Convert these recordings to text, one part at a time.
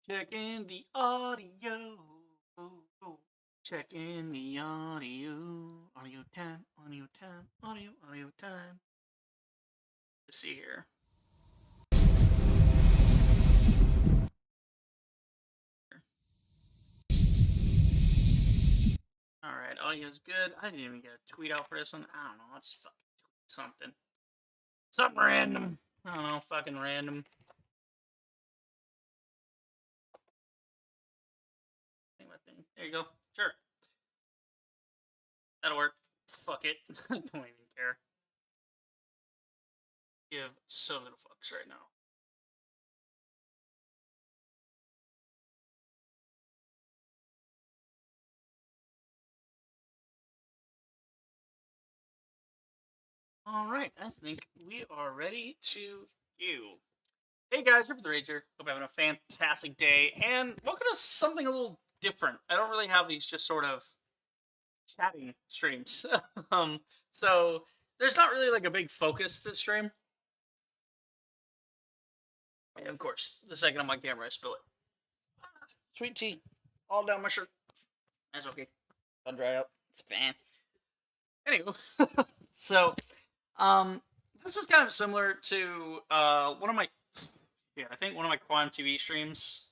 Checking the audio. Checking the audio. Audio time, audio time, audio time. Let's see here. Alright, audio's good. I didn't even get a tweet out for this one. I don't know. I'll just fucking tweet something. Something random. I don't know, fucking random. There you go. Sure. That'll work. Fuck it. I don't even care. Give so little fucks right now. Alright, I think we are ready to go. Hey guys, Ripper the Rager. Hope you're having a fantastic day, and welcome to something a little different. I don't really have these just sort of chatting streams. So there's not really like a big focus to the stream. And of course, the second on my camera I spill it. Sweet tea. All down my shirt. That's okay. Don't dry up. It's fine. Anywho, so this is kind of similar to one of my I think one of my Quantum TV streams.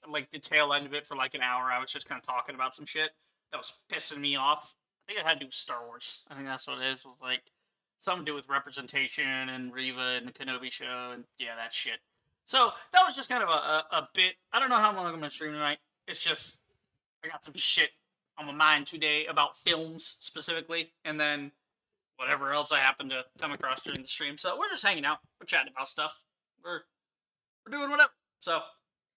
Like the tail end of it for like an hour. I was just kind of talking about some shit that was pissing me off. I think it had to do with Star Wars. I think that's what it is. Was like something to do with representation and Reva and the Kenobi show and yeah, that shit. So that was just kind of a bit. I don't know how long I'm gonna stream tonight. It's just I got some shit on my mind today about films specifically, and then whatever else I happen to come across during the stream. So we're just hanging out. We're chatting about stuff. We're doing whatever. So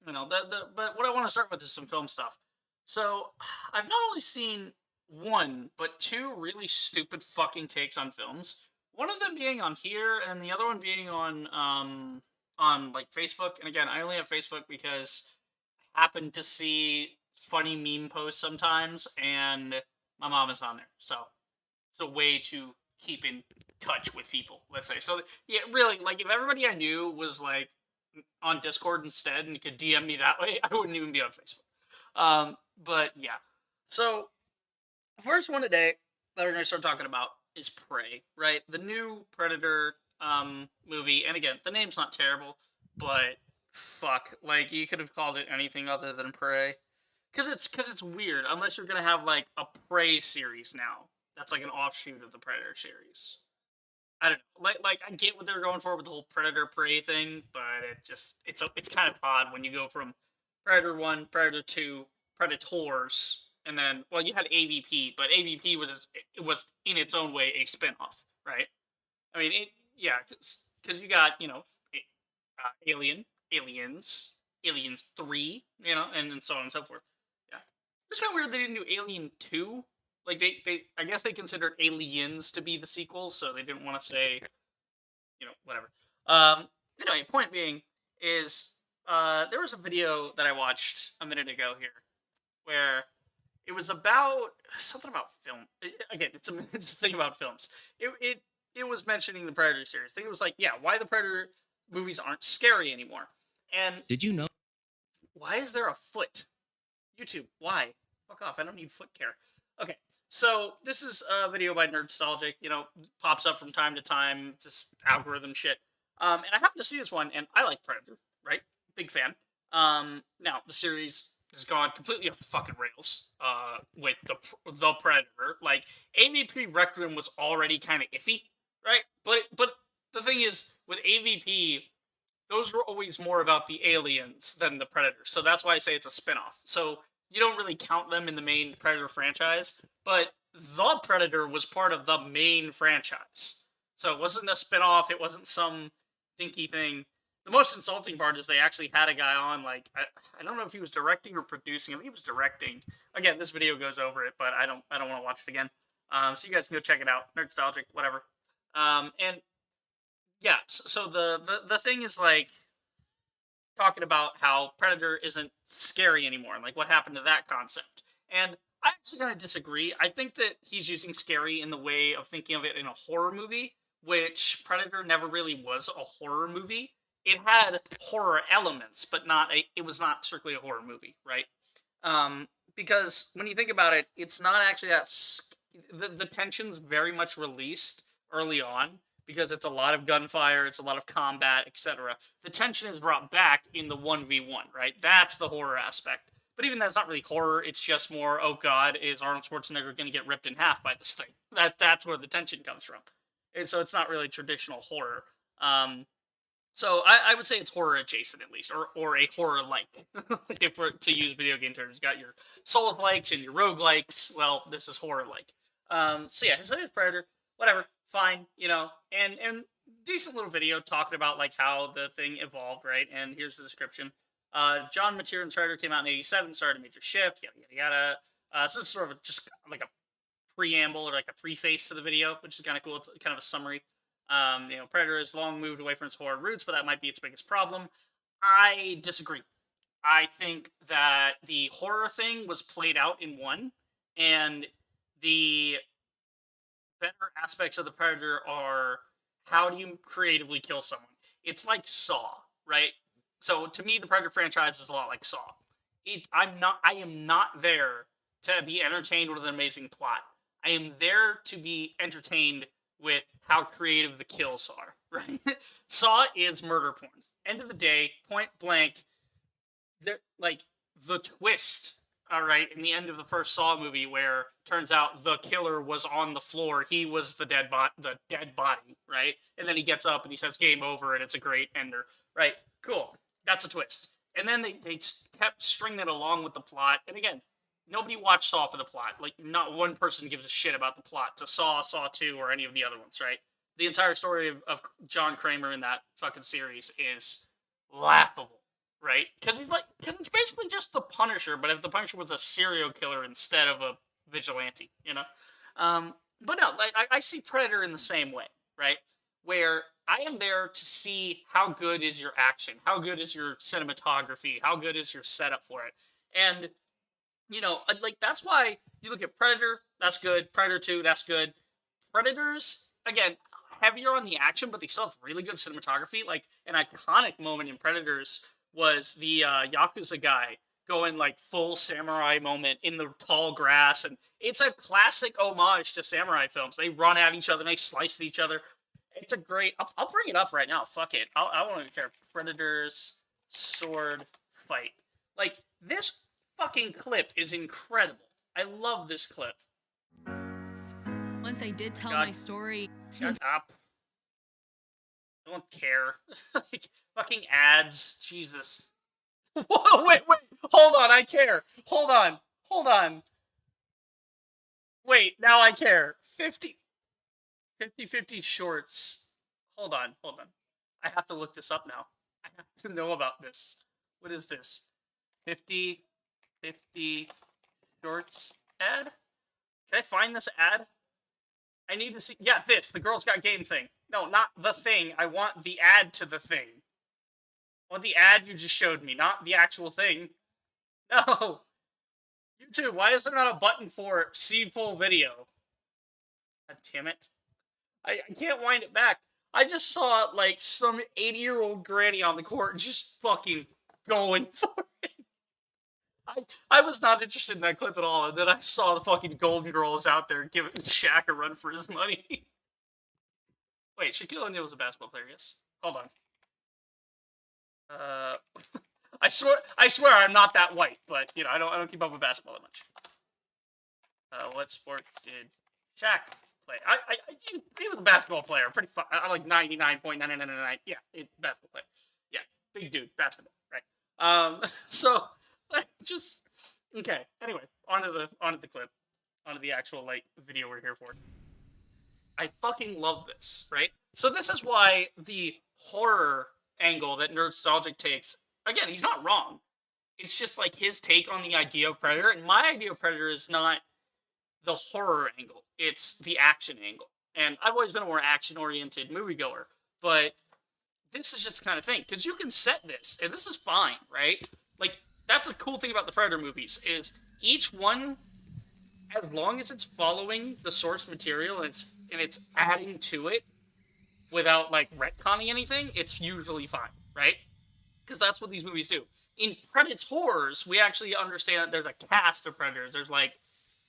but what I want to start with is some film stuff. So I've not only seen one but two really stupid fucking takes on films. One of them being on here, and the other one being on like Facebook. And again, I only have Facebook because I happen to see funny meme posts sometimes, and my mom is on there, so it's a way to keep in touch with people. Let's say so. Yeah, really. Like if everybody I knew was like on Discord instead and could DM me that way, I wouldn't even be on Facebook. But yeah. So the first one today that we're gonna start talking about is Prey, right? The new Predator movie, and again, the name's not terrible, but fuck, like you could have called it anything other than Prey, because it's weird. Unless you're gonna have like a Prey series now, that's like an offshoot of the Predator series. I don't know. Like I get what they're going for with the whole Predator Prey thing, but it's kind of odd when you go from Predator 1, Predator 2, Predators, and then well you had AVP, but AVP was in its own way a spinoff, right? I mean, because you got Aliens 3, and so on and so forth. Yeah, it's kind of weird they didn't do Alien 2. Like they I guess they considered Aliens to be the sequel, so they didn't want to say, whatever. Anyway, point being is there was a video that I watched a minute ago here where it was about something about film. Again, it's a thing about films. It was mentioning the Predator series. I think it was like, yeah, why the Predator movies aren't scary anymore. And Did you know? why is there a foot? YouTube, why? Fuck off. I don't need foot care. Okay, so this is a video by Nerdstalgic. Pops up from time to time, just algorithm shit. And I happened to see this one, and I like Predator, right? Big fan. Now the series has gone completely off the fucking rails. With the Predator, like AVP Requiem was already kind of iffy, right? But the thing is, with AVP, those were always more about the aliens than the Predator. So that's why I say it's a spinoff. So you don't really count them in the main Predator franchise, but the Predator was part of the main franchise. So it wasn't a spinoff, it wasn't some dinky thing. The most insulting part is they actually had a guy on, like, I don't know if he was directing or producing. I think he was directing. Again, this video goes over it, but I don't want to watch it again. So you guys can go check it out. Nerdstalgic, whatever. And yeah, so the thing is like talking about how Predator isn't scary anymore and like what happened to that concept. And I actually kind of disagree. I think that he's using scary in the way of thinking of it in a horror movie, which Predator never really was a horror movie. It had horror elements, but it was not strictly a horror movie, right? Because when you think about it, it's not actually the tension's very much released early on because it's a lot of gunfire, it's a lot of combat, etc. The tension is brought back in the 1v1, right? That's the horror aspect. But even that's not really horror, it's just more, oh god, is Arnold Schwarzenegger going to get ripped in half by this thing? That's where the tension comes from. And so it's not really traditional horror. So I would say it's horror adjacent at least, or a horror like. If we're to use video game terms, you got your Souls likes and your rogue likes. Well, this is horror like. So yeah, so it's Predator, whatever, fine, and decent little video talking about like how the thing evolved, right? And here's the description. John Maturin's Predator came out in '87, started a major shift, yada yada yada. So it's sort of just like a preamble or like a preface to the video, which is kind of cool. It's kind of a summary. Predator has long moved away from its horror roots, but that might be its biggest problem. I disagree. I think that the horror thing was played out in one, and the better aspects of the Predator are how do you creatively kill someone? It's like Saw, right? So to me, the Predator franchise is a lot like Saw. I am not there to be entertained with an amazing plot. I am there to be entertained with how creative the kills are, right? Saw is murder porn. End of the day, point blank, like the twist, all right, in the end of the first Saw movie where turns out the killer was on the floor, he was the dead body, right? And then he gets up and he says game over and it's a great ender, right? Cool. That's a twist. And then they kept stringing it along with the plot. And again, nobody watched Saw for the plot. Like, not one person gives a shit about the plot to Saw, Saw 2, or any of the other ones, right? The entire story of John Kramer in that fucking series is laughable, right? Because it's basically just the Punisher, but if the Punisher was a serial killer instead of a vigilante, But no, like, I see Predator in the same way, right? Where I am there to see how good is your action, how good is your cinematography, how good is your setup for it. And like that's why you look at Predator, that's good. Predator 2, that's good. Predators, again, heavier on the action, but they still have really good cinematography. Like an iconic moment in Predators was the Yakuza guy going like full samurai moment in the tall grass, and it's a classic homage to samurai films. They run at each other, and they slice at each other. It's a great. I'll bring it up right now. Fuck it. I don't even care. Predators sword fight. Like this fucking clip is incredible. I love this clip. Once I did tell my story. Shut up. I don't care. Like, fucking ads. Jesus. Whoa, wait. Hold on, I care. Hold on. Wait, now I care. 50 shorts. Hold on. I have to look this up now. I have to know about this. What is this? 50 shorts ad? Can I find this ad? I need to see. Yeah, the Girls Got Game thing. No, not the thing. I want the ad to the thing. I want the ad you just showed me, not the actual thing. No. YouTube, why is there not a button for see full video? God damn it. I can't wind it back. I just saw, like, some 80-year-old granny on the court just fucking going for it. I was not interested in that clip at all, and then I saw the fucking Golden Girls out there giving Shaq a run for his money. Wait, Shaquille O'Neal was a basketball player, yes? Hold on. I swear I'm not that white, but, I don't keep up with basketball that much. What sport did Shaq play? He was a basketball player. I'm like 99.9999. Yeah, basketball player. Yeah, big dude, basketball, right? So just okay. Anyway, onto the clip, onto the actual like video we're here for. I fucking love this, right? So this is why the horror angle that Nerdstalgic takes. Again, he's not wrong. It's just like his take on the idea of Predator, and my idea of Predator is not the horror angle. It's the action angle. And I've always been a more action-oriented moviegoer, but this is just the kind of thing. Because you can set this, and this is fine, right? Like, that's the cool thing about the Predator movies, is each one, as long as it's following the source material and it's adding to it, without, like, retconning anything, it's usually fine, right? Because that's what these movies do. In Predators, we actually understand that there's a cast of predators. There's, like,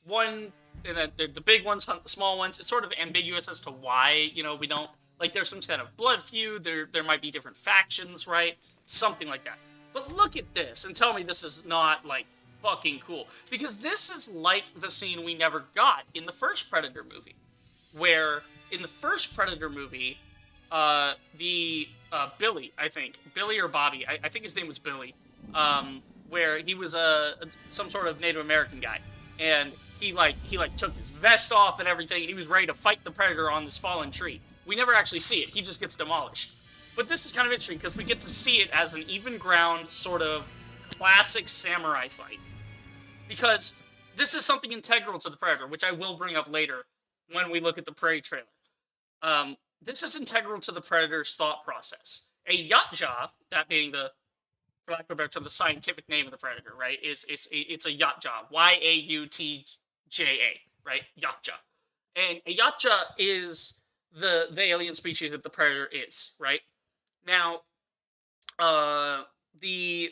one, and then the big ones hunt the small ones. It's sort of ambiguous as to why, we don't, like, there's some kind of blood feud. There might be different factions, right? Something like that. But look at this and tell me this is not, like, fucking cool. Because this is like the scene we never got in the first Predator movie. Where, in the first Predator movie, Billy, I think. Billy or Bobby. I think his name was Billy. Where he was some sort of Native American guy. And he took his vest off and everything, and he was ready to fight the Predator on this fallen tree. We never actually see it. He just gets demolished. But this is kind of interesting, because we get to see it as an even ground, sort of classic samurai fight. Because this is something integral to the Predator, which I will bring up later when we look at the Prey trailer. This is integral to the Predator's thought process. A Yautja, that being the, for lack of a better term, the scientific name of the Predator, right? It's a Yautja, Yautja, right? Yautja, and a Yautja is the alien species that the Predator is, right? Now, the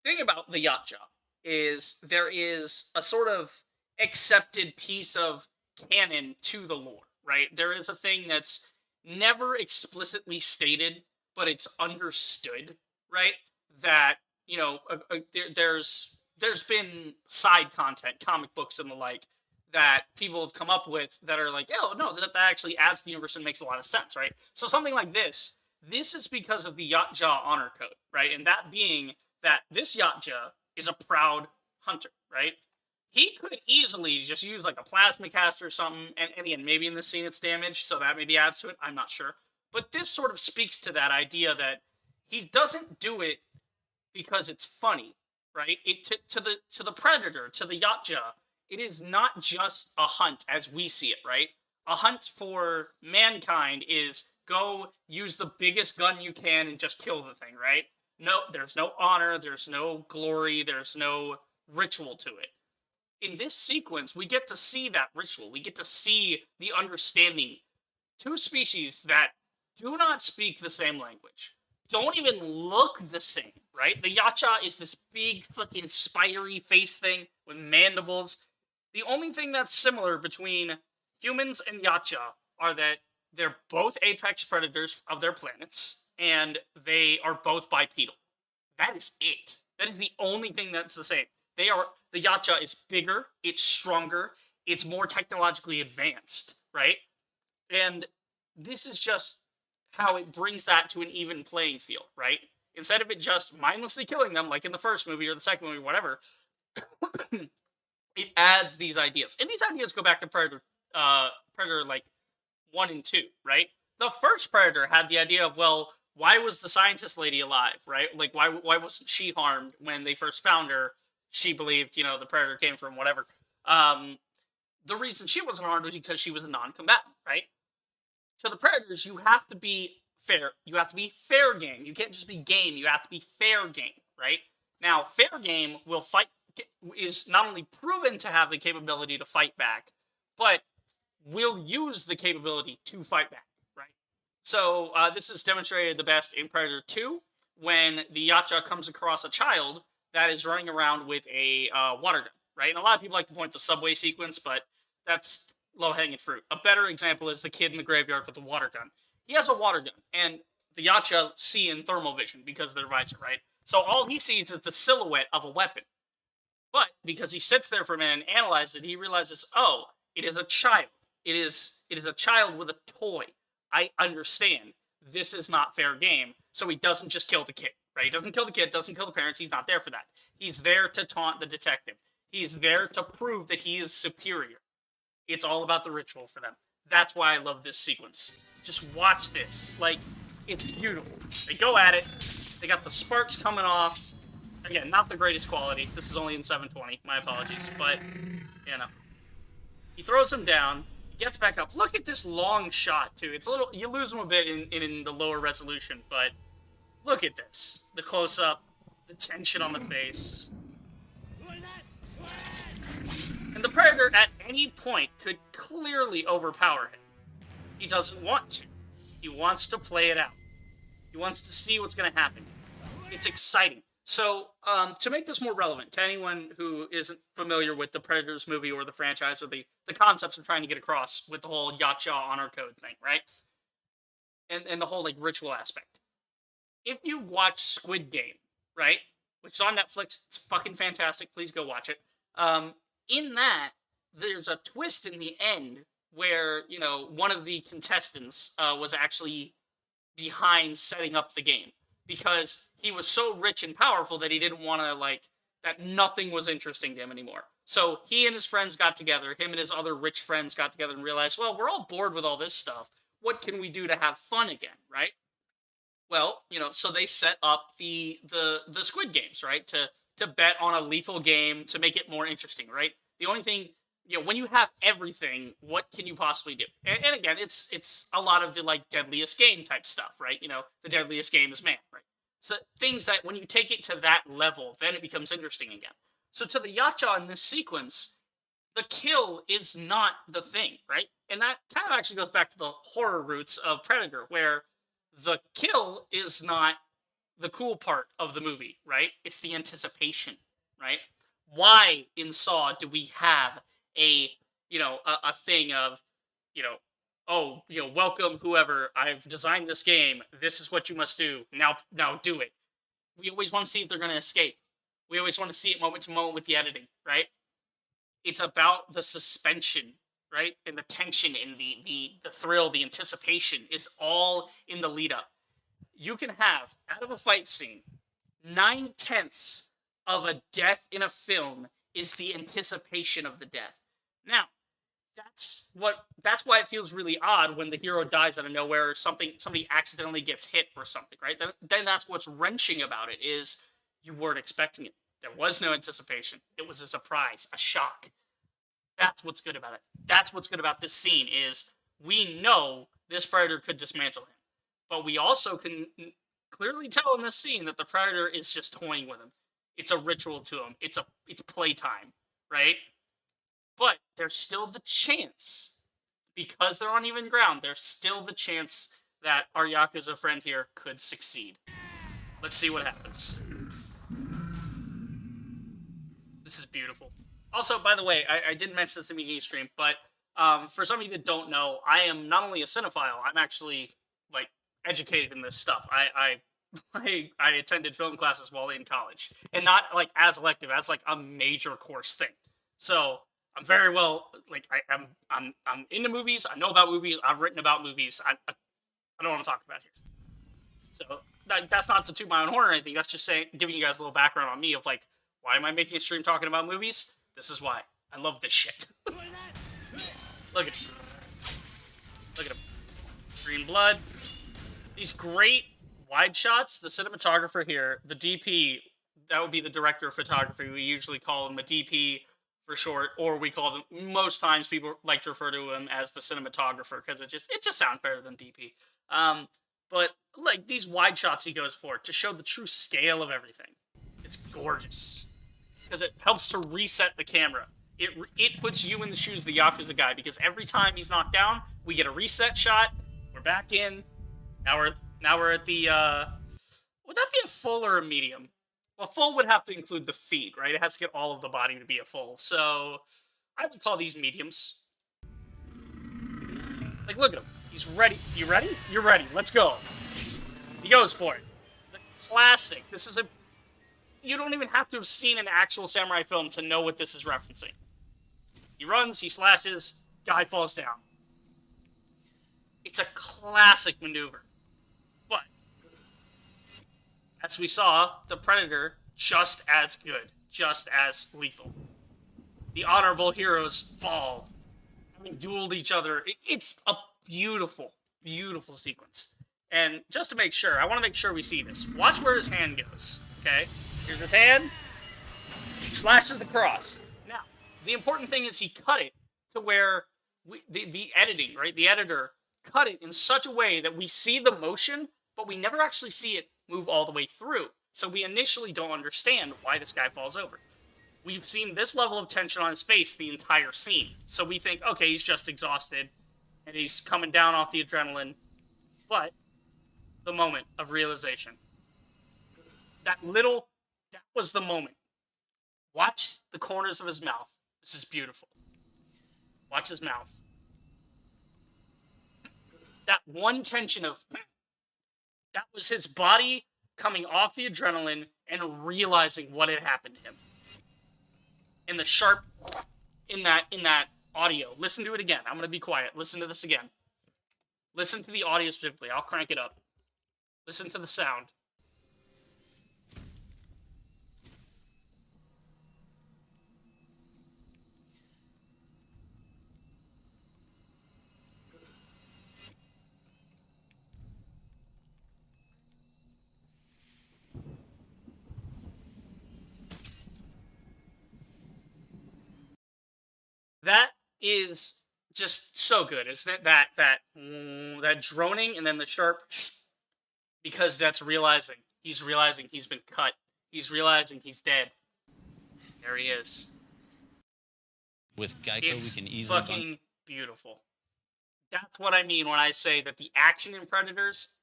thing about the Yautja is there is a sort of accepted piece of canon to the lore, right? There is a thing that's never explicitly stated, but it's understood, right? That, there's been side content, comic books and the like, that people have come up with that are like, oh, no, that actually adds to the universe and makes a lot of sense, right? So something like this is because of the Yautja honor code, right? And that being that this Yautja is a proud hunter, right? He could easily just use, like, a plasma caster or something, and again, maybe in this scene it's damaged, so that maybe adds to it, I'm not sure. But this sort of speaks to that idea that he doesn't do it because it's funny, right? To the Predator, to the Yautja, it is not just a hunt as we see it, right? A hunt for mankind is go use the biggest gun you can and just kill the thing, right? No, there's no honor, there's no glory, there's no ritual to it. In this sequence, we get to see that ritual. We get to see the understanding. Two species that do not speak the same language, don't even look the same, right? The Yautja is this big fucking spidery face thing with mandibles. The only thing that's similar between humans and Yautja are that they're both apex predators of their planets, and they are both bipedal. That is it. That is the only thing that's the same. The Yautja is bigger, it's stronger, it's more technologically advanced, right? And this is just how it brings that to an even playing field, right? Instead of it just mindlessly killing them, like in the first movie or the second movie, whatever, it adds these ideas. And these ideas go back to Predator, like, 1 and 2, right? The first Predator had the idea of, well, why was the scientist lady alive, right? Like, why wasn't she harmed when they first found her? She believed, the Predator came from whatever. The reason she wasn't harmed was because she was a non-combatant, right? So the Predators, you have to be fair. You have to be fair game. You can't just be game. You have to be fair game, right? Now, fair game is not only proven to have the capability to fight back, but will use the capability to fight back, right? So this is demonstrated the best in Predator 2, when the Yautja comes across a child that is running around with a water gun, right? And a lot of people like to point to the subway sequence, but that's low-hanging fruit. A better example is the kid in the graveyard with the water gun. He has a water gun, and the Yautja see in thermal vision because of their visor, right? So all he sees is the silhouette of a weapon. But because he sits there for a minute and analyzes it, he realizes, oh, it is a child. It is a child with a toy. I understand. This is not fair game. So he doesn't just kill the kid, right? He doesn't kill the kid, doesn't kill the parents. He's not there for that. He's there to taunt the detective. He's there to prove that he is superior. It's all about the ritual for them. That's why I love this sequence. Just watch this. Like, it's beautiful. They go at it. They got the sparks coming off. Again, not the greatest quality. This is only in 720. My apologies. But, he throws him down. He gets back up. Look at this long shot, too. It's a little... You lose him a bit in the lower resolution, but look at this. The close-up. The tension on the face. And the Predator, at any point, could clearly overpower him. He doesn't want to. He wants to play it out. He wants to see what's going to happen. It's exciting. So, to make this more relevant to anyone who isn't familiar with the Predators movie or the franchise or the concepts I'm trying to get across with the whole Yacha honor code thing, right? And the whole like ritual aspect. If you watch Squid Game, right, which is on Netflix, it's fucking fantastic. Please go watch it. In that, there's a twist in the end where one of the contestants was actually behind setting up the game because he was so rich and powerful that he didn't want to that nothing was interesting to him anymore. So he and his friends got together, him and his other rich friends got together and realized, well, we're all bored with all this stuff. What can we do to have fun again, right? Well, so they set up the Squid Games, right? To bet on a lethal game to make it more interesting, right? The only thing, when you have everything, what can you possibly do? And again, it's a lot of the deadliest game type stuff, right? The deadliest game is man, right? So things that when you take it to that level, then it becomes interesting again. So to the Yacha in this sequence, the kill is not the thing, right? And that kind of actually goes back to the horror roots of Predator, where the kill is not the cool part of the movie, right? It's the anticipation, right? Why in Saw do we have a thing of, welcome whoever, I've designed this game, this is what you must do, now do it. We always want to see if they're going to escape. We always want to see it moment to moment with the editing, right? It's about the suspension, right? And the tension and the thrill, the anticipation is all in the lead up. You can have, out of a fight scene, 9/10 of a death in a film is the anticipation of the death. Now, that's why it feels really odd when the hero dies out of nowhere or somebody accidentally gets hit or something, right? Then that's what's wrenching about it is you weren't expecting it. There was no anticipation. It was a surprise, a shock. That's what's good about it. That's what's good about this scene is we know this Predator could dismantle him. But we also can clearly tell in this scene that the Predator is just toying with him. It's a ritual to him. It's playtime, right? But there's still the chance, because they're on even ground, there's still the chance that our Yakuza friend here could succeed. Let's see what happens. This is beautiful. Also, by the way, I didn't mention this in the beginning stream, but for some of you that don't know, I am not only a cinephile, I'm actually educated in this stuff. I attended film classes while in college, and not as elective, as a major course thing. So I'm very well I'm into movies. I know about movies. I've written about movies. I don't want to talk about it here. So that's not to toot my own horn or anything. That's just giving you guys a little background on me of why am I making a stream talking about movies? This is why. I love this shit. Look at him. Look at him. Green blood. These great wide shots. The cinematographer here, the DP, that would be the director of photography. We usually call him a DP for short, or we call them, most times people like to refer to him as the cinematographer because it just sounds better than DP. But these wide shots he goes for to show the true scale of everything. It's gorgeous because it helps to reset the camera. It puts you in the shoes of the Yakuza guy because every time he's knocked down, we get a reset shot. We're back in. Now we're at the, would that be a full or a medium? Well, full would have to include the feet, right? It has to get all of the body to be a full. So I would call these mediums. Look at him. He's ready. You ready? You're ready. Let's go. He goes for it. The classic. This is you don't even have to have seen an actual samurai film to know what this is referencing. He runs, he slashes, guy falls down. It's a classic maneuver. But, as we saw, the Predator, just as good, just as lethal. The honorable heroes fall, having dueled each other. It's a beautiful, beautiful sequence. And just to make sure, I want to make sure we see this. Watch where his hand goes, okay? Here's his hand. He slashes across. Now, the important thing is he cut it to where the editing, right? The editor cut it in such a way that we see the motion, but we never actually see it move all the way through. So we initially don't understand why this guy falls over. We've seen this level of tension on his face the entire scene. So we think, okay, he's just exhausted, and he's coming down off the adrenaline. But the moment of realization, that was the moment. Watch the corners of his mouth. This is beautiful. Watch his mouth. That one tension of, that was his body coming off the adrenaline and realizing what had happened to him. And the sharp in that audio. Listen to it again. I'm gonna be quiet. Listen to this again. Listen to the audio specifically. I'll crank it up. Listen to the sound. That is just so good. It's that droning and then the sharp, because that's realizing he's been cut. He's realizing he's dead. There he is. With Geico, It's we can easily fucking beautiful. That's what I mean when I say that the action in Predators,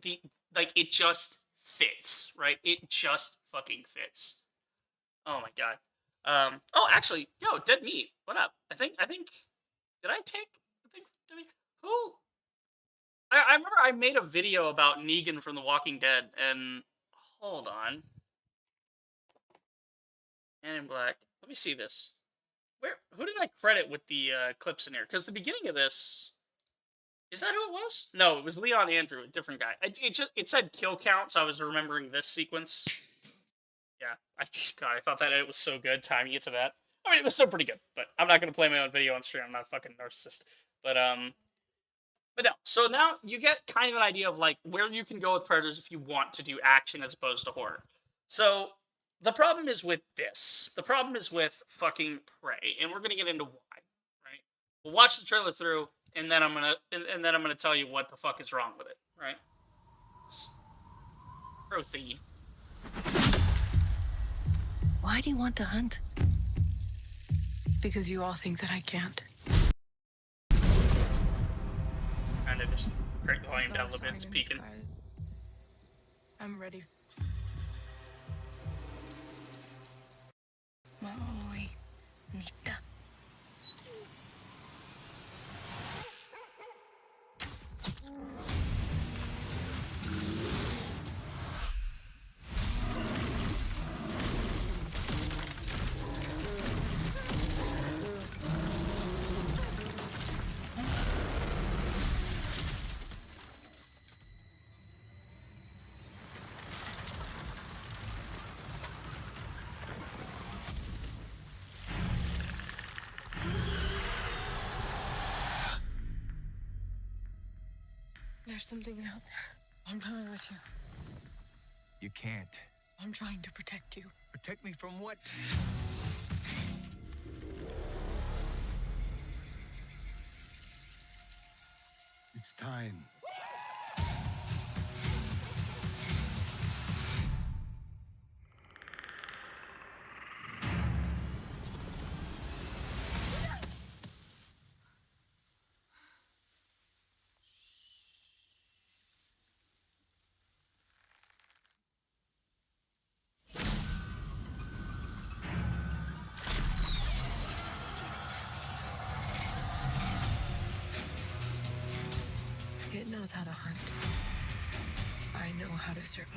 it just fits, right? It just fucking fits. Oh my god. Oh, actually, yo, Dead Meat, what up? I think, did I take, who? I remember I made a video about Negan from The Walking Dead, and, hold on. Man in Black. Let me see this. Who did I credit with the, clips in here? Because the beginning of this, is that who it was? No, it was Leon Andrew, a different guy. It said kill count, so I was remembering this sequence. Yeah, God, I thought that it was so good, timing it to that. I mean, it was still pretty good, but I'm not gonna play my own video on stream. I'm not a fucking narcissist. But no. So now you get kind of an idea of like where you can go with Predators if you want to do action as opposed to horror. So the problem is with this. The problem is with fucking Prey, and we're gonna get into why. Right? We'll watch the trailer through, and then I'm gonna tell you what the fuck is wrong with it. Right? Pro thingy. Why do you want to hunt? Because you all think that I can't. And I just crank the volume down a little bit. It's peaking. I'm ready. Maui, Nita. There's something out there. I'm coming with you. You can't. I'm trying to protect you. Protect me from what? It's time. It knows how to hunt. I know how to survive.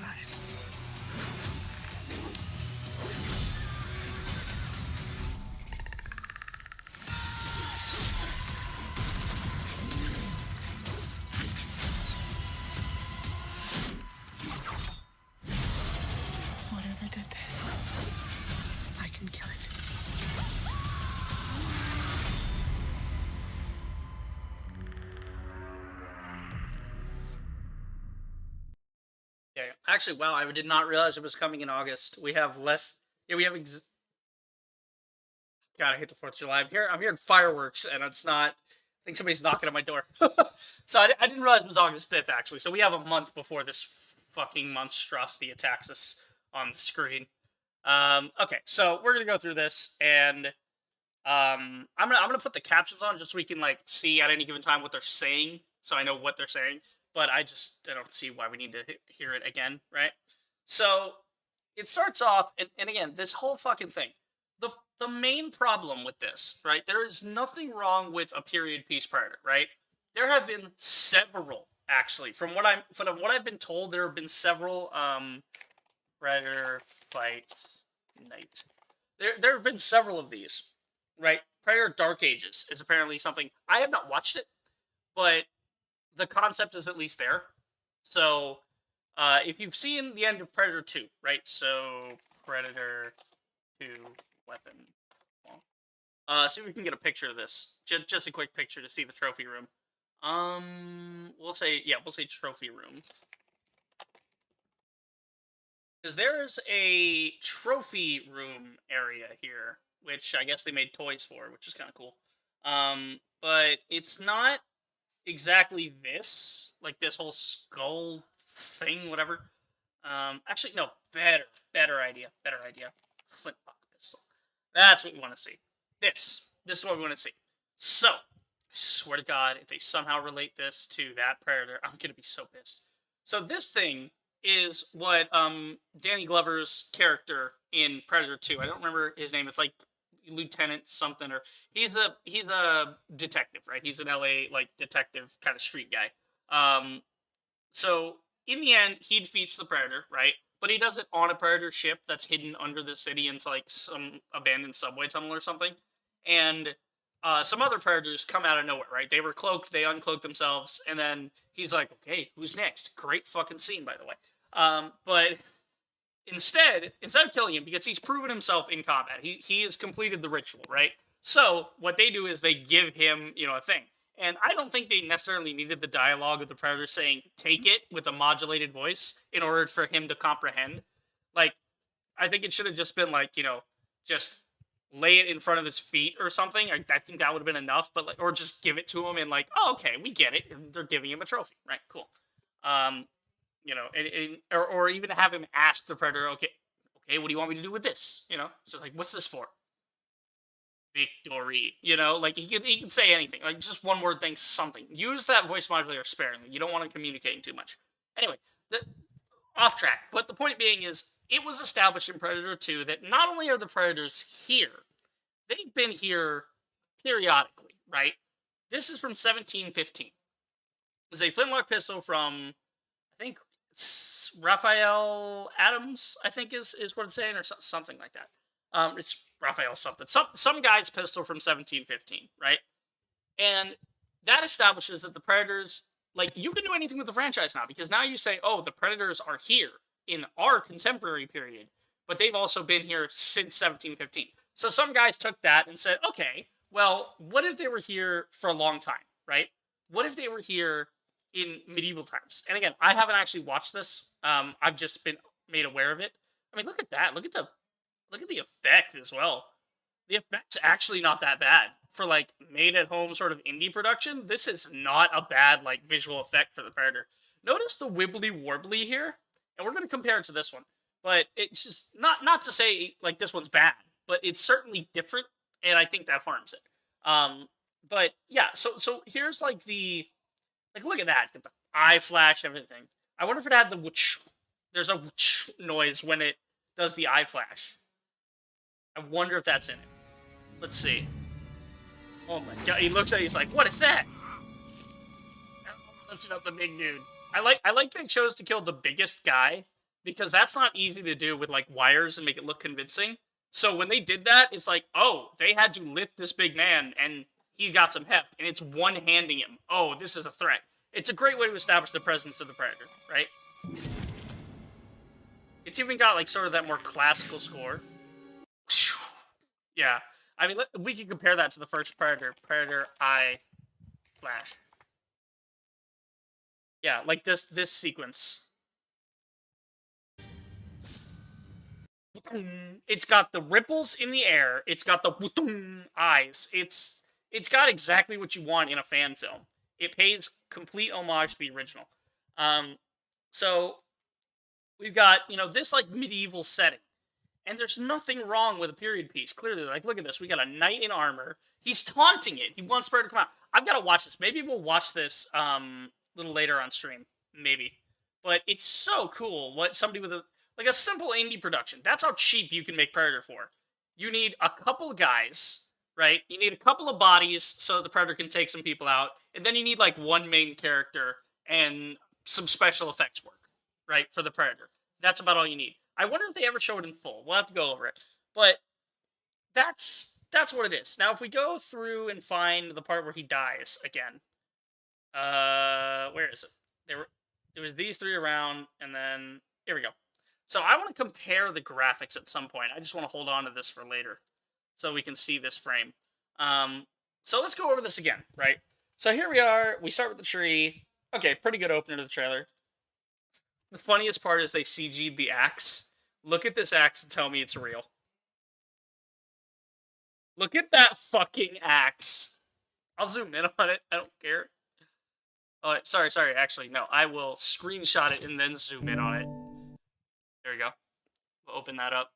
Whatever did this, I can kill it. Yeah, actually, wow, I did not realize it was coming in August. We have less. Yeah, we have. God, I hate the 4th of July. I'm hearing fireworks, and it's not. I think somebody's knocking at my door. So I didn't realize it was August 5th, actually. So we have a month before this fucking monstrosity attacks us on the screen. Okay, so we're gonna go through this, and I'm gonna put the captions on just so we can like see at any given time what they're saying, so I know what they're saying. but I don't see why we need to hear it again, right? So it starts off, and again, this whole fucking thing. The main problem with this, right? There is nothing wrong with a period piece Predator, right? There have been several, actually. From what I've been told, there have been several Predator Fight Night. There have been several of these, right? Predator Dark Ages is apparently something I have not watched it, but the concept is at least there. So, if you've seen the end of Predator 2, right? So, Predator 2 weapon. See if we can get a picture of this. Just a quick picture to see the trophy room. We'll say trophy room. Because there's a trophy room area here, which I guess they made toys for, which is kind of cool. But it's not exactly this, like this whole skull thing, whatever. Actually, no, better idea. Flintlock pistol. That's what we want to see. This is what we want to see. So, I swear to God, if they somehow relate this to that Predator, I'm gonna be so pissed. So this thing is what Danny Glover's character in Predator 2. I don't remember his name. It's like Lieutenant something, or he's a detective, right? He's an LA like detective kind of street guy. So in the end, he defeats the Predator, right? But he does it on a Predator ship that's hidden under the city in like some abandoned subway tunnel or something. And some other Predators come out of nowhere, right? They were cloaked, they uncloaked themselves, and then he's like, okay, who's next? Great fucking scene, by the way. But instead of killing him, because he's proven himself in combat, he has completed the ritual, right? So what they do is they give him, a thing. And I don't think they necessarily needed the dialogue of the Predator saying, take it, with a modulated voice in order for him to comprehend. Like, I think it should have just been like, just lay it in front of his feet or something. I think that would have been enough, but or just give it to him and like, oh, okay, we get it. And they're giving him a trophy, right? Cool. Or even have him ask the Predator, okay, what do you want me to do with this? So like, what's this for? Victory. Like he can say anything, like just one word thing, something. Use that voice modulator sparingly. You don't want to communicate too much. Anyway, off track. But the point being is, it was established in Predator 2 that not only are the Predators here, they've been here periodically, right? This is from 1715. It's a flintlock pistol from, I think, Raphael Adams, I think is what it's saying, or something like that. It's Raphael something. Some guy's pistol from 1715, right? And that establishes that the Predators, like, you can do anything with the franchise now, because now you say, oh, the Predators are here in our contemporary period, but they've also been here since 1715. So some guys took that and said, okay, well, what if they were here for a long time, right? What if they were here in medieval times? And again, I haven't actually watched this. I've just been made aware of it. I mean, look at that. Look at the effect as well. The effect's actually not that bad for like made at home sort of indie production. This is not a bad like visual effect for the Predator. Notice the wibbly warbly here, and we're going to compare it to this one. But it's just not to say like this one's bad, but it's certainly different, and I think that harms it. But yeah, so here's like look at that, the eye flash, everything. I wonder if it had the whoosh. There's a whoosh noise when it does the eye flash. I wonder if that's in it. Let's see. Oh my god, he looks at it, he's like, what is that? Lifting up the big dude. I like they chose to kill the biggest guy, because that's not easy to do with like wires and make it look convincing. So when they did that, it's like, oh, they had to lift this big man and he got some heft, and it's one-handing him. Oh, this is a threat. It's a great way to establish the presence of the Predator, right? It's even got like sort of that more classical score. Yeah, I mean, we can compare that to the first Predator Eye Flash. Yeah, like this sequence. It's got the ripples in the air. It's got the eyes. It's got exactly what you want in a fan film. It pays complete homage to the original. So we've got, this like medieval setting. And there's nothing wrong with a period piece. Clearly, like, look at this. We got a knight in armor. He's taunting it. He wants Predator to come out. I've got to watch this. Maybe we'll watch this little later on stream, maybe. But it's so cool what somebody with a simple indie production. That's how cheap you can make Predator 4. You need a couple guys, right? You need a couple of bodies so the Predator can take some people out, and then you need like one main character and some special effects work, right, for the Predator. That's about all you need. I wonder if they ever show it in full. We'll have to go over it. But that's what it is. Now, if we go through and find the part where he dies again, where is it? There was these three around, and then here we go. So I want to compare the graphics at some point. I just want to hold on to this for later, so we can see this frame. So let's go over this again, right? So here we are. We start with the tree. Okay, pretty good opener to the trailer. The funniest part is they CG'd the axe. Look at this axe and tell me it's real. Look at that fucking axe. I'll zoom in on it. I don't care. Oh, sorry. Actually, no. I will screenshot it and then zoom in on it. There we go. We'll open that up.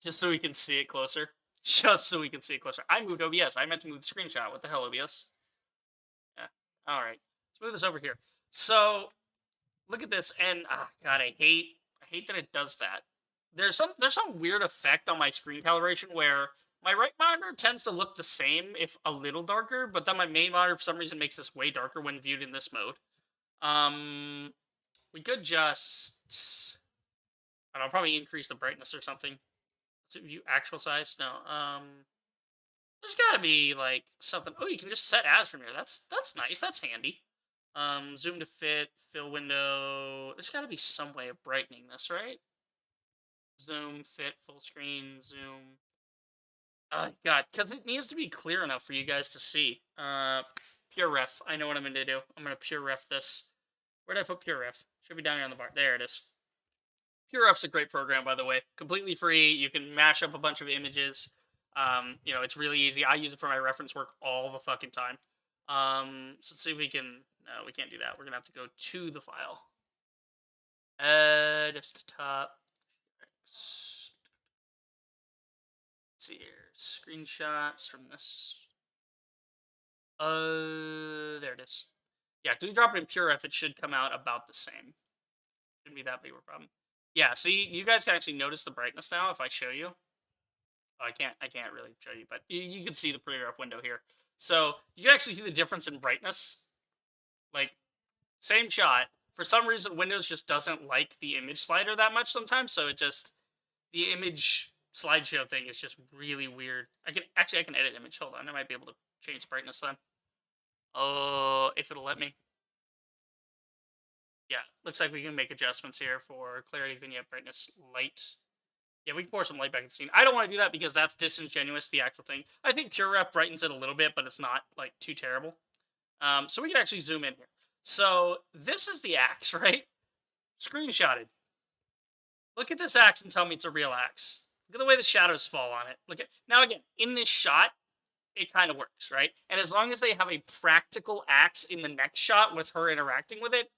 Just so we can see it closer. Just so we can see it closer. I moved OBS. I meant to move the screenshot. What the hell, OBS? Yeah. Alright. Let's move this over here. So, look at this, and God, I hate that it does that. There's some weird effect on my screen calibration where my right monitor tends to look the same, if a little darker, but then my main monitor for some reason makes this way darker when viewed in this mode. We could just, I don't know, probably increase the brightness or something. Let's view actual size. No. There's gotta be like something. Oh, you can just set as from here. That's nice. That's handy. Zoom to fit, fill window. There's gotta be some way of brightening this, right? Zoom, fit, full screen, zoom. God, because it needs to be clear enough for you guys to see. Pure ref. I know what I'm going to do. I'm going to pure ref this. Where did I put pure ref? Should be down here on the bar. There it is. Pure ref's a great program, by the way. Completely free. You can mash up a bunch of images. You know, it's really easy. I use it for my reference work all the fucking time. So let's see if we can... No, we can't do that. We're going to have to go to the file. Desktop. Let's see here. Screenshots from this. There it is. Yeah, if we drop it in PureRef, it should come out about the same. Shouldn't be that big of a problem. Yeah, see, you guys can actually notice the brightness now if I show you. Oh, I can't really show you, but you can see the PureRef window here. So you can actually see the difference in brightness. Like, same shot. For some reason, Windows just doesn't like the image slider that much sometimes, so it just, the image slideshow thing is just really weird. I can edit image. Hold on, I might be able to change the brightness then. Oh, if it'll let me. Yeah, looks like we can make adjustments here for clarity, vignette, brightness, light. Yeah, we can pour some light back in the scene. I don't want to do that because that's disingenuous, the actual thing. I think PureRef brightens it a little bit, but it's not, like, too terrible. So we can actually zoom in here. So this is the axe, right? Screenshotted. Look at this axe and tell me it's a real axe. Look at the way the shadows fall on it. Look at, now again, in this shot, it kind of works, right? And as long as they have a practical axe in the next shot with her interacting with it,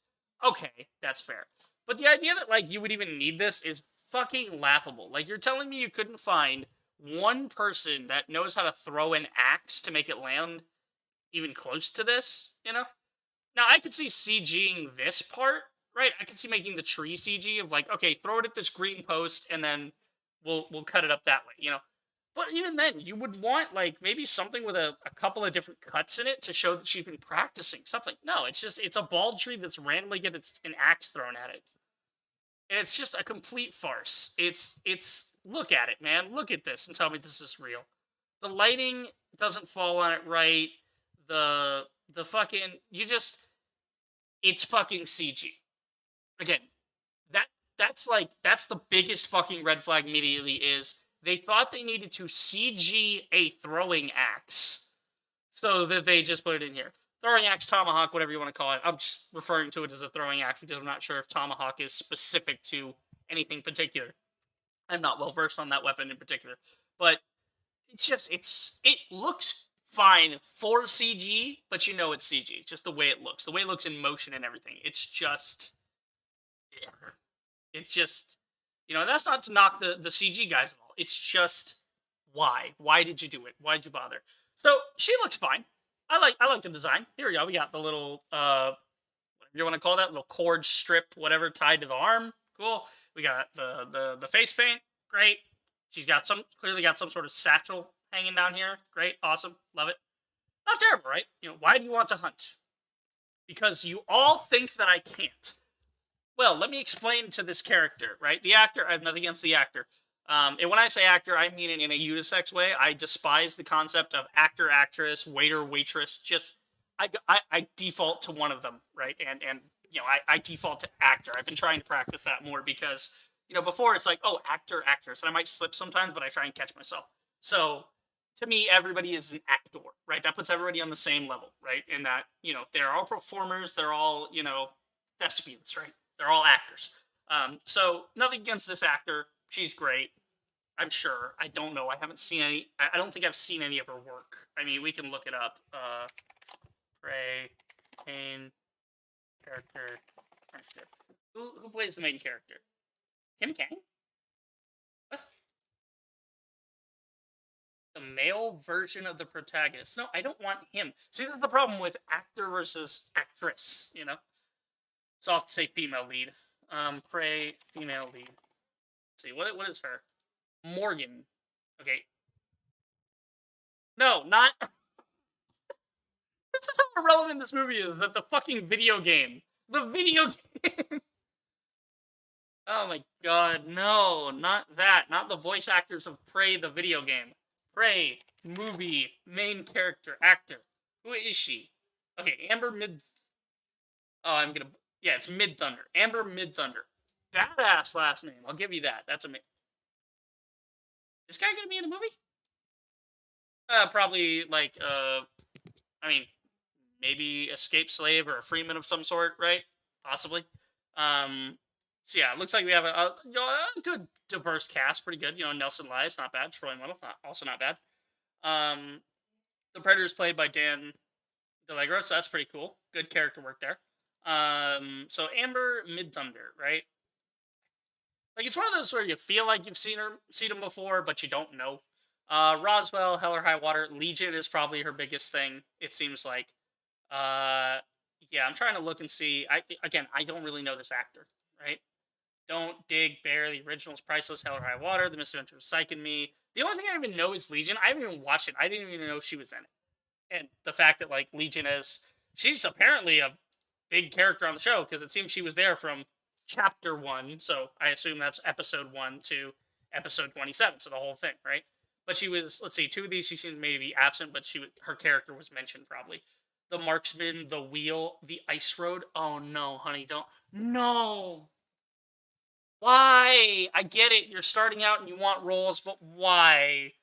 okay, that's fair. But the idea that, like, you would even need this is fucking laughable. Like, you're telling me you couldn't find one person that knows how to throw an axe to make it land even close to this, you know? Now, I could see CGing this part, right? I could see making the tree CG of, like, okay, throw it at this green post, and then we'll cut it up that way, you know? But even then, you would want, like, maybe something with a couple of different cuts in it to show that she's been practicing something. No, it's a bald tree that's randomly getting an axe thrown at it. And it's just a complete farce. It's look at it, man. Look at this and tell me this is real. The lighting doesn't fall on it right. The fucking, it's fucking CG. Again, that's the biggest fucking red flag immediately is they thought they needed to CG a throwing axe. So that they just put it in here. Throwing axe, tomahawk, whatever you want to call it. I'm just referring to it as a throwing axe because I'm not sure if tomahawk is specific to anything particular. I'm not well versed on that weapon in particular. But it looks fine for CG, but you know it's CG. Just the way it looks. The way it looks in motion and everything. It's just... It's just... You know, that's not to knock the CG guys at all. It's just... Why? Why did you do it? Why did you bother? So, she looks fine. I like the design. Here we go. We got the little you want to call that, little cord strip, whatever, tied to the arm. Cool. We got the face paint. Great. She's got clearly got some sort of satchel hanging down here. Great. Awesome. Love it. Not terrible, right? Why do you want to hunt? Because you all think that I can't. Well, let me explain to this character, right? The actor, I have nothing against the actor. And when I say actor, I mean it in a unisex way. I despise the concept of actor, actress, waiter, waitress. Just, I default to one of them, right? And I default to actor. I've been trying to practice that more because, before it's like, oh, actor, actress. And I might slip sometimes, but I try and catch myself. So, to me, everybody is an actor, right? That puts everybody on the same level, right? In that, they're all performers. They're all, thespians, right? They're all actors. So, nothing against this actor. She's great. I'm sure. I don't know. I haven't seen any. I don't think I've seen any of her work. I mean, we can look it up. Prey, main character. Who plays the main character? Kim Kang? What? The male version of the protagonist. No, I don't want him. See, this is the problem with actor versus actress, So I'll have to say female lead. Prey, female lead. Let's see, what is her? Morgan. Okay. No, not... This is how irrelevant this movie is, that the fucking video game. The video game! Oh my god, no, not that. Not the voice actors of Prey, the video game. Prey, movie, main character, actor. Who is she? Okay, Amber Mid... Oh, yeah, it's Mid-Thunder. Amber Mid-Thunder. Badass last name. I'll give you that. That's amazing. This guy gonna be in the movie? Probably, like, maybe escaped slave or a freeman of some sort, right? Possibly. So yeah, it looks like we have a good diverse cast. Pretty good. Nelson Lyles, not bad. Troy Muddle, also not bad. The Predator is played by Dan DeLegro, so that's pretty cool. Good character work there. So Amber Mid-Thunder, right? Like, it's one of those where you feel like you've seen them before, but you don't know. Roswell, Hell or High Water, Legion is probably her biggest thing, it seems like. Yeah, I'm trying to look and see. I don't really know this actor, right? Don't Dig, Bear, the original's Priceless, Hell or High Water, The Misadventures of Psych and Me. The only thing I even know is Legion. I haven't even watched it. I didn't even know she was in it. And the fact that, like, Legion she's apparently a big character on the show, because it seems she was there from chapter 1, so I assume that's episode 1 to episode 27, so the whole thing, right? But she was, let's see, 2 of these she seemed maybe absent, but her character was mentioned probably. The Marksman, The Wheel, The Ice Road. Oh no, honey, don't. No! Why? I get it, you're starting out and you want roles, but why?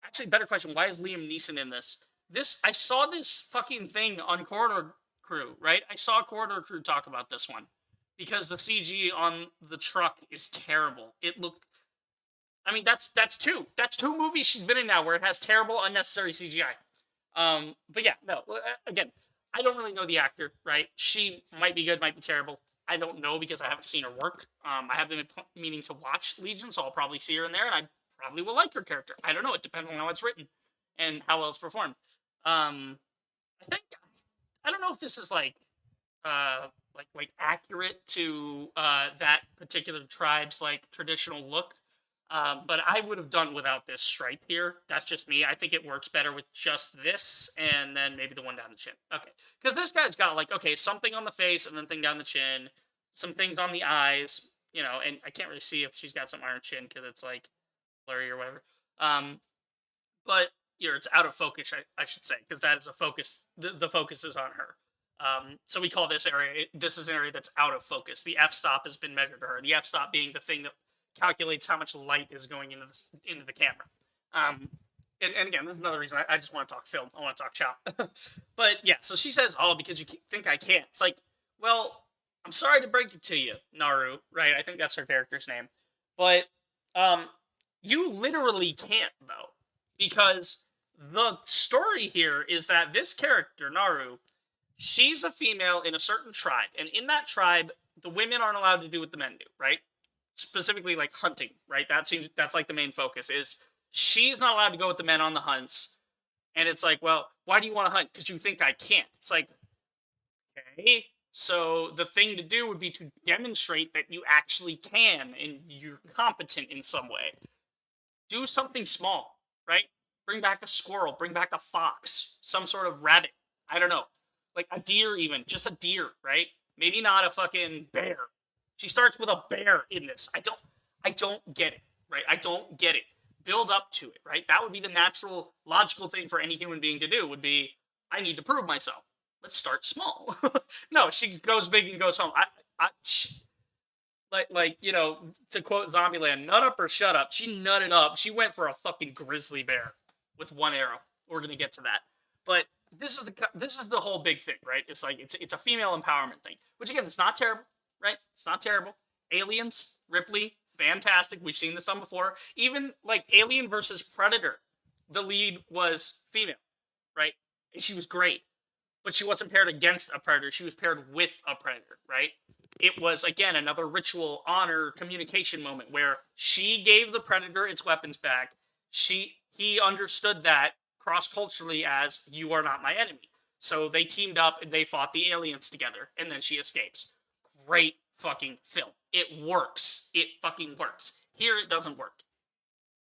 Actually, better question, why is Liam Neeson in this? I saw this fucking thing on Corridor Crew, right? I saw Corridor Crew talk about this one. Because the CG on the truck is terrible. It looked... I mean, that's two. That's 2 movies she's been in now where it has terrible, unnecessary CGI. But yeah, no. Again, I don't really know the actor, right? She might be good, might be terrible. I don't know because I haven't seen her work. I have been meaning to watch Legion, so I'll probably see her in there, and I probably will like her character. I don't know. It depends on how it's written and how well it's performed. I don't know if this is like accurate to that particular tribe's like traditional look. But I would have done without this stripe here. That's just me. I think it works better with just this and then maybe the one down the chin. Okay. Because this guy's got like, okay, something on the face and then thing down the chin, some things on the eyes, and I can't really see if she's got some iron chin because it's like blurry or whatever. But it's out of focus, I should say, because that is a focus. The focus is on her. So we call this area, this is an area that's out of focus. The f-stop has been measured to her. The f-stop being the thing that calculates how much light is going into the camera. And again, this is another reason I just want to talk film. I want to talk chop. But yeah, so she says, oh, because you think I can't. It's like, well, I'm sorry to break it to you, Naru, right? I think that's her character's name. But you literally can't, though. Because the story here is that this character, Naru, she's a female in a certain tribe. And in that tribe, the women aren't allowed to do what the men do, right? Specifically, like, hunting, right? That's like the main focus, is she's not allowed to go with the men on the hunts. And it's like, well, why do you want to hunt? Because you think I can't. It's like, okay, So the thing to do would be to demonstrate that you actually can and you're competent in some way. Do something small, right? Bring back a squirrel, bring back a fox, some sort of rabbit. I don't know. Like a deer even, just a deer, right? Maybe not a fucking bear. She starts with a bear in this. I don't get it, right? I don't get it. Build up to it, right? That would be the natural, logical thing for any human being to do would be, I need to prove myself. Let's start small. No, she goes big and goes home. Like, you know, to quote Zombieland, nut up or shut up. She nutted up. She went for a fucking grizzly bear with one arrow. We're gonna get to that. But this is the whole big thing, right? It's like it's a female empowerment thing, which again, it's not terrible, right? It's not terrible. Aliens, Ripley, fantastic. We've seen this on before. Even like Alien versus Predator, the lead was female, right? And she was great, but she wasn't paired against a predator. She was paired with a predator, right? It was, again, another ritual, honor, communication moment where she gave the predator its weapons back. He understood that cross-culturally as, you are not my enemy. So they teamed up and they fought the aliens together, and then she escapes. Great fucking film. It works. It fucking works. Here, it doesn't work.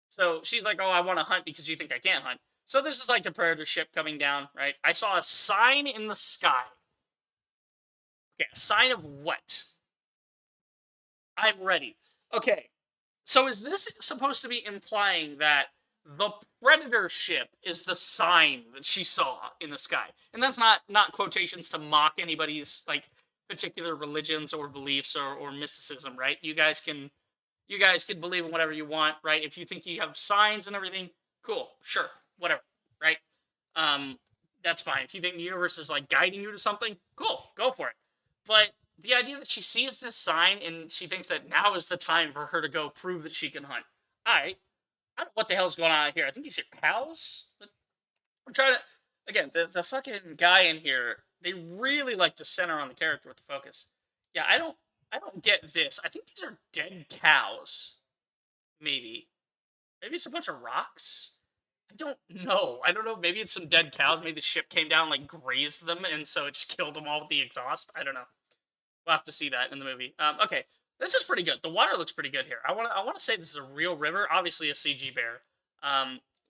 So she's like, oh, I want to hunt because you think I can't hunt. So this is like the predator ship coming down, right? I saw a sign in the sky. Okay, a sign of what? I'm ready. Okay, so is this supposed to be implying that the predator ship is the sign that she saw in the sky? And that's not quotations to mock anybody's like particular religions or beliefs or mysticism, right? You guys can believe in whatever you want, right? If you think you have signs and everything, cool, sure, whatever, right? That's fine. If you think the universe is like guiding you to something, cool, go for it. But the idea that she sees this sign and she thinks that now is the time for her to go prove that she can hunt. All right. I don't know what the hell's going on here. I think these are cows. I'm trying to... Again, the fucking guy in here, they really like to center on the character with the focus. Yeah, I don't get this. I think these are dead cows. Maybe. Maybe it's a bunch of rocks? I don't know. Maybe it's some dead cows. Maybe the ship came down, like, grazed them, and so it just killed them all with the exhaust. I don't know. We'll have to see that in the movie. Okay, this is pretty good. The water looks pretty good here. I want to say this is a real river. Obviously a CG bear.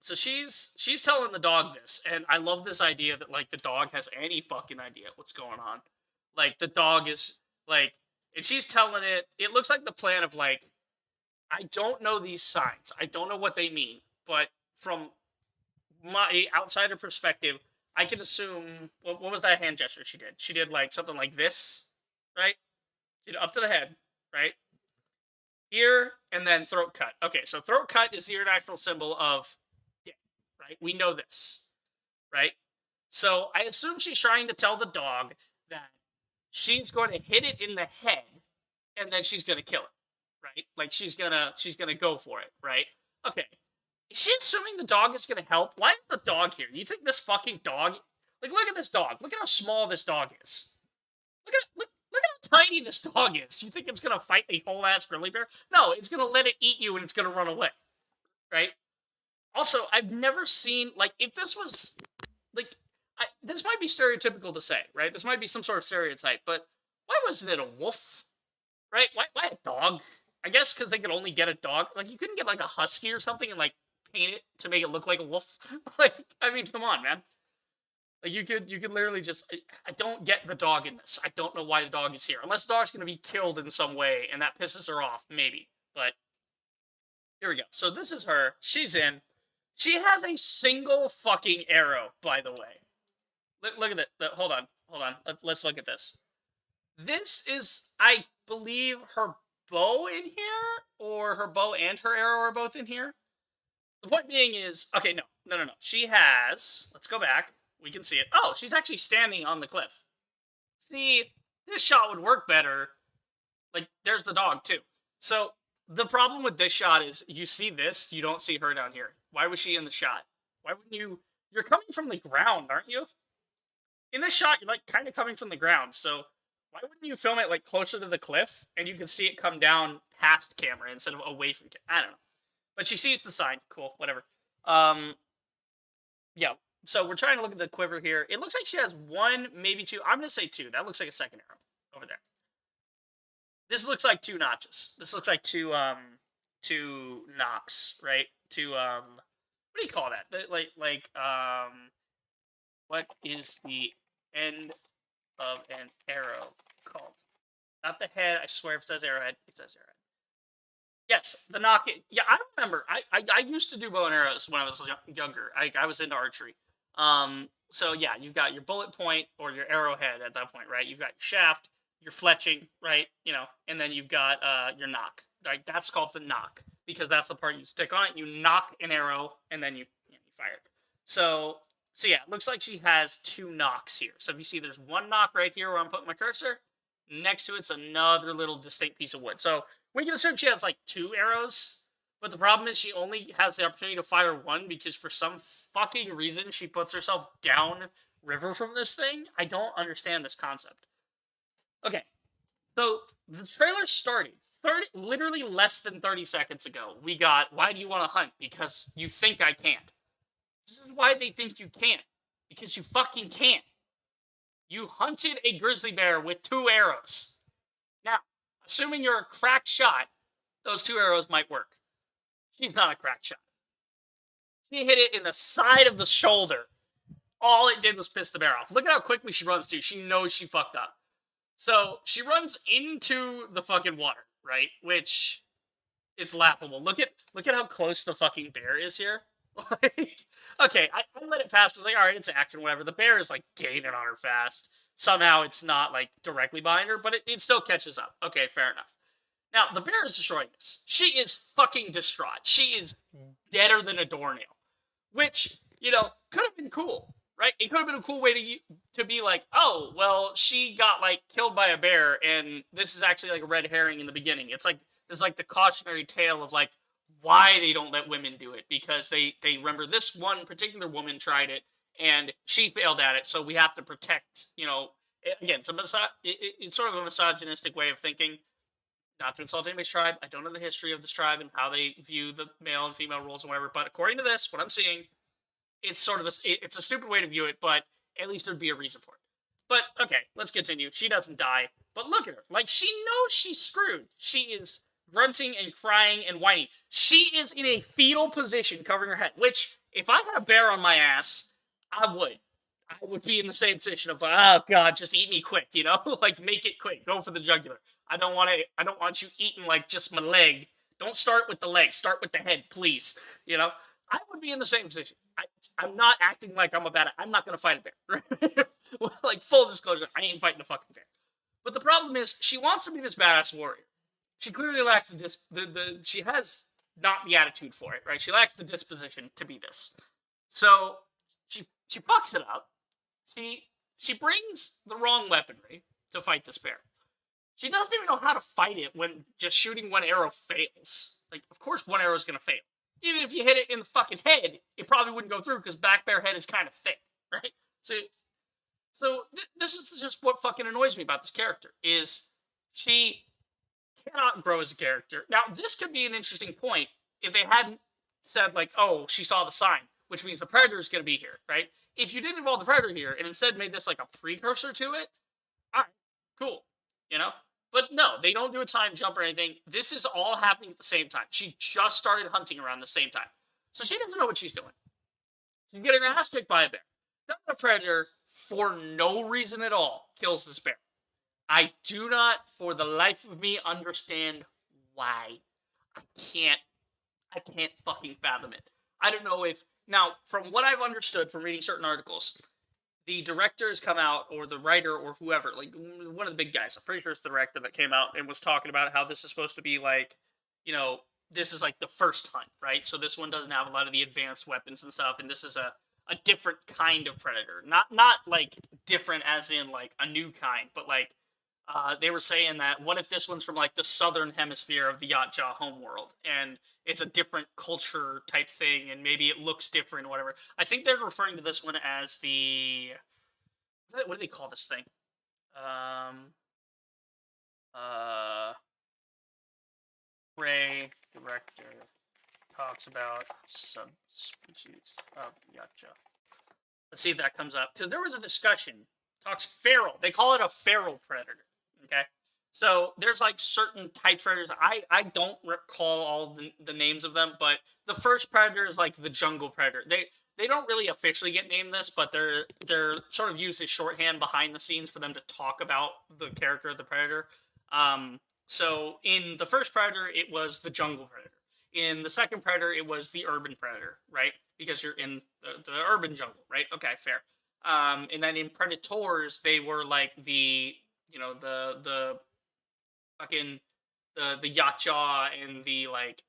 So she's telling the dog this, and I love this idea that, like, the dog has any fucking idea what's going on. Like, the dog is, like... And she's telling it... It looks like the plan of, like... I don't know these signs. I don't know what they mean. But from my outsider perspective, I can assume... What was that hand gesture she did? She did, like, something like this, right? She did up to the head, right? Ear, and then throat cut. Okay, so throat cut is the international symbol of death, right? We know this, right? So I assume she's trying to tell the dog that she's going to hit it in the head, and then she's going to kill it, right? Like, she's gonna go for it, right? Okay. Is she assuming the dog is going to help? Why is the dog here? You think this fucking dog... Like, look at this dog. Look at how small this dog is. Look at how tiny this dog is. You think it's going to fight a whole-ass grizzly bear? No, it's going to let it eat you and it's going to run away. Right? Also, I've never seen... Like, if this was... Like, this might be stereotypical to say, right? This might be some sort of stereotype, but why wasn't it a wolf? Right? Why a dog? I guess because they could only get a dog. Like, you couldn't get, like, a husky or something and, like, paint it to make it look like a wolf. Like, I mean, come on, man. Like, you could literally just... I don't get the dog in this. I don't know why the dog is here. Unless the dog's going to be killed in some way, and that pisses her off, maybe. But, here we go. So this is her. She's in. She has a single fucking arrow, by the way. Look at it. Hold on. Let's look at this. This is, I believe, her bow in here? Or her bow and her arrow are both in here? The point being is... Okay, no. She has... Let's go back. We can see it. Oh, she's actually standing on the cliff. See, this shot would work better. Like, there's the dog, too. So, the problem with this shot is, you see this, you don't see her down here. Why was she in the shot? Why wouldn't you... You're coming from the ground, aren't you? In this shot, you're, like, kind of coming from the ground, so... Why wouldn't you film it, like, closer to the cliff, and you can see it come down past camera instead of away from camera? I don't know. But she sees the sign. Cool, whatever. Yeah. So we're trying to look at the quiver here. It looks like she has one, maybe two. I'm going to say two. That looks like a second arrow. over there. This looks like two notches. This looks like two knocks, right? Two what do you call that? What is the end of an arrow called? Not the head. I swear, if it says arrowhead, it says arrowhead. Yes, the knock. Yeah, I remember. I used to do bow and arrows when I was younger. I was into archery. So yeah, you've got your bullet point or your arrowhead at that point, right? You've got your shaft, your fletching, right? You know, and then you've got your knock. Right? That's called the knock because that's the part you stick on it. You knock an arrow and then you fire it. So yeah, it looks like she has two knocks here. So if you see, there's one knock right here where I'm putting my cursor. Next to it's another little distinct piece of wood. So we can assume she has like two arrows. But the problem is she only has the opportunity to fire one because for some fucking reason she puts herself down river from this thing. I don't understand this concept. Okay, so the trailer started literally less than 30 seconds ago. We got, why do you want to hunt? Because you think I can't. This is why they think you can't. Because you fucking can't. You hunted a grizzly bear with 2 arrows. Now, assuming you're a crack shot, those 2 arrows might work. She's not a crack shot. She hit it in the side of the shoulder. All it did was piss the bear off. Look at how quickly she runs, too. She knows she fucked up. So, she runs into the fucking water, right? Which is laughable. Look at how close the fucking bear is here. Like, okay, I let it pass. I was like, alright, it's action, whatever. The bear is, like, gaining on her fast. Somehow it's not, like, directly behind her, but it still catches up. Okay, fair enough. Now, the bear is destroying this. She is fucking distraught. She is deader than a doornail. Which, you know, could have been cool, right? It could have been a cool way to be like, oh, well, she got, like, killed by a bear, and this is actually, like, a red herring in the beginning. It's like the cautionary tale of, like, why they don't let women do it. Because they remember this one particular woman tried it, and she failed at it, so we have to protect, you know... Again, it's sort of a misogynistic way of thinking. Not to insult anybody's tribe. I don't know the history of this tribe and how they view the male and female roles and whatever. But according to this, what I'm seeing, it's sort of it's a stupid way to view it, but at least there'd be a reason for it. But okay, let's continue. She doesn't die, but look at her. Like, she knows she's screwed. She is grunting and crying and whining. She is in a fetal position, covering her head. Which, if I had a bear on my ass, I would be in the same position of, oh god, just eat me quick, you know? Like, make it quick. Go for the jugular. I don't want you eating, like, just my leg. Don't start with the leg. Start with the head, please. You know? I would be in the same position. I'm not acting like I'm I'm not going to fight a bear. Well, like, full disclosure, I ain't fighting a fucking bear. But the problem is, she wants to be this badass warrior. She clearly lacks she has not the attitude for it, right? She lacks the disposition to be this. So, she fucks it up. She brings the wrong weaponry to fight this bear. She doesn't even know how to fight it when just shooting one arrow fails. Like, of course one arrow is going to fail. Even if you hit it in the fucking head, it probably wouldn't go through because back bear head is kind of thick, right? So this is just what fucking annoys me about this character, is she cannot grow as a character. Now, this could be an interesting point if they hadn't said, like, oh, she saw the sign, which means the Predator is going to be here, right? If you didn't involve the Predator here and instead made this like a precursor to it, alright, cool, you know? But no, they don't do a time jump or anything. This is all happening at the same time. She just started hunting around the same time. So she doesn't know what she's doing. She's getting her ass kicked by a bear. Then the Predator, for no reason at all, kills this bear. I do not, for the life of me, understand why. I can't fucking fathom it. I don't know if... Now, from what I've understood from reading certain articles, the director has come out, or the writer, or whoever, like, one of the big guys, I'm pretty sure it's the director that came out and was talking about how this is supposed to be, like, you know, this is, like, the first hunt, right? So this one doesn't have a lot of the advanced weapons and stuff, and this is a different kind of Predator. Not, like, different as in, like, a new kind, but, like, they were saying that, what if this one's from, like, the southern hemisphere of the Yautja homeworld, and it's a different culture type thing, and maybe it looks different, or whatever. I think they're referring to this one as the... What do they call this thing? Ray, director, talks about subspecies of Yautja. Let's see if that comes up, because there was a discussion. Talks feral. They call it a feral predator. Okay, so there's like certain type predators. I don't recall all the names of them, but the first predator is like the jungle predator. They don't really officially get named this, but they're sort of used as shorthand behind the scenes for them to talk about the character of the predator. So in the first predator, it was the jungle predator. In the second predator, it was the urban predator, right? Because you're in the urban jungle, right? Okay, fair. And then in Predators, they were like the the fucking the Yachtjaw and the like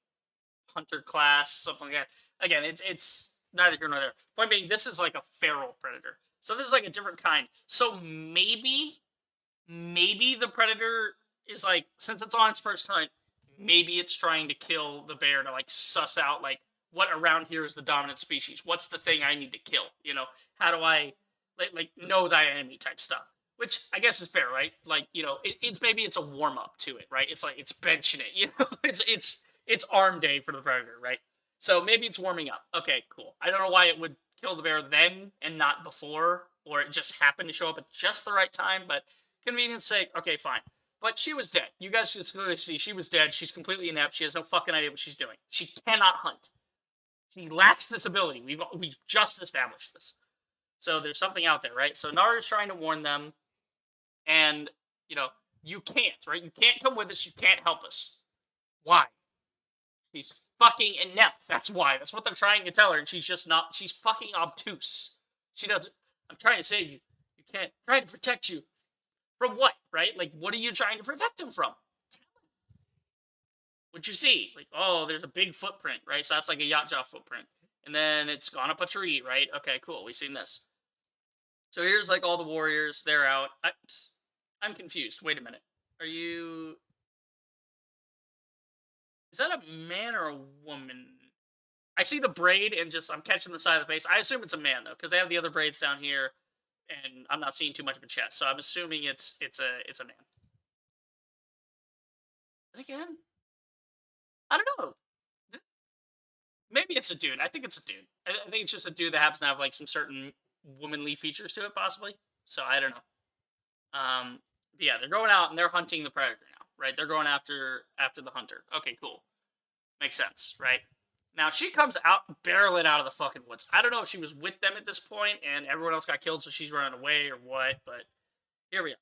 hunter class, something like that. Again, it's neither here nor there. Point being, this is like a feral predator. So this is like a different kind. So maybe the predator is like, since it's on its first hunt, maybe it's trying to kill the bear to like suss out like what around here is the dominant species. What's the thing I need to kill? You know, how do I like know thy enemy type stuff? Which I guess is fair, right? Like, you know, it's maybe it's a warm up to it, right? It's like it's benching it, you know. It's arm day for the predator, right? So maybe it's warming up. Okay, cool. I don't know why it would kill the bear then and not before, or it just happened to show up at just the right time. But convenience sake, okay, fine. But she was dead. You guys just clearly see she was dead. She's completely inept. She has no fucking idea what she's doing. She cannot hunt. She lacks this ability. We've just established this. So there's something out there, right? So Naru's trying to warn them, and you know, you can't, right? You can't come with us. You can't help us. Why? She's fucking inept. That's why. That's what they're trying to tell her, and she's just not. She's fucking obtuse. She doesn't. I'm trying to save you. You can't. I'm trying to protect you. From what, right? Like, what are you trying to protect him from? What'd you see? Like, oh, there's a big footprint, right? So that's like a Yachtjaw footprint. And then it's gone up a tree, right? Okay, cool. We've seen this. So here's like all the warriors. They're out. I'm confused. Wait a minute. Are you... Is that a man or a woman? I see the braid and just, I'm catching the side of the face. I assume it's a man, though, because they have the other braids down here. And I'm not seeing too much of a chest, so I'm assuming it's a man. But again, I don't know. Maybe it's a dude. I think it's a dude. I think it's just a dude that happens to have like some certain womanly features to it, possibly. So I don't know. But yeah, they're going out and they're hunting the predator now, right? They're going after the hunter. Okay, cool. Makes sense, right? Now, she comes out, barreling out of the fucking woods. I don't know if she was with them at this point and everyone else got killed, so she's running away or what, but here we are.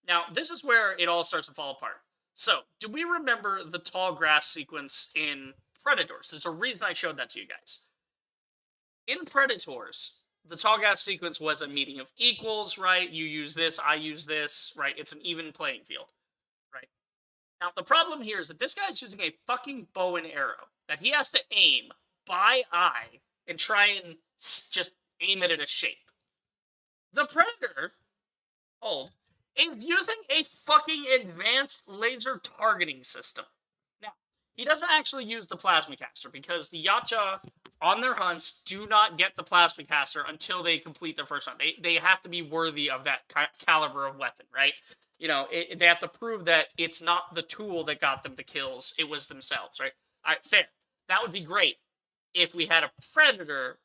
Now, this is where it all starts to fall apart. So, do we remember the tall grass sequence in Predators? There's a reason I showed that to you guys. In Predators, the tall grass sequence was a meeting of equals, right? You use this, I use this, right? It's an even playing field, right? Now, the problem here is that this guy's using a fucking bow and arrow that he has to aim by eye and try and just aim it at a shape. The Predator, is using a fucking advanced laser targeting system. Now, he doesn't actually use the Plasmacaster because the Yachtjaw on their hunts do not get the Plasmacaster until they complete their first hunt. They have to be worthy of that caliber of weapon, right? You know, they have to prove that it's not the tool that got them the kills, it was themselves, right? All right, fair. That would be great if we had a Predator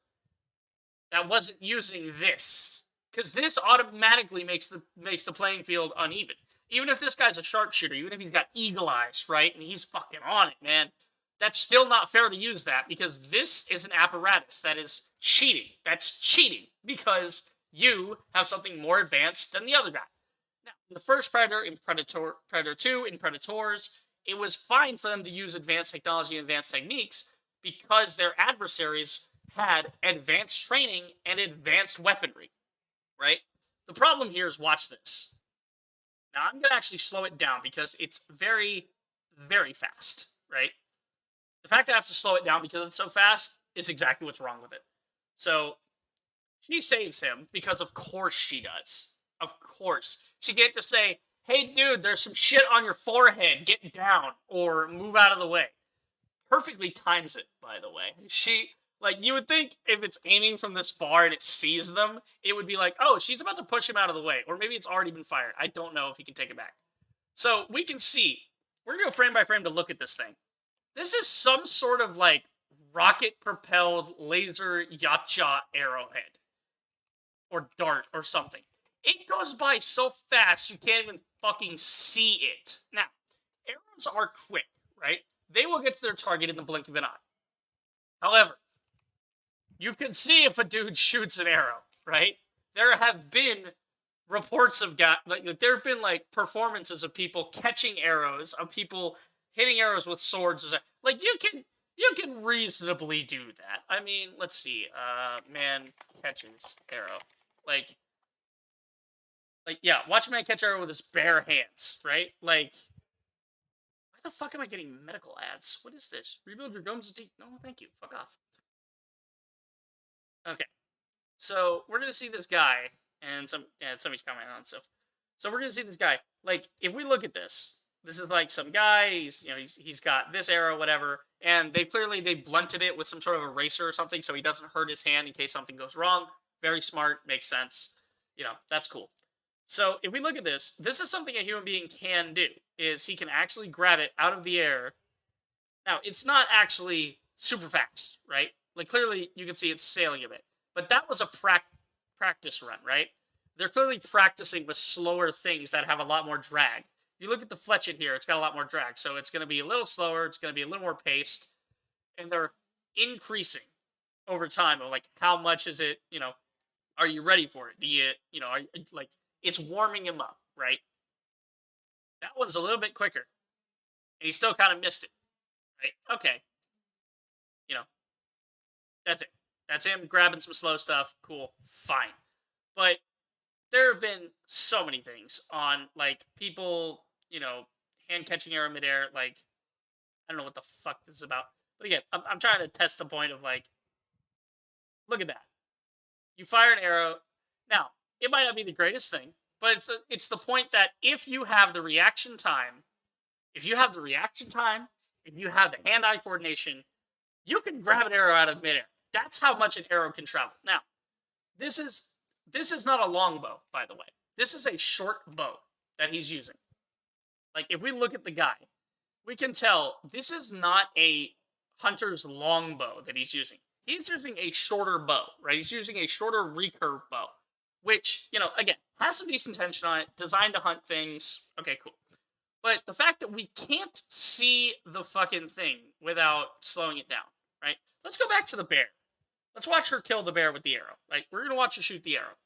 that wasn't using this. Because this automatically makes the playing field uneven. Even if this guy's a sharpshooter, even if he's got eagle eyes, right, and he's fucking on it, man, that's still not fair to use that, because this is an apparatus that is cheating. That's cheating, because you have something more advanced than the other guy. Now, in the first Predator, in Predator 2, in Predators, it was fine for them to use advanced technology and advanced techniques because their adversaries had advanced training and advanced weaponry, right? The problem here is, watch this. Now, I'm going to actually slow it down because it's very, very fast, right? The fact that I have to slow it down because it's so fast is exactly what's wrong with it. So, she saves him because of course she does. Of course. She can't just say, hey, dude, there's some shit on your forehead. Get down or move out of the way. Perfectly times it, by the way. Like, you would think if it's aiming from this far and it sees them, it would be like, oh, she's about to push him out of the way. Or maybe it's already been fired. I don't know if he can take it back. So, we can see. We're going to go frame by frame to look at this thing. This is some sort of, like, rocket-propelled laser Yachtjaw arrowhead. Or dart or something. it goes by so fast you can't even fucking see it. Now, arrows are quick, right? They will get to their target in the blink of an eye. However, you can see if a dude shoots an arrow, right? There have been reports of there have been like performances of people catching arrows, of people hitting arrows with swords. Like you can reasonably do that. I mean, let's see. Man catches arrow. Like yeah, watch a man catch arrow with his bare hands, right? Like, why the fuck am I getting medical ads? What is this? Rebuild your gums deep. No, thank you. Fuck off. Okay. So we're gonna see this guy, and somebody's commenting on stuff. So we're gonna see this guy. Like, if we look at this, this is like some guy. He's got this arrow, whatever, and they blunted it with some sort of eraser or something, so he doesn't hurt his hand in case something goes wrong. Very smart, makes sense. That's cool. So if we look at this is something a human being can do. Is he can actually grab it out of the air. Now it's not actually super fast, right? Like clearly you can see it's sailing a bit. But that was a practice run, right? They're clearly practicing with slower things that have a lot more drag. You look at the fletchet here, it's got a lot more drag. So it's going to be a little slower, it's going to be a little more paced. And they're increasing over time of like, how much is it, are you ready for it? Do you, like, it's warming him up, right? That one's a little bit quicker. And he still kind of missed it, right? Okay. That's it. That's him grabbing some slow stuff. Cool. Fine. But there have been so many things on, like, people, hand catching arrow midair. Like, I don't know what the fuck this is about. But again, I'm trying to test the point of, like, look at that. You fire an arrow. Now, it might not be the greatest thing, but it's the point that if you have the reaction time, if you have the hand-eye coordination, you can grab an arrow out of midair. That's how much an arrow can travel. Now, this is not a long bow, by the way. This is a short bow that he's using. Like, if we look at the guy, we can tell this is not a hunter's long bow that he's using. He's using a shorter bow, right? He's using a shorter recurve bow, which, again, has some decent tension on it, designed to hunt things. Okay, cool. But the fact that we can't see the fucking thing without slowing it down, right? Let's go back to the bear. Let's watch her kill the bear with the arrow. Like, we're going to watch her shoot the arrow.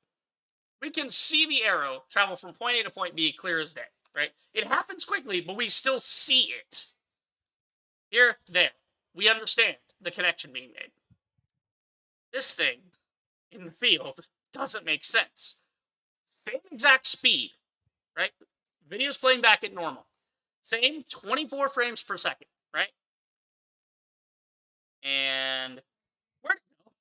We can see the arrow travel from point A to point B clear as day, right? It happens quickly, but we still see it. Here, there. We understand the connection being made. This thing, in the field, doesn't make sense. Same exact speed, right? Video's playing back at normal. Same 24 frames per second, right? And where'd it go?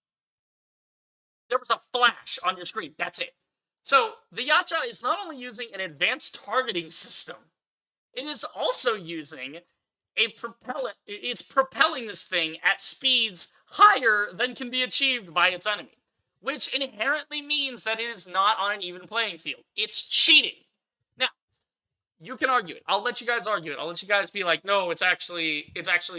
There was a flash on your screen. That's it. So the Yacha is not only using an advanced targeting system, it is also using a propellant. It's propelling this thing at speeds higher than can be achieved by its enemy, which inherently means that it is not on an even playing field. It's cheating. Now, you can argue it. I'll let you guys argue it. I'll let you guys be like, no, it's actually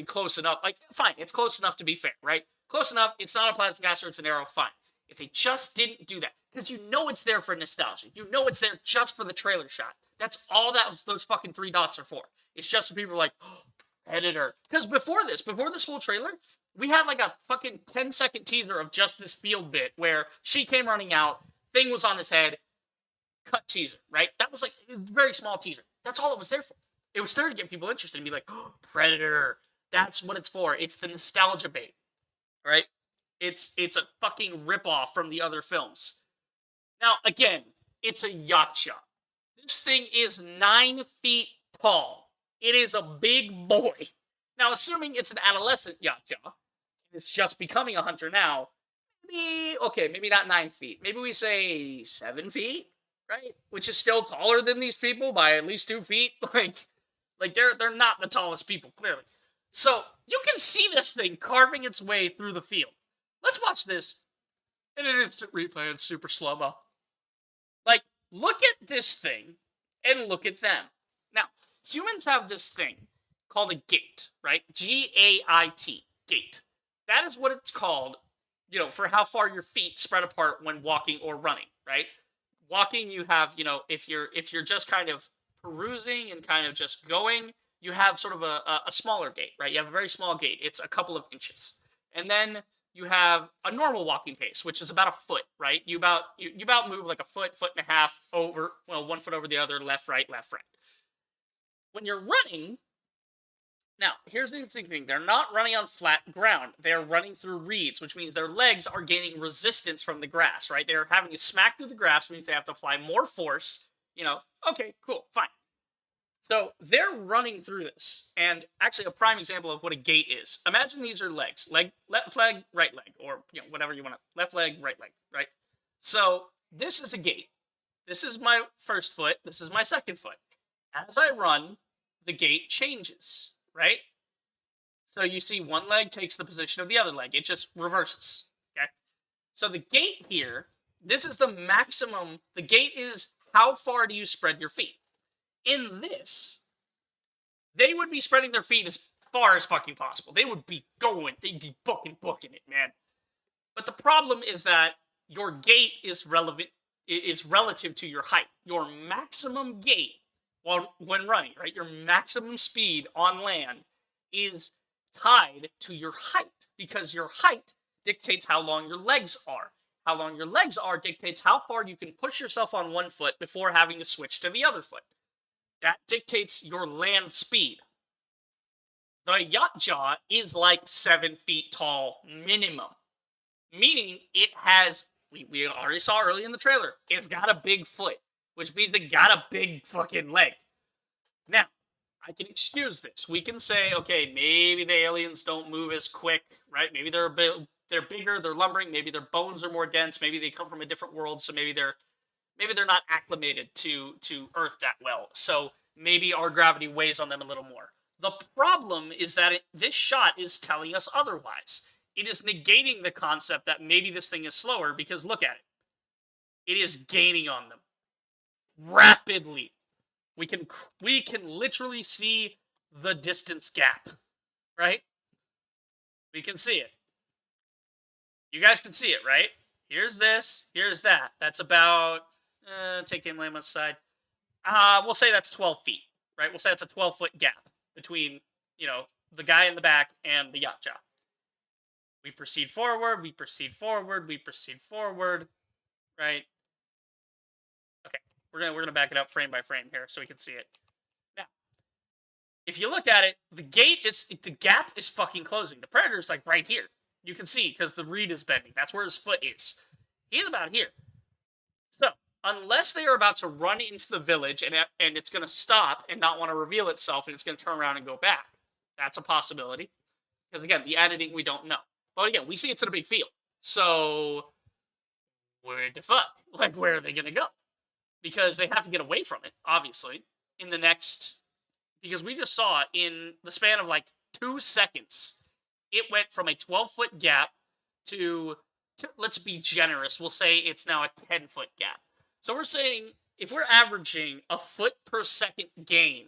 close enough. Like, fine, it's close enough to be fair, right? Close enough. It's not a plasma caster, it's an arrow. Fine. If they just didn't do that, because it's there for nostalgia. It's there just for the trailer shot. That's all those fucking 3 dots are for. It's just so people are like, oh, Predator. Because before this whole trailer, we had like a fucking 10-second teaser of just this field bit where she came running out, thing was on his head, cut teaser, right? That was like a very small teaser. That's all it was there for. It was there to get people interested and be like, oh, Predator. That's what it's for. It's the nostalgia bait, right? It's a fucking ripoff from the other films. Now, again, it's a Yacha. This thing is 9 feet tall. It is a big boy. Now, assuming it's an adolescent Yacha, and it's just becoming a hunter now, maybe not 9 feet. Maybe we say 7 feet, right? Which is still taller than these people by at least 2 feet. Like they're not the tallest people, clearly. So, you can see this thing carving its way through the field. Let's watch this in an instant replay in super slow-mo. Like, look at this thing and look at them. Now, humans have this thing called a gait, right? G-A-I-T, gait. That is what it's called, for how far your feet spread apart when walking or running, right? Walking, you have, if you're just kind of perusing and kind of just going, you have sort of a smaller gait, right? You have a very small gait. It's a couple of inches. And then you have a normal walking pace, which is about a foot, right? You about move like a foot and a half over, well, 1 foot over the other, left, right, left, right. When you're running, now, here's the interesting thing. They're not running on flat ground. They're running through reeds, which means their legs are gaining resistance from the grass, right? They're having to smack through the grass, which means they have to apply more force. Okay, cool, fine. So they're running through this. And actually, a prime example of what a gait is. Imagine these are legs. Left leg, right leg, or whatever you want to. Left leg, right leg, right? So this is a gait. This is my first foot. This is my second foot. As I run, the gait changes. Right? So you see one leg takes the position of the other leg. It just reverses. Okay? So the gait here, this is the maximum. The gait is how far do you spread your feet. In this, they would be spreading their feet as far as fucking possible. They would be going. They'd be fucking booking it, man. But the problem is that your gait is relative to your height. Your maximum gait when running, right? Your maximum speed on land is tied to your height because your height dictates how long your legs are. How long your legs are dictates how far you can push yourself on one foot before having to switch to the other foot. That dictates your land speed. The yacht jaw is like 7 feet tall minimum, meaning it has, we already saw early in the trailer, it's got a big foot, which means they got a big fucking leg. Now, I can excuse this. We can say, okay, maybe the aliens don't move as quick, right? Maybe they're bigger, they're lumbering, maybe their bones are more dense, maybe they come from a different world, so maybe they're not acclimated to Earth that well. So maybe our gravity weighs on them a little more. The problem is that this shot is telling us otherwise. It is negating the concept that maybe this thing is slower because look at it. It is gaining on them rapidly. We can literally see the distance gap, right? We can see it. You guys can see it, right? Here's this, here's that. That's about, take the emblem aside. We'll say that's 12 feet, right? We'll say that's a 12-foot gap between, the guy in the back and the yacht jaw. We proceed forward, we proceed forward, we proceed forward, right? Okay, we're gonna back it up frame by frame here so we can see it. Now, if you look at it, the gap is fucking closing. The Predator's like right here. You can see because the reed is bending. That's where his foot is. He's about here. So, unless they are about to run into the village and it's going to stop and not want to reveal itself and it's going to turn around and go back, that's a possibility. Because again, the editing, we don't know. But again, we see it's in a big field. So, where the fuck? Like, where are they going to go? Because they have to get away from it, obviously, in the next... Because we just saw in the span of like 2 seconds, it went from a 12-foot gap to, let's be generous, we'll say it's now a 10-foot gap. So we're saying, if we're averaging a foot per second gain,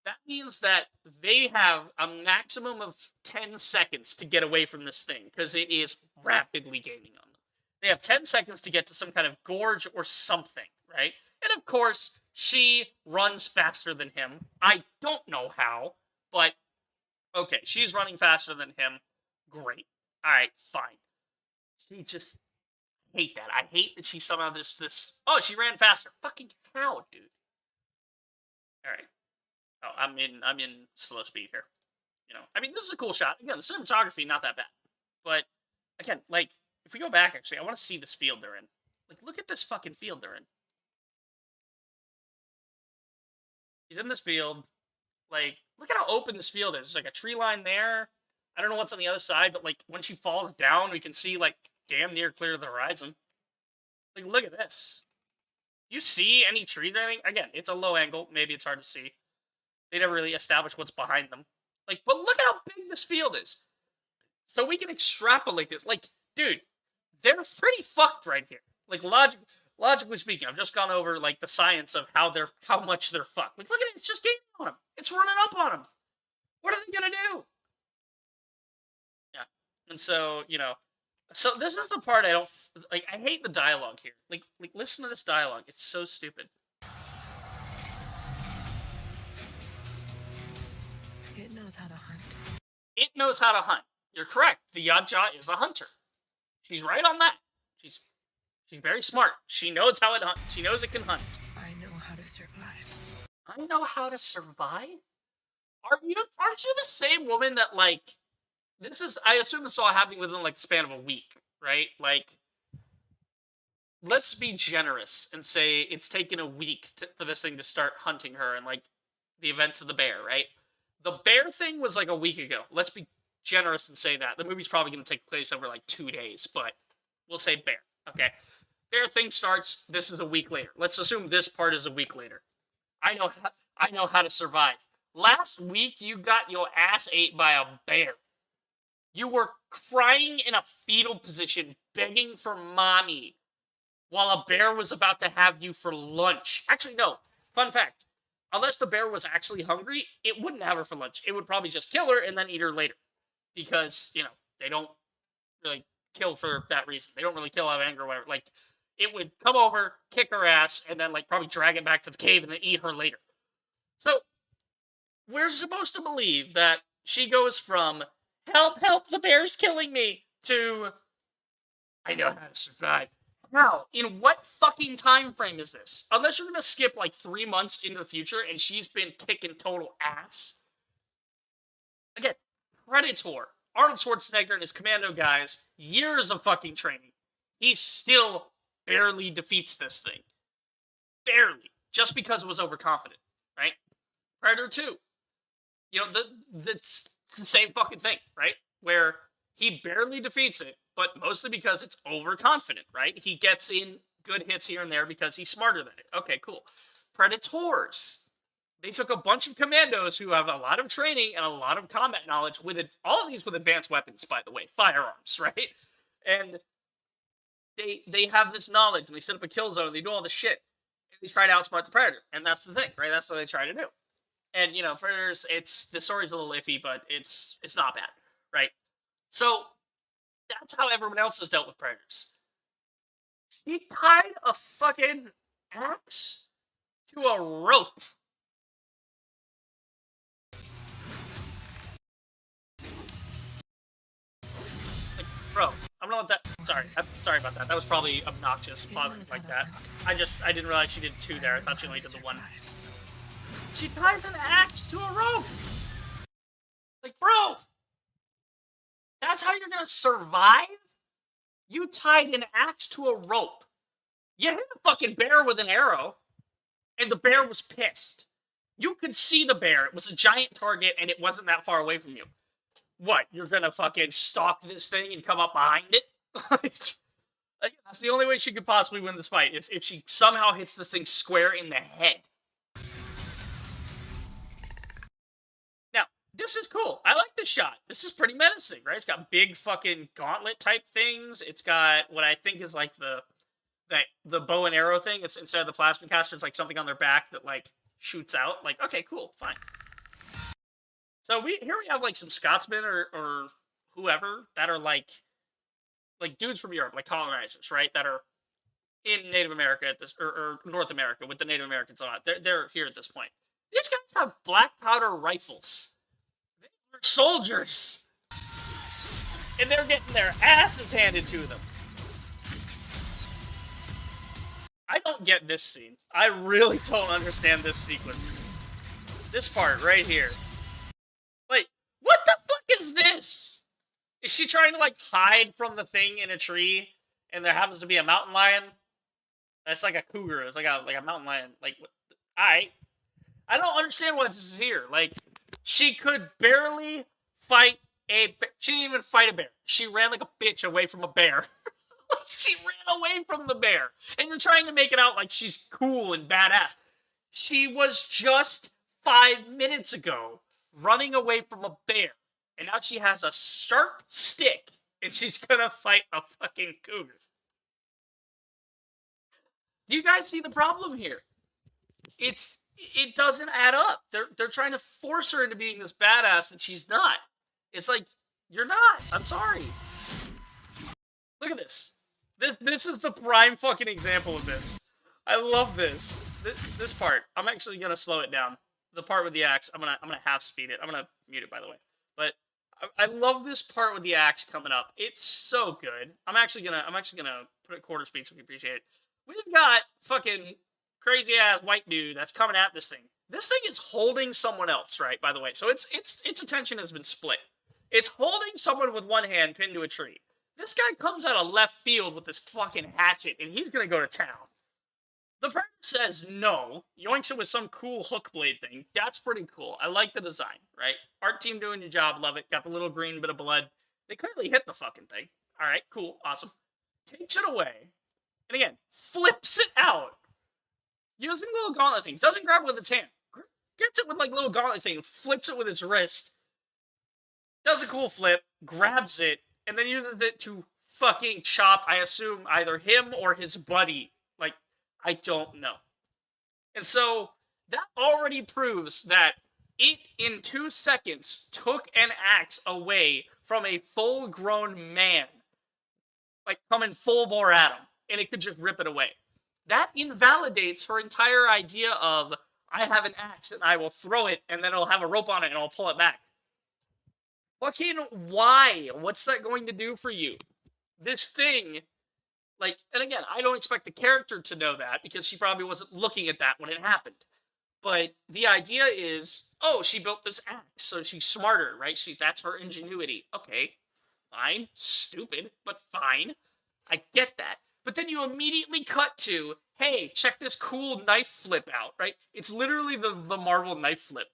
that means that they have a maximum of 10 seconds to get away from this thing, because it is rapidly gaining on them. They have 10 seconds to get to some kind of gorge or something, right? And of course, she runs faster than him. I don't know how, but okay, she's running faster than him. Great. All right, fine. She just hate that. I hate that she somehow this. Oh, she ran faster. Fucking how, dude? All right. Oh, I'm in slow speed here. I mean, this is a cool shot. Again, the cinematography not that bad, but again, like if we go back, actually, I want to see this field they're in. Like, look at this fucking field they're in. He's in this field. Like, look at how open this field is. There's like a tree line there. I don't know what's on the other side, but like when she falls down, we can see like damn near clear to the horizon. Like, look at this. You see any trees or anything? Again, it's a low angle. Maybe it's hard to see. They never really establish what's behind them. Like, but look at how big this field is. So we can extrapolate this. Like, dude, they're pretty fucked right here. Like, logically speaking, I've just gone over like the science of how much they're fucked. Like, look at it. It's just gaining on them. It's running up on them. What are they gonna do? Yeah. And so, So this is the part I don't like. I hate the dialogue here. Like listen to this dialogue. It's so stupid. It knows how to hunt. It knows how to hunt. You're correct. The Yadja is a hunter. She's right on that. She's very smart. She knows how it hunts. She knows it can hunt. I know how to survive. I know how to survive? Aren't you the same woman that, like, this is, I assume this is all happening within, like, the span of a week, right? Like, let's be generous and say it's taken a week for this thing to start hunting her and, like, the events of the bear, right? The bear thing was, like, a week ago. Let's be generous and say that. The movie's probably going to take place over, like, 2 days, but we'll say bear, okay? Bear thing starts, this is a week later. Let's assume this part is a week later. I know how to survive. Last week, you got your ass ate by a bear. You were crying in a fetal position, begging for mommy, while a bear was about to have you for lunch. Actually, no. Fun fact. Unless the bear was actually hungry, it wouldn't have her for lunch. It would probably just kill her and then eat her later. Because, you know, they don't really kill for that reason. They don't really kill out of anger or whatever. Like, it would come over, kick her ass, and then, like, probably drag it back to the cave and then eat her later. So, we're supposed to believe that she goes from, help, help, the bear's killing me, to, I know how to survive. How? In what fucking time frame is this? Unless you're gonna skip, like, 3 months into the future and she's been kicking total ass. Again, Predator. Arnold Schwarzenegger and his commando guys, years of fucking training. He still barely defeats this thing. Barely. Just because it was overconfident, right? Predator 2. You know, it's the same fucking thing, right? Where he barely defeats it, but mostly because it's overconfident, right? He gets in good hits here and there because he's smarter than it. Okay, cool. Predators. They took a bunch of commandos who have a lot of training and a lot of combat knowledge with it, all of these with advanced weapons, by the way, firearms, right? And they have this knowledge and they set up a kill zone and they do all this shit. And they try to outsmart the Predator. And that's the thing, right? That's what they try to do. And, you know, Predators, the story's a little iffy, but it's not bad, right? So, that's how everyone else has dealt with Predators. He tied a fucking axe to a rope. Like, bro, I'm gonna let that, sorry about that. That was probably obnoxious, pausing like that. I didn't realize she did 2 there. I thought she only did the 1. She ties an axe to a rope! Like, bro! That's how you're gonna survive? You tied an axe to a rope. You hit a fucking bear with an arrow, and the bear was pissed. You could see the bear. It was a giant target, and it wasn't that far away from you. What, you're gonna fucking stalk this thing and come up behind it? Like, that's the only way she could possibly win this fight, is if she somehow hits this thing square in the head. This is cool. I like this shot. This is pretty menacing, right? It's got big fucking gauntlet type things. It's got what I think is like the bow and arrow thing. It's instead of the plasma caster, it's like something on their back that like shoots out. Like, okay, cool, fine. So here we have like some Scotsmen or whoever that are like dudes from Europe, like colonizers, right? That are in Native America at this or North America with the Native Americans a lot. They're here at this point. These guys have black powder rifles. Soldiers, and they're getting their asses handed to them. I don't get this scene. I really don't understand this sequence. This part right here. Wait, what the fuck is this? Is she trying to like hide from the thing in a tree, and there happens to be a mountain lion? That's like a cougar. It's like a mountain lion. Like, I don't understand what this is here. Like, she could barely fight she didn't even fight a bear. She ran like a bitch away from a bear. She ran away from the bear. And you're trying to make it out like she's cool and badass. She was just 5 minutes ago running away from a bear. And now she has a sharp stick and she's gonna fight a fucking cougar. Do you guys see the problem here? It doesn't add up. They're trying to force her into being this badass that she's not. It's like, you're not. I'm sorry. Look at this. This is the prime fucking example of this. I love this. This part. I'm actually gonna slow it down. The part with the axe. I'm gonna half speed it. I'm gonna mute it, by the way. But I love this part with the axe coming up. It's so good. I'm actually gonna put it quarter speed so we can appreciate it. We've got fucking crazy ass white dude that's coming at this thing. This thing is holding someone else, right? By the way, so its attention has been split. It's holding someone with one hand pinned to a tree. This guy comes out of left field with this fucking hatchet, and he's gonna go to town. The Predator says no, yoinks it with some cool hook blade thing. That's pretty cool. I like the design, right? Art team doing your job, love it. Got the little green bit of blood. They clearly hit the fucking thing. Alright, cool, awesome. Takes it away, and again, flips it out. Using the little gauntlet thing. Doesn't grab it with its hand. Gets it with like little gauntlet thing, flips it with its wrist. Does a cool flip, grabs it, and then uses it to fucking chop, I assume, either him or his buddy. Like, I don't know. And so, that already proves that it, in 2 seconds, took an axe away from a full-grown man. Like, coming full bore at him. And it could just rip it away. That invalidates her entire idea of, I have an axe and I will throw it, and then it'll have a rope on it and I'll pull it back. Fucking why? What's that going to do for you? This thing, like, and again, I don't expect the character to know that because she probably wasn't looking at that when it happened. But the idea is, oh, she built this axe, so she's smarter, right? That's her ingenuity. Okay, fine. Stupid, but fine. I get that. But then you immediately cut to, hey, check this cool knife flip out, right? It's literally the Marvel knife flip.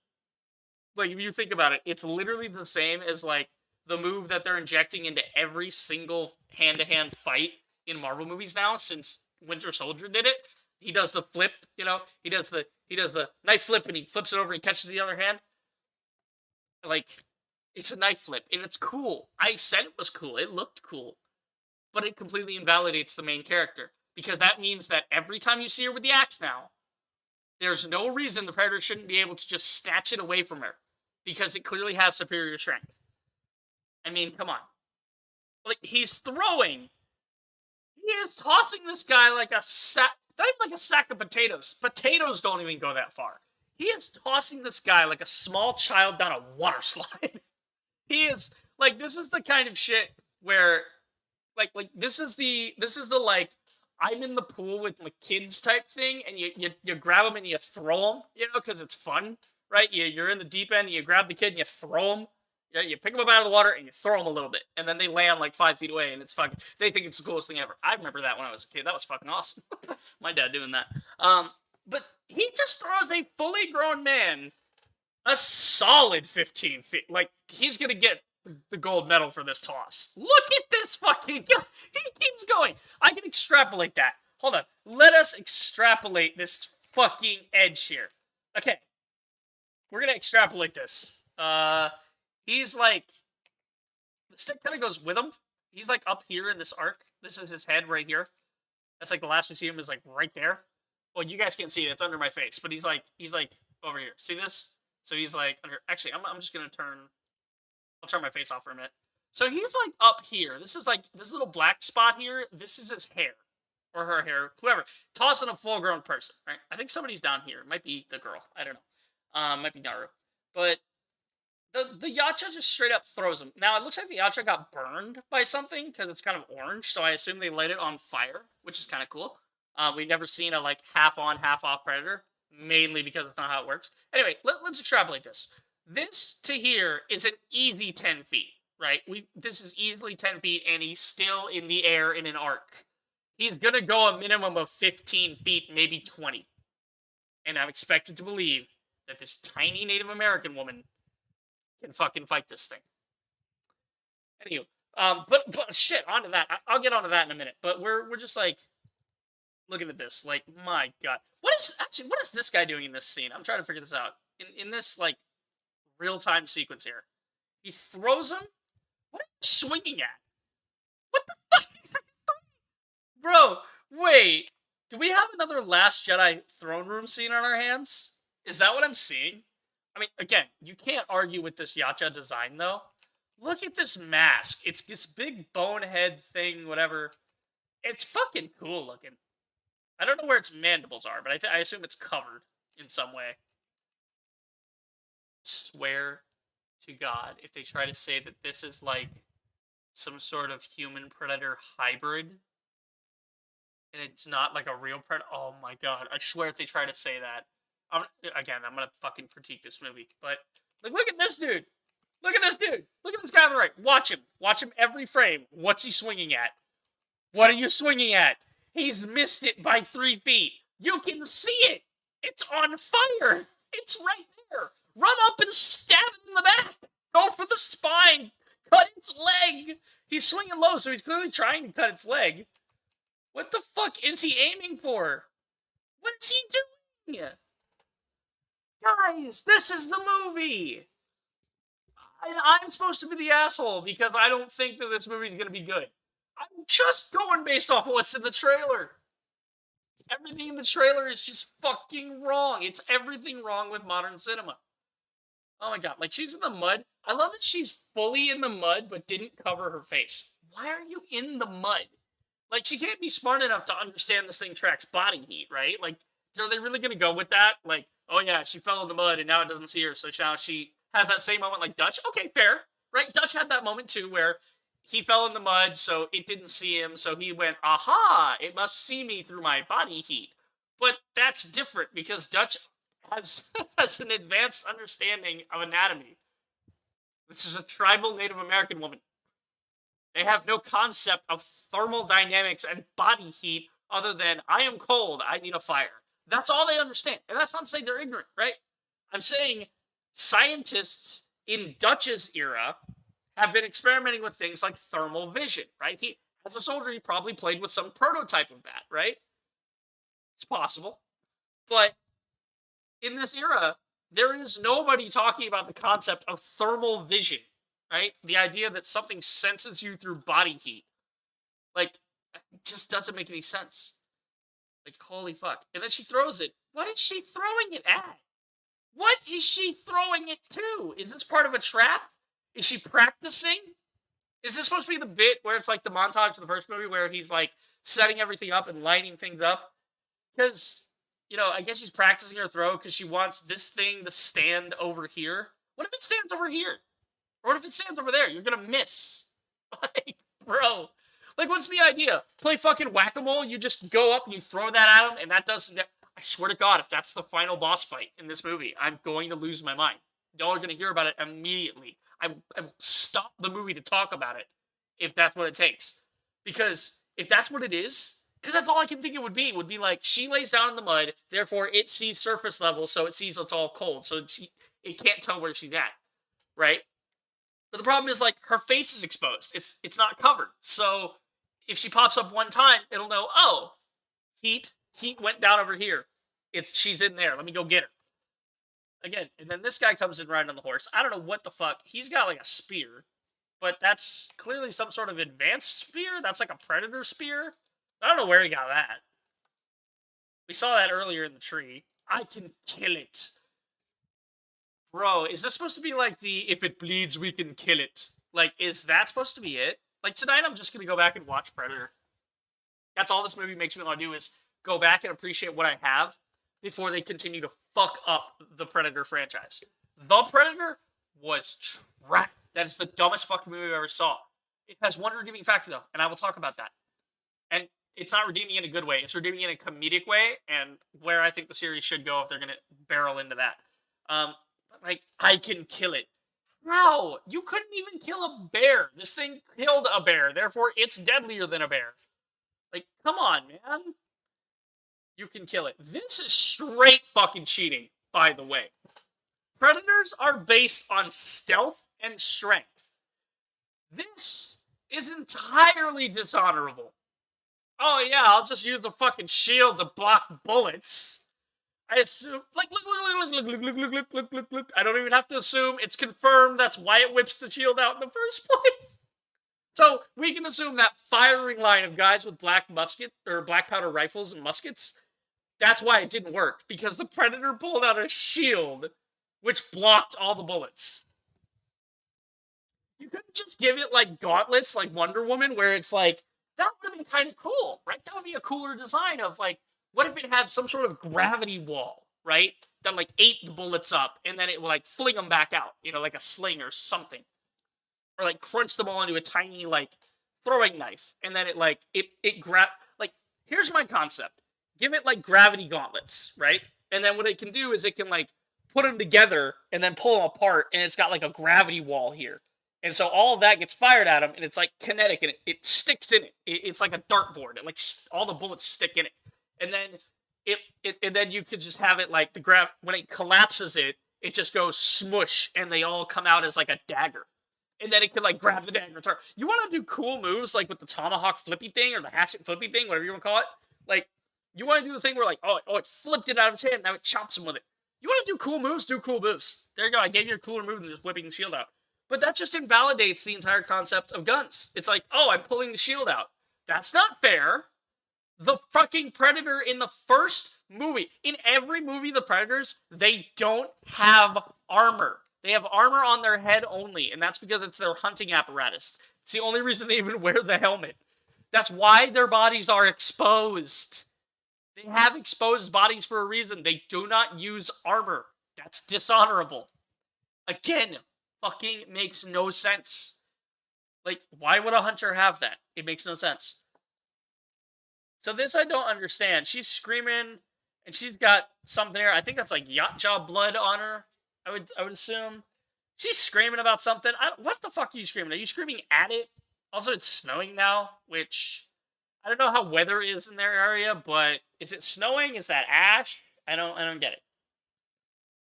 Like, if you think about it, it's literally the same as, like, the move that they're injecting into every single hand-to-hand fight in Marvel movies now, since Winter Soldier did it. He does the flip, you know? He does the knife flip, and he flips it over and catches the other hand. Like, it's a knife flip, and it's cool. I said it was cool. It looked cool. But it completely invalidates the main character. Because that means that every time you see her with the axe now, there's no reason the Predator shouldn't be able to just snatch it away from her. Because it clearly has superior strength. I mean, come on. Like, he's throwing. He is tossing this guy like a sack. Not even like a sack of potatoes. Potatoes don't even go that far. He is tossing this guy like a small child down a water slide. He is, like, this is the kind of shit where, like, this is the, like, I'm in the pool with my kids type thing, and you grab them and you throw them, you know, because it's fun, right? You're in the deep end, and you grab the kid and you throw them. You pick them up out of the water and you throw them a little bit, and then they land like 5 feet away, and it's fucking. They think it's the coolest thing ever. I remember that when I was a kid. That was fucking awesome. My dad doing that. But he just throws a fully grown man a solid 15 feet. Like, he's gonna get the gold medal for this toss. Look at this fucking guy. He keeps going. I can extrapolate that. Hold on. Let us extrapolate this fucking edge here. Okay. We're gonna extrapolate this. He's like, the stick kind of goes with him. He's like up here in this arc. This is his head right here. That's like the last we see him is like right there. Well, you guys can't see it. It's under my face. But he's like over here. See this? So he's like under. Actually, I'm just gonna turn. I'll turn my face off for a minute. So he's like up here. This is like this little black spot here. This is his hair or her hair, whoever. Tossing a full-grown person. Right? I think somebody's down here. It might be the girl. I don't know. Might be Naru. But the Yacha just straight up throws him. Now, it looks like the Yacha got burned by something, because it's kind of orange, so I assume they lit it on fire, which is kind of cool. We've never seen a, like, half-on, half-off Predator, mainly because that's not how it works. Anyway, let's extrapolate this. This to here is an easy 10 feet, right? This is easily 10 feet, and he's still in the air in an arc. He's gonna go a minimum of 15 feet, maybe 20. And I'm expected to believe that this tiny Native American woman can fucking fight this thing. Anywho, but shit, onto that. I'll get onto that in a minute. But we're just like looking at this, like, my god, what is this guy doing in this scene? I'm trying to figure this out. In this like real time sequence here, he throws him. What are you swinging at? What the fuck is that? Bro, wait. Do we have another Last Jedi throne room scene on our hands? Is that what I'm seeing? I mean, again, you can't argue with this Yacha design, though. Look at this mask. It's this big bonehead thing, whatever. It's fucking cool looking. I don't know where its mandibles are, but I assume it's covered in some way. Swear to God, if they try to say that this is like some sort of human predator hybrid, and it's not like a real predator. Oh my God, I swear if they try to say that, I'm gonna fucking critique this movie. But like, look at this dude. Look at this dude. Look at this guy on the right. Watch him. Watch him every frame. What's he swinging at? What are you swinging at? He's missed it by 3 feet. You can see it. It's on fire. It's right there. Run up and stab it in the back. Go for the spine. Cut its leg. He's swinging low, so he's clearly trying to cut its leg. What the fuck is he aiming for? What is he doing? Guys, this is the movie. I'm supposed to be the asshole because I don't think that this movie is going to be good. I'm just going based off of what's in the trailer. Everything in the trailer is just fucking wrong. It's everything wrong with modern cinema. Oh my God, like she's in the mud. I love that she's fully in the mud but didn't cover her face. Why are you in the mud? Like, she can't be smart enough to understand this thing tracks body heat, right? Like, are they really going to go with that? Like, oh yeah, she fell in the mud and now it doesn't see her, so now she has that same moment like Dutch. Okay, fair, right? Dutch had that moment too where he fell in the mud, so it didn't see him, so he went, aha, it must see me through my body heat. But that's different because Dutch has, has an advanced understanding of anatomy. This is a tribal Native American woman. They have no concept of thermal dynamics and body heat other than, I am cold, I need a fire. That's all they understand. And that's not saying they're ignorant, right? I'm saying scientists in Dutch's era have been experimenting with things like thermal vision, right? He, as a soldier, he probably played with some prototype of that, right? It's possible. But in this era, there is nobody talking about the concept of thermal vision, right? The idea that something senses you through body heat. Like, it just doesn't make any sense. Like, holy fuck. And then she throws it. What is she throwing it at? What is she throwing it to? Is this part of a trap? Is she practicing? Is this supposed to be the bit where it's like the montage of the first movie where he's like setting everything up and lighting things up? Because, you know, I guess she's practicing her throw because she wants this thing to stand over here. What if it stands over here? Or what if it stands over there? You're gonna miss. Like, bro. Like, what's the idea? Play fucking whack-a-mole? You just go up and you throw that at him and that doesn't... I swear to God, if that's the final boss fight in this movie, I'm going to lose my mind. Y'all are going to hear about it immediately. I will stop the movie to talk about it if that's what it takes. Because if that's what it is, because that's all I can think it would be like, she lays down in the mud, therefore it sees surface level, so it sees it's all cold, so it can't tell where she's at, right? But the problem is, like, her face is exposed. It's not covered. So if she pops up one time, it'll know, oh, heat went down over here. She's in there. Let me go get her. Again, and then this guy comes in riding on the horse. I don't know what the fuck. He's got like a spear, but that's clearly some sort of advanced spear. That's like a predator spear. I don't know where he got that. We saw that earlier in the tree. I can kill it. Bro, is this supposed to be like the, if it bleeds, we can kill it? Like, is that supposed to be it? Like, tonight I'm just going to go back and watch Predator. That's all this movie makes me want to do is go back and appreciate what I have before they continue to fuck up the Predator franchise. The Predator was trash. That is the dumbest fucking movie I ever saw. It has one redeeming factor, though, and I will talk about that. And it's not redeeming in a good way. It's redeeming in a comedic way, and where I think the series should go if they're going to barrel into that. Like, I can kill it. How? You couldn't even kill a bear. This thing killed a bear. Therefore, it's deadlier than a bear. Like, come on, man. You can kill it. This is straight fucking cheating, by the way. Predators are based on stealth and strength. This is entirely dishonorable. Oh yeah, I'll just use a fucking shield to block bullets. I assume, like, look. I don't even have to assume. It's confirmed. That's why it whips the shield out in the first place. So we can assume that firing line of guys with black musket or black powder rifles and muskets. That's why it didn't work, because the Predator pulled out a shield which blocked all the bullets. You couldn't just give it like gauntlets like Wonder Woman, where it's like that would have been kind of cool, right? That would be a cooler design of like, what if it had some sort of gravity wall, right? That like ate the bullets up and then it would like fling them back out, you know, like a sling or something, or like crunch them all into a tiny like throwing knife, and then it grab like. Here's my concept: give it like gravity gauntlets, right? And then what it can do is it can like put them together and then pull them apart, and it's got like a gravity wall here. And so all of that gets fired at him, and it's like kinetic, and it sticks in it. It's like a dartboard. Like all the bullets stick in it, and then and then you could just have it like when it collapses it just goes smush, and they all come out as like a dagger. And then it could like grab the dagger and turn. You want to do cool moves like with the tomahawk flippy thing or the hatchet flippy thing, whatever you want to call it. Like you want to do the thing where like it flipped it out of his hand, now it chops him with it. You want to do cool moves? Do cool moves. There you go. I gave you a cooler move than just whipping the shield out. But that just invalidates the entire concept of guns. It's like, oh, I'm pulling the shield out. That's not fair. The fucking Predator in the first movie, in every movie, the Predators, they don't have armor. They have armor on their head only, and that's because it's their hunting apparatus. It's the only reason they even wear the helmet. That's why their bodies are exposed. They have exposed bodies for a reason. They do not use armor. That's dishonorable. Again, fucking makes no sense. Like, why would a hunter have that? It makes no sense. So this I don't understand. She's screaming, and she's got something here. I think that's like yacht jaw blood on her. I would assume. She's screaming about something. What the fuck are you screaming? Are you screaming at it? Also, it's snowing now, which I don't know how weather is in their area, but is it snowing? Is that ash? I don't get it.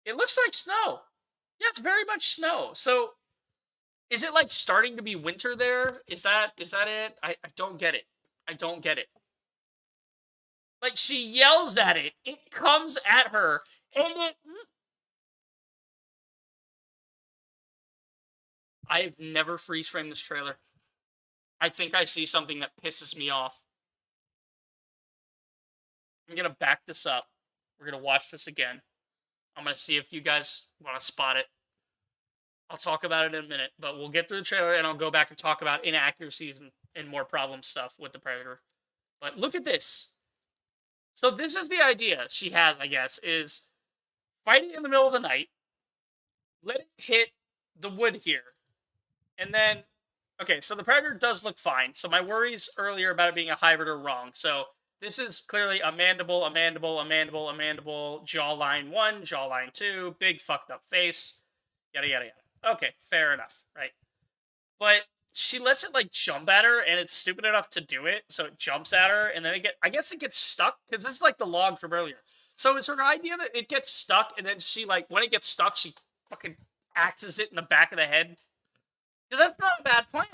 It looks like snow. Yeah, it's very much snow. So, is it like starting to be winter there? Is that it? I don't get it. I don't get it. Like, she yells at it. It comes at her. And I've never freeze framed this trailer. I think I see something that pisses me off. I'm going to back this up. We're going to watch this again. I'm going to see if you guys want to spot it. I'll talk about it in a minute, but we'll get through the trailer and I'll go back and talk about inaccuracies and more problem stuff with the Predator. But look at this. So this is the idea she has, I guess, is fighting in the middle of the night, let it hit the wood here, and then, okay, so the Predator does look fine. So my worries earlier about it being a hybrid are wrong. So this is clearly a mandible, jawline 1, jawline 2, big fucked up face, yada, yada, yada. Okay, fair enough, right? But she lets it, like, jump at her, and it's stupid enough to do it, so it jumps at her, and then I guess it gets stuck, because this is, like, the log from earlier. So it's her idea that it gets stuck, and then she, like, when it gets stuck, she fucking axes it in the back of the head. Because that's not a bad plan.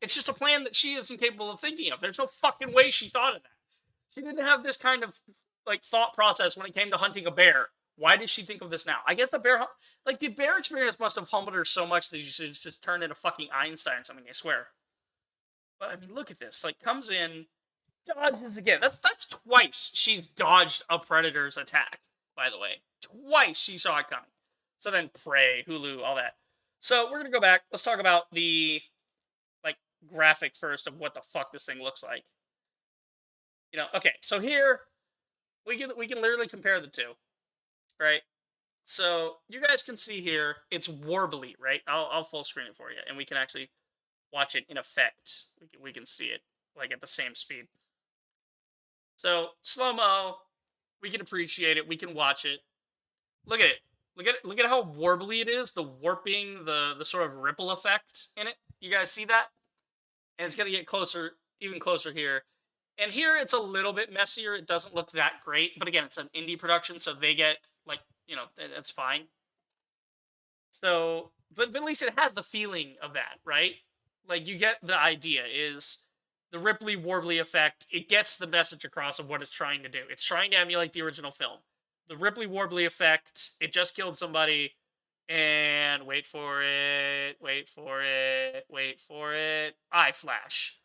It's just a plan that she isn't capable of thinking of. There's no fucking way she thought of that. She didn't have this kind of, like, thought process when it came to hunting a bear. Why did she think of this now? I guess the bear experience must have humbled her so much that she should just turn into fucking Einstein or something, I swear. But, I mean, look at this. Like, comes in, dodges again. That's twice she's dodged a Predator's attack, by the way. Twice she saw it coming. So then Prey, Hulu, all that. So we're going to go back. Let's talk about the, like, graphic first of what the fuck this thing looks like. You know, okay, so here, we can literally compare the two. Right? So, you guys can see here, it's warbly, right? I'll full screen it for you, and we can actually watch it in effect. We can see it, like, at the same speed. So, slow-mo, we can appreciate it, we can watch it. Look at it. Look at how warbly it is, the warping, the sort of ripple effect in it. You guys see that? And it's going to get closer, even closer here. And here, it's a little bit messier. It doesn't look that great. But again, it's an indie production, so they get, like, you know, that's fine. So, but at least it has the feeling of that, right? Like, you get the idea is the Ripley Warbly effect. It gets the message across of what it's trying to do. It's trying to emulate the original film. The Ripley Warbly effect, it just killed somebody, and wait for it, eye flash.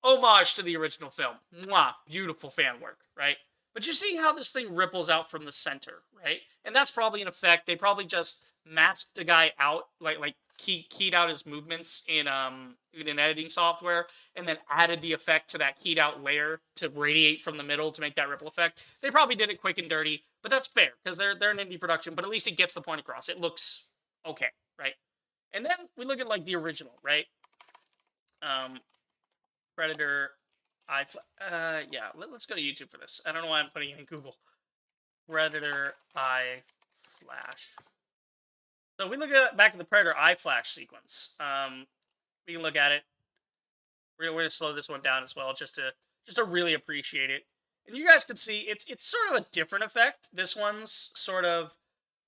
Homage to the original film. Mwah, beautiful fan work, right? But you see how this thing ripples out from the center, right? And that's probably an effect. They probably just masked the guy out, like keyed out his movements in an editing software, and then added the effect to that keyed out layer to radiate from the middle to make that ripple effect. They probably did it quick and dirty, but that's fair because they're an indie production. But at least it gets the point across. It looks okay, right? And then we look at like the original, right? Predator. Yeah. Let's go to YouTube for this. I don't know why I'm putting it in Google. Predator eye flash. So we look at back at the Predator eye flash sequence. We can look at it. We're gonna slow this one down as well, just to really appreciate it. And you guys can see it's sort of a different effect. This one's sort of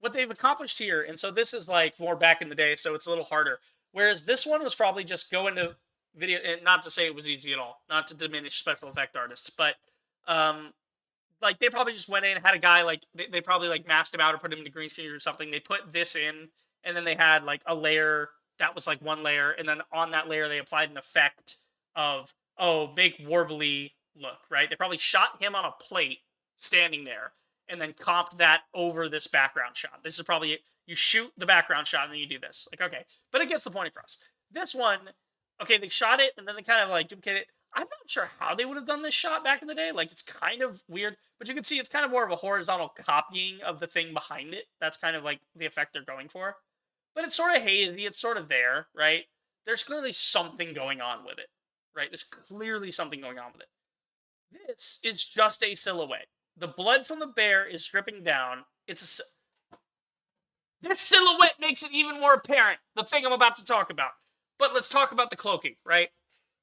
what they've accomplished here, and so this is like more back in the day, so it's a little harder. Whereas this one was probably just go into video, and not to say it was easy at all, not to diminish special effect artists, but like they probably just went in and had a guy like they probably like masked him out or put him into green screen or something. They put this in, and then they had like a layer that was like one layer, and then on that layer they applied an effect of make warbly look, right? They probably shot him on a plate standing there and then comped that over this background shot. This is probably it. You shoot the background shot and then you do this. Like, okay. But it gets the point across. This one, okay, they shot it and then they kind of like duplicated it. I'm not sure how they would have done this shot back in the day. Like, it's kind of weird, but you can see it's kind of more of a horizontal copying of the thing behind it. That's kind of like the effect they're going for. But it's sort of hazy. It's sort of there, right? There's clearly something going on with it, right? There's clearly something going on with it. This is just a silhouette. The blood from the bear is dripping down. This silhouette makes it even more apparent, the thing I'm about to talk about. But let's talk about the cloaking, right?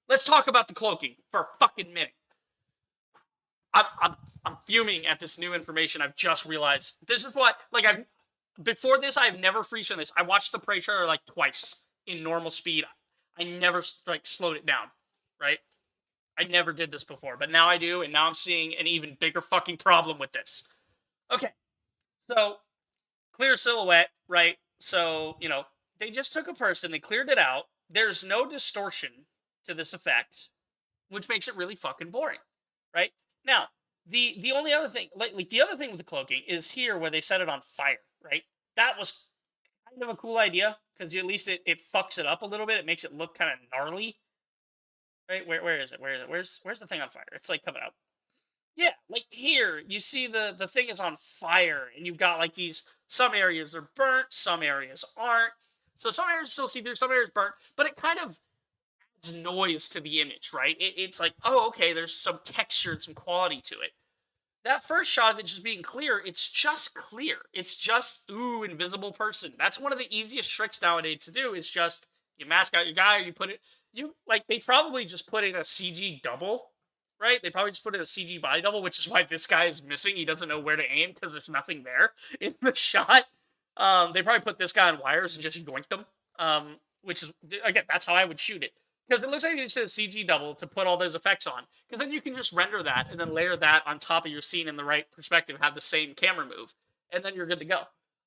Let's talk about the cloaking for a fucking minute. I'm fuming at this new information I've just realized. This is what, like, before this, I've never freezed this. I watched the Prey trailer like twice in normal speed. I never like slowed it down, right? I never did this before, but now I do, and now I'm seeing an even bigger fucking problem with this. Okay, so clear silhouette, right? So, you know, they just took a person, they cleared it out. There's no distortion to this effect, which makes it really fucking boring, right? Now, the only other thing, like the other thing with the cloaking is here where they set it on fire, right? That was kind of a cool idea, because at least it fucks it up a little bit. It makes it look kind of gnarly. Right? Where is it? Where is it? Where's the thing on fire? It's like coming out. Yeah, like here, you see the thing is on fire, and you've got like these, some areas are burnt, some areas aren't. So some areas still see through, some areas burnt, but it kind of adds noise to the image, right? It's like, oh, okay, there's some texture and some quality to it. That first shot of it just being clear, it's just clear. It's just, ooh, invisible person. That's one of the easiest tricks nowadays to do, is just, you mask out your guy, or you put it, they probably just put in a CG double, right? They probably just put in a CG body double, which is why this guy is missing. He doesn't know where to aim because there's nothing there in the shot. They probably put this guy on wires and just yoinked him, which is, again, that's how I would shoot it. Because it looks like you just did a CG double to put all those effects on. Because then you can just render that and then layer that on top of your scene in the right perspective, have the same camera move, and then you're good to go.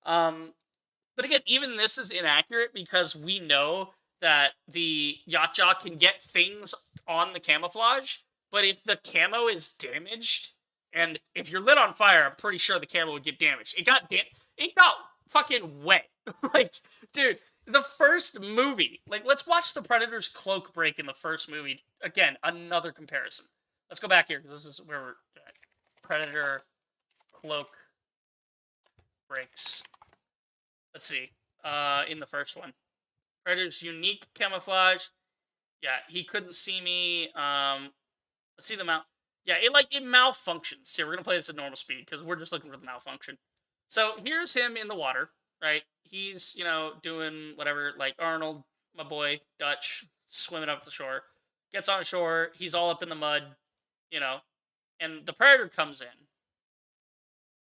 But again, even this is inaccurate because we know that the Yachtja can get things on the camouflage, but if the camo is damaged, and if you're lit on fire, I'm pretty sure the camo would get damaged. It got fucking wet. Like, dude, the first movie, like, let's watch the Predator's cloak break in the first movie. Again, another comparison. Let's go back here, because this is where we're at. Predator cloak breaks. Let's see. In the first one. Predator's unique camouflage. Yeah, he couldn't see me. Let's see the mouth. Yeah, it malfunctions. Here, we're gonna play this at normal speed because we're just looking for the malfunction. So here's him in the water, right? He's, you know, doing whatever, like Arnold, my boy, Dutch, swimming up the shore. Gets on shore, he's all up in the mud, you know, and the Predator comes in.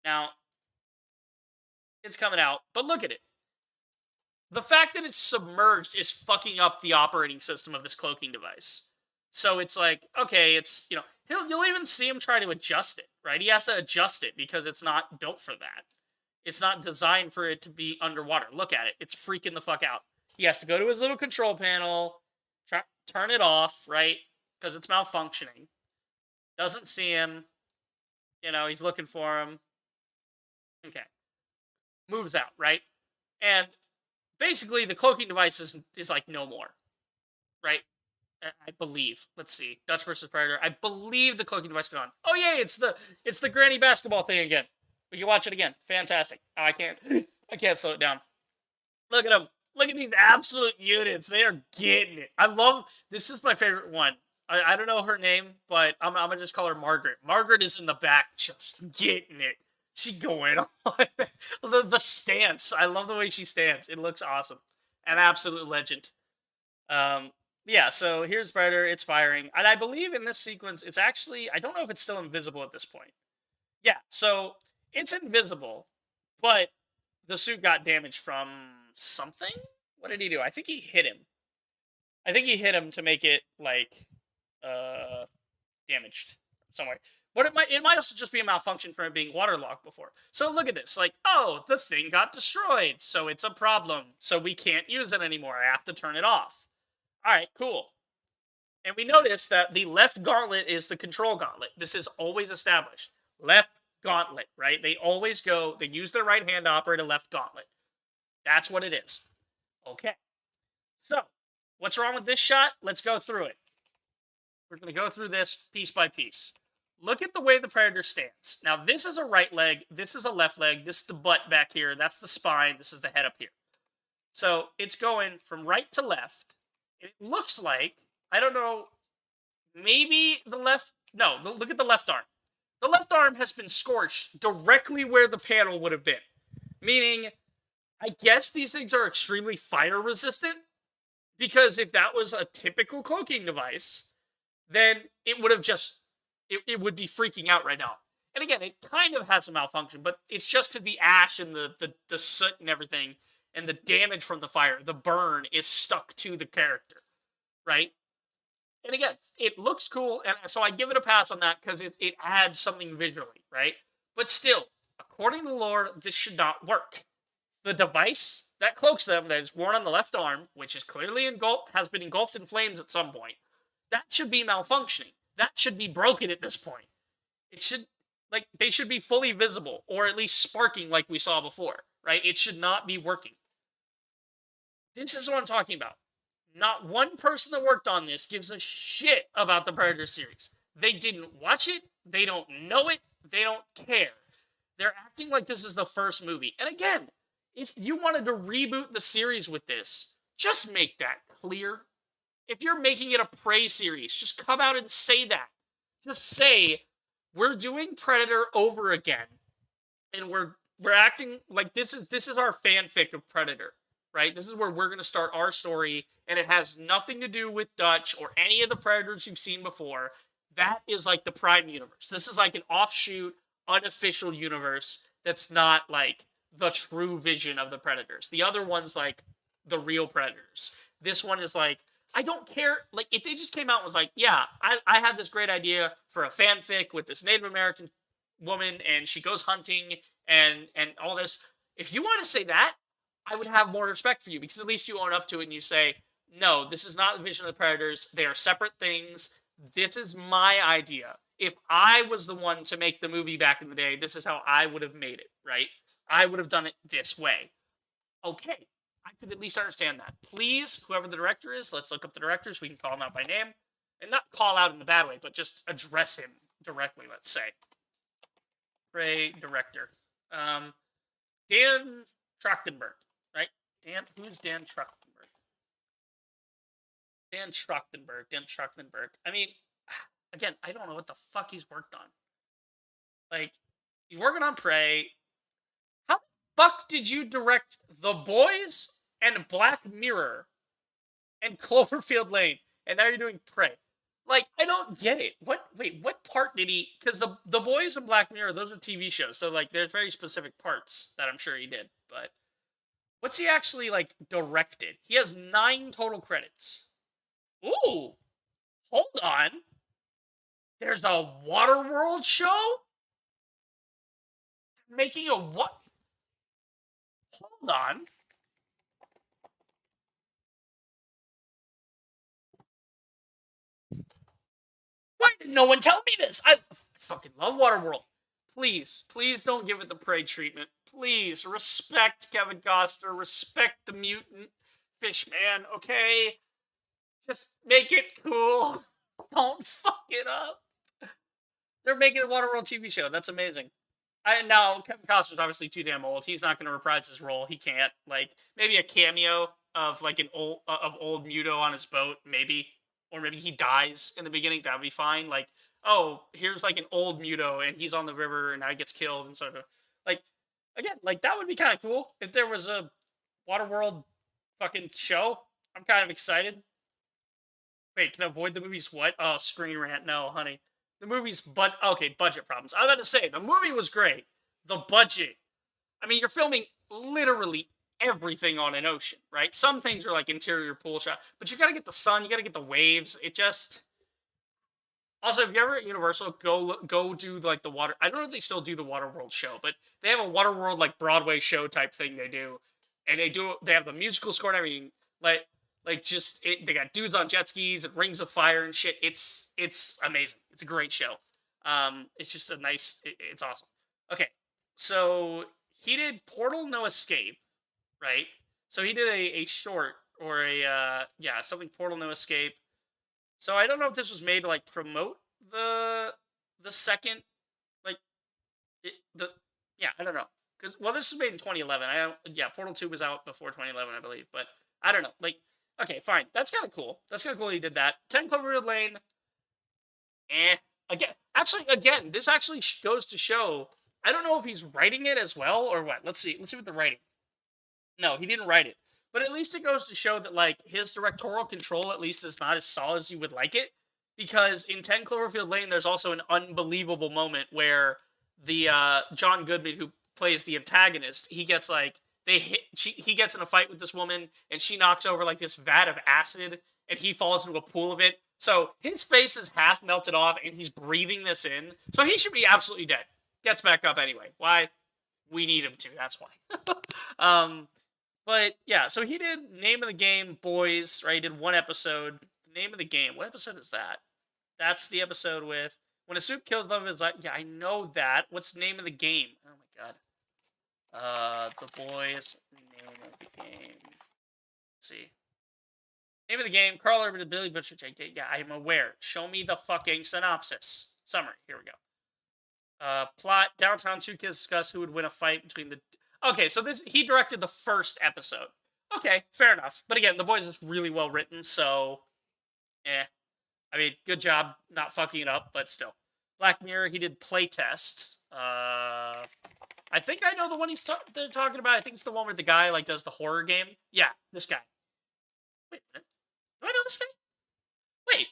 Now, it's coming out, but look at it. The fact that it's submerged is fucking up the operating system of this cloaking device. So it's like, okay, it's, you know, you'll even see him try to adjust it, right? He has to adjust it because it's not built for that. It's not designed for it to be underwater. Look at it. It's freaking the fuck out. He has to go to his little control panel, turn it off, right? Because it's malfunctioning. Doesn't see him. You know, he's looking for him. Okay. Moves out, right? And basically, the cloaking device is like no more, right? I believe. Let's see. Dutch versus Predator. I believe the cloaking device is gone. Oh yeah, it's the granny basketball thing again. We can watch it again. Fantastic. Oh, I can't slow it down. Look at them. Look at these absolute units. They are getting it. I love. This is my favorite one. I don't know her name, but I'm gonna just call her Margaret. Margaret is in the back, just getting it. She going on. The stance. I love the way she stands. It looks awesome. An absolute legend. Yeah, so here's Predator. It's firing. And I believe in this sequence, it's actually, I don't know if it's still invisible at this point. Yeah, so it's invisible, but the suit got damaged from something? What did he do? I think he hit him. I think he hit him to make it, like, damaged somewhere. But it might also just be a malfunction from it being waterlogged before. So look at this. Like, oh, the thing got destroyed, so it's a problem. So we can't use it anymore. I have to turn it off. All right, cool. And we notice that the left gauntlet is the control gauntlet. This is always established. Left gauntlet, right? They always go, they use their right hand to operate a left gauntlet. That's what it is. Okay. So, what's wrong with this shot? Let's go through it. We're going to go through this piece by piece. Look at the way the Predator stands. Now, this is a right leg. This is a left leg. This is the butt back here. That's the spine. This is the head up here. So, it's going from right to left. It looks like, I don't know, maybe the left, no, look at the left arm. The left arm has been scorched directly where the panel would have been. Meaning, I guess these things are extremely fire resistant, because if that was a typical cloaking device, then it would have just, it would be freaking out right now. And again, it kind of has a malfunction, but it's just because the ash and the soot and everything, and the damage from the fire, the burn, is stuck to the character, right? And again, it looks cool, and so I give it a pass on that because it adds something visually, right? But still, according to the lore, this should not work. The device that cloaks them, that is worn on the left arm, which is clearly has been engulfed in flames at some point, that should be malfunctioning. That should be broken at this point. It should, like, they should be fully visible, or at least sparking like we saw before, right? It should not be working. This is what I'm talking about. Not one person that worked on this gives a shit about the Predator series. They didn't watch it. They don't know it. They don't care. They're acting like this is the first movie. And again, if you wanted to reboot the series with this, just make that clear. If you're making it a Prey series, just come out and say that. Just say, we're doing Predator over again, and we're acting like this is our fanfic of Predator. Right? This is where we're going to start our story, and it has nothing to do with Dutch or any of the Predators you've seen before. That is like the Prime universe. This is like an offshoot, unofficial universe that's not like the true vision of the Predators. The other one's like the real Predators. This one is like, I don't care. Like, if they just came out and was like, yeah, I had this great idea for a fanfic with this Native American woman, and she goes hunting and all this. If you want to say that, I would have more respect for you, because at least you own up to it and you say, no, this is not the vision of the Predators. They are separate things. This is my idea. If I was the one to make the movie back in the day, this is how I would have made it, right? I would have done it this way. Okay, I could at least understand that. Please, whoever the director is, let's look up the directors. We can call him out by name. And not call out in a bad way, but just address him directly, let's say. Prey director. Dan Trachtenberg. Right? Who's Dan Trachtenberg? Dan Trachtenberg. I mean, again, I don't know what the fuck he's worked on. Like, he's working on Prey. How the fuck did you direct The Boys and Black Mirror and Cloverfield Lane, and now you're doing Prey? Like, I don't get it. What part did he... Because the Boys and Black Mirror, those are TV shows, so, like, there's very specific parts that I'm sure he did, but... What's he actually, like, directed? He has 9 total credits. Ooh! Hold on. There's a Waterworld show? Making a what? Hold on. Why did no one tell me this? I fucking love Waterworld. please, please don't give it the Prey treatment. Please respect Kevin Costner, respect the mutant fish man, okay? Just make it cool. Don't fuck it up. They're making a Waterworld TV show. That's amazing. Now Kevin Costner's obviously too damn old. He's not going to reprise his role. He can't. Like maybe a cameo of like an old Muto on his boat, maybe, or maybe he dies in the beginning. That would be fine. Like, oh, here's like an old Muto and he's on the river and now he gets killed and sort of like again, like that would be kind of cool if there was a Waterworld fucking show. I'm kind of excited. Wait, can I avoid the movie's what? Oh, screen rant. No, honey. The movie's budget problems. I was about to say, the movie was great. The budget. I mean, you're filming literally everything on an ocean, right? Some things are like interior pool shot, but you gotta get the sun, you gotta get the waves. It just... Also, if you're ever at Universal, go do like the water... I don't know if they still do the Waterworld show, but they have a Waterworld like Broadway show type thing they do. And they have the musical score and everything. They got dudes on jet skis and rings of fire and shit. It's amazing. It's a great show. It's just it's awesome. Okay, so he did Portal No Escape, right? So he did a short or something Portal No Escape. So I don't know if this was made to like promote the second, I don't know. This was made in 2011. Portal 2 was out before 2011, I believe, but I don't know. Like, okay, fine. That's kind of cool. That's kind of cool he did that. 10 Cloverfield Lane. Again, this actually goes to show, I don't know if he's writing it as well or what. Let's see what the writing. No, he didn't write it. But at least it goes to show that, like, his directorial control at least is not as solid as you would like it. Because in 10 Cloverfield Lane, there's also an unbelievable moment where the John Goodman, who plays the antagonist, he gets, like, he gets in a fight with this woman, and she knocks over, like, this vat of acid, and he falls into a pool of it. So his face is half melted off, and he's breathing this in. So he should be absolutely dead. Gets back up anyway. Why? We need him to. That's why. But, yeah, so he did Name of the Game, Boys, right? He did one episode. Name of the Game. What episode is that? That's the episode with When a Soup Kills Love is like, yeah, I know that. What's the name of the game? Oh, my God. The Boys, Name of the Game. Let's see. Name of the game, Carl Urban and Billy Butcher. Yeah, I'm aware. Show me the fucking synopsis. Summary. Here we go. Plot, downtown, two kids discuss who would win a fight between the... Okay, so he directed the first episode. Okay, fair enough. But again, The Boys is really well written, so... I mean, good job not fucking it up, but still. Black Mirror, he did Playtest. I think I know the one they're talking about. I think it's the one where the guy, like, does the horror game. Yeah, this guy. Wait a minute. Do I know this guy? Wait.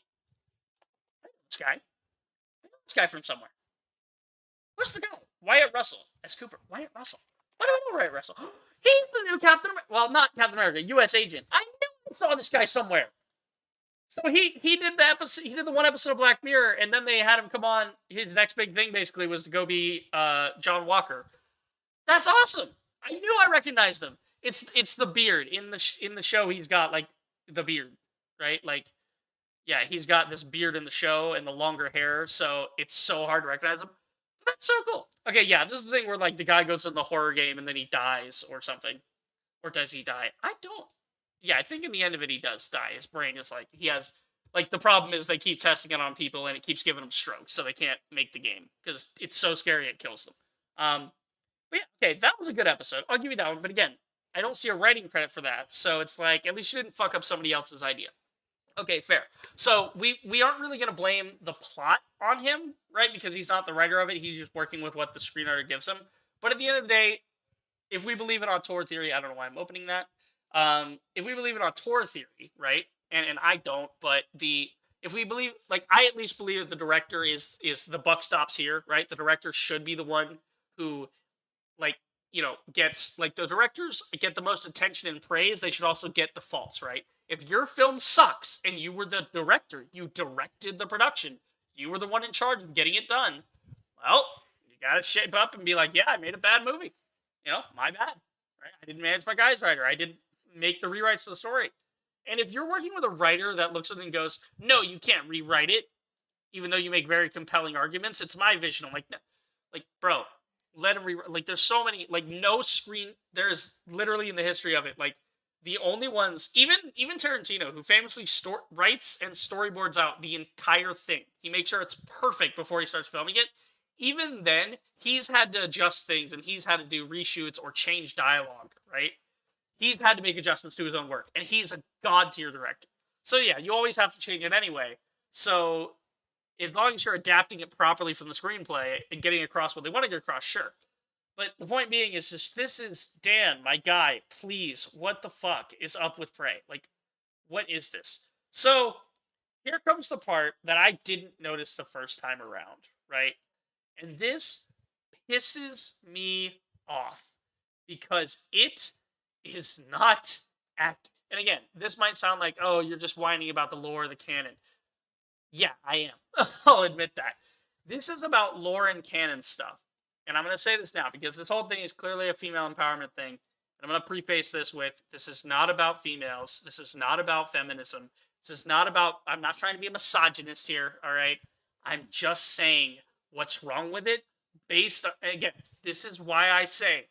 I know this guy. I know this guy from somewhere. Where's the guy? Wyatt Russell. As Cooper. Wyatt Russell. Why do I know Wyatt Russell? He's the new Captain America. Well, not Captain America. U.S. agent. I knew I saw this guy somewhere. So he did the episode. He did the one episode of Black Mirror, and then they had him come on. His next big thing basically was to go be John Walker. That's awesome. I knew I recognized him. It's the beard in the show. He's got like the beard, right? Like, yeah, he's got this beard in the show and the longer hair, so it's so hard to recognize him. But that's so cool. Okay, yeah, this is the thing where like the guy goes in the horror game and then he dies or something, or does he die? I don't. Yeah, I think in the end of it he does die. His brain is like he has like the problem is they keep testing it on people and it keeps giving them strokes, so they can't make the game because it's so scary it kills them. But yeah, okay, that was a good episode. I'll give you that one. But again, I don't see a writing credit for that. So it's like, at least you didn't fuck up somebody else's idea. Okay, fair. So we aren't really going to blame the plot on him, right? Because he's not the writer of it. He's just working with what the screenwriter gives him. But at the end of the day, if we believe in auteur theory, I don't know why I'm opening that. If we believe in auteur theory, right? And I don't, but if we believe, like, I at least believe that the director is the buck stops here, right? The director should be the one who, like, you know, gets, like, the directors get the most attention and praise. They should also get the faults, right? If your film sucks and you were the director, you directed the production, you were the one in charge of getting it done, well, you gotta shape up and be like, yeah, I made a bad movie. You know, my bad. Right? I didn't manage my guy's writer. I didn't make the rewrites to the story. And if you're working with a writer that looks at it and goes, no, you can't rewrite it, even though you make very compelling arguments, it's my vision. I'm like, no. Like, bro, let him like, there's so many, like, no screen, there's literally in the history of it, like, the only ones, even Tarantino, who famously writes and storyboards out the entire thing. He makes sure it's perfect before he starts filming it. Even then, he's had to adjust things, and he's had to do reshoots or change dialogue, right? He's had to make adjustments to his own work, and he's a god tier director. So yeah, you always have to change it anyway. So as long as you're adapting it properly from the screenplay and getting across what they want to get across, sure. But the point being is just, this is Dan, my guy. Please, what the fuck is up with Prey? Like, what is this? So here comes the part that I didn't notice the first time around, right? And this pisses me off because it is not act. And again, this might sound like, oh, you're just whining about the lore of the canon. Yeah, I am. I'll admit that. This is about lore and canon stuff. And I'm going to say this now because this whole thing is clearly a female empowerment thing. And I'm going to preface this with, this is not about females. This is not about feminism. This is not about, I'm not trying to be a misogynist here, all right? I'm just saying what's wrong with it based on, again, this is why I say,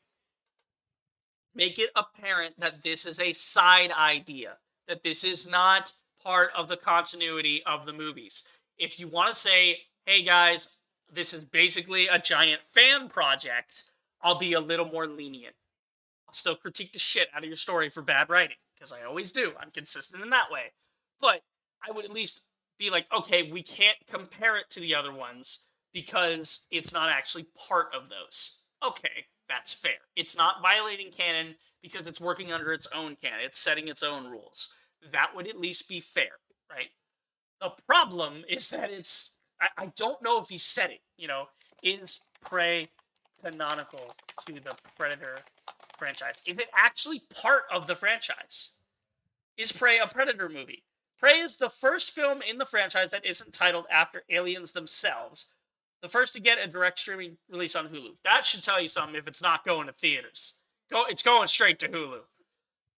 make it apparent that this is a side idea, that this is not part of the continuity of the movies. If you want to say, hey guys, this is basically a giant fan project, I'll be a little more lenient. I'll still critique the shit out of your story for bad writing, because I always do. I'm consistent in that way. But I would at least be like, okay, we can't compare it to the other ones because it's not actually part of those. Okay, that's fair. It's not violating canon because it's working under its own canon. It's setting its own rules. That would at least be fair, right? The problem is that it's, I don't know if he said it, you know, is Prey canonical to the Predator franchise? Is it actually part of the franchise? Is Prey a Predator movie? Prey is the first film in the franchise that isn't titled after aliens themselves. The first to get a direct streaming release on Hulu. That should tell you something if it's not going to theaters. It's going straight to Hulu.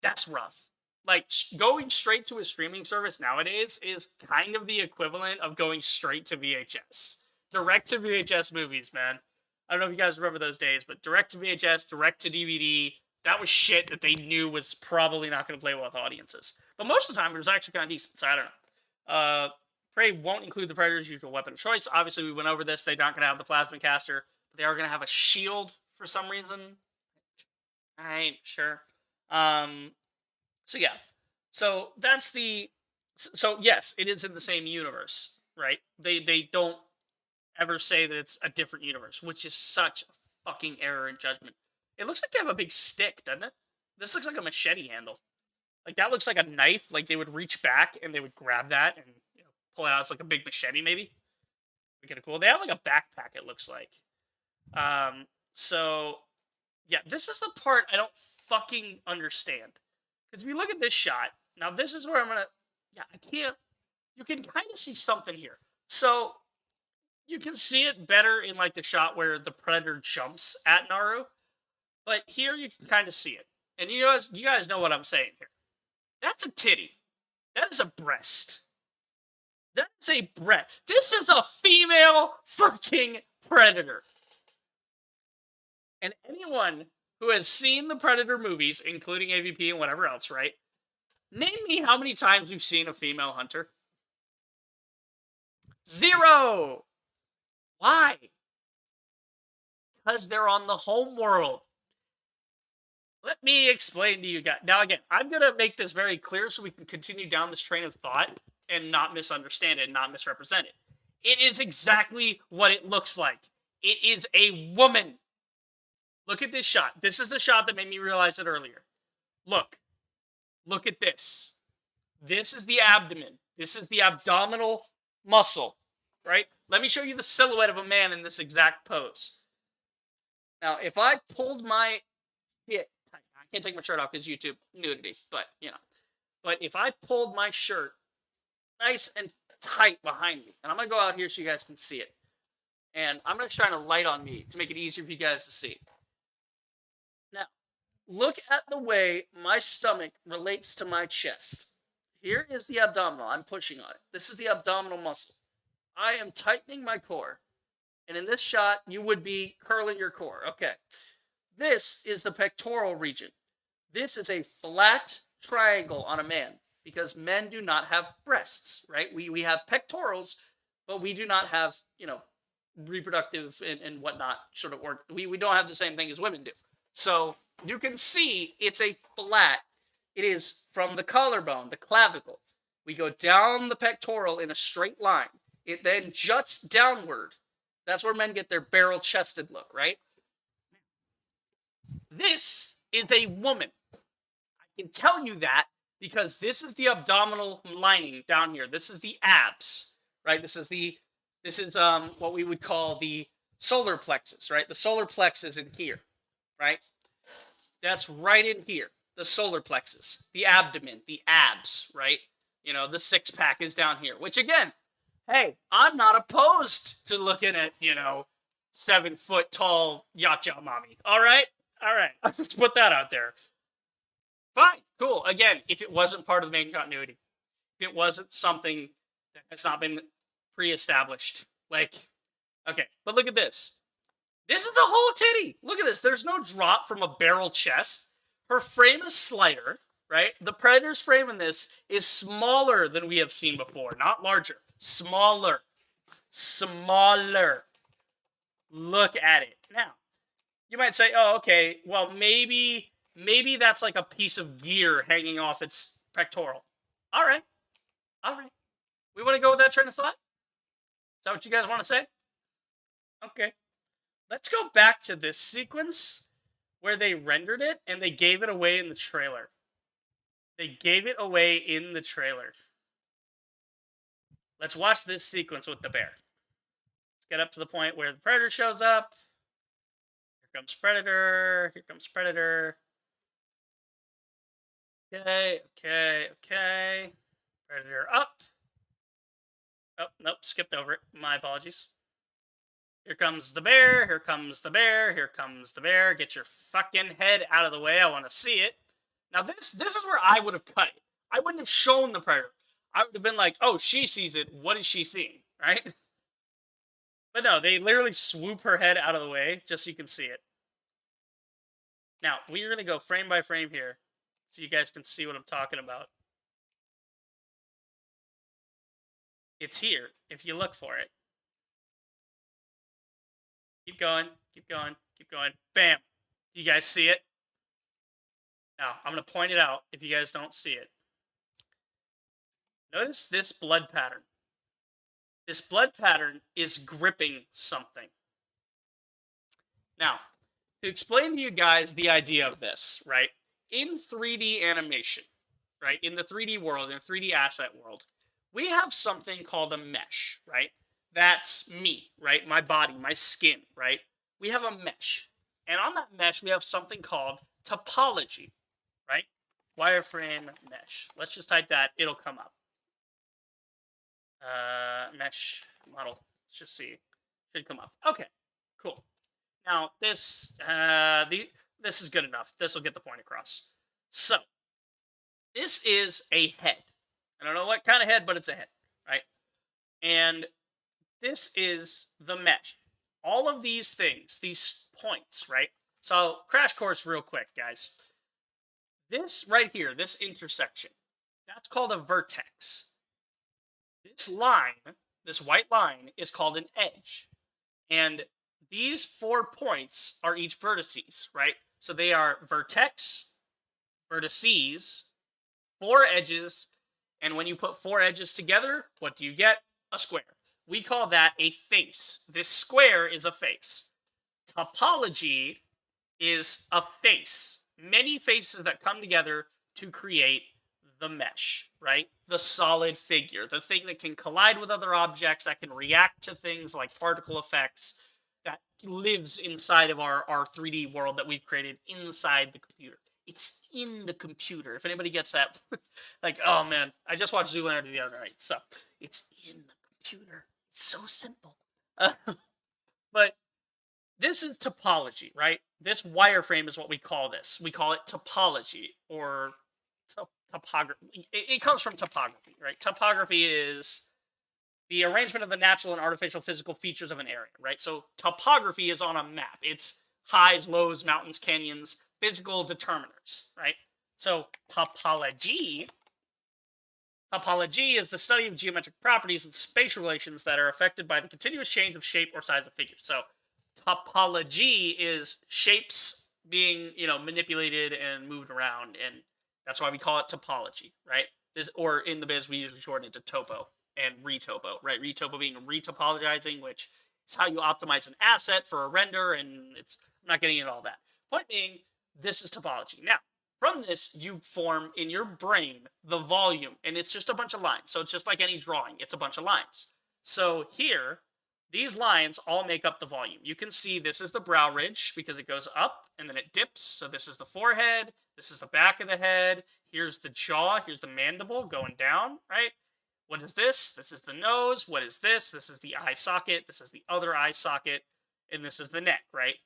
That's rough. Like, going straight to a streaming service nowadays is kind of the equivalent of going straight to VHS. Direct to VHS movies, man. I don't know if you guys remember those days, but direct to VHS, direct to DVD, that was shit that they knew was probably not going to play well with audiences. But most of the time, it was actually kind of decent, so I don't know. Prey won't include the Predator's usual weapon of choice. Obviously, we went over this. They're not going to have the plasma caster, but they are going to have a shield for some reason. I ain't sure. So yeah. So that's the... So yes, it is in the same universe, right? They don't ever say that it's a different universe, which is such a fucking error in judgment. It looks like they have a big stick, doesn't it? This looks like a machete handle. Like, that looks like a knife. Like, they would reach back and they would grab that and, you know, pull it out. It's like a big machete, maybe. Kind of cool. They have like a backpack, it looks like. So yeah, this is the part I don't fucking understand. Because if you look at this shot, now this is where I'm gonna, yeah, I can't, you can kind of see something here. So you can see it better in like the shot where the Predator jumps at Naru, but here you can kind of see it. And you guys know what I'm saying here. That's a titty. That is a breast. That's a breast. This is a female fucking Predator. And anyone who has seen the Predator movies, including AVP and whatever else, right? Name me how many times we've seen a female hunter. 0! Why? Because they're on the home world. Let me explain to you guys. Now, again, I'm going to make this very clear so we can continue down this train of thought and not misunderstand it and not misrepresent it. It is exactly what it looks like. It is a woman. Look at this shot. This is the shot that made me realize it earlier. Look. Look at this. This is the abdomen. This is the abdominal muscle, right? Let me show you the silhouette of a man in this exact pose. Now, if I pulled my... Yeah, I can't take my shirt off because YouTube nudity, but, you know. But if I pulled my shirt nice and tight behind me, and I'm going to go out here so you guys can see it. And I'm going to shine a light on me to make it easier for you guys to see. Now, look at the way my stomach relates to my chest. Here is the abdominal. I'm pushing on it. This is the abdominal muscle. I am tightening my core. And in this shot, you would be curling your core. Okay. This is the pectoral region. This is a flat triangle on a man because men do not have breasts, right? We have pectorals, but we do not have, reproductive and whatnot sort of work. We don't have the same thing as women do. So you can see it's a flat. It is from the collarbone, the clavicle. We go down the pectoral in a straight line. It then juts downward. That's where men get their barrel-chested look, right? This is a woman. I can tell you that because this is the abdominal lining down here. This is the abs, right? This is what we would call the solar plexus, right? The solar plexus is in here, right? That's right in here. The solar plexus, the abdomen, the abs, right? The six pack is down here, which again, hey, I'm not opposed to looking at, 7 foot tall yacha mommy. All right. Let's put that out there. Fine, cool. Again, if it wasn't part of the main continuity, if it wasn't something that has not been pre-established, okay. But look at this. This is a whole titty. Look at this. There's no drop from a barrel chest. Her frame is slighter, right? The Predator's frame in this is smaller than we have seen before, not larger. Smaller. Look at it. Now, you might say, oh, okay, well, maybe that's like a piece of gear hanging off its pectoral. All right. We want to go with that train of thought? Is that what you guys want to say? Okay. Let's go back to this sequence where they rendered it and they gave it away in the trailer. Let's watch this sequence with the bear. Let's get up to the point where the Predator shows up. Here comes Predator. Okay. Predator up. Oh, nope, skipped over it. My apologies. Here comes the bear. Get your fucking head out of the way. I want to see it. Now, this is where I would have cut it. I wouldn't have shown the Predator. I would have been like, oh, she sees it. What is she seeing? Right? But no, they literally swoop her head out of the way just so you can see it. Now, we're going to go frame by frame here so you guys can see what I'm talking about. It's here if you look for it. Keep going. Bam. Do you guys see it? Now, I'm going to point it out if you guys don't see it. Notice this blood pattern. This blood pattern is gripping something. Now, to explain to you guys the idea of this, right? In 3D animation, right? In the 3D world, in the 3D asset world, we have something called a mesh, right? That's me, right? My body, my skin, right? We have a mesh. And on that mesh, we have something called topology, right? Wireframe mesh. Let's just type that. It'll come up. Mesh model. Let's just see. Should come up. Okay, cool. Now, this is good enough. This will get the point across. So, this is a head. I don't know what kind of head, but it's a head, right? And this is the mesh. All of these things, these points, right? So, crash course real quick, guys. This right here, this intersection, that's called a vertex. This line, this white line, is called an edge. And these 4 points are each vertices, right? So they are vertex, vertices, 4 edges, and when you put 4 edges together, what do you get? A square. We call that a face. This square is a face. Topology is a face. Many faces that come together to create the mesh, right? The solid figure, the thing that can collide with other objects, that can react to things like particle effects, that lives inside of our 3D world that we've created inside the computer. It's in the computer. If anybody gets that, like, oh man, I just watched Zoolander the other night, so it's in the computer. It's so simple. But this is topology, right? This wireframe is what we call this. We call it topology, or topography. It comes from topography, right? Topography is the arrangement of the natural and artificial physical features of an area, right? So topography is on a map. It's highs, lows, mountains, canyons, physical determiners, right? So topology is the study of geometric properties and spatial relations that are affected by the continuous change of shape or size of figures. So topology is shapes being, manipulated and moved around, and that's why we call it topology, right? This, or in the biz, we usually shorten it to topo and retopo, right? Retopo being retopologizing, which is how you optimize an asset for a render, and I'm not getting into all that. Point being, this is topology. Now, from this, you form in your brain the volume, and it's just a bunch of lines. So it's just like any drawing, it's a bunch of lines. So here, these lines all make up the volume. You can see this is the brow ridge because it goes up and then it dips. So this is the forehead, this is the back of the head, here's the jaw, here's the mandible going down, right? What is this? This is the nose. What is this? This is the eye socket. This is the other eye socket. And this is the neck, right?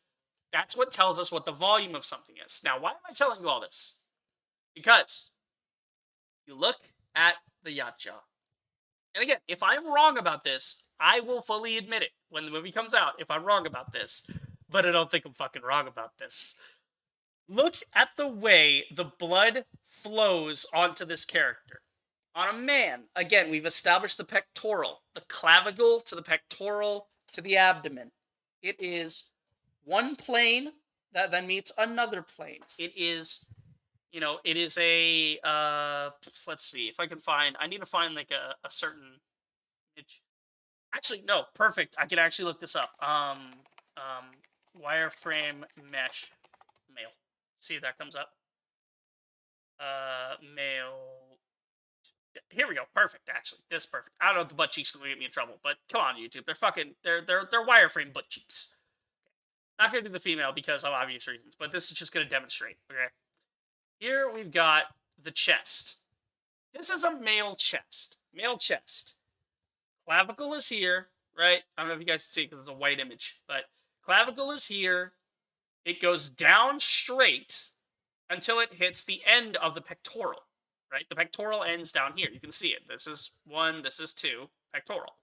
That's what tells us what the volume of something is. Now, why am I telling you all this? Because you look at the yacht jaw. And again, if I'm wrong about this, I will fully admit it when the movie comes out if I'm wrong about this. But I don't think I'm fucking wrong about this. Look at the way the blood flows onto this character. On a man, again, we've established the pectoral, the clavicle to the pectoral to the abdomen. It is one plane that then meets another plane. It is, it is a, let's see if I can find, I need to find like a certain image. Actually, no, perfect. I can actually look this up. Wireframe mesh male. See if that comes up. Male. Here we go. Perfect, actually. This is perfect. I don't know if the butt cheeks are going to get me in trouble, but come on, YouTube. They're wireframe butt cheeks. Not going to do the female because of obvious reasons, but this is just going to demonstrate, okay? Here we've got the chest. This is a male chest. Male chest. Clavicle is here, right? I don't know if you guys can see it because it's a white image, but clavicle is here. It goes down straight until it hits the end of the pectoral. Right? The pectoral ends down here. You can see it. This is 1, this is 2, pectoral.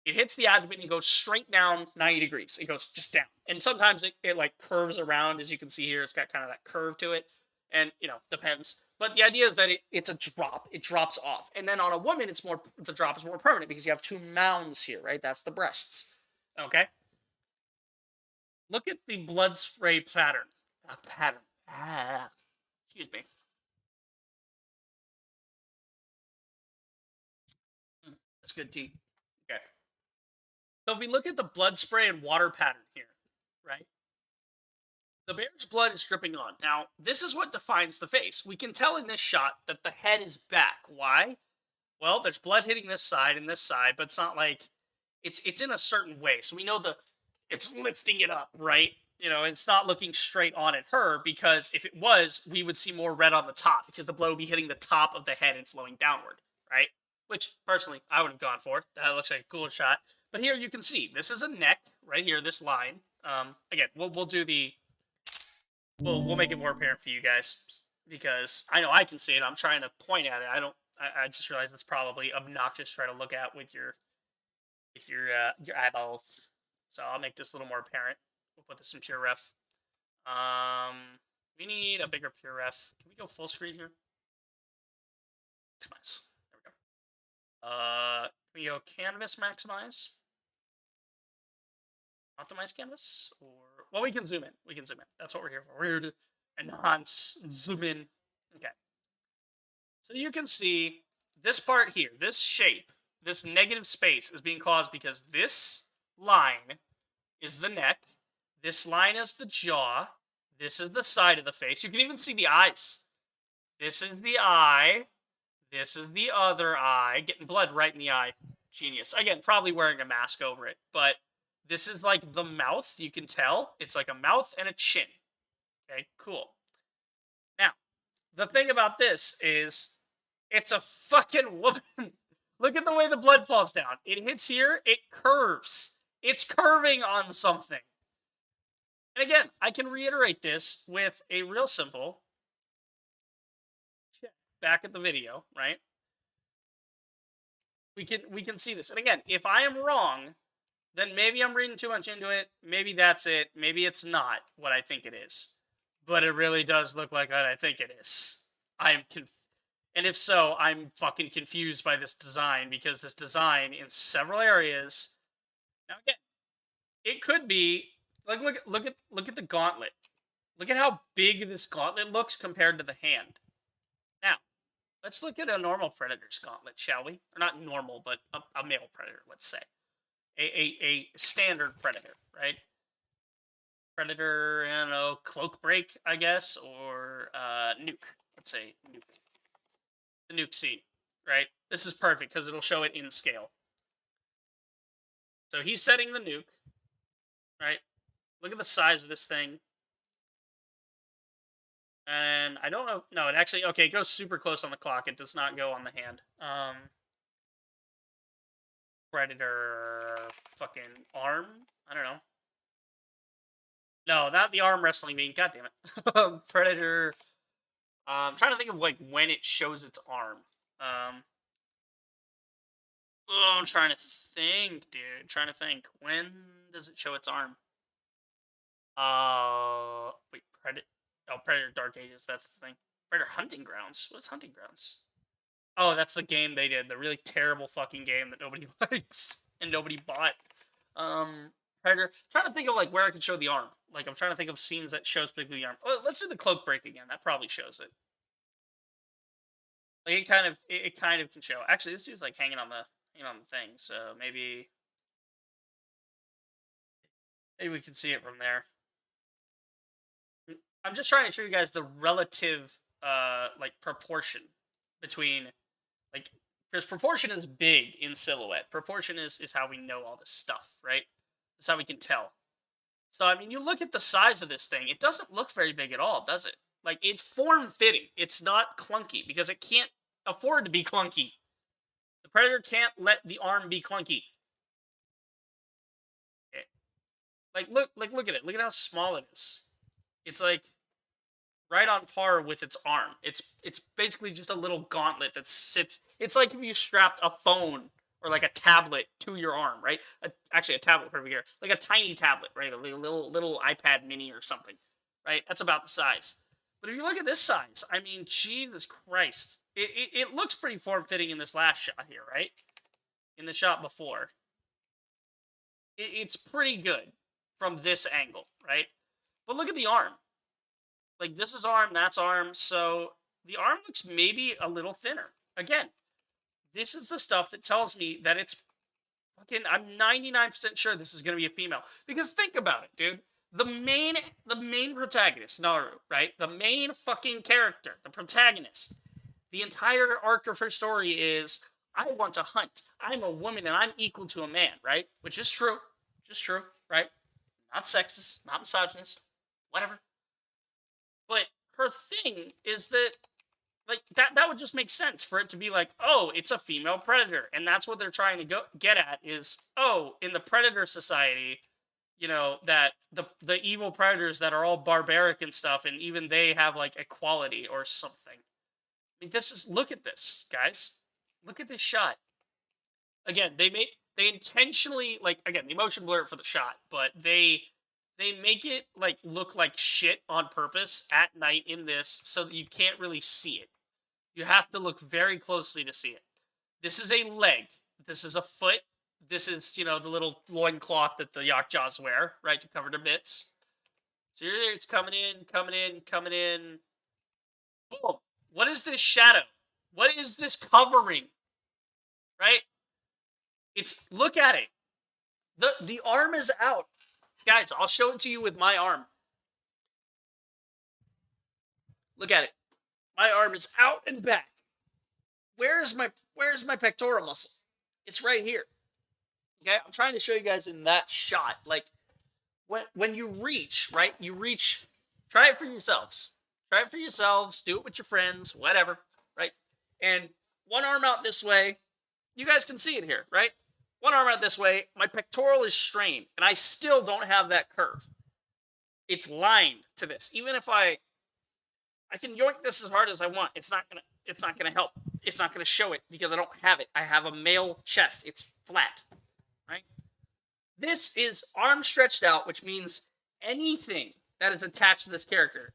It hits the abdomen and goes straight down 90 degrees. It goes just down. And sometimes it like curves around, as you can see here. It's got kind of that curve to it. And, depends. But the idea is that it's a drop. It drops off. And then on a woman, the drop is more permanent because you have 2 mounds here, right? That's the breasts. Okay? Look at the blood spray pattern. Excuse me. That's good tea. Okay. So if we look at the blood spray and water pattern here, right? The bear's blood is dripping on. Now, this is what defines the face. We can tell in this shot that the head is back. Why? Well, there's blood hitting this side and this side, but it's not like it's in a certain way. So we know it's lifting it up, right? It's not looking straight on at her because if it was, we would see more red on the top because the blood would be hitting the top of the head and flowing downward, right? Which, personally, I would have gone for. That looks like a cool shot. But here you can see, this is a neck, right here, this line. Again, we'll do the... We'll make it more apparent for you guys, because I know I can see it. I'm trying to point at it. I just realized it's probably obnoxious to try to look at with your eyeballs. So I'll make this a little more apparent. We'll put this in pure ref. We need a bigger pure ref. Can we go full screen here? Maximize. Can we go canvas maximize? Optimize canvas? Or, well, we can zoom in. That's what we're here for. We're here to enhance, zoom in. Okay. So you can see this part here, this shape, this negative space is being caused because this line is the neck, this line is the jaw, this is the side of the face. You can even see the eyes. This is the eye. This is the other eye. Getting blood right in the eye. Genius. Again, probably wearing a mask over it. But this is like the mouth. You can tell. It's like a mouth and a chin. Okay, cool. Now, the thing about this is it's a fucking woman. Look at the way the blood falls down. It hits here. It curves. It's curving on something. And again, I can reiterate this with a real simple check back at the video, right? we can see this. And again, if I am wrong, then maybe I'm reading too much into it. Maybe that's it. Maybe it's not what I think it is. But it really does look like what I think it is. And if so, I'm fucking confused by this design, because this design in several areas. Now again, it could be like look at the gauntlet. Look at how big this gauntlet looks compared to the hand. Now, let's look at a normal Predator's gauntlet, shall we? Or not normal, but a male Predator, let's say. A standard Predator, right? Predator, I don't know, Cloak Break, I guess, or Nuke. Let's say Nuke. The Nuke scene, right? This is perfect because it'll show it in scale. So he's setting the nuke, right? Look at the size of this thing. And I don't know. No, it actually, okay, it goes super close on the clock. It does not go on the hand. Predator fucking arm? I don't know. No, not the arm wrestling meme. God damn it. Predator. I'm trying to think of like when it shows its arm. I'm trying to think, dude. Trying to think. When does it show its arm? Wait, Predator. Oh, Predator Dark Ages. That's the thing. Predator Hunting Grounds. What's Hunting Grounds? Oh, that's the game they did. The really terrible fucking game that nobody likes and nobody bought. Predator. Trying to think of like where I could show the arm. Like I'm trying to think of scenes that shows particularly the arm. Oh, let's do the Cloak Break again. That probably shows it. Like it kind of can show. Actually, this dude's like hanging on the thing, so maybe we can see it from there. I'm just trying to show you guys the relative like proportion between like, because proportion is big in silhouette. Proportion is how we know all this stuff, right? That's how we can tell. So I mean, you look at the size of this thing, it doesn't look very big at all, does it? Like, it's form-fitting. It's not clunky, because it can't afford to be clunky. The Predator can't let the arm be clunky. Okay. Look at it. Look at how small it is. It's like right on par with its arm. It's basically just a little gauntlet that sits. It's like if you strapped a phone or like a tablet to your arm, right? Actually, a tablet over here, like a tiny tablet, right? A little iPad Mini or something, right? That's about the size. But if you look at this size, I mean, Jesus Christ, it looks pretty form-fitting in this last shot here, right? In the shot before, it's pretty good from this angle, right? But look at the arm. Like, this is arm, that's arm, so the arm looks maybe a little thinner. Again, this is the stuff that tells me that it's fucking, I'm 99% sure this is going to be a female. Because think about it, dude. The main protagonist, Naru, right? The main fucking character, the protagonist. The entire arc of her story is, I want to hunt. I'm a woman and I'm equal to a man, right? Which is true. Right? Not sexist, not misogynist, whatever. But her thing is that, like, that would just make sense for it to be like, oh, it's a female predator. And that's what they're trying to get at is, oh, in the predator society, you know, that the evil predators that are all barbaric and stuff, and even they have, like, equality or something. I mean, look at this, guys. Look at this shot. Again, they intentionally, like, again, they motion blur it for the shot, but they make it, like, look like shit on purpose at night in this so that you can't really see it. You have to look very closely to see it. This is a leg. This is a foot. This is, you know, the little loincloth that the Yakjaws wear, right, to cover their bits. So here it's coming in. Boom. What is this shadow? What is this covering? Right? Look at it. The arm is out. Guys, I'll show it to you with my arm. Look at it. My arm is out and back. Where's my pectoral muscle? It's right here. Okay, I'm trying to show you guys in that shot. Like, when you reach, right? You reach. Try it for yourselves. Try it for yourselves. Do it with your friends. Whatever, right? And one arm out this way. You guys can see it here, right? One arm out this way. My pectoral is strained, and I still don't have that curve. It's lined to this. Even if I can yoink this as hard as I want, it's not gonna help. it's not going to show it because I don't have it. I have a male chest. It's flat, right? This is arm stretched out, which means anything that is attached to this character,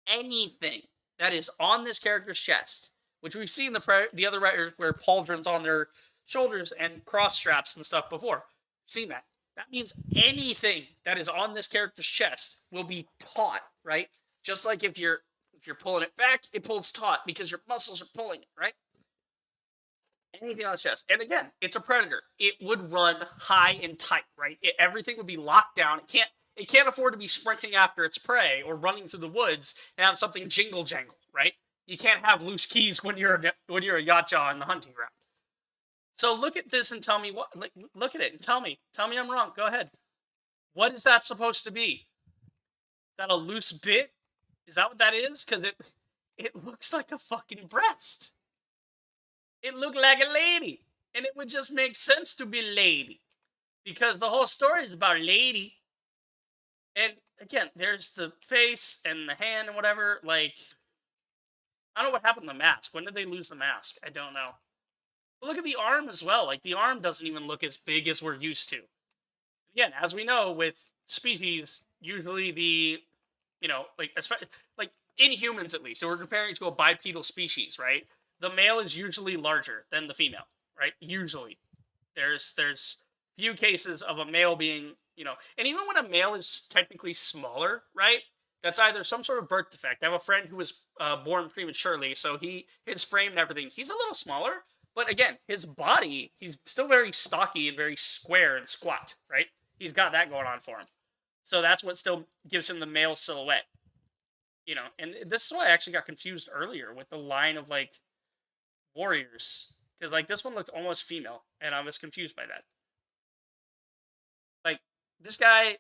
anything that is on this character's chest, which we've seen the other writers wear pauldrons on their shoulders and cross straps and stuff before. Seen that. That means anything that is on this character's chest will be taut, right? Just like if you're pulling it back, it pulls taut because your muscles are pulling it, right? Anything on the chest. And again, it's a predator. It would run high and tight, right? Everything would be locked down. It can't afford to be sprinting after its prey or running through the woods and have something jingle jangle, right? You can't have loose keys when you're a Yautja in the hunting ground. So look at this and tell me what. Look at it and tell me I'm wrong. Go ahead. What is that supposed to be? Is that a loose bit? Is that what that is? Because it looks like a fucking breast. It looked like a lady, and it would just make sense to be lady, because the whole story is about lady. And again, there's the face and the hand and whatever. Like, I don't know what happened to the mask. When did they lose the mask? I don't know. But look at the arm as well. Like, the arm doesn't even look as big as we're used to. Again, as we know, with species, usually the, like in humans at least, so we're comparing to a bipedal species, right? The male is usually larger than the female, right? Usually. There's few cases of a male being, and even when a male is technically smaller, right? That's either some sort of birth defect. I have a friend who was born prematurely, so his frame and everything, he's a little smaller, but again, his body, he's still very stocky and very square and squat, right? He's got that going on for him. So that's what still gives him the male silhouette. And this is why I actually got confused earlier with the line of, like, warriors. Because, like, this one looked almost female, and I was confused by that. Like, this guy,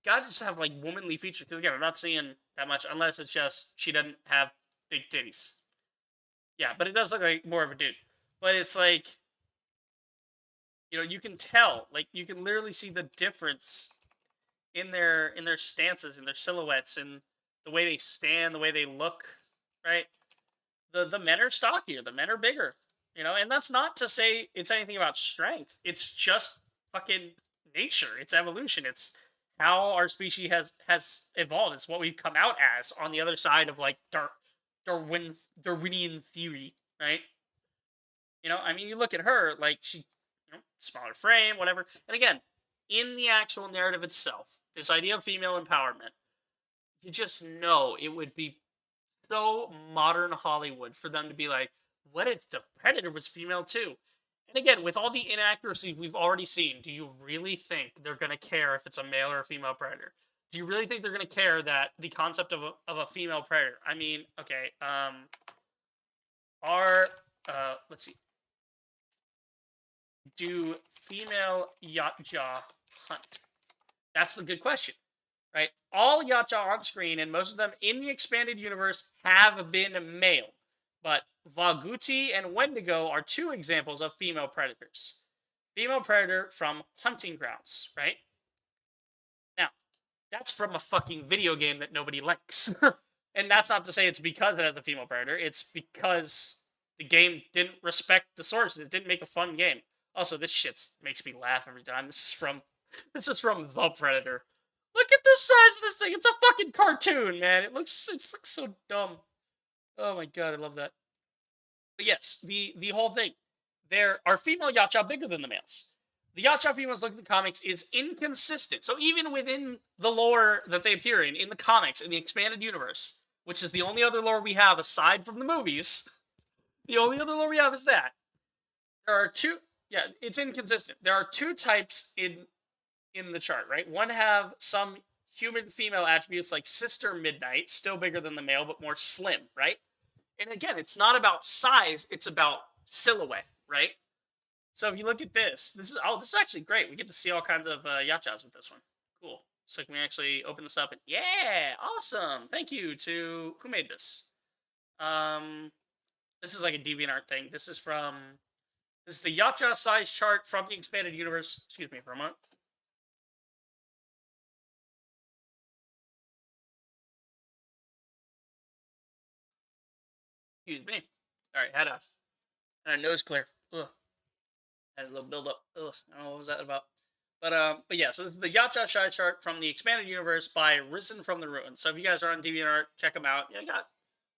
gotta just have, like, womanly features. Because, again, I'm not seeing that much, unless it's just she doesn't have big titties. Yeah, but it does look like more of a dude. But it's like, you can tell. Like, you can literally see the difference in their stances, in their silhouettes, and the way they stand, the way they look, right? The men are stockier, the men are bigger, and that's not to say it's anything about strength. It's just fucking nature. It's evolution. It's how our species has evolved. It's what we've come out as on the other side of, like, Darwinian theory, right? You look at her, like, she, smaller frame, whatever. And again, in the actual narrative itself, this idea of female empowerment, you just know it would be so modern Hollywood for them to be like, what if the Predator was female too? And again, with all the inaccuracies we've already seen, do you really think they're going to care if it's a male or a female Predator? Do you really think they're going to care that the concept of a female Predator? I mean, okay, let's see. Do female Yautja hunt? That's a good question. Right? All Yautja on screen, and most of them in the expanded universe, have been male. But Vaguti and Wendigo are two examples of female predators. Female predator from Hunting Grounds, right? Now, that's from a fucking video game that nobody likes. And that's not to say it's because it has a female predator. It's because the game didn't respect the source. It didn't make a fun game. Also, this shit makes me laugh every time. This is from The Predator. Look at the size of this thing. It's a fucking cartoon, man. It looks so dumb. Oh my god, I love that. But yes, the whole thing. There are female Yautja bigger than the males. The Yautja females look at the comics is inconsistent. So even within the lore that they appear in the comics, in the expanded universe, which is the only other lore we have aside from the movies, the only other lore we have is that. There are two, it's inconsistent. There are two types in the chart, right? One have some human female attributes like Sister Midnight, still bigger than the male, but more slim, right? And again, it's not about size, it's about silhouette, right? So if you look at this is actually great. We get to see all kinds of Yautjas with this one. Cool. So can we actually open this up and yeah, awesome. Thank you to who made this? This is like a DeviantArt thing. This is the Yautja size chart from the expanded universe. Excuse me for a moment. Excuse me. All right, had a nose clear. Ugh. Had a little build up. Ugh. I don't know what was that about. But yeah, so this is the Yacha Shy chart from the expanded universe by Risen from the Ruins. So if you guys are on DeviantArt, check them out. Yeah, I got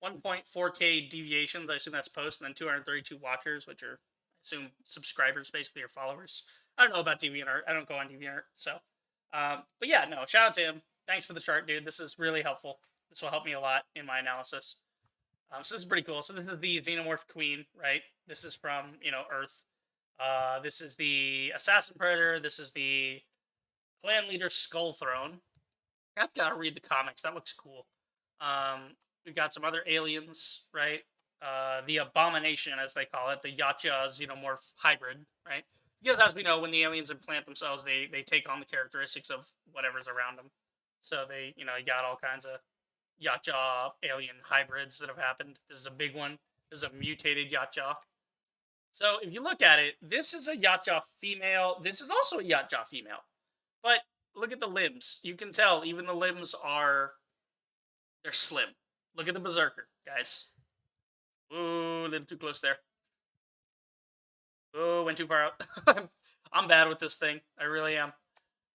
1.4K deviations. I assume that's post, and then 232 watchers, which are, I assume, subscribers, basically, or followers. I don't know about DeviantArt. I don't go on DeviantArt, so. But yeah, no, shout out to him. Thanks for the chart, dude. This is really helpful. This will help me a lot in my analysis. So this is pretty cool. So this is the Xenomorph Queen, right? This is from, Earth. This is the Assassin Predator. This is the Clan Leader Skull Throne. I've got to read the comics. That looks cool. We've got some other aliens, right? The Abomination, as they call it, the Yacha Xenomorph hybrid, right? Because as we know, when the aliens implant themselves, they take on the characteristics of whatever's around them. So they, you got all kinds of Yacha alien hybrids that have happened. This is a big one. This is a mutated Yacha. So if you look at it, this is a Yacha female. This is also a Yacha female. But look at the limbs. You can tell even the limbs they're slim. Look at the Berserker, guys. Ooh, a little too close there. Oh, went too far out. I'm bad with this thing. I really am.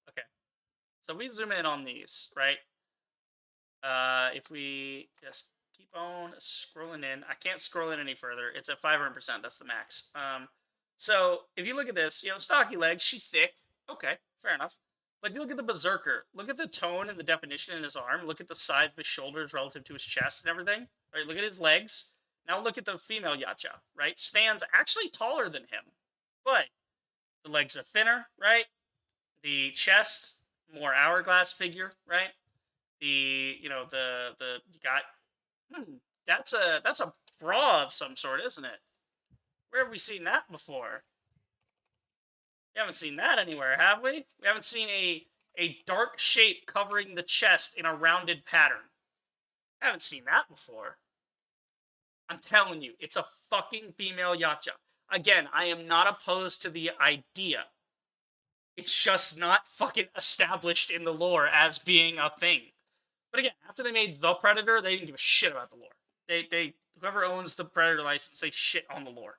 Okay. So we zoom in on these, right? If we just keep on scrolling in. I can't scroll in any further. It's at 500%. That's the max. So if you look at this, stocky legs, she's thick. Okay, fair enough. But if you look at the Berserker, look at the tone and the definition in his arm. Look at the size of his shoulders relative to his chest and everything. Right, look at his legs. Now look at the female Yacha, right? Stands actually taller than him. But the legs are thinner, right? The chest, more hourglass figure, right? The, you got, that's a bra of some sort, isn't it? Where have we seen that before? We haven't seen that anywhere, have we? We haven't seen a dark shape covering the chest in a rounded pattern. I haven't seen that before. I'm telling you, it's a fucking female Yacha. Again, I am not opposed to the idea. It's just not fucking established in the lore as being a thing. But again, after they made The Predator, they didn't give a shit about the lore. They whoever owns the Predator license, they shit on the lore.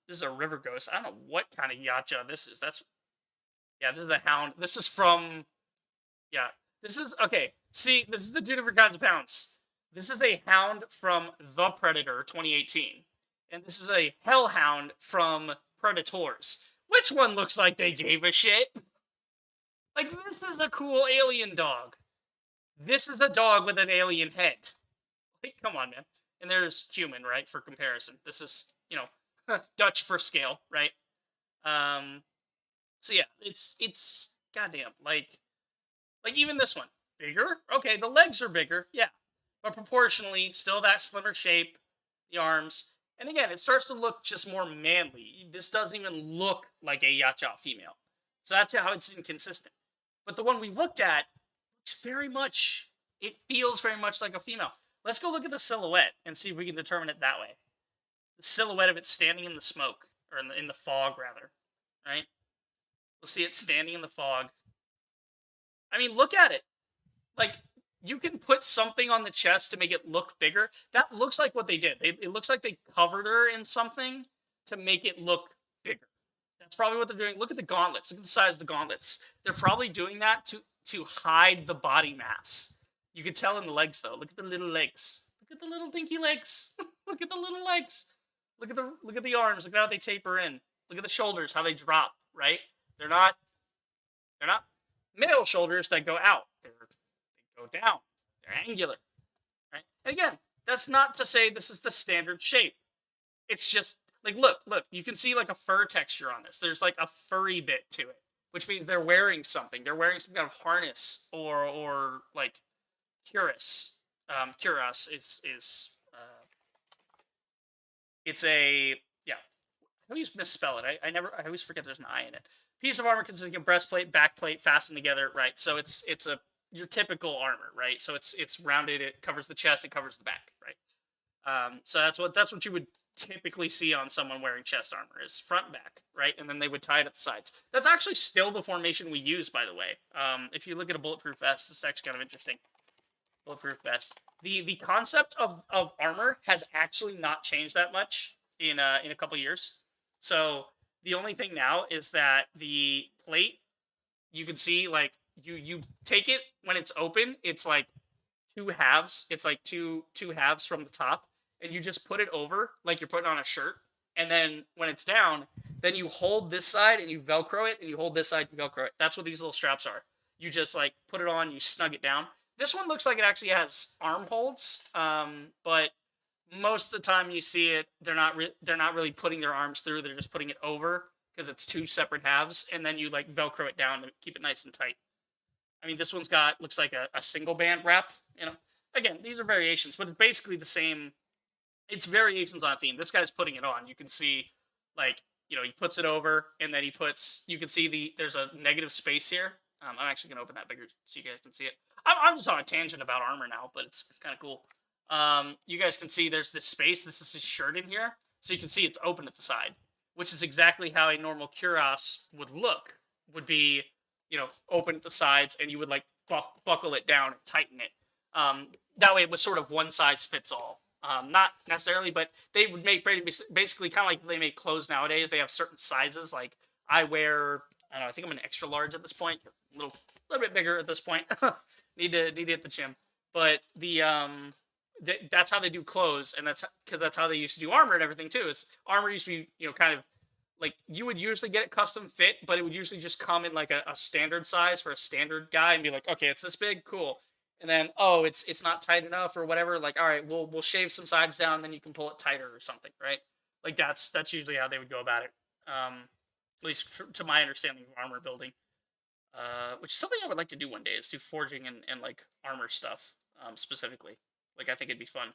This is a river ghost. I don't know what kind of Yacha this is. This is a hound. This is from, okay. See, this is the two different kinds of hounds. This is a hound from The Predator 2018. And this is a hellhound from Predators. Which one looks like they gave a shit? Like, this is a cool alien dog. This is a dog with an alien head. Like, come on, man. And there's human, right, for comparison. This is, Dutch for scale, right? So yeah, it's goddamn, like even this one. Bigger? Okay, the legs are bigger, yeah. But proportionally, still that slimmer shape, the arms. And again, it starts to look just more manly. This doesn't even look like a Yacha female. So that's how it's inconsistent. But the one we looked at, it feels very much like a female. Let's go look at the silhouette and see if we can determine it that way. The silhouette of it standing in the smoke, or in the fog, rather. Right? We'll see it standing in the fog. I mean, look at it. Like, you can put something on the chest to make it look bigger. That looks like what they did. It looks like they covered her in something to make it look bigger. That's probably what they're doing. Look at the gauntlets. Look at the size of the gauntlets. They're probably doing that to hide the body mass. You can tell in the legs, though. Look at the little legs. Look at the little dinky legs. Look at the little legs. Look at the arms. Look at how they taper in. Look at the shoulders, how they drop, right? They're not male shoulders that go out. They go down. They're angular, right? And again, that's not to say this is the standard shape. It's just, like, look, you can see, like, a fur texture on this. There's, like, a furry bit to it, which means they're wearing something. They're wearing some kind of harness or like, cuirass. Cuirass is it's a, I always misspell it. I always forget there's an I in it. Piece of armor consisting of breastplate, backplate, fastened together, right? So it's your typical armor, right? So it's rounded, it covers the chest, it covers the back, right? So that's what you would typically see on someone wearing chest armor, is front and back, right? And then they would tie it at the sides. That's actually still the formation we use, by the way. If you look at a bulletproof vest, it's actually kind of interesting. Bulletproof vest. The concept of armor has actually not changed that much in a couple years. So the only thing now is that the plate, you can see, like, you take it when it's open, it's like two halves. It's like two halves from the top, and you just put it over like you're putting on a shirt. And then when it's down, then you hold this side and you Velcro it, and you hold this side and Velcro it. That's what these little straps are. You just like put it on, you snug it down. This one looks like it actually has arm holds, but most of the time you see it, they're not really putting their arms through. They're just putting it over because it's two separate halves, and then you like Velcro it down to keep it nice and tight. I mean, this one's got, looks like a single band wrap. You know, again, these are variations, but it's basically the same. It's variations on a theme. This guy's putting it on. You can see, like, you know, he puts it over, and then he puts. You can see there's a negative space here. I'm actually gonna open that bigger so you guys can see it. I'm just on a tangent about armor now, but it's kind of cool. You guys can see there's this space. This is his shirt in here, so you can see it's open at the side, which is exactly how a normal cuirass would look. Would be, you know, open at the sides, and you would like buckle it down and tighten it. That way, it was sort of one size fits all. Not necessarily, but they would make basically kind of like they make clothes nowadays. They have certain sizes. Like I wear, I don't know, I think I'm an extra large at this point, a little bit bigger at this point. need to hit the gym, but that's how they do clothes, and that's because that's how they used to do armor and everything too. Is armor used to be, you know, kind of like you would usually get it custom fit, but it would usually just come in like a standard size for a standard guy and be like, okay, it's this big, cool. And then, oh, it's not tight enough or whatever. Like, all right, we'll shave some sides down, then you can pull it tighter or something, right? Like that's usually how they would go about it. At least to my understanding of armor building, which is something I would like to do one day, is do forging and like armor stuff specifically. Like I think it'd be fun,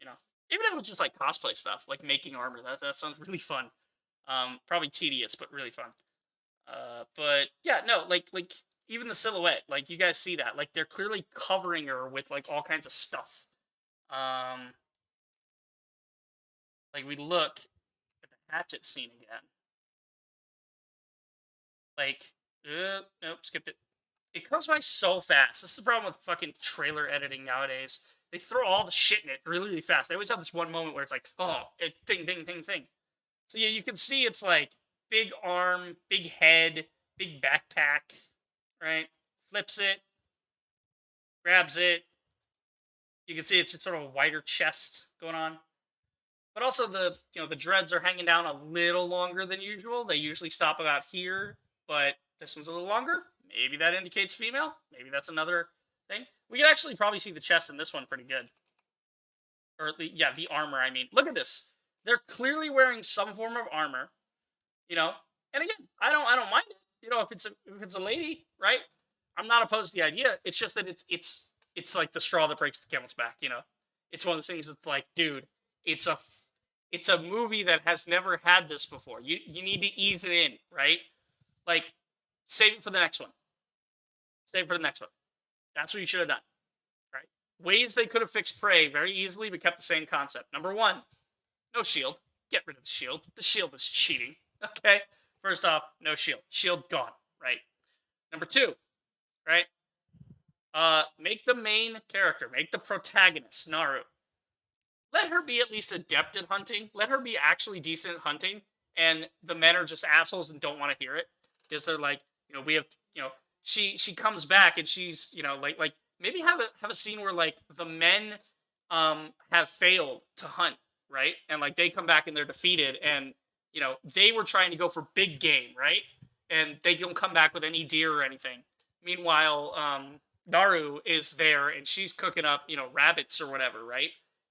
you know. Even if it was just like cosplay stuff, like making armor. That sounds really fun. Probably tedious, but really fun. But yeah, no, like even the silhouette, like you guys see that, like they're clearly covering her with like all kinds of stuff. Like we look at the hatchet scene again. Like, nope, skipped it. It comes by so fast. This is the problem with fucking trailer editing nowadays. They throw all the shit in it really, really fast. They always have this one moment where it's like, oh, thing. So yeah, you can see it's like big arm, big head, big backpack, right? Flips it, grabs it. You can see it's sort of a wider chest going on. But also the dreads are hanging down a little longer than usual. They usually stop about here, but this one's a little longer. Maybe that indicates female. Maybe that's another thing. We can actually probably see the chest in this one pretty good. Or the armor, I mean. Look at this. They're clearly wearing some form of armor, you know. And again, I don't mind it. You know, if it's a lady, right? I'm not opposed to the idea. It's just that it's like the straw that breaks the camel's back, you know. It's one of those things that's like, dude, it's a movie that has never had this before. You need to ease it in, right? Like, save it for the next one. Save it for the next one. That's what you should have done, right? Ways they could have fixed Prey very easily, but kept the same concept. Number one, no shield. Get rid of the shield. The shield is cheating. Okay? First off, no shield. Shield gone, right? Number two, right? Make the main character, make the protagonist, Naru. Let her be at least adept at hunting. Let her be actually decent at hunting. And the men are just assholes and don't want to hear it. Because they're like, you know, we have, you know, she comes back and she's, you know, like maybe have a scene where like the men have failed to hunt, right? And like they come back and they're defeated, and you know, they were trying to go for big game, right? And they don't come back with any deer or anything. Meanwhile, Naru is there and she's cooking up, you know, rabbits or whatever, right?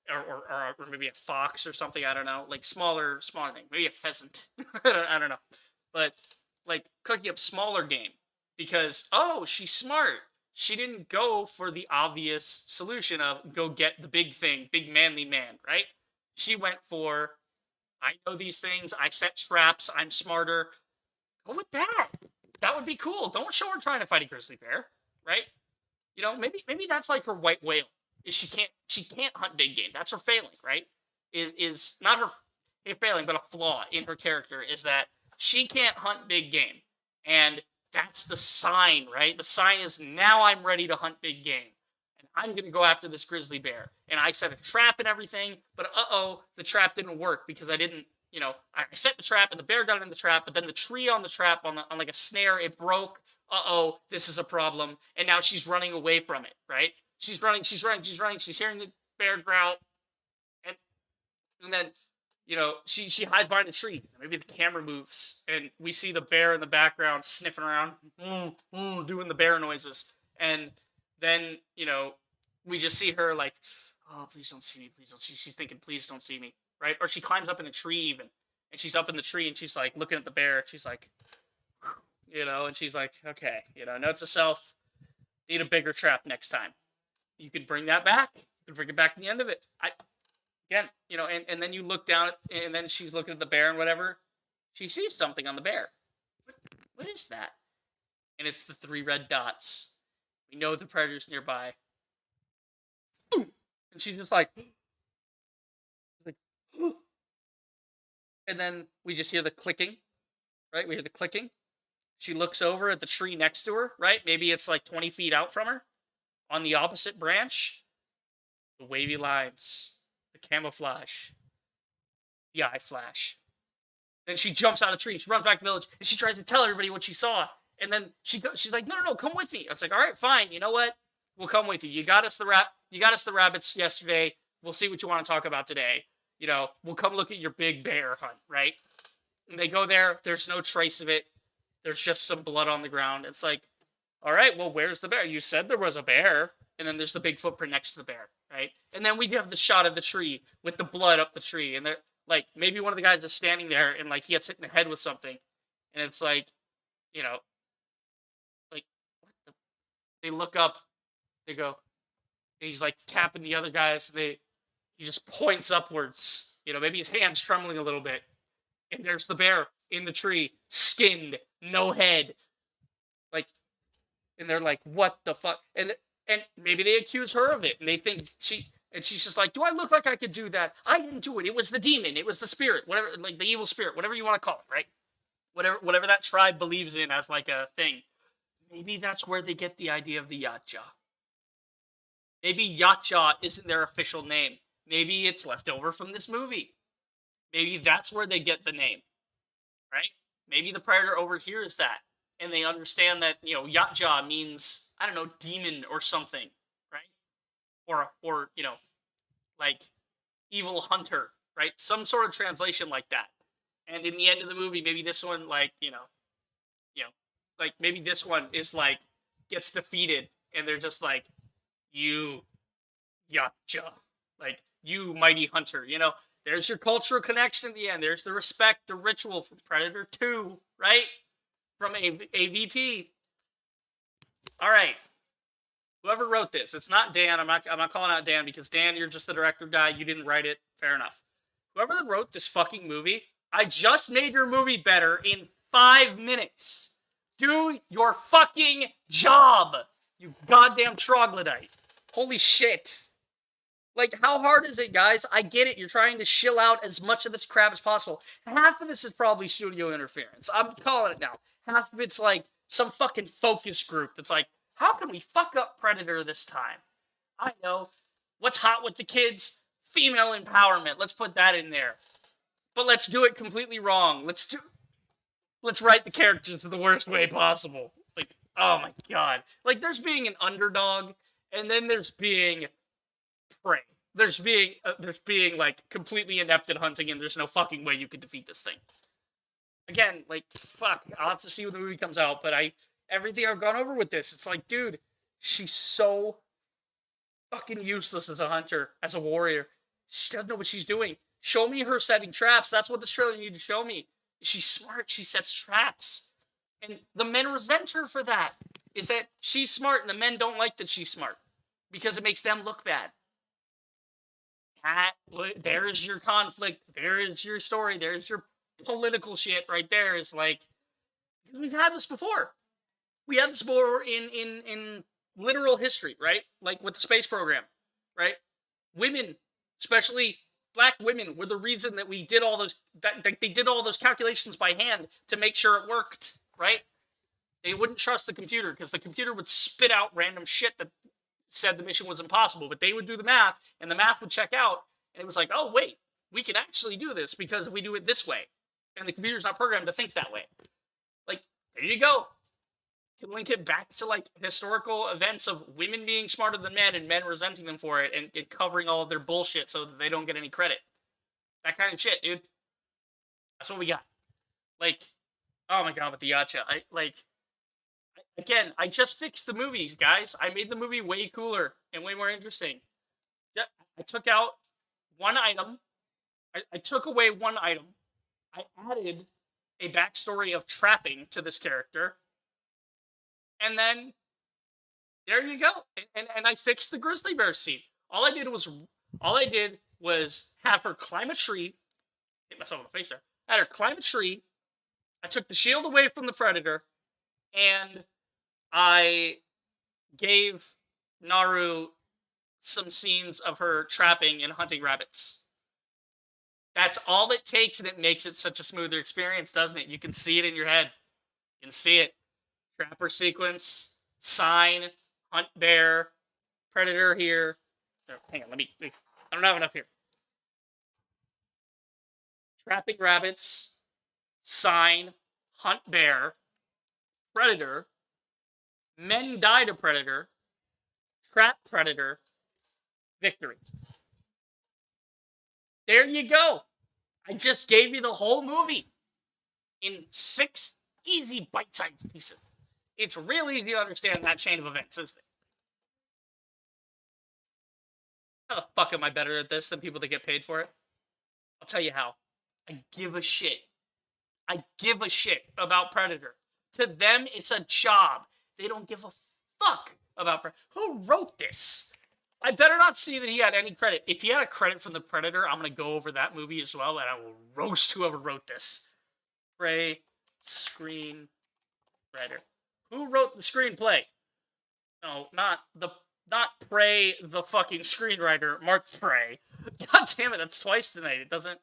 Or maybe a fox or something, I don't know. Like smaller thing. Maybe a pheasant. I don't know. But like cooking up smaller game. Because, oh, she's smart. She didn't go for the obvious solution of go get the big thing, big manly man, right? She went for, I know these things, I set traps, I'm smarter. Go with that. That would be cool. Don't show her trying to fight a grizzly bear, right? You know, maybe that's like her white whale. Is she can't hunt big game. That's her failing, right? Is not her failing, but a flaw in her character is that she can't hunt big game. And that's the sign, right? The sign is now I'm ready to hunt big game. And I'm going to go after this grizzly bear. And I set a trap and everything, but the trap didn't work because I didn't, I set the trap and the bear got in the trap, but then the tree on the trap on like a snare, it broke. This is a problem. And now she's running away from it, right? She's running. She's hearing the bear growl. And then, she hides behind a tree. Maybe the camera moves, and we see the bear in the background sniffing around, doing the bear noises. And then, we just see her like, oh, please don't see me, please don't. She's thinking, please don't see me, right? Or she climbs up in a tree even, and she's up in the tree, and she's like looking at the bear. And she's like, and she's like, okay, note to self, need a bigger trap next time. You could bring that back. You could bring it back to the end of it. Again, and then you look down at, and then she's looking at the bear and whatever. She sees something on the bear. What is that? And it's the 3 red dots. We know the predator's nearby. And she's just like, and then we just hear the clicking, right? We hear the clicking. She looks over at the tree next to her, right? Maybe it's like 20 feet out from her. On the opposite branch, the wavy lines, the camouflage, the eye flash. Then she jumps out of the tree. She runs back to the village, and she tries to tell everybody what she saw. And then she's like, no, come with me. I was like, all right, fine. You know what? We'll come with you. You got us the rabbits yesterday. We'll see what you want to talk about today. We'll come look at your big bear hunt, right? And they go there. There's no trace of it. There's just some blood on the ground. It's like, all right, well, where's the bear? You said there was a bear. And then there's the big footprint next to the bear, right? And then we have the shot of the tree with the blood up the tree. And they're like, maybe one of the guys is standing there and like he gets hit in the head with something. And it's like, like, what the? They look up, they go, and he's like tapping the other guys. He just points upwards. Maybe his hand's trembling a little bit. And there's the bear in the tree, skinned, no head. Like, and they're like, what the fuck? And maybe they accuse her of it, and they think she's just like, do I look like I could do that? I didn't do it. It was the demon. It was the spirit, whatever, like the evil spirit, whatever you want to call it, right? Whatever that tribe believes in as like a thing. Maybe that's where they get the idea of the Yautja. Maybe Yautja isn't their official name. Maybe it's left over from this movie. Maybe that's where they get the name, right? Maybe the predator overhears that, and they understand that, Yautja means, I don't know, demon or something, right? Or like evil hunter, right? Some sort of translation like that. And in the end of the movie, maybe this one, like, like maybe this one is like, gets defeated, and they're just like, you, Yautja, like, you mighty hunter, There's your cultural connection in the end. There's the respect, the ritual from Predator 2, right? From AVP. All right. Whoever wrote this, it's not Dan. I'm not calling out Dan because Dan, you're just the director guy. You didn't write it. Fair enough. Whoever wrote this fucking movie, I just made your movie better in 5 minutes. Do your fucking job, you goddamn troglodyte. Holy shit. Like, how hard is it, guys? I get it. You're trying to shill out as much of this crap as possible. Half of this is probably studio interference. I'm calling it now. Half of it's like some fucking focus group that's like, how can we fuck up Predator this time? I know. What's hot with the kids? Female empowerment. Let's put that in there. But let's do it completely wrong. Let's write the characters in the worst way possible. Like, oh my god. Like, there's being an underdog, and then there's being prey. There's being like completely inept at hunting, and there's no fucking way you could defeat this thing. Again, like, fuck. I'll have to see when the movie comes out, but everything I've gone over with this, it's like, dude, she's so fucking useless as a hunter, as a warrior. She doesn't know what she's doing. Show me her setting traps. That's what this trailer needs to show me. She's smart. She sets traps. And the men resent her for that. Is that she's smart and the men don't like that she's smart. Because it makes them look bad. There is your conflict. There is your story. There's your political shit right there. It's like, we've had this before. We had this before in literal history, right? Like with the space program, right? Women, especially black women, were the reason that we did all those, that they did all those calculations by hand to make sure it worked, right? They wouldn't trust the computer because the computer would spit out random shit that said the mission was impossible, but they would do the math, and the math would check out, and it was like, oh, wait, we can actually do this because if we do it this way, and the computer's not programmed to think that way. Like, there you go. You can link it back to, like, historical events of women being smarter than men and men resenting them for it and covering all of their bullshit so that they don't get any credit. That kind of shit, dude. That's what we got. Like, oh my god, with the Yacha. Again, I just fixed the movies, guys. I made the movie way cooler and way more interesting. Yeah, I took out one item. I took away one item. I added a backstory of trapping to this character. And then, there you go. And I fixed the grizzly bear scene. All I did was have her climb a tree. Hit myself in the face there. I had her climb a tree. I took the shield away from the predator. And I gave Naru some scenes of her trapping and hunting rabbits. That's all it takes, and it makes it such a smoother experience, doesn't it? You can see it in your head. You can see it. Trapper sequence, sign, hunt bear, predator here. Oh, hang on, let me. I don't have enough here. Trapping rabbits, sign, hunt bear, predator, men die to predator, trap predator, victory. There you go. I just gave you the whole movie in 6 easy bite-sized pieces. It's real easy to understand that chain of events, isn't it? How the fuck am I better at this than people that get paid for it? I'll tell you how. I give a shit. I give a shit about Predator. To them, it's a job. They don't give a fuck about Predator. Who wrote this? I better not see that he had any credit. If he had a credit from the Predator, I'm going to go over that movie as well, and I will roast whoever wrote this. Prey, screenwriter. Who wrote the screenplay? No, not Prey, the fucking screenwriter, Mark Prey. God damn it, that's twice tonight. It doesn't...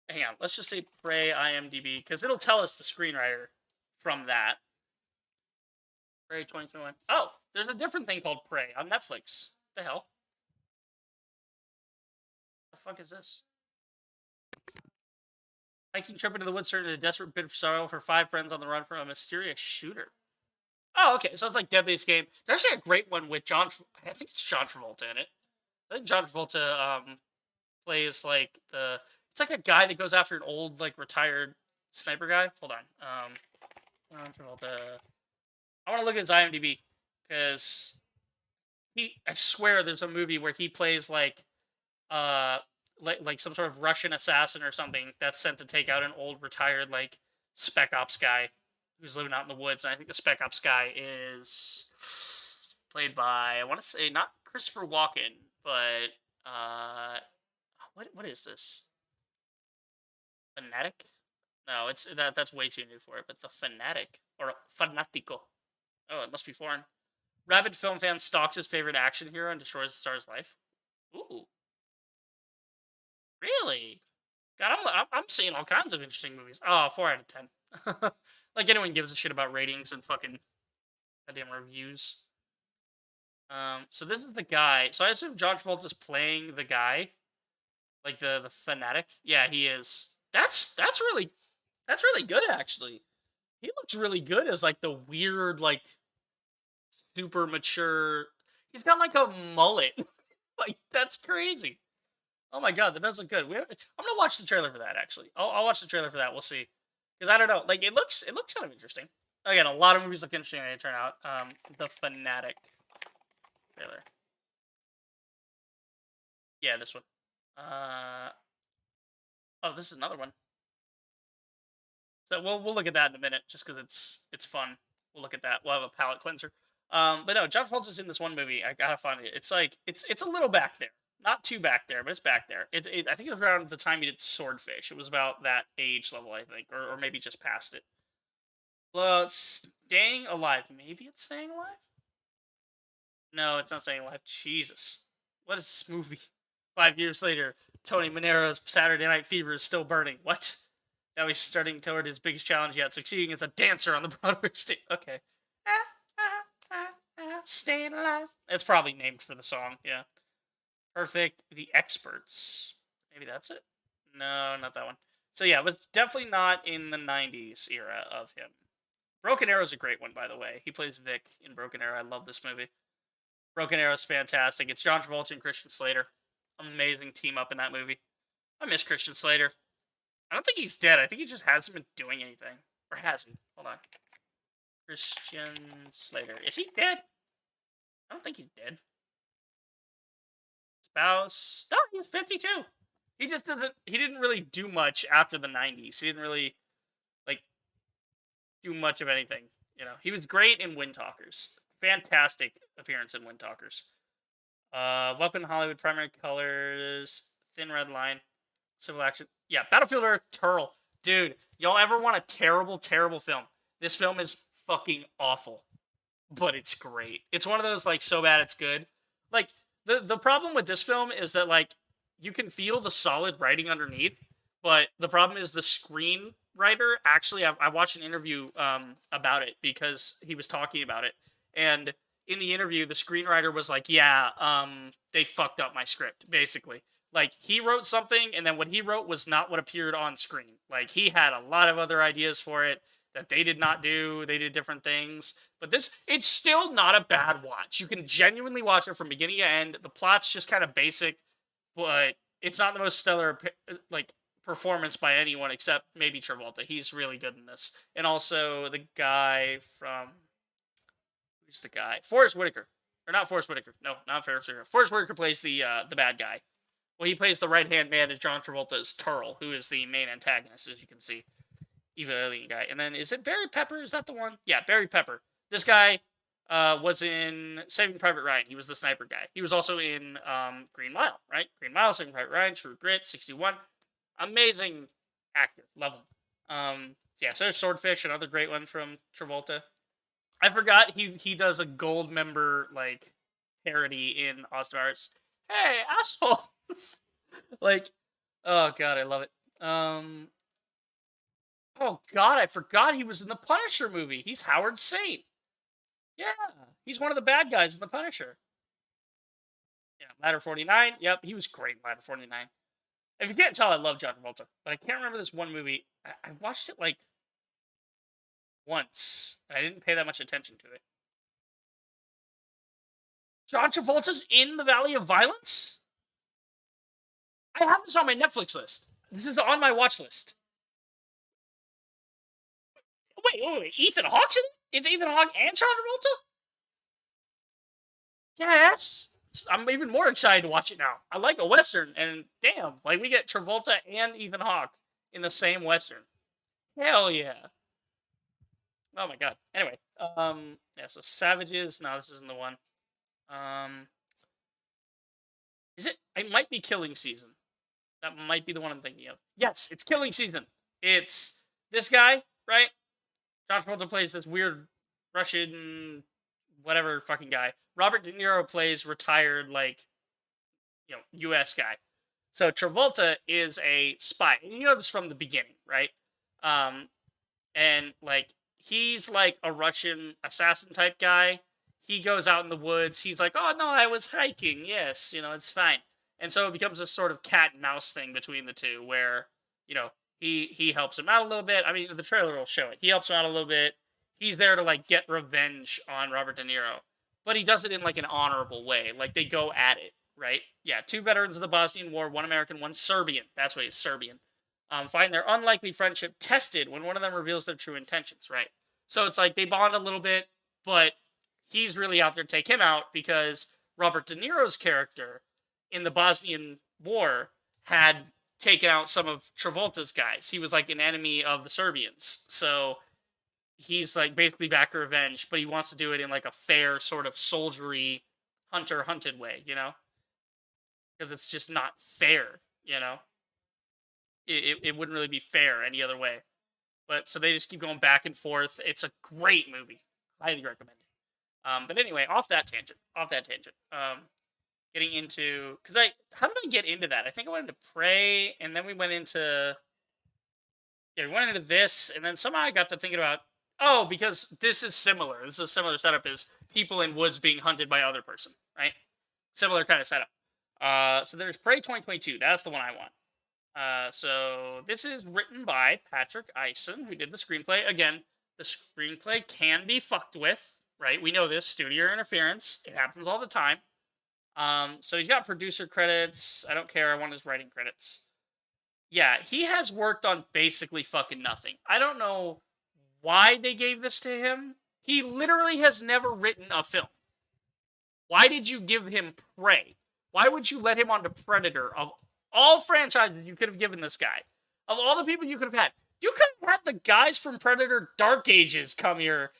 Hang on, let's just say Prey IMDb, because it'll tell us the screenwriter from that. Prey 2021. Oh, there's a different thing called Prey on Netflix. What the hell? The fuck is this? Hiking trip into the woods turned into a desperate bid for sorrow for 5 friends on the run from a mysterious shooter. Oh, okay, so it's like Deadliest Game. There's actually a great one with John... I think it's John Travolta in it. I think John Travolta plays like the... It's like a guy that goes after an old, like, retired sniper guy. Hold on. John Travolta... I want to look at his IMDb, because I swear there's a movie where he plays, like some sort of Russian assassin or something that's sent to take out an old retired, like, Spec Ops guy who's living out in the woods. And I think the Spec Ops guy is played by, I want to say, not Christopher Walken, but, what is this? Fanatic? No, that's way too new for it, but the Fanatic, or Fanatico. Oh, it must be foreign. Rabid film fan stalks his favorite action hero and destroys the star's life. Ooh. Really? God, I'm seeing all kinds of interesting movies. Oh, 4 out of 10. Like anyone gives a shit about ratings and fucking goddamn reviews. So this is the guy. So I assume John Travolta's playing the guy. Like the fanatic. Yeah, he is. That's really good, actually. He looks really good as, like, the weird, like, super mature... He's got, like, a mullet. Like, that's crazy. Oh my god, that does look good. I'm gonna watch the trailer for that, actually. I'll watch the trailer for that, we'll see. Because I don't know, like, it looks kind of interesting. Again, a lot of movies look interesting when they turn out. The Fanatic trailer. Yeah, this one. Oh, this is another one. So we'll look at that in a minute, just because it's fun. We'll look at that. We'll have a palate cleanser. But no, John Travolta's in this one movie. I gotta find it. It's like it's a little back there, not too back there, but it's back there. I think it was around the time he did Swordfish. It was about that age level, I think, or maybe just past it. Well, Staying Alive. Maybe it's Staying Alive. No, it's not Staying Alive. Jesus, what is this movie? 5 years later, Tony Manero's Saturday Night Fever is still burning. What? Now he's starting toward his biggest challenge yet, succeeding as a dancer on the Broadway stage. Okay. staying alive. It's probably named for the song. Yeah. Perfect. The Experts. Maybe that's it. No, not that one. So yeah, it was definitely not in the 90s era of him. Broken Arrow's a great one, by the way. He plays Vic in Broken Arrow. I love this movie. Broken Arrow's fantastic. It's John Travolta and Christian Slater. Amazing team up in that movie. I miss Christian Slater. I don't think he's dead. I think he just hasn't been doing anything. Or has he? Hold on. Christian Slater. Is he dead? I don't think he's dead. Spouse. No, he's 52. He just doesn't. He didn't really do much after the 90s. He didn't really, like, do much of anything. You know, he was great in Wind Talkers. Fantastic appearance in Wind Talkers. Weapon Hollywood, Primary Colors, Thin Red Line, Civil Action. Yeah, Battlefield Earth, Turtle. Dude, y'all ever want a terrible, terrible film? This film is fucking awful. But it's great. It's one of those, like, so bad it's good. Like, the problem with this film is that, like, you can feel the solid writing underneath, but the problem is the screenwriter, actually, I watched an interview about it because he was talking about it. And in the interview, the screenwriter was like, yeah, they fucked up my script, basically. Like, he wrote something, and then what he wrote was not what appeared on screen. Like, he had a lot of other ideas for it that they did not do. They did different things. But this, it's still not a bad watch. You can genuinely watch it from beginning to end. The plot's just kind of basic, but it's not the most stellar, like, performance by anyone except maybe Travolta. He's really good in this. And also the guy from... Who's the guy? Forrest Whitaker. Or not Forrest Whitaker. No, not Forrest Whitaker. Forrest Whitaker plays the bad guy. Well, he plays the right-hand man as John Travolta's Turl, who is the main antagonist, as you can see. Evil alien guy. And then, is it Barry Pepper? Is that the one? Yeah, Barry Pepper. This guy was in Saving Private Ryan. He was the sniper guy. He was also in Green Mile, right? Green Mile, Saving Private Ryan, True Grit, 61. Amazing actor. Love him. Yeah, so there's Swordfish, another great one from Travolta. I forgot he does a gold member, like, parody in Austin Powers. Hey, assholes! Like, oh god, I love it. Oh god, I forgot he was in the Punisher movie. He's Howard Saint. Yeah, he's one of the bad guys in the Punisher. Yeah, Ladder 49. Yep, he was great in Ladder 49. If you can't tell, I love John Travolta, but I can't remember this one movie. I watched it, like, once. I didn't pay that much attention to it. John Travolta's in The Valley of Violence? I have this on my Netflix list. This is on my watch list. Wait. Ethan Hawke's in it? It's Ethan Hawke and John Travolta? Yes. I'm even more excited to watch it now. I like a Western, and damn, like, we get Travolta and Ethan Hawke in the same Western. Hell yeah. Oh my god. Anyway, yeah, so Savages. No, this isn't the one. Is it? It might be Killing Season. That might be the one I'm thinking of. Yes, it's Killing Season. It's this guy, right? John Travolta plays this weird Russian, whatever fucking guy. Robert De Niro plays retired, like, you know, U.S. guy. So Travolta is a spy. And you know this from the beginning, right? And, like, he's like a Russian assassin type guy. He goes out in the woods. He's like, oh, no, I was hiking. Yes, you know, it's fine. And so it becomes a sort of cat and mouse thing between the two where, you know, he helps him out a little bit. I mean, the trailer will show it. He helps him out a little bit. He's there to, like, get revenge on Robert De Niro. But he does it in, like, an honorable way. Like, they go at it, right? Yeah, 2 veterans of the Bosnian War, 1 American, 1 Serbian. That's what he's Serbian. Find their unlikely friendship tested when one of them reveals their true intentions, right? So it's like they bond a little bit, but he's really out there to take him out because Robert De Niro's character in the Bosnian War had taken out some of Travolta's guys. He was like an enemy of the Serbians. So he's like basically back for revenge, but he wants to do it in like a fair sort of soldiery hunter-hunted way, you know? Because it's just not fair, you know? It wouldn't really be fair any other way. But so they just keep going back and forth. It's a great movie. Highly recommend it. But anyway, off that tangent. Getting into... How did I get into that? I think I went into Prey, and then we went into... Yeah, we went into this, and then somehow I got to thinking about Oh, because this is similar. This is a similar setup as people in woods being hunted by other person, right? Similar kind of setup. So there's Prey 2022. That's the one I want. So this is written by Patrick Eisen, who did the screenplay. Again, the screenplay can be fucked with, right? We know this. Studio interference. It happens all the time. So he's got producer credits. I don't care. I want his writing credits. Yeah, he has worked on basically fucking nothing. I don't know why they gave this to him. He literally has never written a film. Why did you give him Prey? Why would you let him onto Predator? Of all franchises you could have given this guy, of all the people you could have had, you could have had the guys from Predator Dark Ages come here.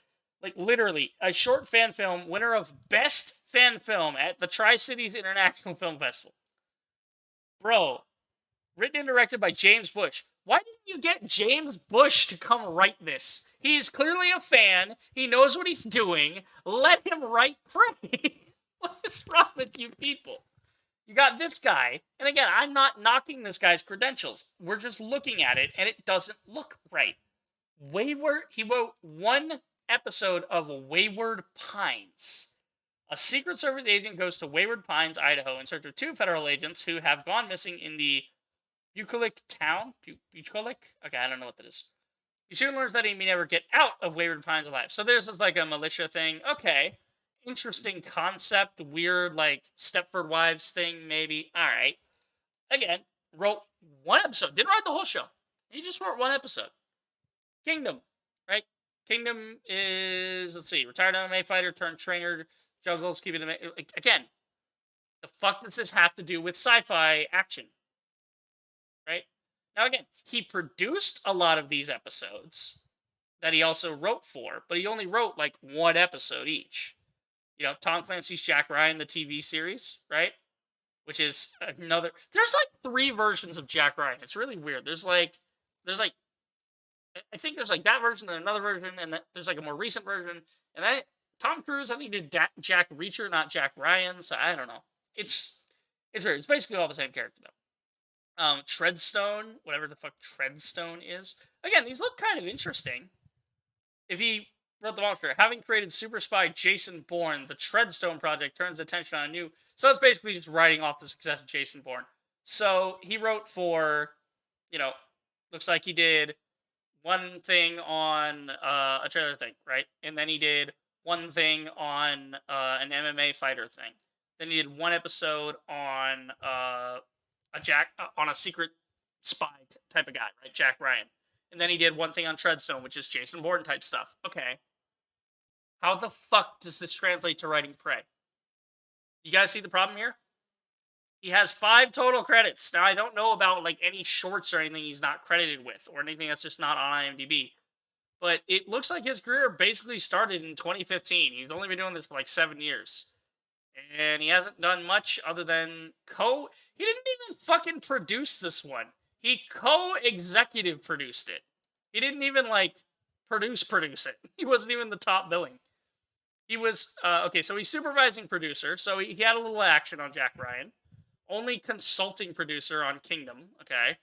Like, literally, a short fan film, winner of Best Fan Film at the Tri-Cities International Film Festival. Bro, written and directed by James Bush. Why didn't you get James Bush to come write this? He's clearly a fan. He knows what he's doing. Let him write Prey. What is wrong with you people? You got this guy, and again, I'm not knocking this guy's credentials. We're just looking at it, and it doesn't look right. Wayward, he wrote one episode of Wayward Pines. A Secret Service agent goes to Wayward Pines, Idaho, in search of two federal agents who have gone missing in the Bucolic town. Bucolic? Okay, I don't know what that is. He soon learns that he may never get out of Wayward Pines alive. So there's this, like, a militia thing. Okay. Interesting concept. Weird, like, Stepford Wives thing, maybe. Alright. Again, wrote one episode. Didn't write the whole show. He just wrote one episode. Kingdom. Right? Kingdom is, let's see, retired MMA fighter turned trainer, juggles, keeping the... Again, the fuck does this have to do with sci-fi action? Right? Now, again, he produced a lot of these episodes that he also wrote for, but he only wrote, like, one episode each. You know, Tom Clancy's Jack Ryan, the TV series, right? Which is another... There's, like, 3 versions of Jack Ryan. It's really weird. There's, like... I think there's, like, that version and another version, and there's, like, a more recent version. And then Tom Cruise, I think, did Jack Reacher, not Jack Ryan, so I don't know. It's weird. It's basically all the same character, though. Treadstone, whatever the fuck Treadstone is. Again, these look kind of interesting. If he wrote the monster, having created super spy Jason Bourne, the Treadstone project turns attention on a new... So it's basically just writing off the success of Jason Bourne. So he wrote for, you know, looks like he did one thing on a trailer thing, right? And then he did one thing on an MMA fighter thing. Then he did one episode on on a secret spy type of guy, right? Jack Ryan. And then he did one thing on Treadstone, which is Jason Bourne type stuff. Okay. How the fuck does this translate to writing Prey? You guys see the problem here? He has 5 total credits. Now, I don't know about, like, any shorts or anything he's not credited with, or anything that's just not on IMDb. But it looks like his career basically started in 2015. He's only been doing this for, like, 7 years. And he hasn't done much other than He didn't even fucking produce this one. He co-executive produced it. He didn't even, like, produce it. He wasn't even the top billing. He was, okay, so he's supervising producer, so he had a little action on Jack Ryan. Only consulting producer on Kingdom, okay.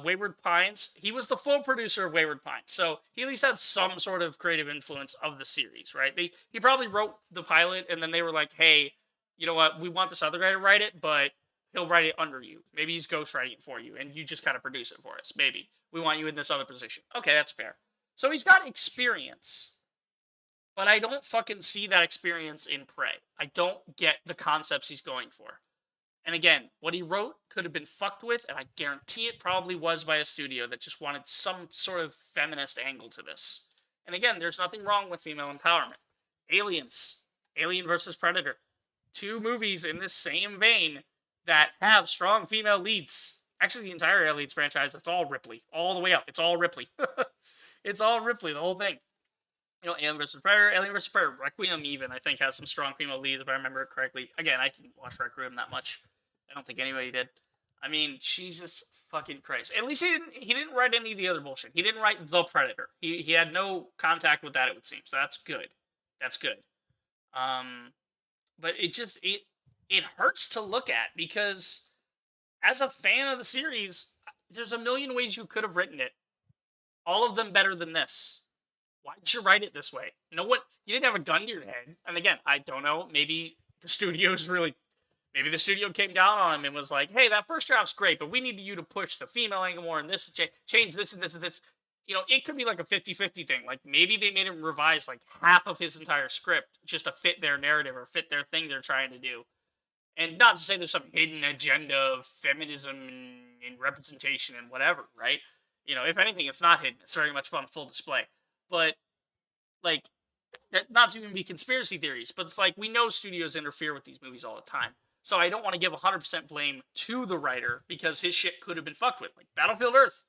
Wayward Pines, he was the full producer of Wayward Pines, so he at least had some sort of creative influence of the series, right? He probably wrote the pilot, and then they were like, hey, you know what, we want this other guy to write it, but he'll write it under you. Maybe he's ghostwriting it for you, and you just kind of produce it for us, maybe. We want you in this other position. Okay, that's fair. So he's got experience. But I don't fucking see that experience in Prey. I don't get the concepts he's going for. And again, what he wrote could have been fucked with, and I guarantee it probably was by a studio that just wanted some sort of feminist angle to this. And again, there's nothing wrong with female empowerment. Aliens. Alien versus Predator. 2 movies in this same vein that have strong female leads. Actually, the entire Aliens franchise, it's all Ripley. All the way up. It's all Ripley. It's all Ripley, the whole thing. You know, Alien vs. Predator, Requiem even, I think, has some strong female leads, if I remember it correctly. Again, I didn't watch Requiem that much. I don't think anybody did. I mean, Jesus fucking Christ. At least he didn't write any of the other bullshit. He didn't write The Predator. He had no contact with that, it would seem. So that's good. That's good. But it hurts to look at, because as a fan of the series, there's a million ways you could have written it. All of them better than this. Why did you write it this way? No one, you didn't have a gun to your head. And again, I don't know. Maybe the maybe the studio came down on him and was like, hey, that first draft's great, but we need you to push the female angle more and this, change this and this and this. You know, it could be like a 50-50 thing. Like, maybe they made him revise like half of his entire script just to fit their narrative or fit their thing they're trying to do. And not to say there's some hidden agenda of feminism and representation and whatever, right? You know, if anything, it's not hidden. It's very much fun, full display. But, like, not to even be conspiracy theories, but it's like, we know studios interfere with these movies all the time. So I don't want to give 100% blame to the writer, because his shit could have been fucked with. Like, Battlefield Earth.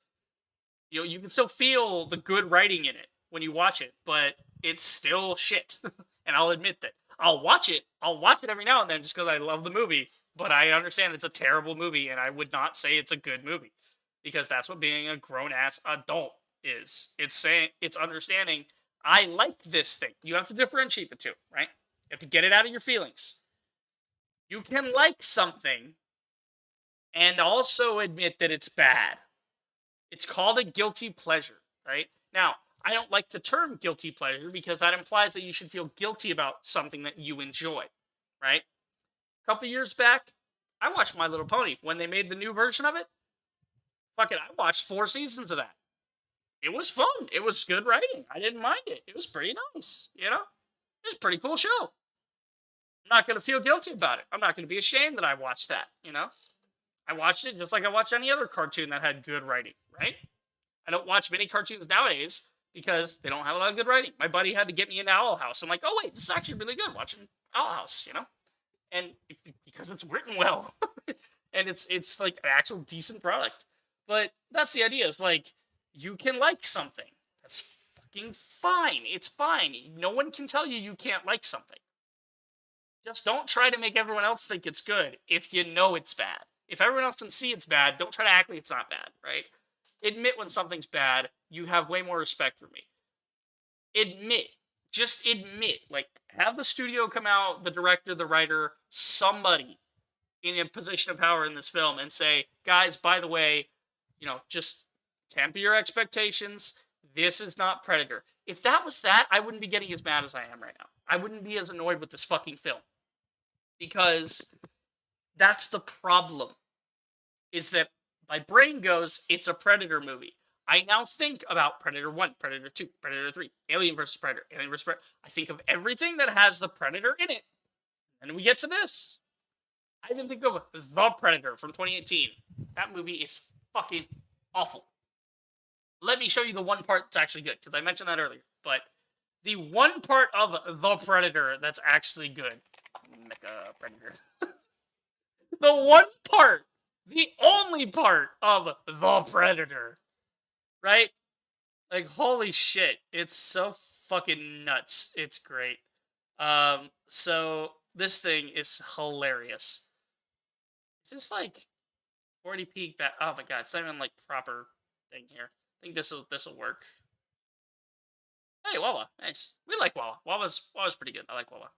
You know, you can still feel the good writing in it when you watch it, but it's still shit. And I'll admit that. I'll watch it every now and then just because I love the movie, but I understand it's a terrible movie, and I would not say it's a good movie, because that's what being a grown-ass adult is. It's understanding, I like this thing. You have to differentiate the two, right? You have to get it out of your feelings. You can like something and also admit that it's bad. It's called a guilty pleasure, right? Now, I don't like the term guilty pleasure because that implies that you should feel guilty about something that you enjoy, right? A couple years back, I watched My Little Pony when they made the new version of it. Fuck it, I watched 4 seasons of that. It was fun. It was good writing. I didn't mind it. It was pretty nice, you know? It was a pretty cool show. I'm not going to feel guilty about it. I'm not going to be ashamed that I watched that, you know? I watched it just like I watch any other cartoon that had good writing, right? I don't watch many cartoons nowadays because they don't have a lot of good writing. My buddy had to get me into Owl House. I'm like, oh wait, this is actually really good watching Owl House, you know? And because it's written well. And it's like an actual decent product. But that's the idea, is like, you can like something. That's fucking fine. It's fine. No one can tell you can't like something. Just don't try to make everyone else think it's good if you know it's bad. If everyone else can see it's bad, don't try to act like it's not bad, right? Admit when something's bad. You have way more respect for me. Just admit. Like, have the studio come out, the director, the writer, somebody in a position of power in this film and say, guys, by the way, you know, just temper your expectations. This is not Predator. If that was that, I wouldn't be getting as mad as I am right now. I wouldn't be as annoyed with this fucking film. Because that's the problem. Is that my brain goes, it's a Predator movie. I now think about Predator 1, Predator 2, Predator 3, Alien vs. Predator, Alien vs. Predator. I think of everything that has the Predator in it. And we get to this. I didn't think of The Predator from 2018. That movie is fucking awful. Let me show you the one part that's actually good, because I mentioned that earlier. But the one part of The Predator that's actually good. Mecha Predator. The one part, the only part of The Predator, right? Like, holy shit, it's so fucking nuts. It's great. So this thing is hilarious. Is this like 40p back? Oh my god, it's not even like proper thing here. I think this'll work. Hey, Wawa, nice. We like Wawa. Wawa's pretty good. I like Wawa.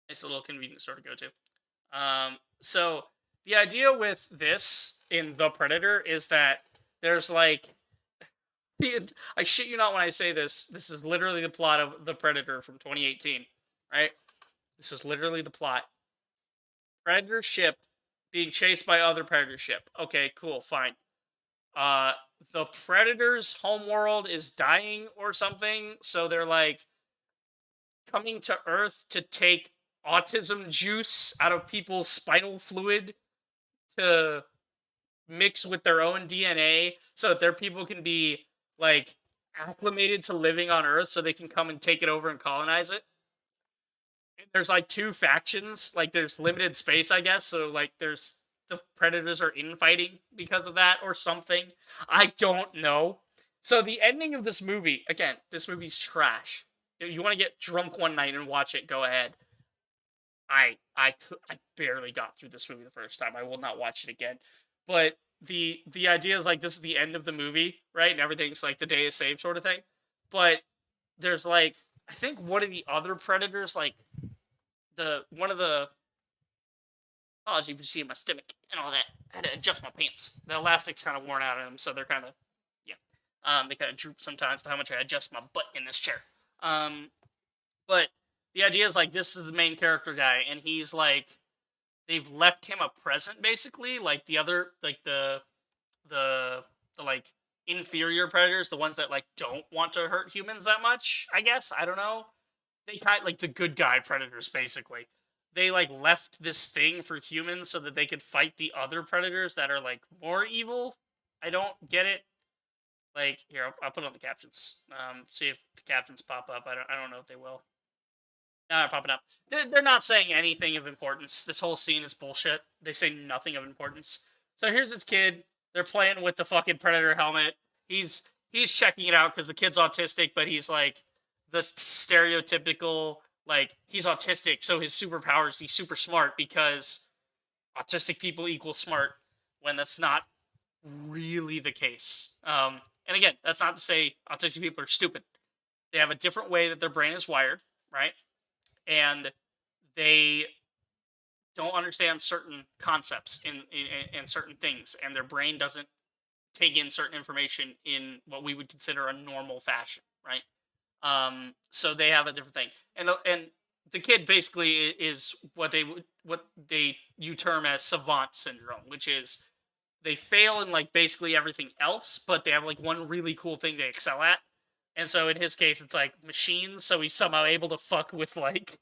Nice little convenient store to go to. So the idea with this in The Predator is that there's like, I shit you not when I say this, this is literally the plot of The Predator from 2018, right? This is literally the plot. Predator ship being chased by other Predator ship. Okay, cool, fine. The Predator's homeworld is dying or something, so they're like coming to Earth to take autism juice out of people's spinal fluid to mix with their own DNA so that their people can be like acclimated to living on Earth so they can come and take it over and colonize it. And there's like 2 factions, like there's limited space, I guess, so like there's the Predators are infighting because of that or something. I don't know. So the ending of this movie, again, this movie's trash. If you want to get drunk one night and watch it, go ahead. I barely got through this movie the first time. I will not watch it again. But the idea is like this is the end of the movie, right? And everything's like the day is saved sort of thing. But there's like, I think one of the other Predators, like one of the oh, as you can see my stomach and all that. I had to adjust my pants. The elastic's kind of worn out of them, so they're kind of, yeah. They kind of droop sometimes to how much I adjust my butt in this chair. But the idea is like this is the main character guy, and he's like they've left him a present basically, like the other like the like inferior predators, the ones that like don't want to hurt humans that much. I guess I don't know. They kind of like the good guy predators basically. They like left this thing for humans so that they could fight the other predators that are like more evil. I don't get it. Like here, I'll put on the captions. See if the captions pop up. I don't know if they will. No, they're popping up. They're not saying anything of importance. This whole scene is bullshit. They say nothing of importance. So here's this kid. They're playing with the fucking predator helmet. He's checking it out because the kid's autistic, but he's like the stereotypical like he's autistic, so his superpowers he's super smart because autistic people equal smart when that's not really the case. And again, that's not to say autistic people are stupid. They have a different way that their brain is wired, right? And they don't understand certain concepts in certain things, and their brain doesn't take in certain information in what we would consider a normal fashion, right? So they have a different thing, and the kid basically is what you term as savant syndrome, which is they fail in like basically everything else, but they have like one really cool thing they excel at. And so in his case, it's like machines. So he's somehow able to fuck with like,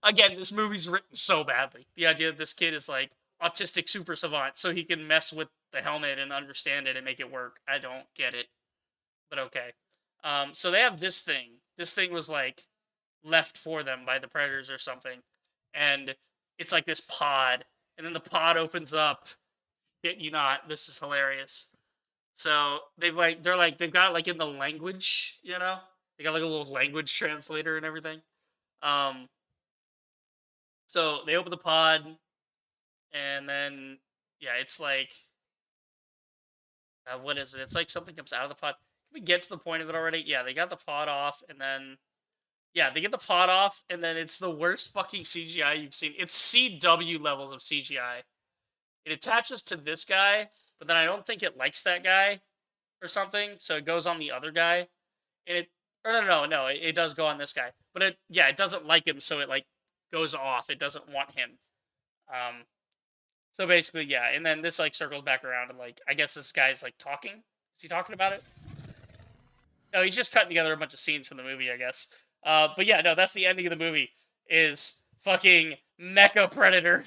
again, this movie's written so badly. The idea that this kid is like autistic super savant, so he can mess with the helmet and understand it and make it work. I don't get it, but okay. So they have this thing. This thing was like left for them by the predators or something, and it's like this pod, and then the pod opens up. Shit you not, this is hilarious. So they're like they've got it like in the language, you know? They got like a little language translator and everything. So they open the pod, and then yeah, it's like what is it? It's like something comes out of the pod. Can we get to the point of it already? Yeah, they got the pod off, and then yeah, they get the pod off, and then it's the worst fucking CGI you've seen. It's CW levels of CGI. It attaches to this guy, but then I don't think it likes that guy or something, so it goes on the other guy. And it does go on this guy. But it doesn't like him, so it like goes off. It doesn't want him. So basically, yeah, and then this like circles back around and like I guess this guy's like talking. Is he talking about it? No, he's just cutting together a bunch of scenes from the movie, I guess. But yeah, no, that's the ending of the movie. Is fucking Mecha Predator.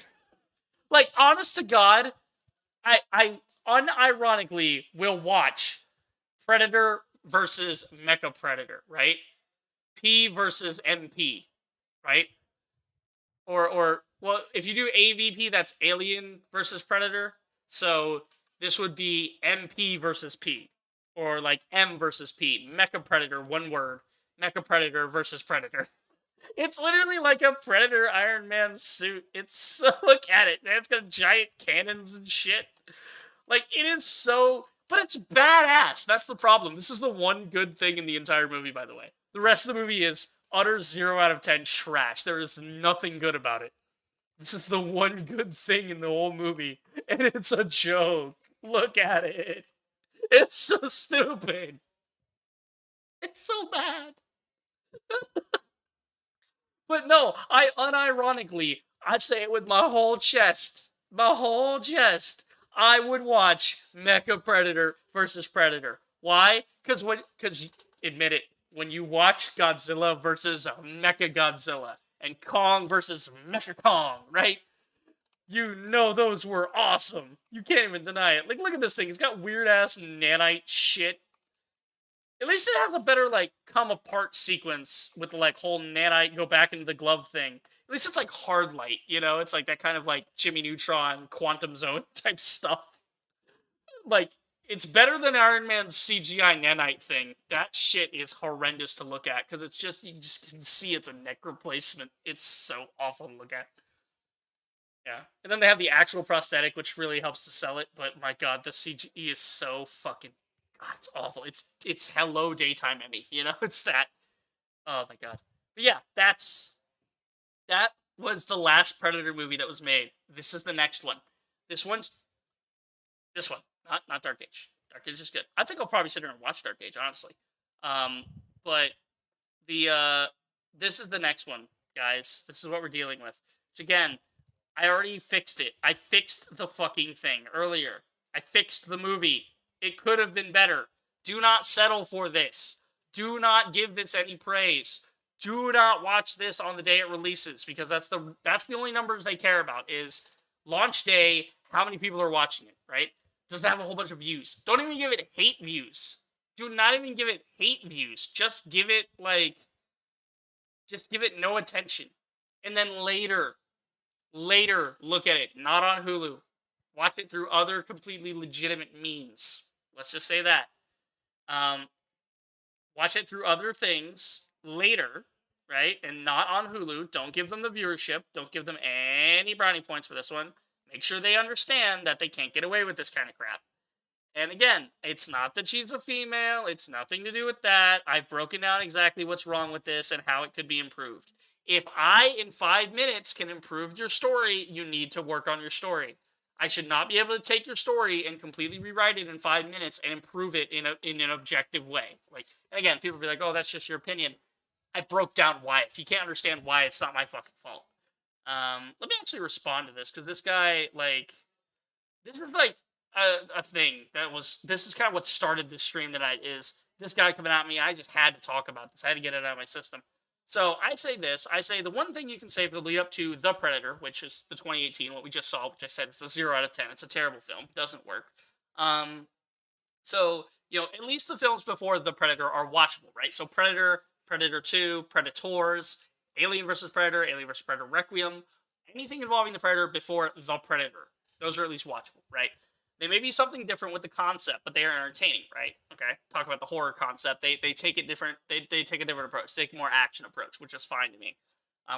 Like, honest to God, I unironically will watch Predator versus Mecha Predator, right? P versus MP, right? Or well, if you do AVP, that's Alien versus Predator. So this would be MP versus P. Or like M versus P. Mecha Predator, one word. Mecha Predator versus Predator. It's literally like a Predator Iron Man suit. It's look at it, man. It's got giant cannons and shit. Like it is so, but it's badass. That's the problem. This is the one good thing in the entire movie, by the way. The rest of the movie is utter 0 out of 10 trash. There is nothing good about it. This is the one good thing in the whole movie, and it's a joke. Look at it. It's so stupid. It's so bad. But no, I unironically, I say it with my whole chest. My whole chest. I would watch Mecha Predator versus Predator. Why? Because admit it, when you watch Godzilla versus Mecha Godzilla and Kong versus Mecha Kong, right? You know those were awesome. You can't even deny it. Like, look at this thing. It's got weird-ass nanite shit. At least it has a better, like, come apart sequence with the, like, whole nanite go back into the glove thing. At least it's, like, hard light, you know? It's, like, that kind of, like, Jimmy Neutron, Quantum Zone type stuff. Like, it's better than Iron Man's CGI nanite thing. That shit is horrendous to look at, because it's just, you just can see it's a neck replacement. It's so awful to look at. Yeah. And then they have the actual prosthetic, which really helps to sell it, but my god, the CGI is so fucking... God, it's awful. It's Hello Daytime Emmy, you know? It's that. Oh my god. But yeah, that was the last Predator movie that was made. This is the next one. This one. Not Dark Age. Dark Age is good. I think I'll probably sit here and watch Dark Age, honestly. But the this is the next one, guys. This is what we're dealing with. Which again, I already fixed it. I fixed the fucking thing earlier. I fixed the movie. It could have been better. Do not settle for this. Do not give this any praise. Do not watch this on the day it releases, because that's the only numbers they care about is launch day, how many people are watching it, right? Does it have a whole bunch of views? Don't even give it hate views. Do not even give it hate views. Just give it no attention. And then later, look at it. Not on Hulu. Watch it through other completely legitimate means. Let's just say that. Watch it through other things later, right? And not on Hulu. Don't give them the viewership. Don't give them any brownie points for this one. Make sure they understand that they can't get away with this kind of crap. And again, it's not that she's a female. It's nothing to do with that. I've broken down exactly what's wrong with this and how it could be improved. If I, in 5 minutes, can improve your story, you need to work on your story. I should not be able to take your story and completely rewrite it in 5 minutes and improve it in an objective way. And again, people will be like, "Oh, that's just your opinion." I broke down why. If you can't understand why, it's not my fucking fault. Let me actually respond to this, because this guy, this is a thing this is kind of what started this stream tonight, is this guy coming at me. I just had to talk about this. I had to get it out of my system. So I say the one thing you can say for the lead up to The Predator, which is the 2018, what we just saw, which I said it's a 0 out of 10. It's a terrible film. Doesn't work. So, at least the films before The Predator are watchable, right? So Predator, Predator 2, Predators, Alien vs. Predator, Alien vs. Predator Requiem, anything involving the Predator before The Predator. Those are at least watchable, right? They may be something different with the concept, but they are entertaining, right? Okay, talk about the horror concept. They take it different. They take a different approach. They take a more action approach, which is fine to me.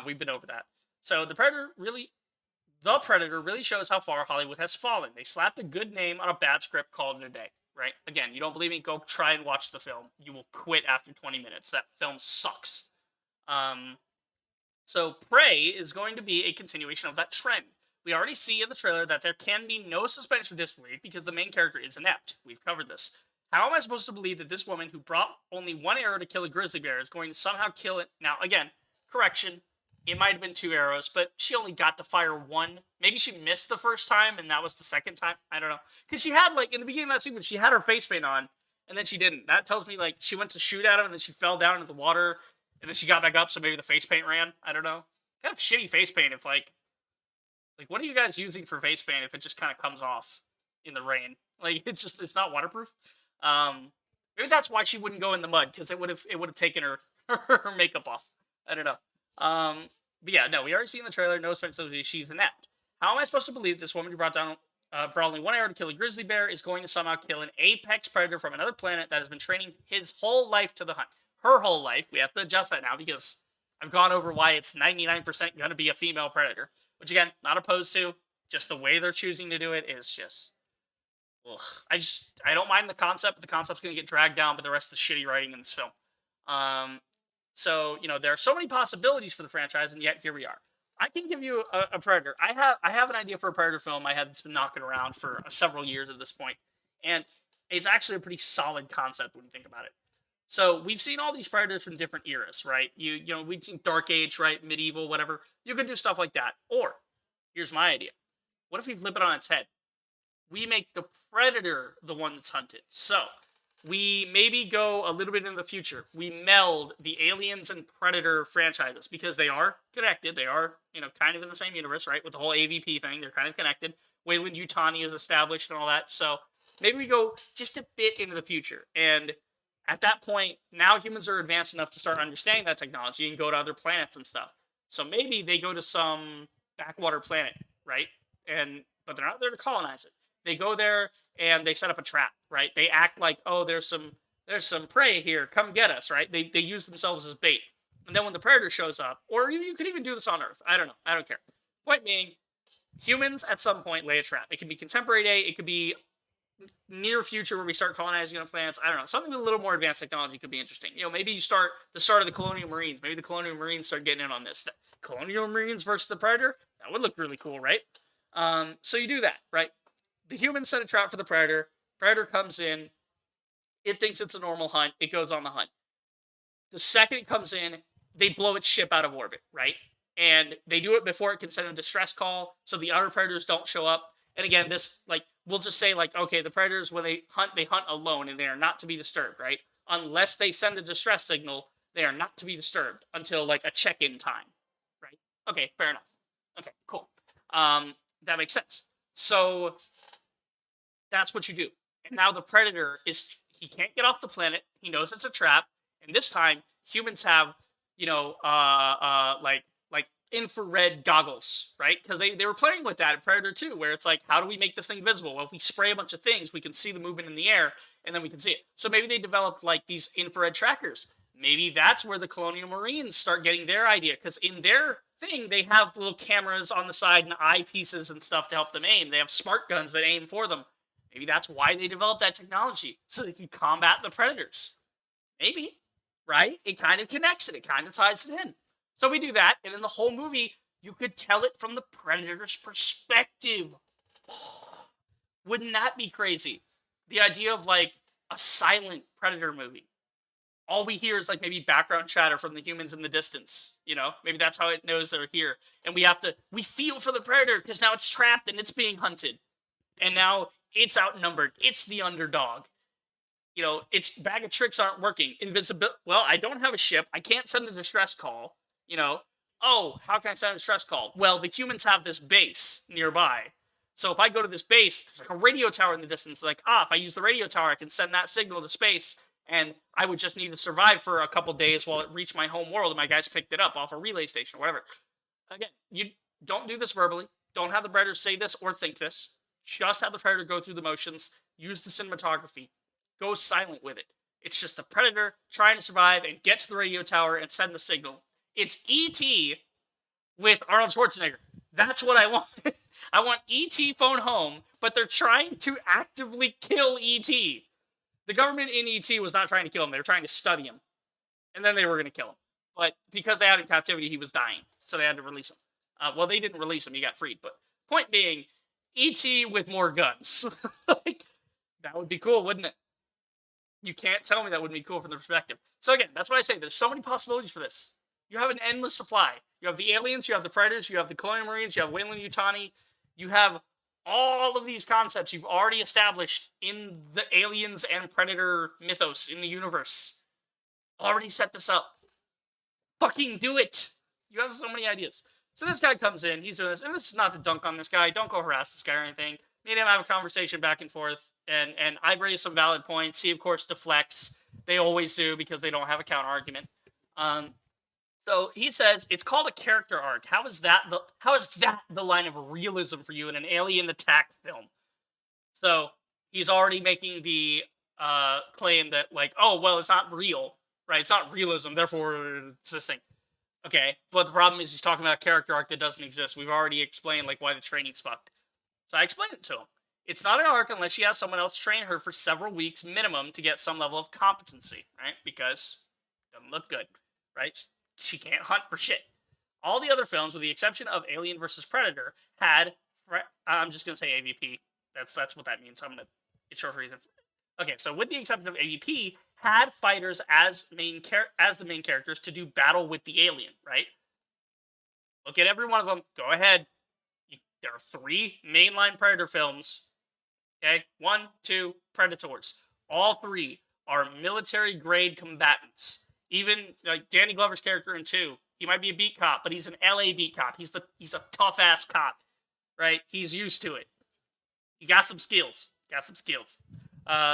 We've been over that. So The Predator really shows how far Hollywood has fallen. They slapped a good name on a bad script, called it a day, right? Again, you don't believe me? Go try and watch the film. You will quit after 20 minutes. That film sucks. So Prey is going to be a continuation of that trend. We already see in the trailer that there can be no suspension of disbelief because the main character is inept. We've covered this. How am I supposed to believe that this woman who brought only one arrow to kill a grizzly bear is going to somehow kill it? Now, again, correction, it might have been 2 arrows, but she only got to fire 1. Maybe she missed the first time, and that was the second time. I don't know. Because she had, in the beginning of that sequence, she had her face paint on, and then she didn't. That tells me, she went to shoot at him, and then she fell down into the water, and then she got back up, so maybe the face paint ran. I don't know. Kind of shitty face paint if, what are you guys using for face paint if it just kind of comes off in the rain? It's not waterproof. Maybe that's why she wouldn't go in the mud, because it would have taken her makeup off. I don't know. But yeah, no, we already seen in the trailer, no specificity, she's inept. How am I supposed to believe this woman who brought only one arrow to kill a grizzly bear is going to somehow kill an apex predator from another planet that has been training his whole life to the hunt? Her whole life. We have to adjust that now, because I've gone over why it's 99% going to be a female predator. Which, again, not opposed to. Just the way they're choosing to do it is just... Ugh. I don't mind the concept, but the concept's going to get dragged down by the rest of the shitty writing in this film. So, there are so many possibilities for the franchise, and yet here we are. I can give you a Predator. I have an idea for a Predator film I had been knocking around for several years at this point. And it's actually a pretty solid concept when you think about it. So we've seen all these Predators from different eras, right? We've seen Dark Age, right? Medieval, whatever. You could do stuff like that. Or, here's my idea. What if we flip it on its head? We make the Predator the one that's hunted. So, we maybe go a little bit in the future. We meld the Aliens and Predator franchises, because they are connected. They are, kind of in the same universe, right? With the whole AVP thing, they're kind of connected. Weyland-Yutani is established and all that. So, maybe we go just a bit into the future. And at that point, now humans are advanced enough to start understanding that technology and go to other planets and stuff. So maybe they go to some backwater planet, right? But they're not there to colonize it. They go there and they set up a trap, right? They act like, oh, there's some prey here, come get us, right? They use themselves as bait. And then when the Predator shows up, or you could even do this on Earth. I don't know. I don't care. Point being, humans at some point lay a trap. It can be contemporary day. It could be near future where we start colonizing other planets. I don't know. Something with a little more advanced technology could be interesting. Maybe you start the start of the Colonial Marines. Maybe the Colonial Marines start getting in on this. The Colonial Marines versus the Predator? That would look really cool, right? So you do that, right? The humans set a trap for the Predator. Predator comes in. It thinks it's a normal hunt. It goes on the hunt. The second it comes in, they blow its ship out of orbit, right? And they do it before it can send a distress call, so the other predators don't show up. And again, this, like, we'll just say, like, okay, the predators, when they hunt alone, and they are not to be disturbed, right? Unless they send a distress signal, they are not to be disturbed until, like, a check-in time, right? Okay, fair enough. Okay, cool. That makes sense. So, that's what you do. And now the predator he can't get off the planet. He knows it's a trap. And this time, humans have, like infrared goggles, right? Because they were playing with that in Predator 2, where it's like, how do we make this thing visible? Well, if we spray a bunch of things, we can see the movement in the air, and then we can see it. So maybe they developed, like, these infrared trackers. Maybe that's where the Colonial Marines start getting their idea, because in their thing, they have little cameras on the side and eyepieces and stuff to help them aim. They have smart guns that aim for them. Maybe that's why they developed that technology, so they can combat the predators. Maybe, right? It kind of connects it. It kind of ties it in. So we do that, and in the whole movie, you could tell it from the predator's perspective. Wouldn't that be crazy? The idea of, like, a silent Predator movie. All we hear is, like, maybe background chatter from the humans in the distance, you know? Maybe that's how it knows they're here. And we feel for the Predator, because now it's trapped and it's being hunted. And now it's outnumbered. It's the underdog. You know, its bag of tricks aren't working. Invisibility. Well, I don't have a ship. I can't send a distress call. You know, oh, how can I send a distress call? Well, the humans have this base nearby. So if I go to this base, there's like a radio tower in the distance. Like, if I use the radio tower, I can send that signal to space, and I would just need to survive for a couple days while it reached my home world and my guys picked it up off a relay station or whatever. Again, you don't do this verbally. Don't have the Predator say this or think this. Just have the Predator go through the motions, use the cinematography, go silent with it. It's just the Predator trying to survive and get to the radio tower and send the signal. It's E.T. with Arnold Schwarzenegger. That's what I want. I want E.T. phone home, but they're trying to actively kill E.T. The government in E.T. was not trying to kill him. They were trying to study him. And then they were going to kill him. But because they had him in captivity, he was dying. So they had to release him. Well, they didn't release him. He got freed. But point being, E.T. with more guns. Like, that would be cool, wouldn't it? You can't tell me that wouldn't be cool from the perspective. So again, that's why I say there's so many possibilities for this. You have an endless supply. You have the aliens, you have the Predators, you have the Colonial Marines, you have Weyland-Yutani. You have all of these concepts you've already established in the aliens and Predator mythos in the universe. Already set this up. Fucking do it! You have so many ideas. So this guy comes in, he's doing this, and this is not to dunk on this guy. Don't go harass this guy or anything. Me and him have a conversation back and forth, and I've raised some valid points. He, of course, deflects. They always do because they don't have a counter argument. So he says it's called a character arc. How is that the line of realism for you in an alien attack film? So he's already making the claim that, like, oh, well, it's not real, right? It's not realism, therefore it's this thing. Okay, but the problem is he's talking about a character arc that doesn't exist. We've already explained, like, why the training's fucked. So I explained it to him. It's not an arc unless she has someone else train her for several weeks minimum to get some level of competency, right? Because it doesn't look good, right? She can't hunt for shit. All the other films, with the exception of Alien vs. Predator, had... I'm just going to say AVP. That's what that means. It's short for reason. Okay, so with the exception of AVP, had fighters as the main characters to do battle with the alien, right? Look at every one of them. Go ahead. There are 3 mainline Predator films. Okay? 1, 2, Predators. All 3 are military-grade combatants. Even, like, Danny Glover's character in 2, he might be a beat cop, but he's an LA beat cop. He's a tough-ass cop, right? He's used to it. He got some skills.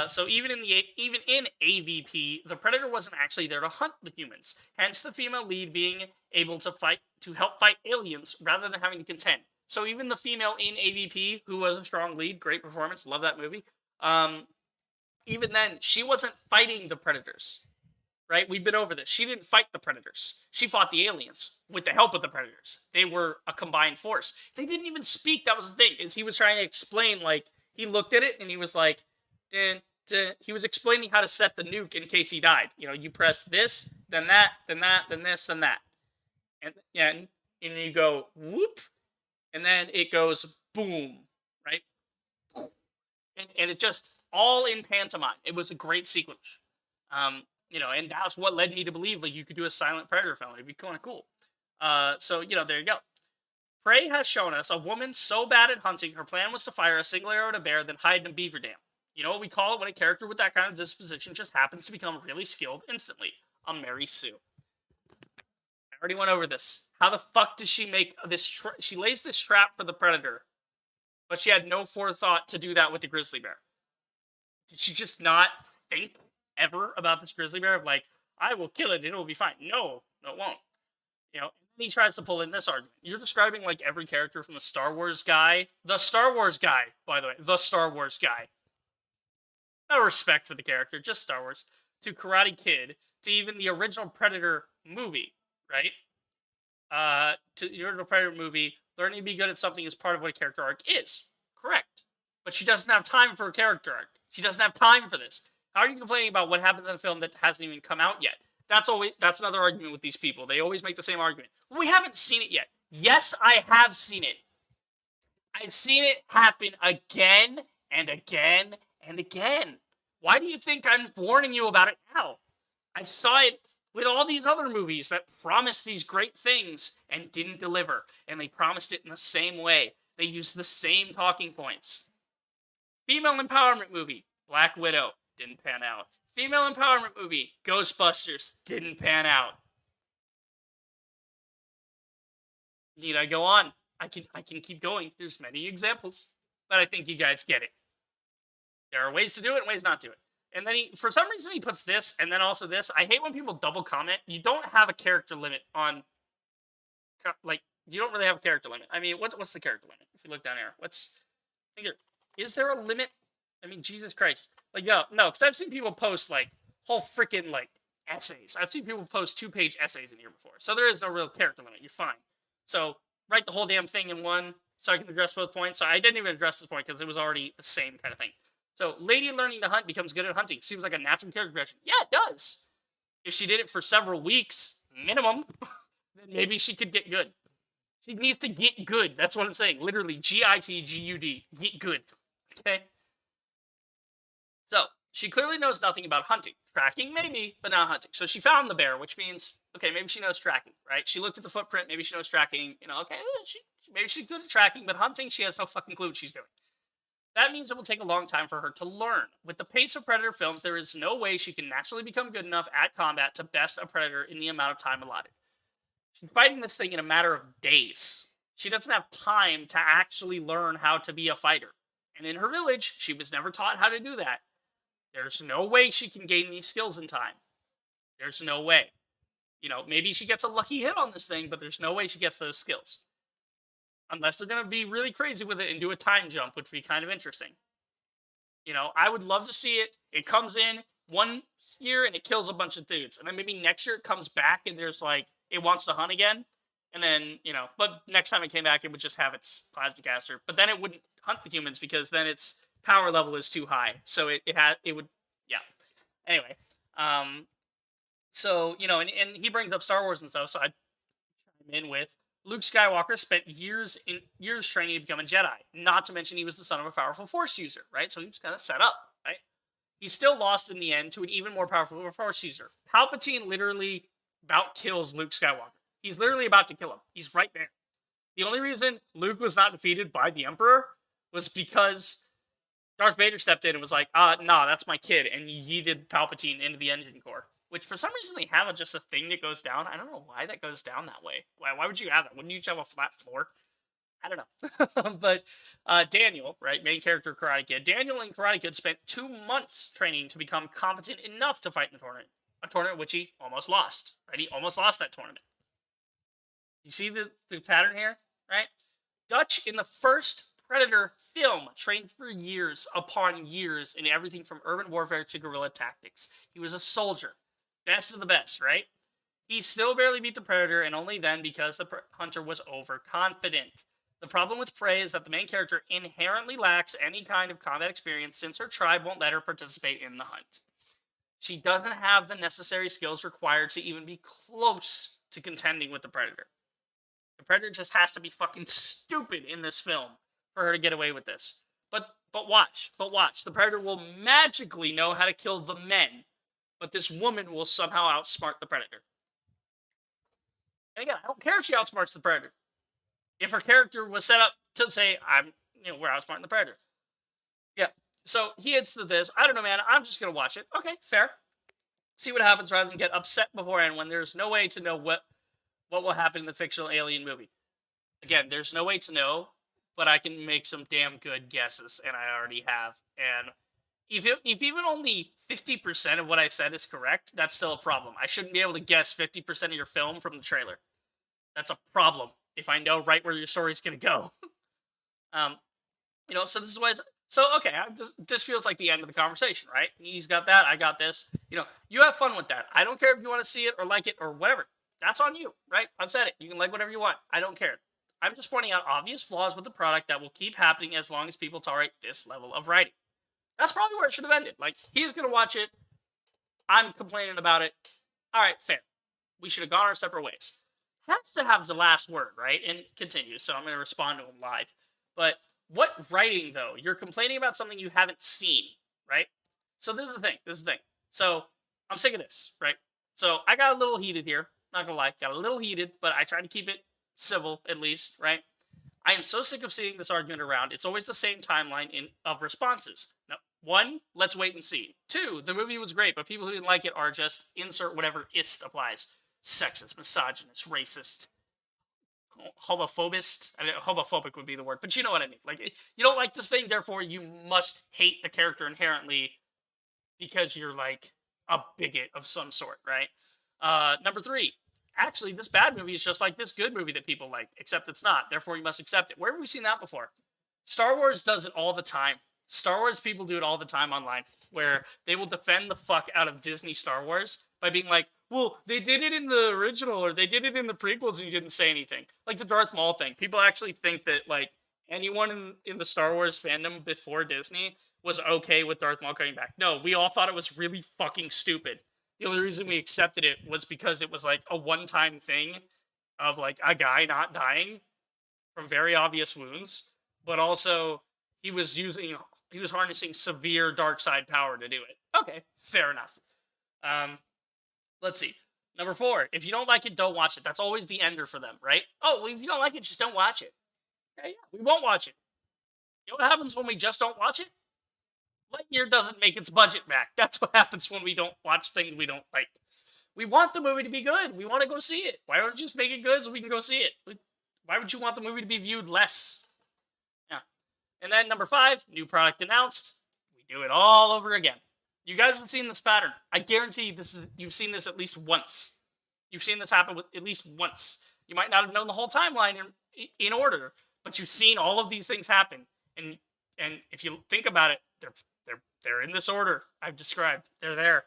So even in AVP, the Predator wasn't actually there to hunt the humans. Hence the female lead being able to help fight aliens rather than having to contend. So even the female in AVP, who was a strong lead, great performance, love that movie. Even then, she wasn't fighting the Predators, right? We've been over this. She didn't fight the Predators. She fought the aliens with the help of the Predators. They were a combined force. They didn't even speak. That was the thing. Is he was trying to explain, like, he looked at it and he was like, he was explaining how to set the nuke in case he died. You know, you press this, then that, then that, then this, then that. And you go, whoop, and then it goes boom, right? And it just, all in pantomime. It was a great sequence. You know, and that's what led me to believe like you could do a silent Predator film. It'd be kind of cool. So you know, there you go. Prey has shown us a woman so bad at hunting, her plan was to fire a single arrow at a bear, then hide in a beaver dam. You know what we call it when a character with that kind of disposition just happens to become really skilled instantly? A Mary Sue. I already went over this. How the fuck does she make this? She lays this trap for the Predator, but she had no forethought to do that with the grizzly bear. Did she just not think ever about this grizzly bear of like, I will kill it and it will be fine? No, it won't. You know, and he tries to pull in this argument. You're describing like every character from the Star Wars guy. The Star Wars guy, by the way. The Star Wars guy. No respect for the character, just Star Wars. To Karate Kid, to even the original Predator movie, right? To the original Predator movie, learning to be good at something is part of what a character arc is. Correct. But she doesn't have time for a character arc. She doesn't have time for this. How are you complaining about what happens in a film that hasn't even come out yet? That's another argument with these people. They always make the same argument. Well, we haven't seen it yet. Yes, I have seen it. I've seen it happen again and again and again. Why do you think I'm warning you about it now? I saw it with all these other movies that promised these great things and didn't deliver. And they promised it in the same way. They used the same talking points. Female empowerment movie, Black Widow, didn't pan out. Female empowerment movie, Ghostbusters, didn't pan out. Need I go on? I can keep going. There's many examples, but I think you guys get it. There are ways to do it and ways not to do it. And then for some reason he puts this and then also this. I hate when people double comment. You don't have a character limit on, like, you don't really have a character limit. I mean, what's the character limit? If you look down here, is there a limit? I mean, Jesus Christ. Like, no, because I've seen people post, like, whole freaking, like, essays. I've seen people post 2-page essays in here before. So there is no real character limit. You're fine. So write the whole damn thing in one so I can address both points. So I didn't even address this point because it was already the same kind of thing. So lady learning to hunt becomes good at hunting. Seems like a natural character progression. Yeah, it does. If she did it for several weeks, minimum, then maybe she could get good. She needs to get good. That's what I'm saying. Literally, G-I-T-G-U-D. Get good. Okay? So, she clearly knows nothing about hunting. Tracking, maybe, but not hunting. So she found the bear, which means, okay, maybe she knows tracking, right? She looked at the footprint, maybe she knows tracking. You know, okay, maybe she's good at tracking, but hunting, she has no fucking clue what she's doing. That means it will take a long time for her to learn. With the pace of Predator films, there is no way she can naturally become good enough at combat to best a Predator in the amount of time allotted. She's fighting this thing in a matter of days. She doesn't have time to actually learn how to be a fighter. And in her village, she was never taught how to do that. There's no way she can gain these skills in time. There's no way. You know, maybe she gets a lucky hit on this thing, but there's no way she gets those skills. Unless they're going to be really crazy with it and do a time jump, which would be kind of interesting. You know, I would love to see it. It comes in one year and it kills a bunch of dudes. And then maybe next year it comes back and there's like, it wants to hunt again. And then, you know, but next time it came back, it would just have its plasma caster. But then it wouldn't hunt the humans because then its power level is too high. So it would, yeah. Anyway, so, you know, and he brings up Star Wars and stuff, so I'd chime in with Luke Skywalker spent years training to become a Jedi. Not to mention he was the son of a powerful Force user, right? So he was kind of set up, right? He still lost in the end to an even more powerful Force user. Palpatine literally about kills Luke Skywalker. He's literally about to kill him. He's right there. The only reason Luke was not defeated by the Emperor was because Darth Vader stepped in and was like, nah, that's my kid, and yeeted Palpatine into the engine core. Which, for some reason, they have just a thing that goes down. I don't know why that goes down that way. Why would you have that? Wouldn't you just have a flat floor? I don't know. But Daniel, right, main character of Karate Kid, Daniel in Karate Kid spent 2 months training to become competent enough to fight in the tournament. A tournament which he almost lost, right? He almost lost that tournament. You see the pattern here, right? Dutch, in the first Predator film, trained for years upon years in everything from urban warfare to guerrilla tactics. He was a soldier. Best of the best, right? He still barely beat the Predator, and only then because the hunter was overconfident. The problem with Prey is that the main character inherently lacks any kind of combat experience since her tribe won't let her participate in the hunt. She doesn't have the necessary skills required to even be close to contending with the Predator. The Predator just has to be fucking stupid in this film for her to get away with this. But But watch. The Predator will magically know how to kill the men, but this woman will somehow outsmart the Predator. And again, I don't care if she outsmarts the Predator. If her character was set up to say, we're outsmarting the Predator. Yeah. So he hits to this. I don't know, man. I'm just going to watch it. Okay, fair. See what happens rather than get upset beforehand when there's no way to know what will happen in the fictional Alien movie. Again, there's no way to know, but I can make some damn good guesses, and I already have. And if even only 50% of what I said is correct, that's still a problem. I shouldn't be able to guess 50% of your film from the trailer. That's a problem if I know right where your story's going to go. So this is why... okay, this feels like the end of the conversation, right? He's got that, I got this. You have fun with that. I don't care if you want to see it or like it or whatever. That's on you, right? I've said it. You can like whatever you want. I don't care. I'm just pointing out obvious flaws with the product that will keep happening as long as people tolerate this level of writing. That's probably where it should have ended. Like, he's going to watch it. I'm complaining about it. All right, fair. We should have gone our separate ways. Has to have the last word, right? And continues, so I'm going to respond to him live. But what writing, though? You're complaining about something you haven't seen, right? So this is the thing. So I'm sick of this, right? So I got a little heated here. Not going to lie. Got a little heated, but I tried to keep it civil, at least, right? I am so sick of seeing this argument around. It's always the same timeline of responses. Now, 1, let's wait and see. 2, the movie was great, but people who didn't like it are just insert whatever ist applies. Sexist, misogynist, racist, homophobist. Homophobic would be the word, but you know what I mean. Like, you don't like this thing, therefore you must hate the character inherently because you're like a bigot of some sort, right? Number 3, actually, this bad movie is just like this good movie that people like, except it's not. Therefore, you must accept it. Where have we seen that before? Star Wars does it all the time. Star Wars people do it all the time online, where they will defend the fuck out of Disney Star Wars by being like, well, they did it in the original, or they did it in the prequels and you didn't say anything. Like the Darth Maul thing. People actually think that, like, anyone in the Star Wars fandom before Disney was okay with Darth Maul coming back. No, we all thought it was really fucking stupid. The only reason we accepted it was because it was like a one-time thing of like a guy not dying from very obvious wounds, but also he was harnessing severe dark side power to do it. Okay, fair enough. Let's see. Number 4, if you don't like it, don't watch it. That's always the ender for them, right? Oh, well, if you don't like it, just don't watch it. Okay, yeah, we won't watch it. You know what happens when we just don't watch it? Lightyear doesn't make its budget back. That's what happens when we don't watch things we don't like. We want the movie to be good. We want to go see it. Why don't you just make it good so we can go see it? Why would you want the movie to be viewed less? Yeah. And then number 5, new product announced. We do it all over again. You guys have seen this pattern. I guarantee you've seen this at least once. You've seen this happen at least once. You might not have known the whole timeline in order, but you've seen all of these things happen. And if you think about it, they're in this order I've described. They're there.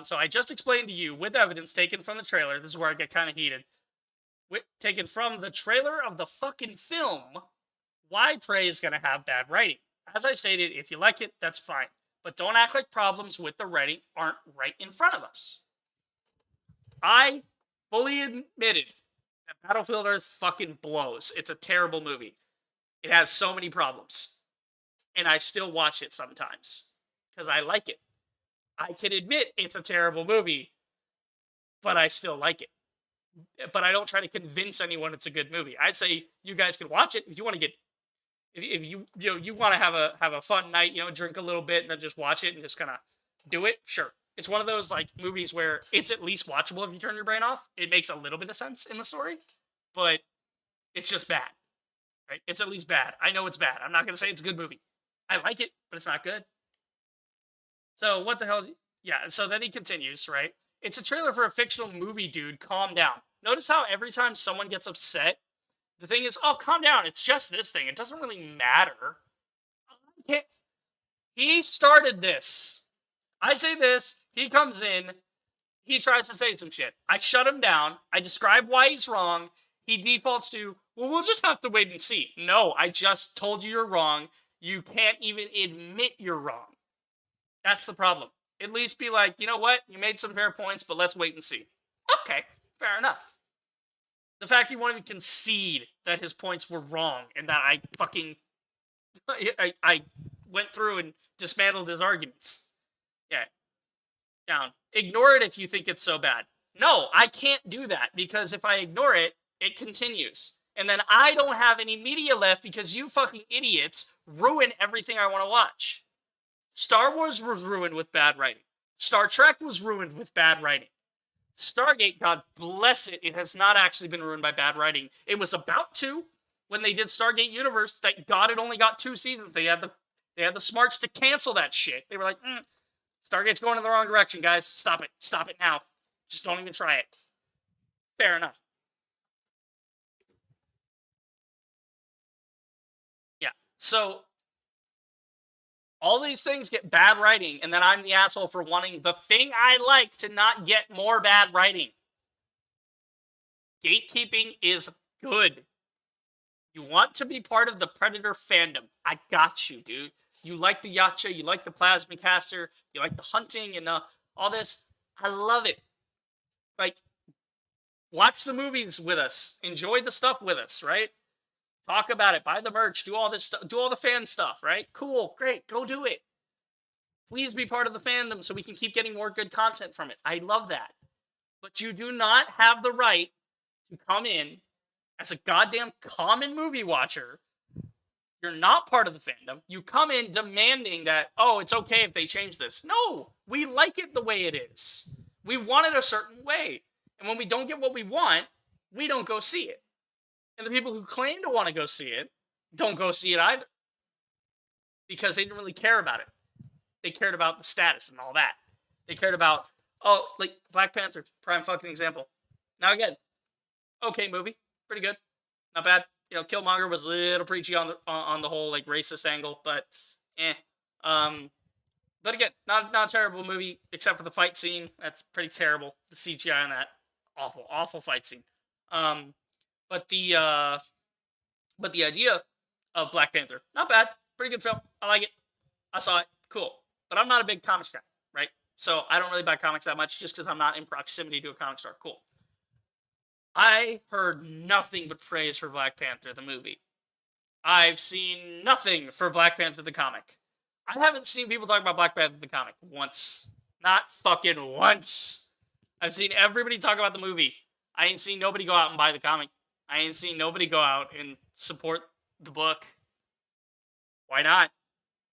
So I just explained to you with evidence taken from the trailer. This is where I get kind of heated. Taken from the trailer of the fucking film, why Prey is going to have bad writing. As I stated, if you like it, that's fine. But don't act like problems with the writing aren't right in front of us. I fully admitted that Battlefield Earth fucking blows. It's a terrible movie. It has so many problems. And I still watch it sometimes. Because I like it. I can admit it's a terrible movie. But I still like it. But I don't try to convince anyone it's a good movie. I say you guys can watch it if you want to get... If you want to have a fun night, drink a little bit and then just watch it and just kind of do it, sure. It's one of those like movies where it's at least watchable if you turn your brain off. It makes a little bit of sense in the story, but it's just bad, right? It's at least bad. I know it's bad. I'm not going to say it's a good movie. I like it, but it's not good. So what the hell? Yeah, so then he continues, right? It's a trailer for a fictional movie, dude. Calm down. Notice how every time someone gets upset, the thing is, oh, calm down. It's just this thing. It doesn't really matter. He started this. I say this. He comes in. He tries to say some shit. I shut him down. I describe why he's wrong. He defaults to, well, we'll just have to wait and see. No, I just told you you're wrong. You can't even admit you're wrong. That's the problem. At least be like, you know what? You made some fair points, but let's wait and see. Okay, fair enough. The fact he won't even concede that his points were wrong and that I fucking I went through and dismantled his arguments. Yeah. Down. Ignore it if you think it's so bad. No, I can't do that because if I ignore it, it continues. And then I don't have any media left because you fucking idiots ruin everything I want to watch. Star Wars was ruined with bad writing. Star Trek was ruined with bad writing. Stargate, God bless it, it has not actually been ruined by bad writing. It was about to when they did Stargate Universe. Thank God it only got 2 seasons. They had the smarts to cancel that shit. They were like, Stargate's going in the wrong direction, guys. Stop it. Stop it now. Just don't even try it. Fair enough. Yeah. So all these things get bad writing, and then I'm the asshole for wanting the thing I like to not get more bad writing. Gatekeeping is good. You want to be part of the Predator fandom. I got you, dude. You like the Yacha, you like the Plasmacaster, you like the hunting and all this. I love it. Like, watch the movies with us. Enjoy the stuff with us, right? Talk about it. Buy the merch. Do all this stuff. Do all the fan stuff, right? Cool. Great. Go do it. Please be part of the fandom so we can keep getting more good content from it. I love that. But you do not have the right to come in as a goddamn common movie watcher. You're not part of the fandom. You come in demanding that, oh, it's okay if they change this. No, we like it the way it is. We want it a certain way. And when we don't get what we want, we don't go see it. And the people who claim to want to go see it don't go see it either. Because they didn't really care about it. They cared about the status and all that. They cared about, oh, like Black Panther, prime fucking example. Now again, okay movie, pretty good, not bad. You know, Killmonger was a little preachy on the whole like racist angle, but But again, not a terrible movie except for the fight scene. That's pretty terrible. The CGI on that, awful fight scene. But the idea of Black Panther, not bad, pretty good film. I like it. I saw it, cool. But I'm not a big comics guy, right? So I don't really buy comics that much just because I'm not in proximity to a comic store. Cool. I heard nothing but praise for Black Panther, the movie. I've seen nothing for Black Panther, the comic. I haven't seen people talk about Black Panther, the comic, once. Not fucking once. I've seen everybody talk about the movie. I ain't seen nobody go out and buy the comic. I ain't seen nobody go out and support the book. Why not?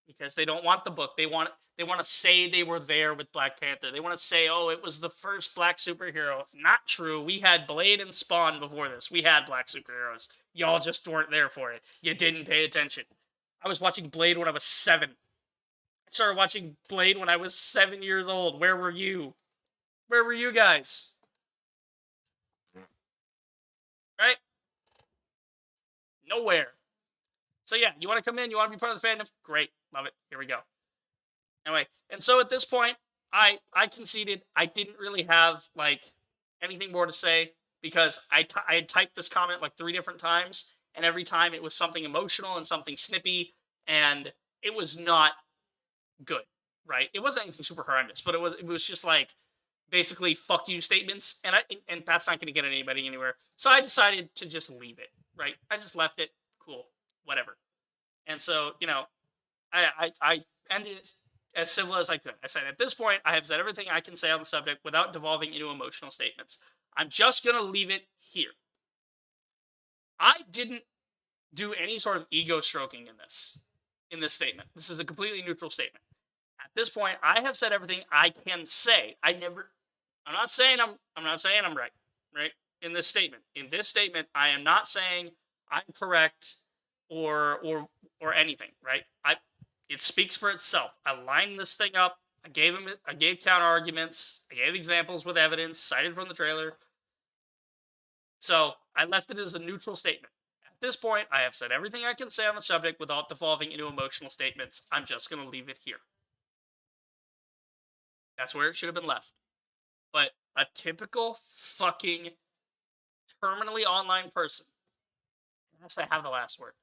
Because they don't want the book. They want to say they were there with Black Panther. They want to say, oh, it was the first black superhero. Not true. We had Blade and Spawn before this. We had black superheroes. Y'all just weren't there for it. You didn't pay attention. I was watching Blade when I was 7. I started watching Blade when I was 7 years old. Where were you? Where were you guys? Right? Nowhere. So yeah, you want to come in, you want to be part of the fandom? Great. Love it. Here we go. Anyway, and so at this point, I conceded. I didn't really have, like, anything more to say because I had typed this comment, like, 3 different times, and every time it was something emotional and something snippy, and it was not good, right? It wasn't anything super horrendous, but it was just, like, basically fuck you statements, and that's not going to get anybody anywhere. So I decided to just leave it, right? I just left it. Cool. Whatever. And so, you know, I ended it as civil as I could. I said, at this point, I have said everything I can say on the subject without devolving into emotional statements. I'm just going to leave it here. I didn't do any sort of ego stroking in this statement. This is a completely neutral statement. At this point, I have said everything I can say. I'm not saying I'm right? In this statement. In this statement, I am not saying I'm correct or anything, right? It speaks for itself. I lined this thing up. I gave counter arguments. I gave examples with evidence cited from the trailer. So I left it as a neutral statement. At this point, I have said everything I can say on the subject without devolving into emotional statements. I'm just going to leave it here. That's where it should have been left. But a typical fucking terminally online person has to have the last word.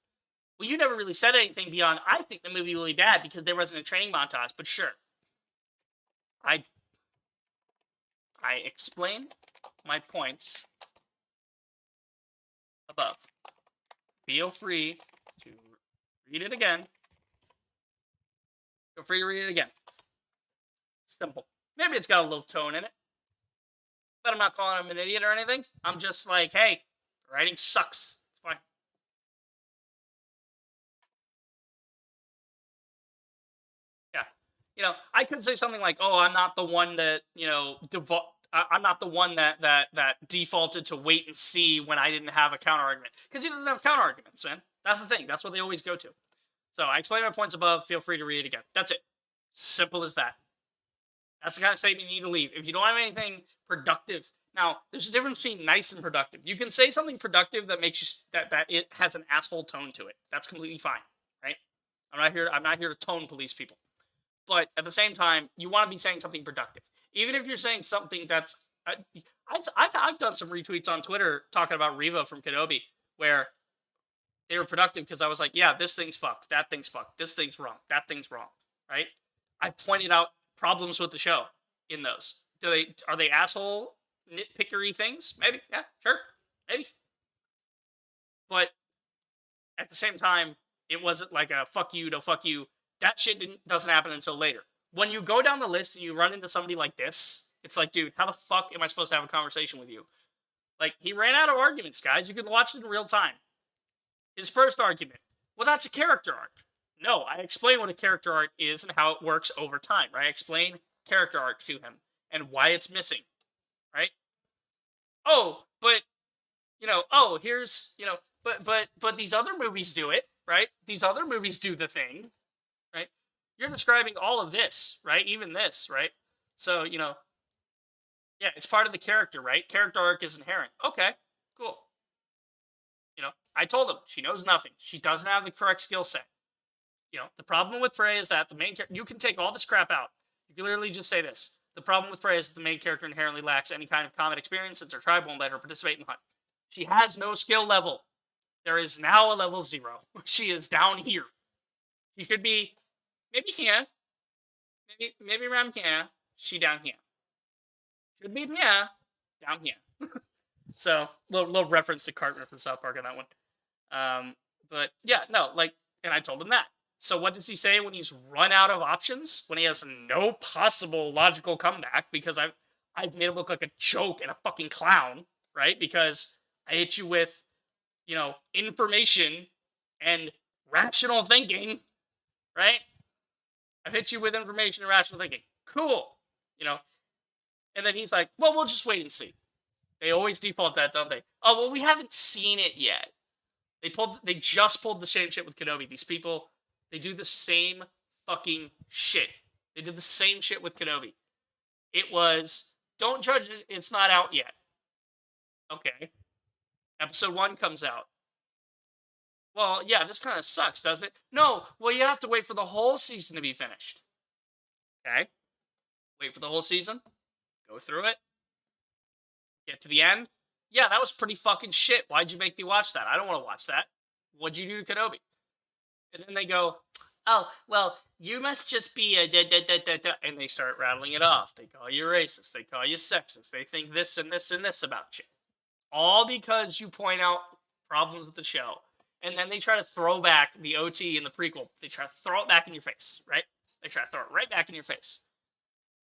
Well, you never really said anything beyond, I think the movie will be bad because there wasn't a training montage, but sure. I explained my points above. Feel free to read it again Feel free to read it again. Simple. Maybe it's got a little tone in it. But I'm not calling him an idiot or anything. I'm just like, hey, writing sucks. It's fine. Yeah. You know, I could say something like, oh, I'm not the one that, you know, I'm not the one that defaulted to wait and see when I didn't have a counter argument. Because he doesn't have counter arguments, man. That's the thing. That's what they always go to. So I explained my points above. Feel free to read it again. That's it. Simple as that. That's the kind of statement you need to leave. If you don't have anything productive, now there's a difference between nice and productive. You can say something productive that makes you that it has an asshole tone to it. That's completely fine, right? I'm not here to tone police people. But at the same time, you want to be saying something productive. Even if you're saying something that's I've done some retweets on Twitter talking about Reva from Kenobi where they were productive because I was like, yeah, this thing's fucked, that thing's fucked, this thing's wrong, that thing's wrong, right? I pointed out problems with the show in those. Are they asshole nitpickery things? Maybe, yeah, sure, maybe. But at the same time, it wasn't like a fuck you to fuck you. That shit doesn't happen until later. When you go down the list and you run into somebody like this, it's like, dude, how the fuck am I supposed to have a conversation with you? Like, he ran out of arguments, guys. You can watch it in real time. His first argument, well, that's a character arc. No, I explain what a character arc is and how it works over time, right? I explain character arc to him and why it's missing, right? Oh, but, you know, oh, here's, you know, but these other movies do it, right? These other movies do the thing, right? You're describing all of this, right? Even this, right? So, you know, yeah, it's part of the character, right? Character arc is inherent. Okay, cool. You know, I told him, she knows nothing. She doesn't have the correct skill set. You know, the problem with Frey is that the main character, you can take all this crap out. You can literally just say this. The problem with Frey is that the main character inherently lacks any kind of combat experience since her tribe won't let her participate in the hunt. She has no skill level. There is now a level 0. She is down here. She could be maybe here. Maybe around here. She down here. Should be here. Down here. So, little reference to Cartman from South Park on that one. But, yeah, no, like, and I told him that. So what does he say when he's run out of options? When he has no possible logical comeback because I've made him look like a joke and a fucking clown, right? Because I hit you with, you know, information and rational thinking, right? I've hit you with information and rational thinking. Cool. You know? And then he's like, well, we'll just wait and see. They always default that, don't they? Oh, well, we haven't seen it yet. They just pulled the same shit with Kenobi. These people, they do the same fucking shit. They did the same shit with Kenobi. It was, don't judge it, it's not out yet. Okay. Episode 1 comes out. Well, yeah, this kind of sucks, does it? No, well, you have to wait for the whole season to be finished. Okay. Wait for the whole season. Go through it. Get to the end. Yeah, that was pretty fucking shit. Why'd you make me watch that? I don't want to watch that. What'd you do to Kenobi? And then they go, oh, well, you must just be a da-da-da-da-da. And they start rattling it off. They call you racist. They call you sexist. They think this and this and this about you. All because you point out problems with the show. And then they try to throw back the OT and the prequel. They try to throw it back in your face, right? They try to throw it right back in your face.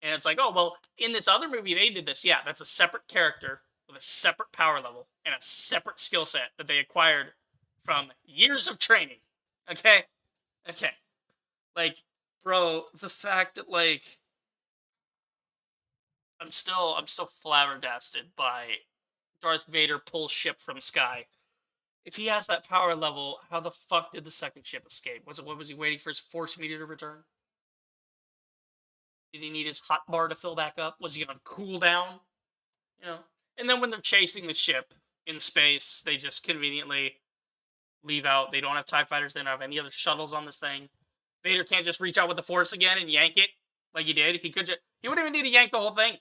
And it's like, oh, well, in this other movie, they did this. Yeah, that's a separate character with a separate power level and a separate skill set that they acquired from years of training. Okay? Okay. Like, bro, the fact that, like, I'm still flabbergasted by Darth Vader pulls ship from sky. If he has that power level, how the fuck did the second ship escape? What was he waiting for his force meter to return? Did he need his hot bar to fill back up? Was he on cooldown? You know? And then when they're chasing the ship in space, they just conveniently leave out. They don't have TIE fighters. They don't have any other shuttles on this thing. Vader can't just reach out with the Force again and yank it like he did. He wouldn't even need to yank the whole thing.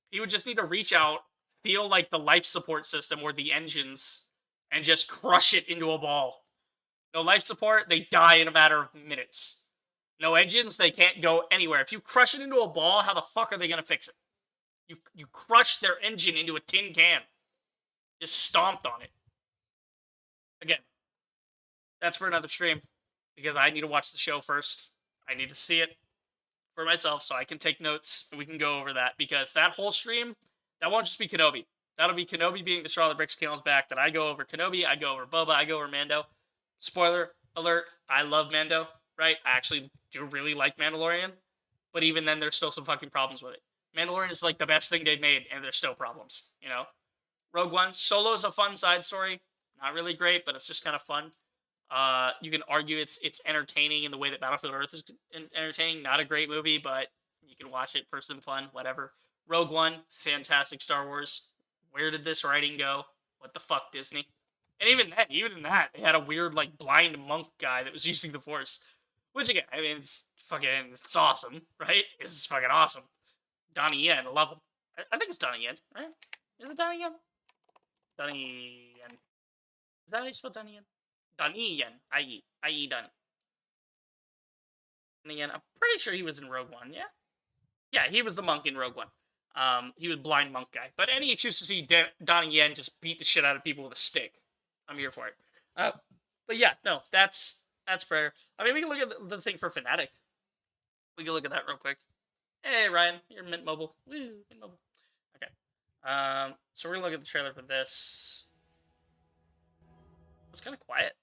He would just need to reach out, feel like the life support system or the engines, and just crush it into a ball. No life support, they die in a matter of minutes. No engines, they can't go anywhere. If you crush it into a ball, how the fuck are they going to fix it? You crush their engine into a tin can. Just stomped on it. Again, that's for another stream. Because I need to watch the show first. I need to see it. for myself so I can take notes and we can go over that, because that whole stream, that won't just be Kenobi. That'll be Kenobi being the straw that breaks Camel's back. Then I go over Kenobi, I go over Boba, I go over Mando. Spoiler alert, I love Mando, right? I actually do really like Mandalorian, but even then there's still some fucking problems with it. Mandalorian is like the best thing they've made, and there's still problems, you know? Rogue One, Solo is a fun side story. Not really great, but it's just kind of fun. You can argue it's entertaining in the way that Battlefield Earth is entertaining. Not a great movie, but you can watch it for some fun, whatever. Rogue One, fantastic Star Wars. Where did this writing go? What the fuck, Disney? And even in that, they had a weird, like, blind monk guy that was using the Force. Which, again, I mean, it's awesome, right? It's fucking awesome. Donnie Yen, I love him. I think it's Donnie Yen, right? Is it Donnie Yen? Donnie Yen. Is that how you spell Donnie Yen? Donnie Yen. I.E. Donnie. And again, I'm pretty sure he was in Rogue One, yeah? Yeah, he was the monk in Rogue One. He was blind monk guy. But any excuse to see Donnie Yen just beat the shit out of people with a stick, I'm here for it. But yeah, no, that's fair. I mean, we can look at the thing for Fnatic. We can look at that real quick. Hey, Ryan, you're Mint Mobile. Woo, Mint Mobile. Okay. So we're gonna look at the trailer for this. It's kind of quiet.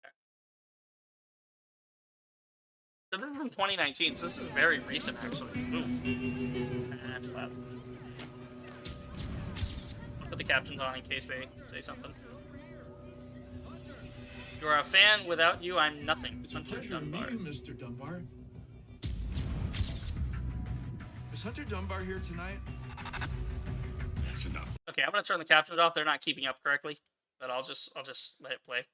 Okay. So this is from 2019, so this is very recent, actually. Ooh. That's loud. I'll put the captions on in case they say something. You are a fan. Without you, I'm nothing. It's a pleasure to meet you, Mr. Dunbar. Is Hunter Dunbar here tonight? That's enough. Okay, I'm gonna turn the captions off. They're not keeping up correctly, but I'll just let it play.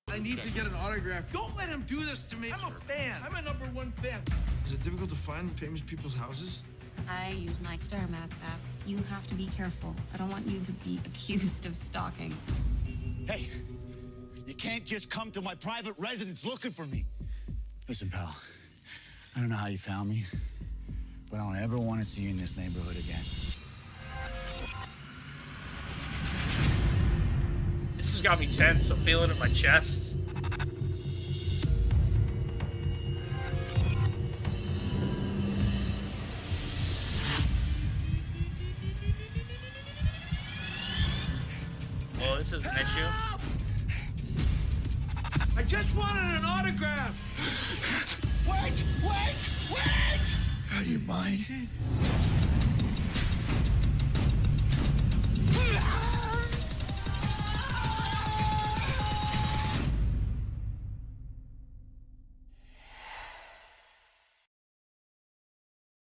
I need to get an autograph. Don't let him do this to me. I'm a fan. I'm a #1 fan. Is it difficult to find famous people's houses? I use my Star Map app. You have to be careful. I don't want you to be accused of stalking. Hey, you can't just come to my private residence looking for me. Listen, pal, I don't know how you found me, but I don't ever want to see you in this neighborhood again. This has got me tense. I'm feeling it in my chest. Well, this is an issue. I just wanted an autograph. Wait! How do you mind?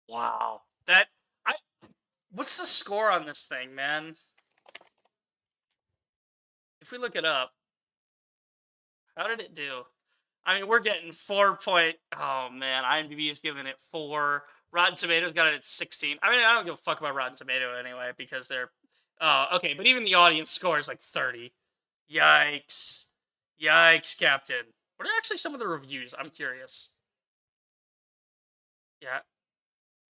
Wow. What's the score on this thing, man? If we look it up, how did it do? I mean, we're getting 4 point... Oh, man. IMDb is giving it 4. Rotten Tomatoes got it at 16. I mean, I don't give a fuck about Rotten Tomato anyway, because they're... Oh, okay. But even the audience score is like 30. Yikes. Yikes, Captain. What are actually some of the reviews? I'm curious. Yeah.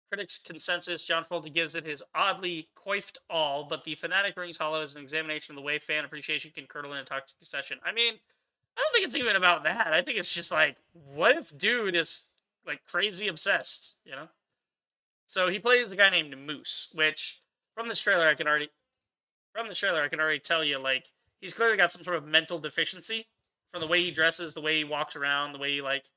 Critics' consensus, John Foley gives it his oddly coiffed all, but the Fnatic rings hollow is an examination of the way fan appreciation can curdle in a toxic session. I mean, I don't think it's even about that. I think it's just like, what if dude is like crazy obsessed, you know? So he plays a guy named Moose, which from this trailer I can already tell you, like, he's clearly got some sort of mental deficiency from the way he dresses, the way he walks around, the way he like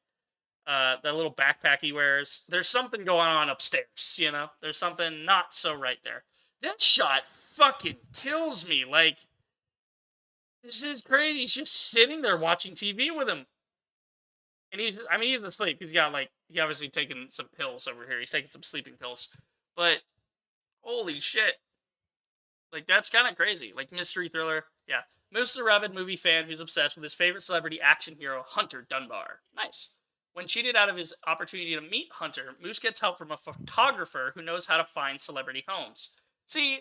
that little backpack he wears. There's something going on upstairs, you know? There's something not so right there. That shot fucking kills me. Like, this is crazy. He's just sitting there watching TV with him. And he's asleep. He obviously taken some pills over here. He's taking some sleeping pills. But, holy shit. Like, that's kind of crazy. Like, mystery thriller. Yeah. Moose is a rabid movie fan who's obsessed with his favorite celebrity action hero, Hunter Dunbar. Nice. When cheated out of his opportunity to meet Hunter, Moose gets help from a photographer who knows how to find celebrity homes. See,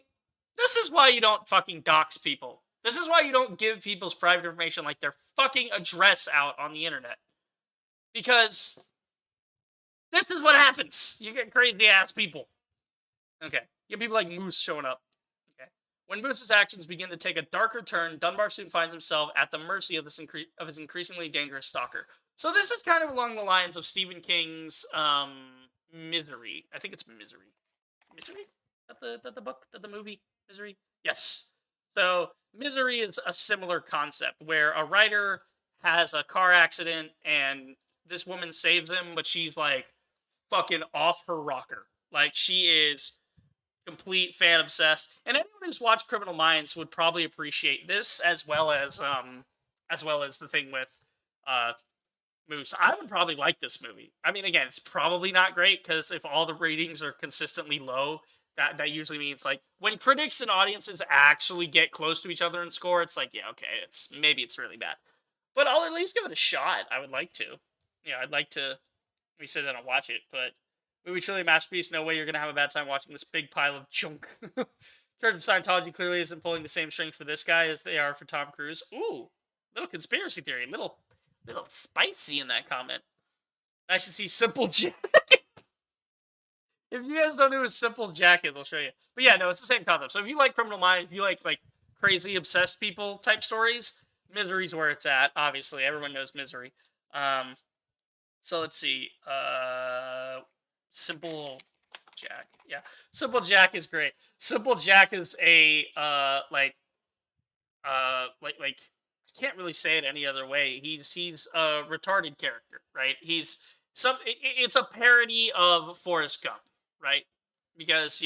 this is why you don't fucking dox people. This is why you don't give people's private information like their fucking address out on the internet. Because this is what happens. You get crazy-ass people. Okay. You get people like Moose showing up. Okay. When Moose's actions begin to take a darker turn, Dunbar soon finds himself at the mercy of his increasingly dangerous stalker. So this is kind of along the lines of Stephen King's Misery. I think it's Misery. Misery? That the book? That the movie? Misery? Yes. So Misery is a similar concept where a writer has a car accident and this woman saves him, but she's like fucking off her rocker. Like she is complete fan obsessed. And anyone who's watched Criminal Minds would probably appreciate this as well as the thing with Moose. I would probably like this movie. I mean, again, it's probably not great because if all the ratings are consistently low, that usually means like when critics and audiences actually get close to each other and score, it's like, yeah, okay, it's really bad. But I'll at least give it a shot. I would like to. I'd like to maybe sit down and watch it, but movie truly a masterpiece. No way you're gonna have a bad time watching this big pile of junk. Church of Scientology clearly isn't pulling the same strings for this guy as they are for Tom Cruise. Ooh, little conspiracy theory, little spicy in that comment. Nice to see Simple Jack. If you guys don't know who Simple Jack is, I'll show you. But yeah, no, it's the same concept. So if you like Criminal Minds, if you like crazy obsessed people type stories, Misery's where it's at. Obviously, everyone knows Misery. So let's see. Simple Jack. Yeah, Simple Jack is great. Simple Jack is a I can't really say it any other way. He's a retarded character, right? It's a parody of Forrest Gump, right? Because,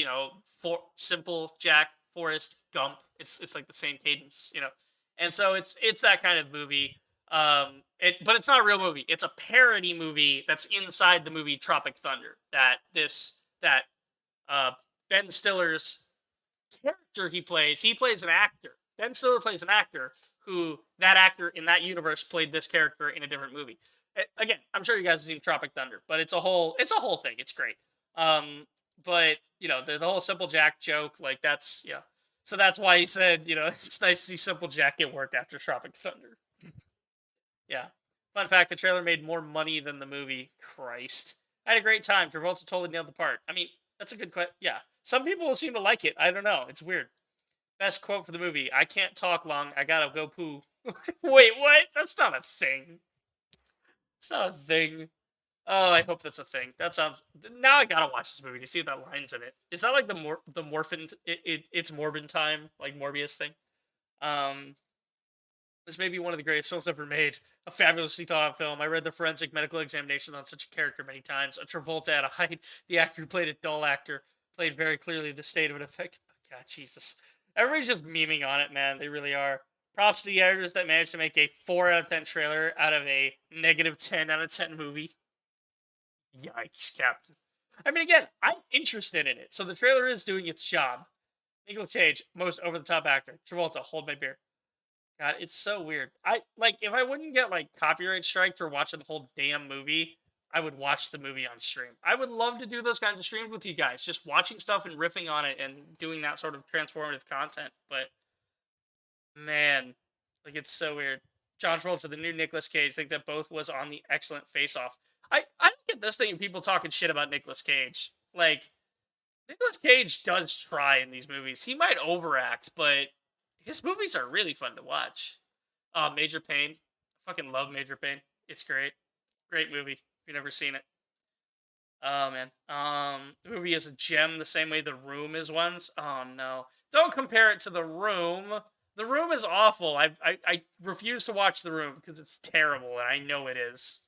Simple Jack, Forrest Gump, it's like the same cadence, And so it's that kind of movie. But it's not a real movie. It's a parody movie that's inside the movie Tropic Thunder. That Ben Stiller's character he plays an actor. Ben Stiller plays an actor who that actor in that universe played this character in a different movie. Again, I'm sure you guys have seen Tropic Thunder, but it's a whole thing. It's great. But the whole Simple Jack joke, like that's So that's why he said, it's nice to see Simple Jack get work after Tropic Thunder. Yeah. Fun fact, the trailer made more money than the movie. Christ. I had a great time. Travolta totally nailed the part. I mean, that's a good question. Yeah. Some people seem to like it. I don't know. It's weird. Best quote for the movie. I can't talk long. I gotta go poo. Wait, what? That's not a thing. It's not a thing. Oh, I hope that's a thing. That sounds... Now I gotta watch this movie to see if that line's in it. Is that like the Morphin... It's Morbin time? Like Morbius thing? This may be one of the greatest films ever made. A fabulously thought out film. I read the forensic medical examination on such a character many times. A Travolta at a height. The actor who played a dull actor played very clearly the state of an effect. Oh, God, Jesus. Everybody's just memeing on it, man. They really are. Props to the editors that managed to make a 4 out of 10 trailer out of a negative 10 out of 10 movie. Yikes, Captain. I mean, again, I'm interested in it. So the trailer is doing its job. Nicolas Cage, most over-the-top actor. Travolta, hold my beer. God, it's so weird. If I wouldn't get, copyright strike for watching the whole damn movie, I would watch the movie on stream. I would love to do those kinds of streams with you guys, just watching stuff and riffing on it and doing that sort of transformative content. But, man, it's so weird. John Travolta, the new Nicolas Cage, think that both was on the excellent face-off. I don't get this thing of people talking shit about Nicolas Cage. Nicolas Cage does try in these movies. He might overact, but his movies are really fun to watch. Major Payne. I fucking love Major Payne. It's great. Great movie. If you've never seen it. Oh, man. The movie is a gem the same way The Room is once. Oh, no. Don't compare it to The Room. The Room is awful. I refuse to watch The Room because it's terrible, and I know it is.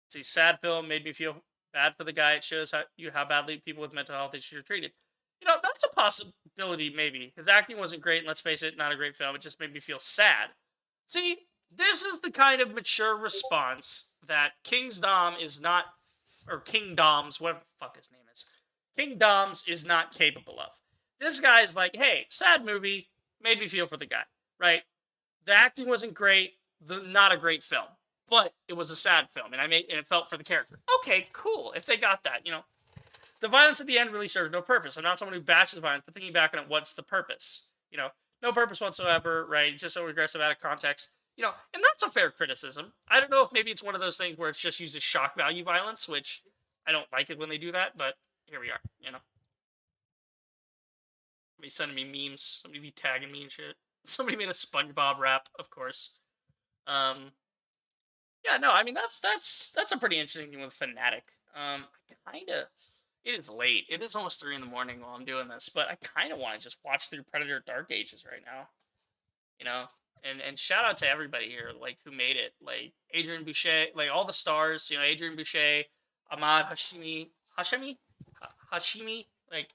See, sad film made me feel bad for the guy. It shows how badly people with mental health issues are treated. That's a possibility, maybe. His acting wasn't great, and let's face it, not a great film. It just made me feel sad. See, this is the kind of mature response that King Doms, whatever the fuck his name is, King Doms is not capable of. This guy's like, hey, sad movie, made me feel for the guy, right? The acting wasn't great, not a great film, but it was a sad film, and it felt for the character. Okay, cool, if they got that, The violence at the end really served no purpose. I'm not someone who bashes violence, but thinking back on it, what's the purpose? No purpose whatsoever, right? Just so aggressive out of context. And that's a fair criticism. I don't know if maybe it's one of those things where it's just used as shock value violence, which I don't like it when they do that, but here we are, Somebody sending me memes. Somebody be tagging me and shit. Somebody made a SpongeBob rap, of course. Yeah, no, I mean that's a pretty interesting thing with Fanatic. Kind of, it is late. It is almost 3 in the morning while I'm doing this, but I kind of want to just watch through Predator Dark Ages right now. You know, and shout out to everybody here, like who made it, like Adrian Boucher, like all the stars. You know, Adrian Boucher, Ahmad Hashimi, like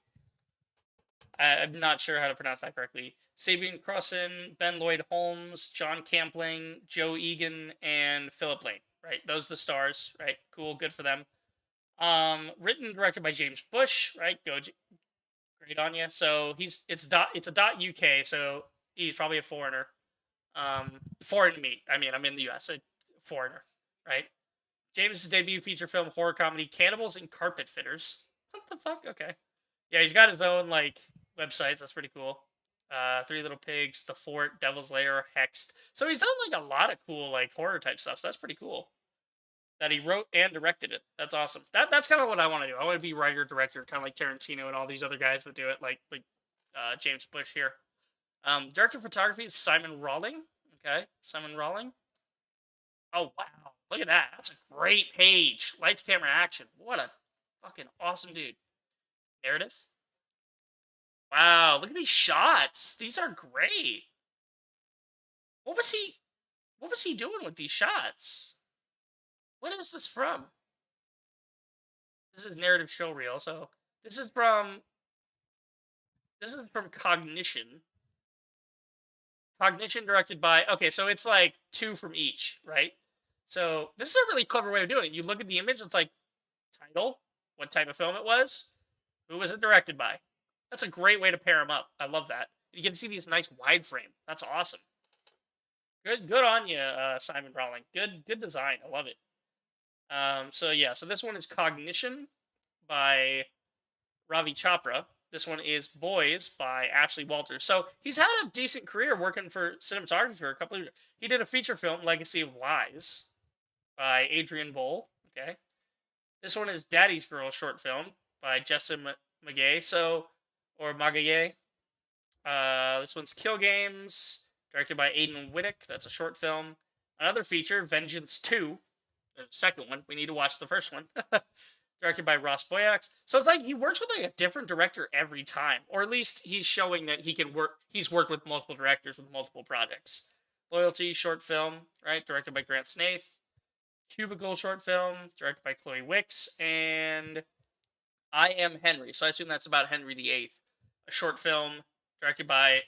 I'm not sure how to pronounce that correctly. Sabian Crossan, Ben Lloyd Holmes, John Campling, Joe Egan, and Philip Lane. Right, those are the stars. Right, cool, good for them. Written and directed by James Bush. Right, great on you. So it's a .uk, so he's probably a foreigner. Foreign to me. I mean, I'm in the U.S. A foreigner, right? James' debut feature film horror comedy Cannibals and Carpet Fitters. What the fuck? Okay. Yeah, he's got his own like websites. That's pretty cool. Three Little Pigs, The Fort, Devil's Lair, Hexed. So he's done like a lot of cool like horror type stuff. So that's pretty cool. That he wrote and directed it. That's awesome. That's kind of what I want to do. I want to be writer director, kind of like Tarantino and all these other guys that do it, like James Bush here. Director of photography is Simon Rawling. Okay, Simon Rawling. Oh wow, look at that. That's a great page. Lights, camera, action. What a fucking awesome dude. Narrative. Wow, look at these shots. These are great. What was he doing with these shots? What is this from? This is narrative show reel, so this is from Cognition. Cognition directed by, okay, so it's like 2 from each, right? So this is a really clever way of doing it. You look at the image, it's like title, what type of film it was, who was it directed by. That's a great way to pair them up. I love that. You can see these nice wide frame. That's awesome. Good on you, Simon Rawling. Good design. I love it. So this one is Cognition by Ravi Chopra. This one is Boys by Ashley Walters. So he's had a decent career working for cinematography for a couple of years. He did a feature film, Legacy of Lies, by Adrian Boll. Okay. This one is Daddy's Girl short film by Jessa Magaye. Or Magaye. This one's Kill Games, directed by Aidan Whittick. That's a short film. Another feature, Vengeance 2. The second one. We need to watch the first one. Directed by Ross Boyax. So it's like he works with like a different director every time. Or at least he's showing that he can work. He's worked with multiple directors with multiple projects. Loyalty, short film, right? Directed by Grant Snaith. Cubicle, short film, directed by Chloe Wicks. And I Am Henry. So I assume that's about Henry VIII. A short film directed by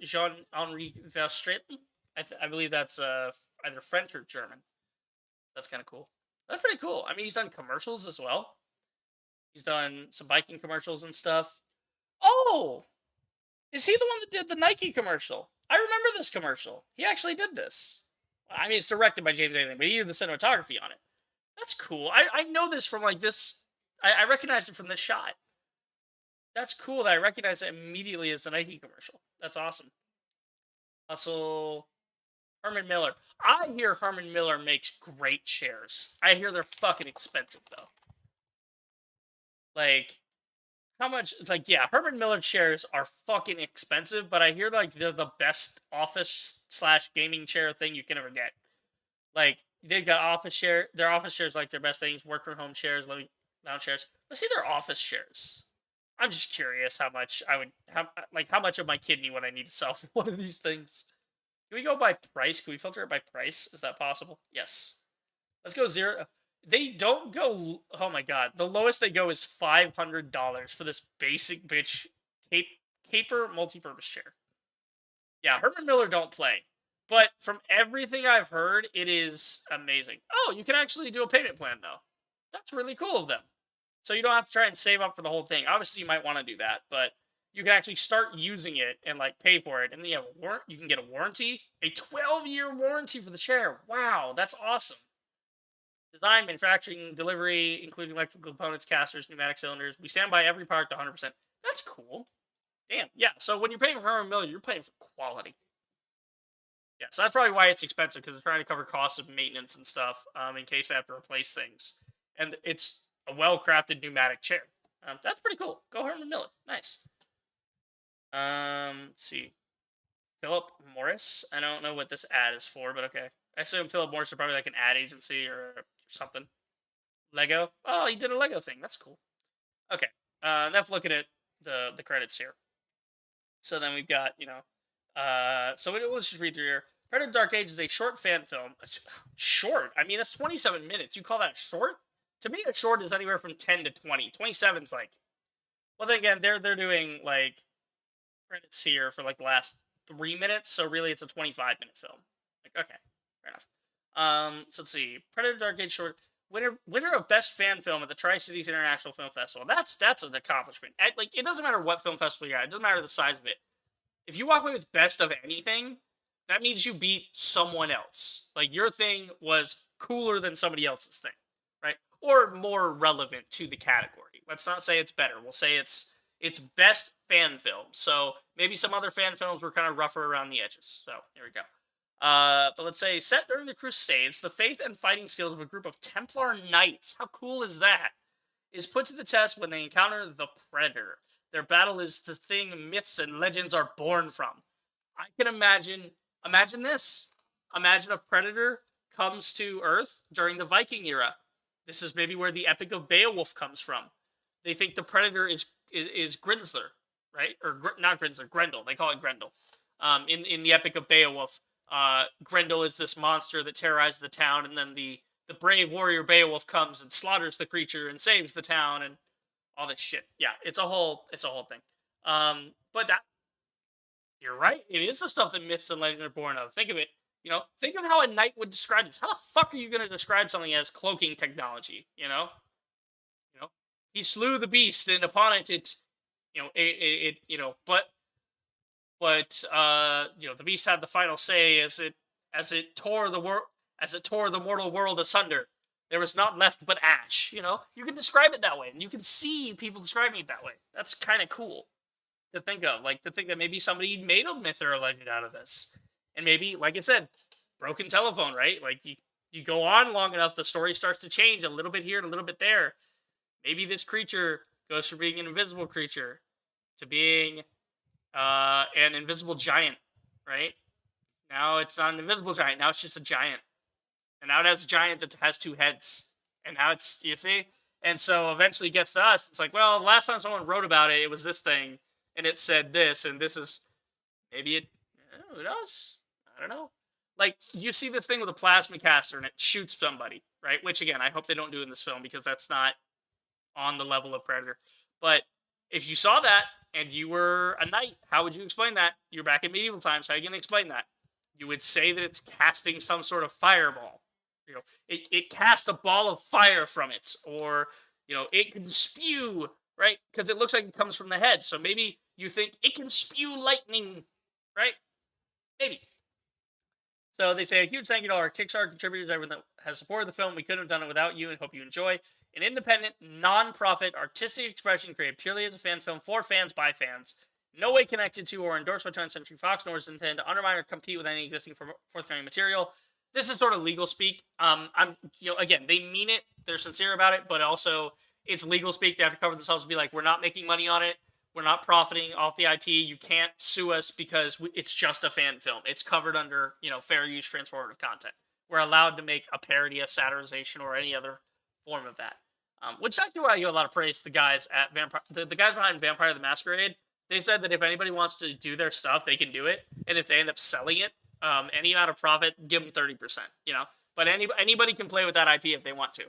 Jean-Henri Verstraeten. I believe that's either French or German. That's kind of cool. That's pretty cool. I mean, he's done commercials as well. He's done some biking commercials and stuff. Oh! Is he the one that did the Nike commercial? I remember this commercial. He actually did this. I mean, it's directed by James Allen, but he did the cinematography on it. That's cool. I know this from like this. I recognize it from this shot. That's cool that I recognize it immediately as the Nike commercial. That's awesome. Hustle. Herman Miller. I hear Herman Miller makes great chairs. I hear they're fucking expensive, though. Like, how much? It's like, yeah, Herman Miller chairs are fucking expensive, but I hear, like, they're the best office/gaming chair thing you can ever get. Like, they've got office chair. Their office chairs, like, their best things. Work from home chairs, lounge chairs. Let's see their office chairs. I'm just curious how much I would have, like, how much of my kidney would I need to sell for one of these things. Can we go by price? Can we filter it by price? Is that possible? Yes. Let's go 0. They don't go... Oh my god. The lowest they go is $500 for this basic bitch caper multi-purpose chair. Yeah, Herman Miller don't play. But from everything I've heard, it is amazing. Oh, you can actually do a payment plan, though. That's really cool of them. So you don't have to try and save up for the whole thing. Obviously, you might want to do that, but you can actually start using it and like pay for it, and then you can get a warranty, a 12-year warranty for the chair. Wow, that's awesome. Design, manufacturing, delivery, including electrical components, casters, pneumatic cylinders. We stand by every product 100%. That's cool. Damn. Yeah. So when you're paying for Herman Miller, you're paying for quality. Yeah. So that's probably why it's expensive, because they're trying to cover costs of maintenance and stuff in case they have to replace things. And it's a well-crafted pneumatic chair. That's pretty cool. Go Herman Miller. Nice. Let's see. Philip Morris. I don't know what this ad is for, but okay. I assume Philip Morris is probably like an ad agency or something. Lego. Oh, he did a Lego thing. That's cool. Okay. Enough looking at the credits here. So then we've got, so we'll just read through here. Predator Dark Age is a short fan film. Short? I mean, that's 27 minutes. You call that short? To me, a short is anywhere from 10 to 20. 27's like... Well, then again, they're doing, like, credits here for, like, the last 3 minutes, so really it's a 25-minute film. Like, okay, fair enough. So let's see. Predator Dark Age short... Winner of Best Fan Film at the Tri-Cities International Film Festival. That's an accomplishment. Like, it doesn't matter what film festival you're at. It doesn't matter the size of it. If you walk away with best of anything, that means you beat someone else. Like, your thing was cooler than somebody else's thing, right? Or more relevant to the category. Let's not say it's better. We'll say it's best fan film. So maybe some other fan films were kind of rougher around the edges. So here we go. But let's say, set during the Crusades, the faith and fighting skills of a group of Templar knights, how cool is that, is put to the test when they encounter the Predator. Their battle is the thing myths and legends are born from. I can imagine this. Imagine a Predator comes to Earth during the Viking era. This is maybe where the Epic of Beowulf comes from. They think the Predator is Grinzler, right? Or not Grinzler, Grendel. They call it Grendel. In the Epic of Beowulf, Grendel is this monster that terrorizes the town, and then the brave warrior Beowulf comes and slaughters the creature and saves the town and all this shit. Yeah, it's a whole thing. But that, you're right. It is the stuff that myths and legends are born of. Think of it. Think of how a knight would describe this. How the fuck are you going to describe something as cloaking technology? He slew the beast, and upon it, but the beast had the final say as it tore the mortal world asunder. There was not left but ash. You can describe it that way, and you can see people describing it that way. That's kind of cool to think of. Like, to think that maybe somebody made a myth or a legend out of this. And maybe, like I said, broken telephone, right? Like, you go on long enough, the story starts to change a little bit here and a little bit there. Maybe this creature goes from being an invisible creature to being an invisible giant, right? Now it's not an invisible giant. Now it's just a giant. And now it has a giant that has 2 heads. And now it's, you see? And so eventually it gets to us. It's like, well, the last time someone wrote about it, it was this thing. And it said this. And this is, maybe it, who knows? I don't know. Like, you see this thing with a plasma caster and it shoots somebody, right? Which, again, I hope they don't do in this film because that's not on the level of Predator. But if you saw that and you were a knight, how would you explain that? You're back in medieval times. How are you going to explain that? You would say that it's casting some sort of fireball. It casts a ball of fire from it. Or, it can spew, right? Because it looks like it comes from the head. So maybe you think it can spew lightning, right? Maybe. So they say, a huge thank you to all our Kickstarter contributors, everyone that has supported the film. We couldn't have done it without you, and hope you enjoy. An independent, non-profit, artistic expression created purely as a fan film for fans by fans. No way connected to or endorsed by 20th Century Fox, nor is intended to undermine or compete with any existing forthcoming material. This is sort of legal speak. Again, they mean it. They're sincere about it, but also it's legal speak. They have to cover themselves and be like, we're not making money on it. We're not profiting off the IP. You can't sue us because it's just a fan film. It's covered under, fair use transformative content. We're allowed to make a parody, a satirization, or any other form of that. Which actually I give a lot of praise to the guys at Vampire. The guys behind Vampire the Masquerade. They said that if anybody wants to do their stuff, they can do it, and if they end up selling it, any amount of profit, give them 30%. But anybody can play with that IP if they want to,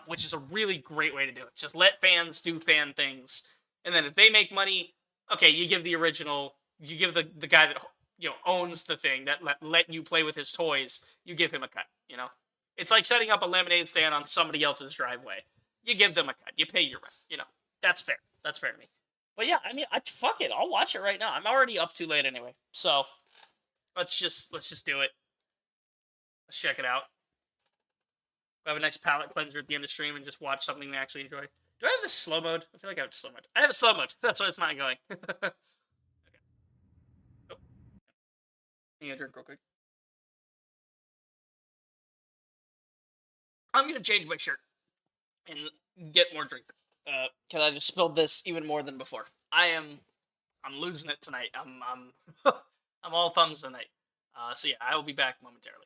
which is a really great way to do it. Just let fans do fan things. And then if they make money, okay, you give the original, you give the guy that owns the thing that let you play with his toys, you give him a cut. It's like setting up a lemonade stand on somebody else's driveway. You give them a cut. You pay your rent. That's fair. That's fair to me. But yeah, I mean, fuck it. I'll watch it right now. I'm already up too late anyway. So let's just do it. Let's check it out. We'll have a nice palate cleanser at the end of the stream and just watch something we actually enjoy. Do I have this slow mode? I feel like I have slow mode. I have a slow mode. That's why it's not going. Okay. Oh. I need a drink real quick. I'm going to change my shirt and get more drink. Because I just spilled this even more than before. I'm losing it tonight. I'm I'm all thumbs tonight. So yeah, I will be back momentarily.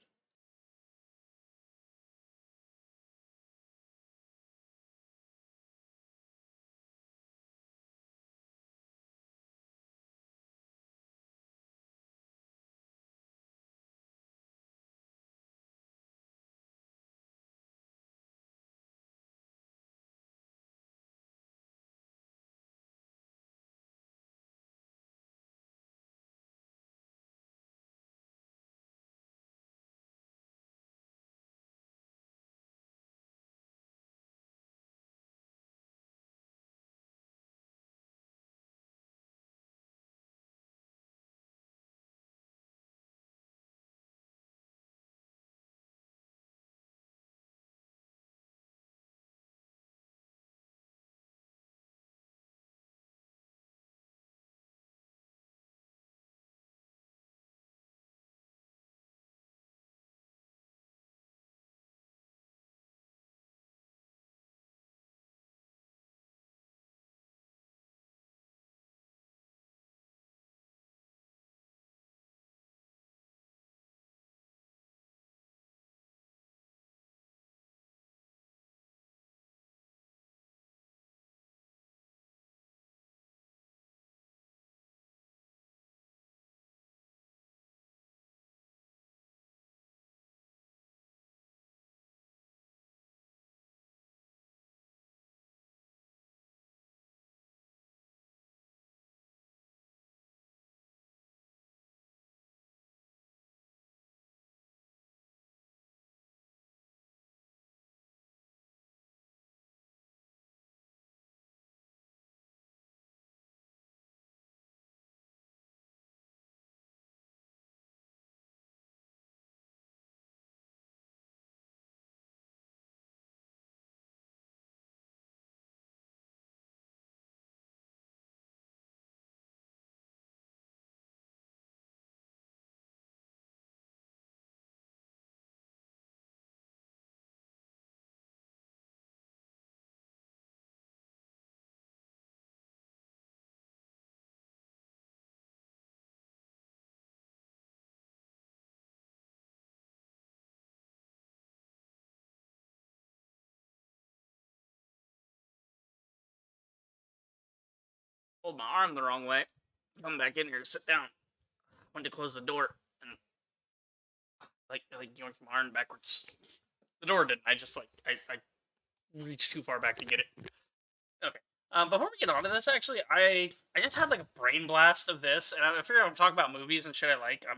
Hold my arm the wrong way. Come back in here to sit down. Went to close the door and yoinked my arm backwards. The door didn't. I just I reached too far back to get it. Okay. Before we get on to this, actually, I just had like a brain blast of this, and I figured I'm talking about movies and shit I like. I'll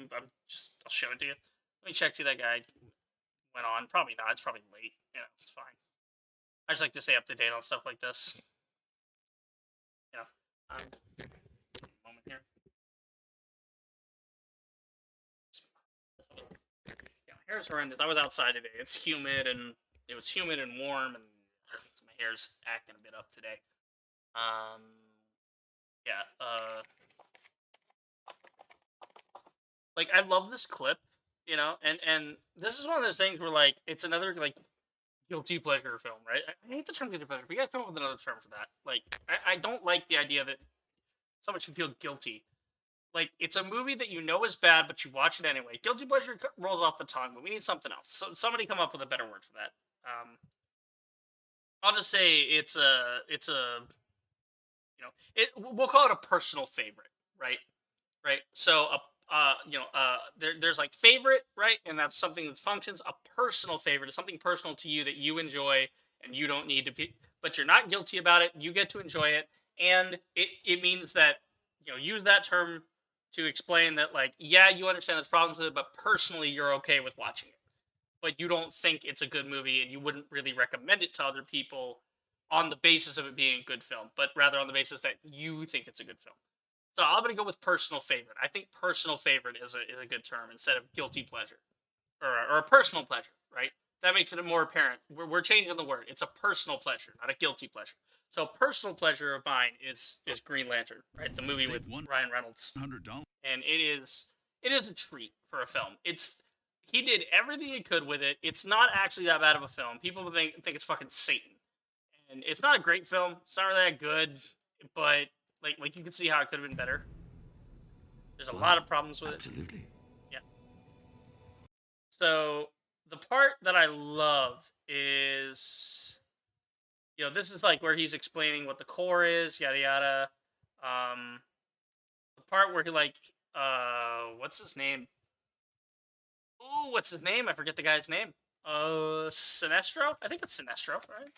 show it to you. Let me check see that guy went on. Probably not. It's probably late. Yeah, it's fine. I just like to stay up to date on stuff like this. You know, moment here. Yeah, my hair's horrendous. I was outside today. It's humid and it was humid and warm, and so my hair's acting a bit up today. Yeah. Like I love this clip, and this is one of those things where like it's another like guilty pleasure film, right? I hate the term guilty pleasure. We gotta come up with another term for that. Like I don't like the idea that someone should feel guilty. Like it's a movie that you know is bad, but you watch it anyway. Guilty pleasure rolls off the tongue, but we need something else. So somebody come up with a better word for that. I'll just say it's a we'll call it a personal favorite, right? Right. So there's like favorite, right, and that's something that functions. A personal favorite is something personal to you that you enjoy and you don't need to be, but you're not guilty about it. You get to enjoy it, and it means that use that term to explain that like yeah you understand there's problems with it, but personally you're okay with watching it. But you don't think it's a good movie, and you wouldn't really recommend it to other people on the basis of it being a good film, but rather on the basis that you think it's a good film. So I'm gonna go with personal favorite. I think personal favorite is a good term instead of guilty pleasure, or a personal pleasure, right? That makes it more apparent. We're changing the word. It's a personal pleasure, not a guilty pleasure. So personal pleasure of mine is Green Lantern, right? The movie with Ryan Reynolds, $100. and it is a treat for a film. He did everything he could with it. It's not actually that bad of a film. People think it's fucking Satan, and it's not a great film. It's not really that good, but like you can see how it could have been better. There's a lot of problems with it. Absolutely. Yeah. So the part that I love is, this is like where he's explaining what the core is, yada yada. The part where he what's his name? Ooh, what's his name? I forget the guy's name. Sinestro? I think it's Sinestro, right?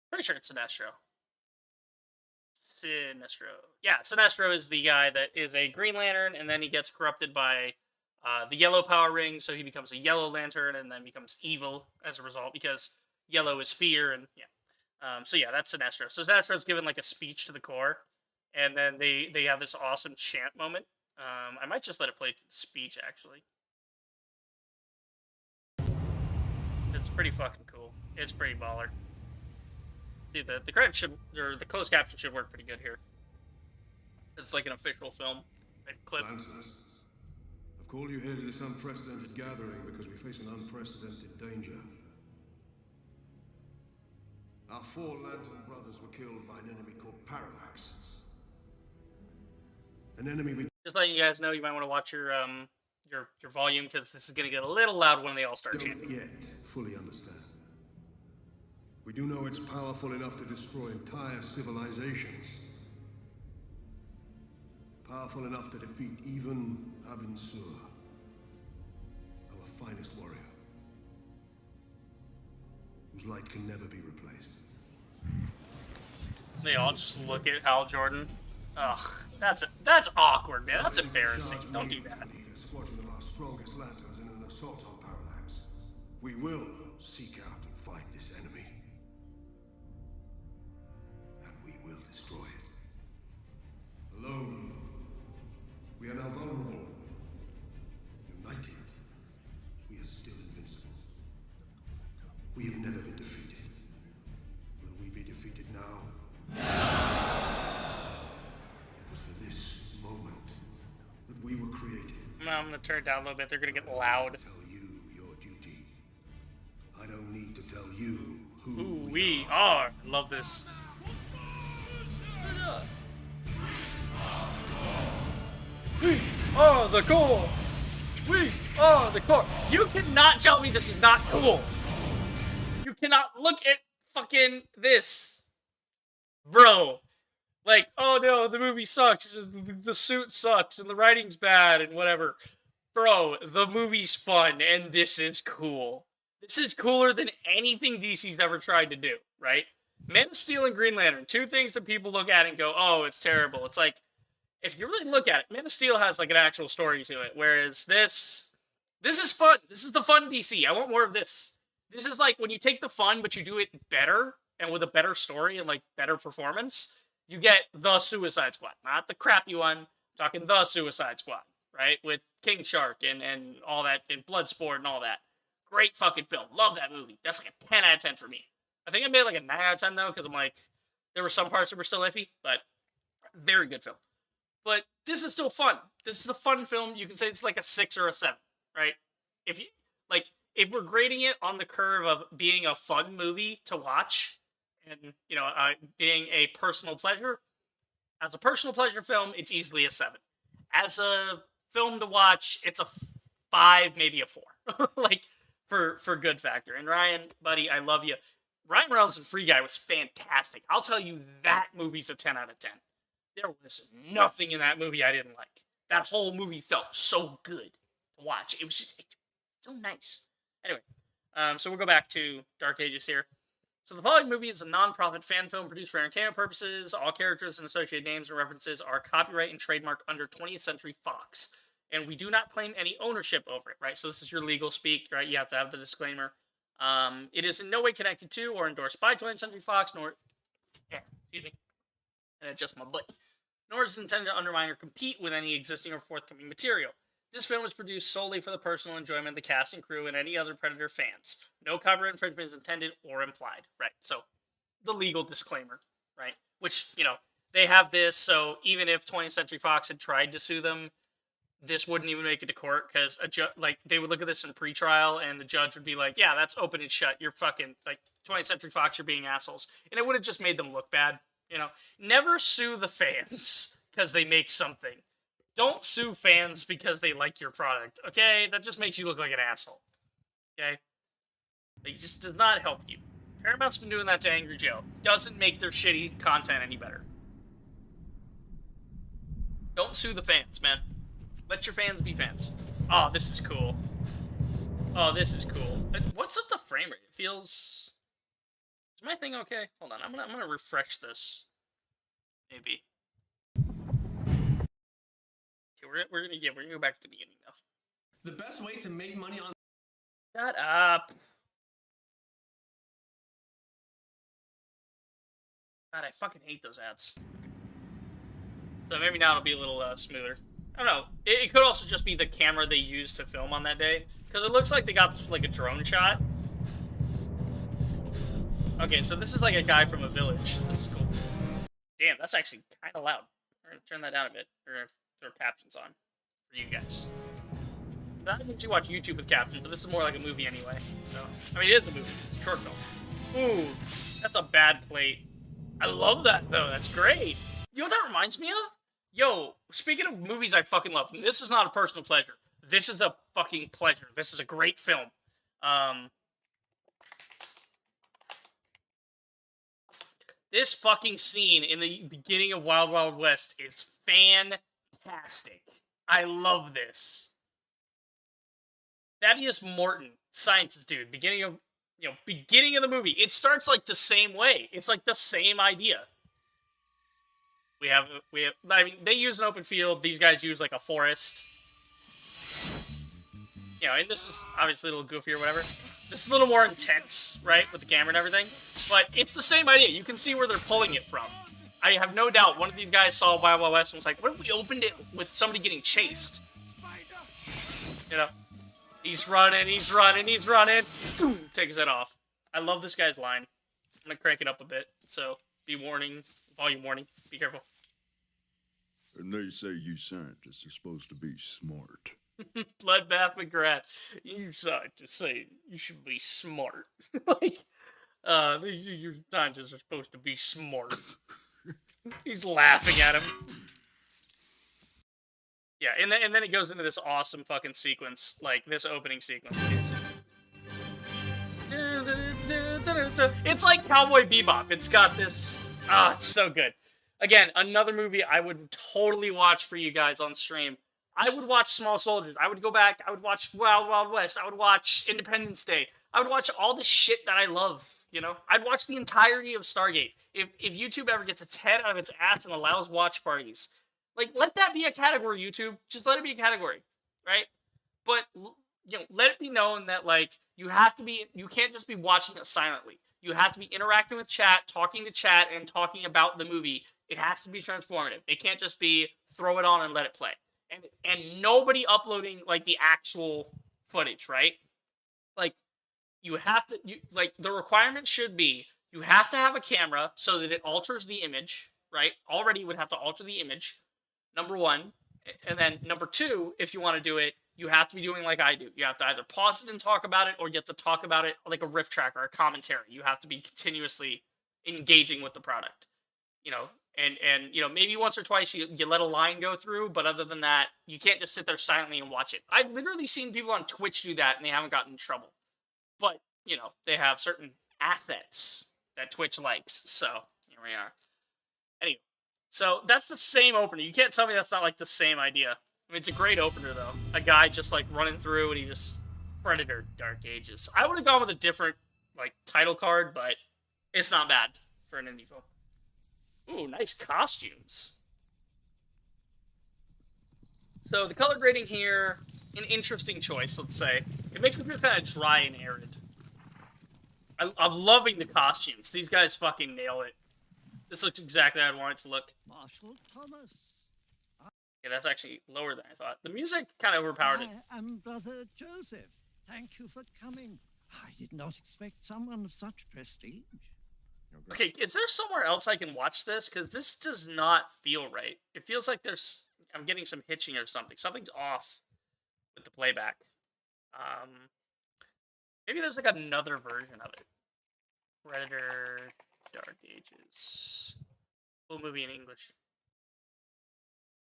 Pretty sure it's Sinestro. Yeah, Sinestro is the guy that is a Green Lantern, and then he gets corrupted by the Yellow Power Ring, so he becomes a Yellow Lantern, and then becomes evil as a result, because yellow is fear, and yeah. So yeah, that's Sinestro. So Sinestro's given like a speech to the core, and then they have this awesome chant moment. I might just let it play through the speech, actually. It's pretty fucking cool. It's pretty baller. See, the credits should, or the closed caption should work pretty good here. It's like an official film clip. Lancers, I've called you here to this unprecedented gathering because we face an unprecedented danger. Our 4 Lantern brothers were killed by an enemy called Parallax. An enemy we... Just letting you guys know, you might want to watch your volume, because this is going to get a little loud when they all start don't chanting. yet fully understand. We do know it's powerful enough to destroy entire civilizations. Powerful enough to defeat even Abin Sur, our finest warrior, whose light can never be replaced. They all just look at Hal Jordan. Ugh, that's awkward, man. That's embarrassing. Don't do that. Lead a squadron of our strongest lanterns in an assault on Parallax. We will seek out and fight this enemy. And we will destroy it. Alone, we are now vulnerable. United, we are still invincible. We have never been defeated. Will we be defeated now? It was for this moment that we were created. No, I'm gonna turn it down a little bit. They're gonna get loud. Tell you your duty. I don't need to tell you who Ooh, we are. I love this. We are the core. We are the core. You cannot tell me this is not cool. You cannot look at fucking this, bro. Like, oh no, the movie sucks, the suit sucks, and the writing's bad, and whatever. Bro, the movie's fun, and this is cool. This is cooler than anything DC's ever tried to do, right? Man of Steel and Green Lantern, 2 things that people look at and go, oh, it's terrible. It's like, if you really look at it, Man of Steel has like an actual story to it, whereas this is fun. This is the fun DC. I want more of this. This is like when you take the fun, but you do it better, and with a better story and like better performance, you get the Suicide Squad, not the crappy one. I'm talking the Suicide Squad, right? With King Shark and all that, and Bloodsport and all that. Great fucking film. Love that movie. That's like a 10 out of 10 for me. I think I made like a 9 out of 10 though, because I'm like, there were some parts that were still iffy, but very good film. But this is still fun. This is a fun film. You can say it's like a 6 or a 7, right? If we're grading it on the curve of being a fun movie to watch, and being a personal pleasure, as a personal pleasure film, it's easily a 7. As a film to watch, it's a 5, maybe a 4. Like for good factor. And Ryan, buddy, I love you. Ryan Reynolds in Free Guy was fantastic. I'll tell you, that movie's a 10 out of 10. There was nothing in that movie I didn't like. That whole movie felt so good to watch. It was just so nice. Anyway, so we'll go back to Dark Ages here. So the following movie is a non-profit fan film produced for entertainment purposes. All characters and associated names and references are copyright and trademark under 20th Century Fox. And we do not claim any ownership over it, right? So this is your legal speak, right? You have to have the disclaimer. It is in no way connected to or endorsed by 20th Century Fox, nor... Yeah, excuse me. And adjust my butt. Nor is it intended to undermine or compete with any existing or forthcoming material. This film is produced solely for the personal enjoyment of the cast and crew and any other Predator fans. No copyright infringement is intended or implied, right? So, the legal disclaimer, right? Which, they have this, so even if 20th Century Fox had tried to sue them, this wouldn't even make it to court, because they would look at this in pretrial, and the judge would be like, yeah, that's open and shut. You're fucking, 20th Century Fox, you're being assholes. And it would have just made them look bad, Never sue the fans, because they make something. don't sue fans because they like your product, okay? That just makes you look like an asshole, okay? It just does not help you. Paramount's been doing that to Angry Joe. Doesn't make their shitty content any better. Don't sue the fans, man. Let your fans be fans. Oh, this is cool. Oh, this is cool. What's up the frame rate? It feels... Is my thing okay? Hold on, I'm gonna refresh this. Maybe. Okay, we're gonna go back to the beginning now. The best way to make money on... Shut up. God, I fucking hate those ads. So maybe now it'll be a little smoother. I don't know. It could also just be the camera they used to film on that day. Because it looks like they got this with, like, a drone shot. Okay, so this is like a guy from a village. This is cool. Damn, that's actually kind of loud. We're going to turn that down a bit. We're going to throw captions on for you guys. I usually watch YouTube with captions, but this is more like a movie anyway. So, I mean, it is a movie. It's a short film. Ooh, that's a bad plate. I love that, though. That's great. You know what that reminds me of? Yo, speaking of movies I fucking love, this is not a personal pleasure. This is a fucking pleasure. This is a great film. This fucking scene in the beginning of Wild Wild West is fantastic. I love this. Thaddeus Morton, scientist dude, beginning of the movie. It starts like the same way. It's like the same idea. We have, I mean, they use an open field. These guys use like a forest. You know, and this is obviously a little goofy or whatever. This is a little more intense, right, with the camera and everything. But it's the same idea. You can see where they're pulling it from. I have no doubt one of these guys saw Wild Wild West and was like, what if we opened it with somebody getting chased? You know? He's running, he's running, he's running. Boom, takes it off. I love this guy's line. I'm gonna crank it up a bit, so be warning, volume warning. Be careful. And they say you scientists are supposed to be smart. Bloodbath McGrath. You scientists say you should be smart. Like, you scientists are supposed to be smart. He's laughing at him. Yeah, and then it goes into this awesome fucking sequence, like this opening sequence. It's like Cowboy Bebop. It's got this. It's so good. Again, another movie I would totally watch for you guys on stream. I would watch Small Soldiers. I would go back. I would watch Wild Wild West. I would watch Independence Day. I would watch all the shit that I love, you know? I'd watch the entirety of Stargate. If YouTube ever gets its head out of its ass and allows watch parties, like, let that be a category, YouTube. Just let it be a category, right? But, you know, let it be known that, like, you can't just be watching it silently. You have to be interacting with chat, talking to chat, and talking about the movie. It has to be transformative. It can't just be throw it on and let it play. And nobody uploading, like, the actual footage, right? Like, you have to, like, the requirement should be, you have to have a camera so that it alters the image, right? Already you would have to alter the image. Number one. And then number two, if you want to do it, you have to be doing like I do. You have to either pause it and talk about it, or you have to talk about it like a riff track or a commentary. You have to be continuously engaging with the product, you know, and you know, maybe once or twice you let a line go through, but other than that, you can't just sit there silently and watch it. I've literally seen people on Twitch do that and they haven't gotten in trouble. But, you know, they have certain assets that Twitch likes, so here we are. Anyway. So, that's the same opener. You can't tell me that's not, like, the same idea. I mean, it's a great opener, though. A guy just, like, running through, and he just... Predator, Dark Ages. I would have gone with a different, like, title card, but it's not bad for an indie film. Ooh, nice costumes. So, the color grading here, an interesting choice, let's say. It makes it feel kind of dry and arid. I'm loving the costumes. These guys fucking nail it. This looks exactly how I want it to look. Marshal Thomas. Yeah, that's actually lower than I thought. The music kind of overpowered it. I am Brother Joseph. Thank you for coming. I did not expect someone of such prestige. Okay, is there somewhere else I can watch this? Because this does not feel right. It feels like I'm getting some hitching or something. Something's off with the playback. Maybe there's like another version of it. Predator... Dark Ages. Full movie in English.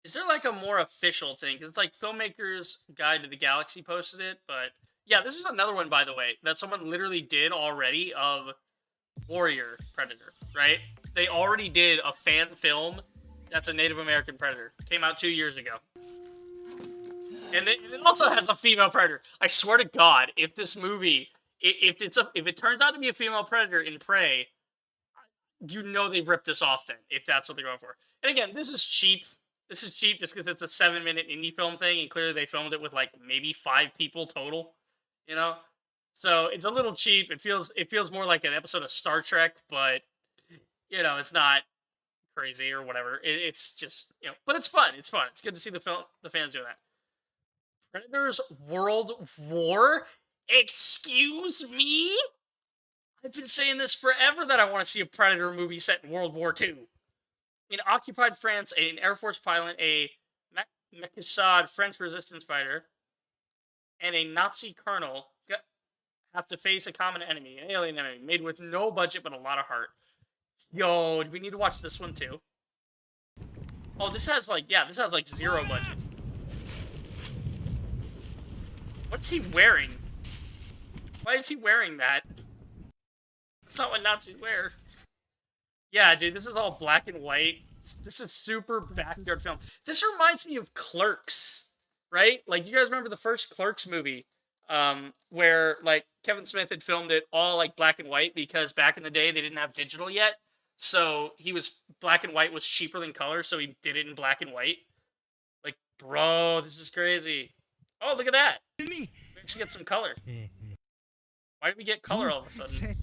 Is there like a more official thing? 'Cause it's like Filmmakers Guide to the Galaxy posted it, but yeah, this is another one, by the way, that someone literally did already of Warrior Predator, right? They already did a fan film that's a Native American Predator. Came out 2 years ago. And it also has a female Predator. I swear to God, if this movie, if it turns out to be a female Predator in Prey, you know they've ripped this off then, if that's what they're going for. And again, this is cheap. This is cheap just because it's a 7-minute indie film thing, and clearly they filmed it with like maybe 5 people total, you know? So it's a little cheap. It feels more like an episode of Star Trek, but you know, it's not crazy or whatever. It's just, you know, but it's fun. It's fun. It's good to see the fans doing that. Predators World War? Excuse me? I've been saying this forever that I want to see a Predator movie set in World War II. In occupied France, an Air Force pilot, a Maquisard French resistance fighter, and a Nazi colonel have to face a common enemy, an alien enemy, made with no budget but a lot of heart. Yo, do we need to watch this one too? Oh, this has like 0 budget. What's he wearing? Why is he wearing that? That's not what Nazis wear. Yeah, dude, this is all black and white. This is super backyard film. This reminds me of Clerks, right? Like, you guys remember the first Clerks movie, where, like, Kevin Smith had filmed it all, like, black and white, because back in the day, they didn't have digital yet, so black and white was cheaper than color, so he did it in black and white. Like, bro, this is crazy. Oh, look at that. We actually get some color. Why did we get color all of a sudden?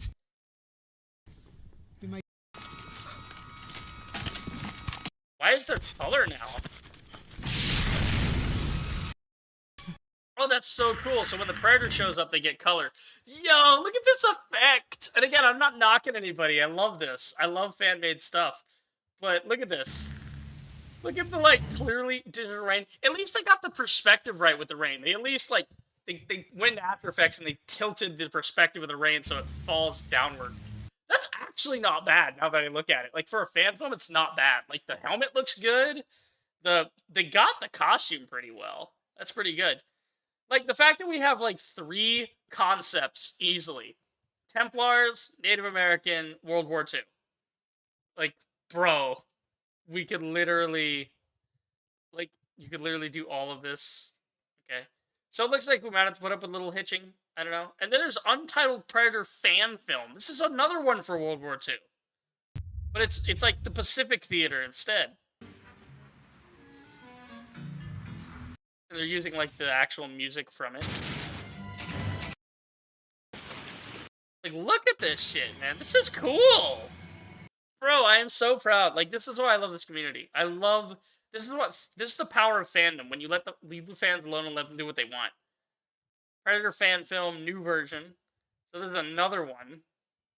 Why is there color now? Oh, that's so cool. So when the Predator shows up, they get color. Yo, look at this effect. And again, I'm not knocking anybody. I love this. I love fan-made stuff. But look at this. Look at the, like, clearly digital rain. At least they got the perspective right with the rain. They at least, like, they went to After Effects and they tilted the perspective of the rain so it falls downward. That's actually not bad now that I look at it. Like, for a fan film, it's not bad. Like, the helmet looks good. They got the costume pretty well. That's pretty good. Like, the fact that we have, like, 3 concepts easily. Templars, Native American, World War II. Like, bro, we could literally, like, you could literally do all of this. Okay. So it looks like we might have to put up a little hitching. I don't know. And then there's Untitled Predator fan film. This is another one for World War II. But it's like the Pacific Theater instead. And they're using, like, the actual music from it. Like, look at this shit, man. This is cool! Bro, I am so proud. Like, this is why I love this community. This is the power of fandom, when you leave the fans alone and let them do what they want. Predator fan film, new version. So there's another one.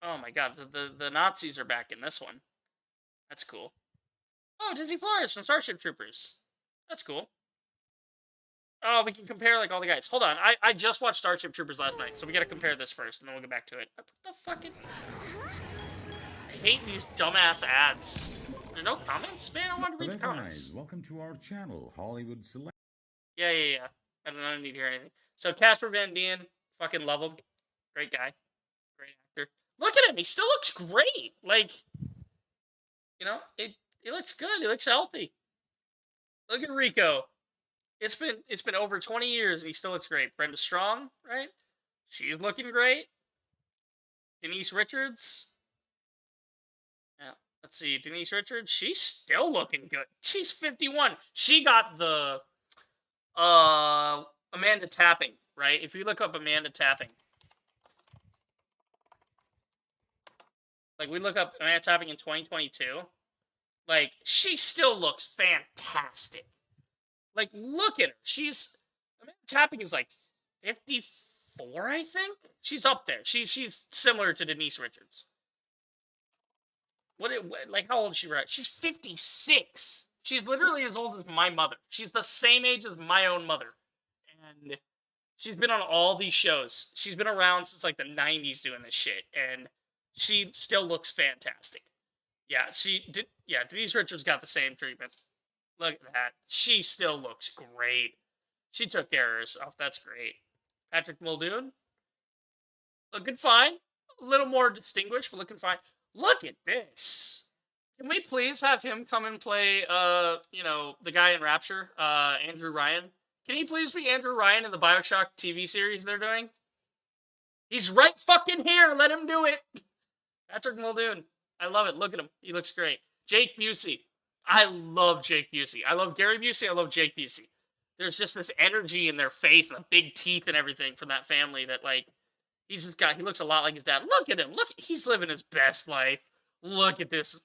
Oh my god, the Nazis are back in this one. That's cool. Oh, Dizzy Flores from Starship Troopers. That's cool. Oh, we can compare, like, all the guys. Hold on, I just watched Starship Troopers last night, so we gotta compare this first, and then we'll get back to it. I put the fucking... I hate these dumbass ads. There's no comments? Man, I want to read the comments. Welcome to our channel, Hollywood Select. Yeah. I don't need to hear anything. So, Casper Van Dien, fucking love him. Great guy. Great actor. Look at him, he still looks great. Like, you know, he looks good. He looks healthy. Look at Rico. It's been over 20 years and he still looks great. Brenda Strong, right? She's looking great. Denise Richards. Yeah, let's see. Denise Richards, she's still looking good. She's 51. She got the Amanda Tapping, right? If you look up Amanda Tapping. Like, we look up Amanda Tapping in 2022. Like, she still looks fantastic. Like, look at her. Amanda Tapping is like 54, I think? She's up there. She's similar to Denise Richards. Like, how old is she, right? She's 56. She's literally as old as my mother. She's the same age as my own mother. And she's been on all these shows. She's been around since, like, the 90s doing this shit. And she still looks fantastic. Yeah, Denise Richards got the same treatment. Look at that. She still looks great. She took care of herself. That's great. Patrick Muldoon, looking fine. A little more distinguished, but looking fine. Look at this. Can we please have him come and play, the guy in Rapture, Andrew Ryan? Can he please be Andrew Ryan in the BioShock TV series they're doing? He's right fucking here. Let him do it. Patrick Muldoon. I love it. Look at him. He looks great. Jake Busey. I love Jake Busey. I love Gary Busey. I love Jake Busey. There's just this energy in their face and the big teeth and everything from that family that, like, he looks a lot like his dad. Look at him. Look, he's living his best life. Look at this.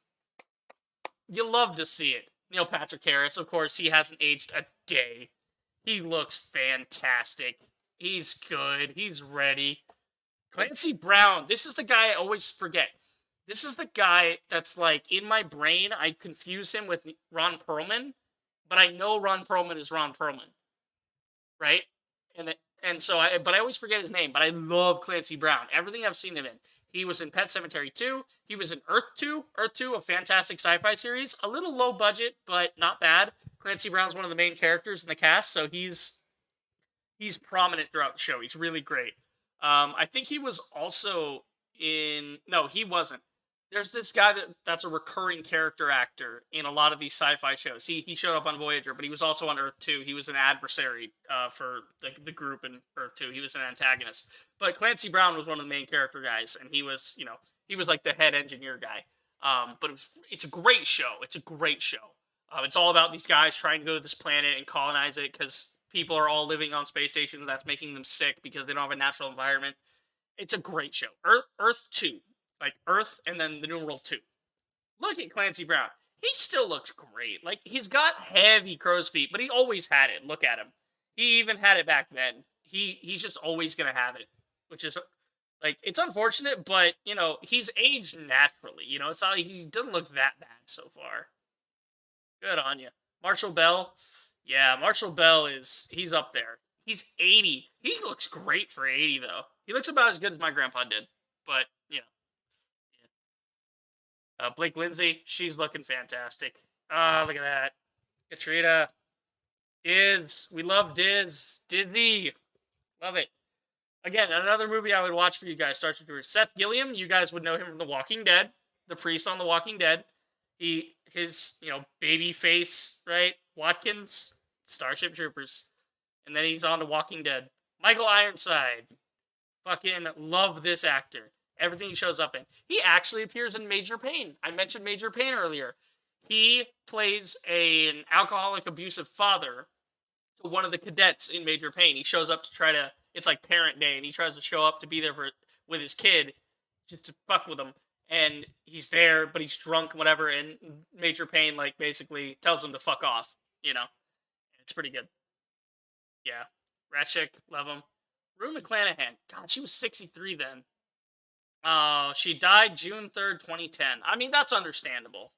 You love to see it. Neil Patrick Harris, of course, he hasn't aged a day. He looks fantastic. He's good. He's ready. Clancy Brown. This is the guy I always forget. This is the guy that's like, in my brain, I confuse him with Ron Perlman, but I know Ron Perlman is Ron Perlman. Right? But I always forget his name, but I love Clancy Brown. Everything I've seen him in. He was in Pet Sematary 2. He was in Earth 2. Earth 2, a fantastic sci-fi series. A little low budget, but not bad. Clancy Brown's one of the main characters in the cast, so he's prominent throughout the show. He's really great. I think he was also in... No, he wasn't. There's this guy that's a recurring character actor in a lot of these sci-fi shows. He showed up on Voyager, but he was also on Earth 2. He was an adversary for the group in Earth 2. He was an antagonist. But Clancy Brown was one of the main character guys, and he was like the head engineer guy. But it's a great show. It's a great show. It's all about these guys trying to go to this planet and colonize it because people are all living on space stations. That's making them sick because they don't have a natural environment. It's a great show. Earth 2. Like Earth and then the numeral 2. Look at Clancy Brown. He still looks great. Like, he's got heavy crow's feet, but he always had it. Look at him. He even had it back then. He's just always going to have it. Which is, like, it's unfortunate, but, he's aged naturally. It's not, he doesn't look that bad so far. Good on you. Marshall Bell. Yeah, Marshall Bell he's up there. He's 80. He looks great for 80, though. He looks about as good as my grandpa did. But, Blake Lindsay, she's looking fantastic. Look at that. Katrina. Diz. We love Diz. Dizzy. Love it. Again, another movie I would watch for you guys. Starship Troopers. Seth Gilliam, you guys would know him from The Walking Dead. The priest on The Walking Dead. His baby face, right? Watkins. Starship Troopers. And then he's on The Walking Dead. Michael Ironside. Fucking love this actor. Everything he shows up in. He actually appears in Major Payne. I mentioned Major Payne earlier. He plays an alcoholic, abusive father to one of the cadets in Major Payne. He shows up to try to... It's like parent day, and he tries to show up to be there with his kid, just to fuck with him. And he's there, but he's drunk and whatever, and Major Payne, like, basically tells him to fuck off, It's pretty good. Yeah. Ratchik, love him. Rue McClanahan. God, she was 63 then. She died June 3rd, 2010. I mean, that's understandable.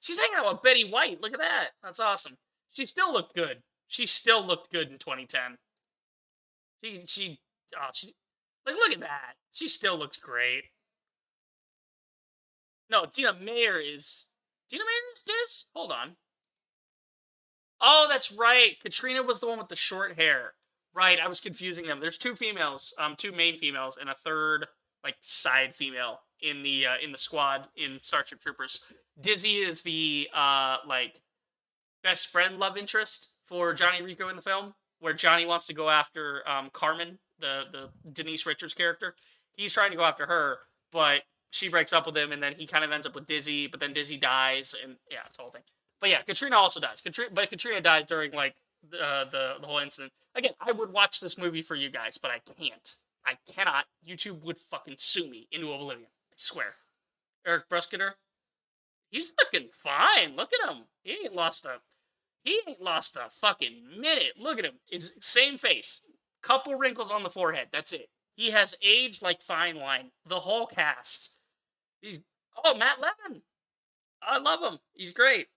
She's hanging out with Betty White. Look at that. That's awesome. She still looked good. She still looked good in 2010. Look at that. She still looks great. No, Dina Meyer is Diz? Hold on. Oh, that's right. Katrina was the one with the short hair. Right, I was confusing them. There's two females, two main females, and a third, like, side female in the squad in Starship Troopers. Dizzy is the best friend love interest for Johnny Rico in the film, where Johnny wants to go after Carmen, the Denise Richards character. He's trying to go after her, but she breaks up with him, and then he kind of ends up with Dizzy, but then Dizzy dies, and yeah, it's the whole thing. But yeah, Katrina also dies. Katrina dies during, like, the whole incident. Again, I would watch this movie for you guys, but I can't. I cannot. YouTube would fucking sue me into oblivion. I swear. Eric Brusketer. He's looking fine. Look at him. He ain't lost a fucking minute. Look at him. It's same face. Couple wrinkles on the forehead. That's it. He has aged like fine wine. The whole cast. Matt Levin. I love him. He's great.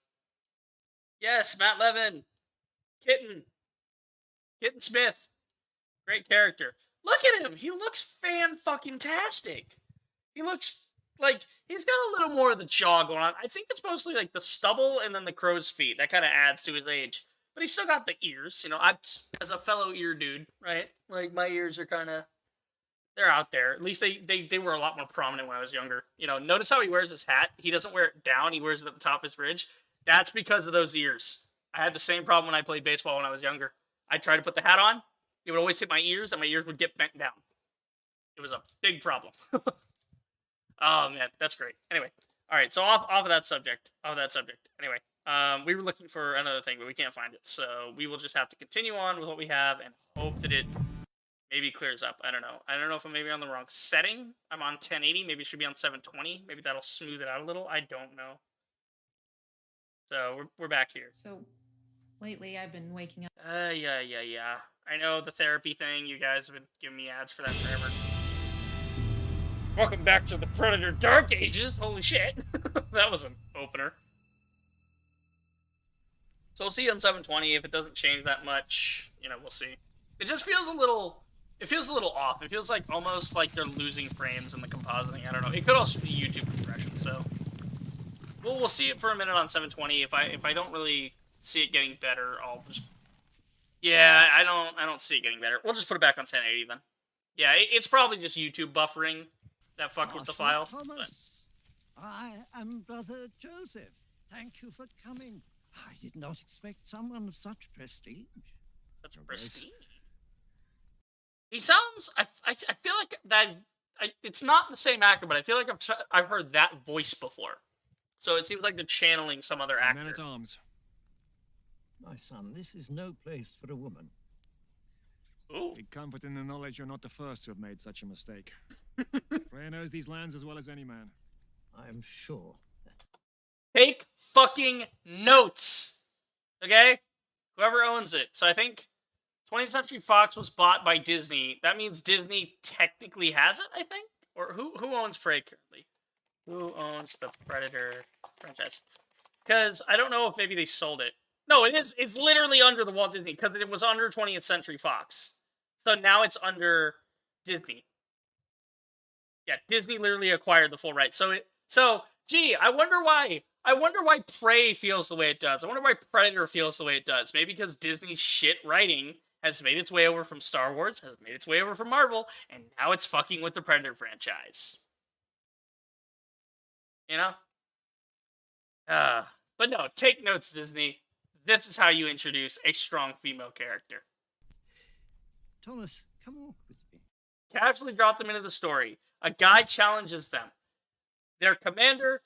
Yes, Matt Levin. Kitten Smith. Great character. Look at him. He looks fan-fucking-tastic. He looks like, he's got a little more of the jaw going on. I think it's mostly, like, the stubble and then the crow's feet. That kind of adds to his age. But he's still got the ears. You know, as a fellow ear dude, right? Like, my ears are kind of, they're out there. At least they were a lot more prominent when I was younger. You know, notice how he wears his hat? He doesn't wear it down. He wears it at the top of his bridge. That's because of those ears. I had the same problem when I played baseball when I was younger. I tried to put the hat on. It would always hit my ears, and my ears would get bent down. It was a big problem. Oh, man, that's great. Anyway, all right, so off of that subject. Anyway, we were looking for another thing, but we can't find it. So we will just have to continue on with what we have and hope that it maybe clears up. I don't know. I don't know if I'm maybe on the wrong setting. I'm on 1080. Maybe it should be on 720. Maybe that'll smooth it out a little. I don't know. So we're back here. So lately I've been waking up. Yeah. I know the therapy thing. You guys have been giving me ads for that forever. Welcome back to the Predator Dark Ages. Holy shit. That was an opener. So we'll see on 720. If it doesn't change that much, you know, we'll see. It just feels a little... It feels a little off. It feels like almost like they're losing frames in the compositing. I don't know. It could also be YouTube compression, so... We'll see it for a minute on 720. If I don't really see it getting better, I'll just... Yeah, I don't see it getting better. We'll just put it back on 1080 then. Yeah, it's probably just YouTube buffering that fucked with the file. Thomas, I am Brother Joseph. Thank you for coming. I did not expect someone of such prestige. Such prestige? He sounds... I feel like that... it's not the same actor, but I feel like I've heard that voice before. So it seems like they're channeling some other actor. Man-at-Arms. My son, this is no place for a woman. Ooh. Big comfort in the knowledge you're not the first to have made such a mistake. Freya knows these lands as well as any man. I am sure. Take fucking notes! Okay? Whoever owns it. So I think 20th Century Fox was bought by Disney. That means Disney technically has it, I think? Or who owns Prey currently? Who owns the Predator franchise? Because I don't know if maybe they sold it. No, it is. It's literally under the Walt Disney because it was under 20th Century Fox. So now it's under Disney. Yeah, Disney literally acquired the full rights. Gee, I wonder why Prey feels the way it does. I wonder why Predator feels the way it does. Maybe because Disney's shit writing has made its way over from Star Wars, has made its way over from Marvel, and now it's fucking with the Predator franchise. You know? But no, take notes, Disney. This is how you introduce a strong female character. Thomas, come walk with me. Casually drop them into the story. A guy challenges them. Their commander,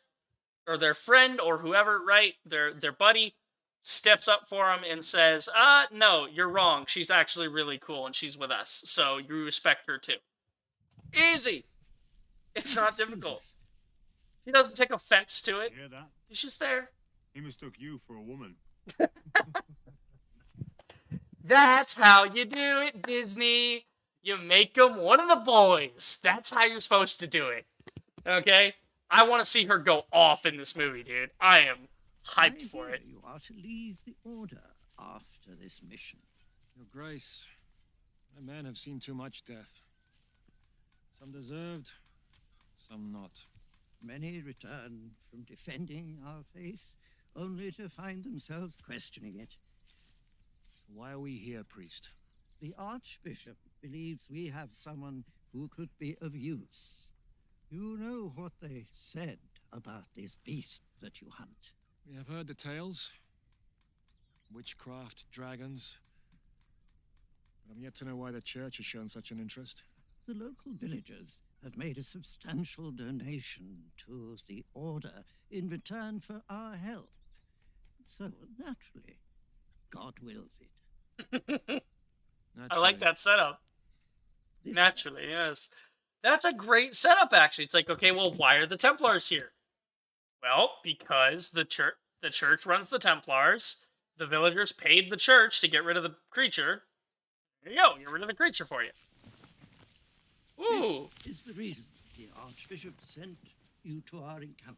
or their friend, or whoever, right? Their buddy, steps up for him and says, no, you're wrong. She's actually really cool, and she's with us. So you respect her, too. Easy! It's not difficult. He doesn't take offense to it. Hear that? He's just there. He mistook you for a woman. That's how you do it, Disney. You make him one of the boys. That's how you're supposed to do it. Okay? I want to see her go off in this movie, dude. I am hyped for it. You are to leave the Order after this mission. Your Grace, my men have seen too much death. Some deserved, some not. Many return from defending our faith only to find themselves questioning it. Why are we here, priest? The Archbishop believes we have someone who could be of use. You know what they said about this beast that you hunt. We have heard the tales. Witchcraft, dragons. But I'm yet to know why the church has shown such an interest. The local villagers have made a substantial donation to the Order in return for our help. So, naturally, God wills it. I like that setup. Naturally, yes. That's a great setup, actually. It's like, okay, well, why are the Templars here? Well, because the church runs the Templars. The villagers paid the church to get rid of the creature. There you go, get rid of the creature for you. Ooh. This is the reason the Archbishop sent you to our encampment.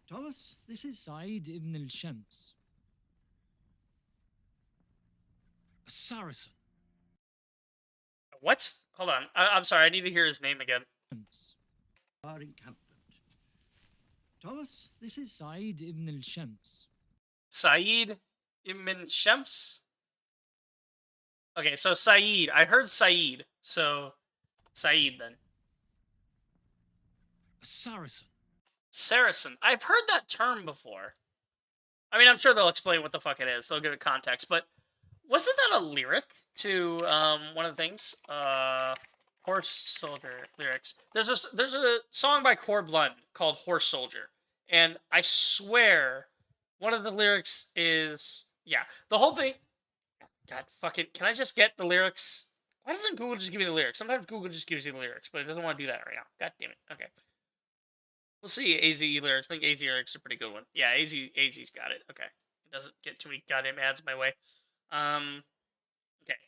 Thomas, this is Said ibn al-Shams. A Saracen. What? Hold on. I'm sorry, I need to hear his name again. our encampment. Thomas, this is Said ibn al-Shams. Said ibn Shams? Okay, so Said. I heard Said. So, Said then. A Saracen. Saracen. I've heard that term before. I mean, I'm sure they'll explain what the fuck it is. They'll give it context. But wasn't that a lyric to one of the things? Horse Soldier lyrics. There's a song by Core Blunt called Horse Soldier. And I swear one of the lyrics is... Yeah, the whole thing... God, fucking... Can I just get the lyrics? Why doesn't Google just give me the lyrics? Sometimes Google just gives you the lyrics, but it doesn't want to do that right now. God damn it. Okay. We'll see AZ lyrics. I think AZ lyrics are a pretty good one. Yeah, AZ's got it. Okay. It doesn't get too many goddamn ads my way. Okay.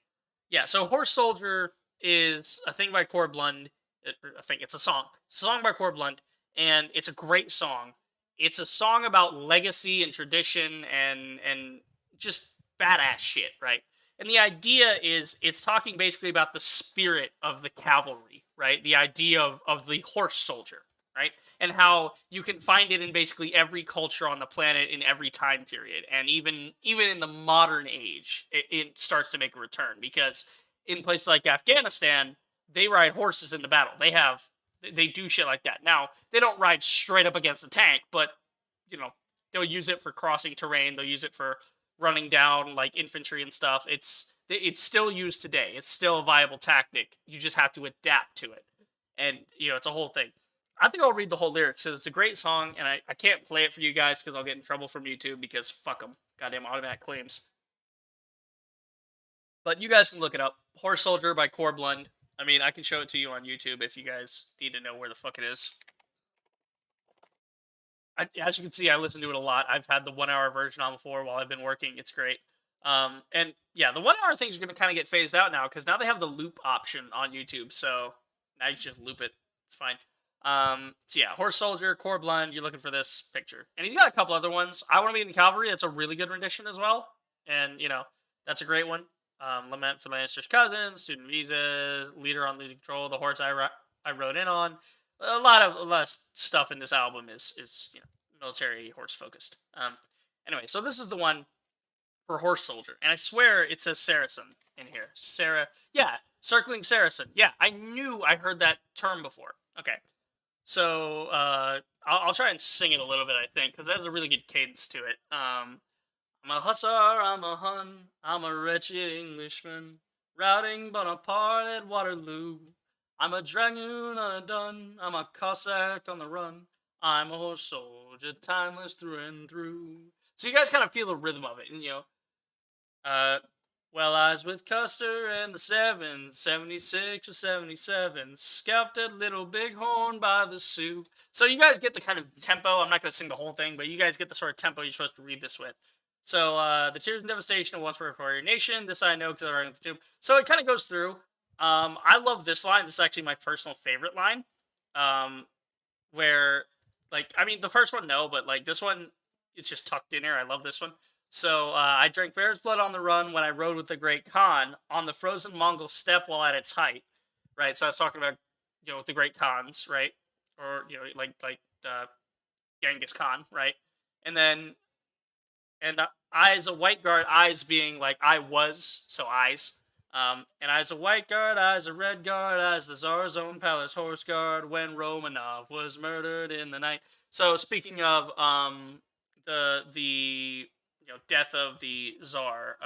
Yeah, so Horse Soldier is a thing by Core Blunt. I think it's a song. It's a song by Core Blunt, and it's a great song. It's a song about legacy and tradition and just badass shit, right? And the idea is it's talking basically about the spirit of the cavalry, right? The idea of the horse soldier, right? And how you can find it in basically every culture on the planet in every time period. And even in the modern age, it starts to make a return, because in places like Afghanistan, they ride horses into battle. They do shit like that. Now, they don't ride straight up against the tank, but, you know, they'll use it for crossing terrain. They'll use it for running down, like, infantry and stuff. It's still used today. It's still a viable tactic. You just have to adapt to it. And, you know, it's a whole thing. I think I'll read the whole lyrics, because it's a great song, and I can't play it for you guys because I'll get in trouble from YouTube, because fuck them. Goddamn automatic claims. But you guys can look it up. Horse Soldier by Core Blunt. I mean, I can show it to you on YouTube if you guys need to know where the fuck it is. As you can see, I listen to it a lot. I've had the 1 hour version on before while I've been working. It's great. And yeah, the 1 hour things are going to kind of get phased out now, because now they have the loop option on YouTube. So now you just loop it. It's fine. So yeah, Horse Soldier, Core Blunt, you're looking for this picture. And he's got a couple other ones. I Want to Be in the Cavalry. That's a really good rendition as well. And, you know, that's a great one. Lament for Lannister's Cousin, Student Visas, Leader on Losing Control, The Horse I Rode In On. A lot of stuff in this album is you know, military horse focused. Anyway, so this is the one for Horse Soldier, and I swear it says Saracen in here. Circling Saracen. Yeah, I knew I heard that term before. Okay, so I'll try and sing it a little bit, I think, because it has a really good cadence to it. I'm a hussar, I'm a Hun, I'm a wretched Englishman, routing Bonaparte at Waterloo. I'm a dragoon on a dun, I'm a Cossack on the run, I'm a horse soldier, timeless through and through. So you guys kind of feel the rhythm of it, and you know, well, I was with Custer and the 7, 76 or 77, scalped at Little Bighorn by the Sioux. So you guys get the kind of tempo. I'm not going to sing the whole thing, but you guys get the sort of tempo you're supposed to read this with. So, the tears and devastation of once for a nation. This I know because I read the tube. So it kind of goes through. I love this line. This is actually my personal favorite line. Where, like, I mean, the first one, no, but, like, this one, it's just tucked in here. I love this one. So, I drank bear's blood on the run when I rode with the Great Khan on the frozen Mongol steppe while at its height. Right? So I was talking about, you know, the Great Khans, right? Or, you know, like Genghis Khan, right? And then, and I as a white guard, eyes being like I was, so eyes. And I as a white guard, I as a red guard, I as the Tsar's own palace horse guard when Romanov was murdered in the night. So speaking of the you know, death of the Tsar,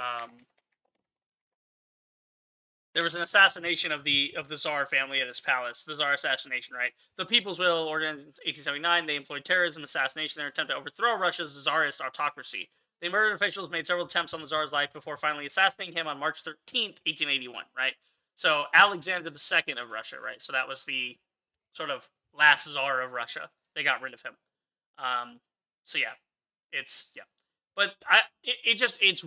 there was an assassination of the Tsar family at his palace. The Tsar assassination, right? The People's Will, organized in 1879, they employed terrorism, assassination in their attempt to overthrow Russia's Tsarist autocracy. They murdered officials, made several attempts on the Tsar's life before finally assassinating him on March 13th, 1881, right? So Alexander II of Russia, right? So that was the sort of last Tsar of Russia. They got rid of him. So yeah, yeah. But it's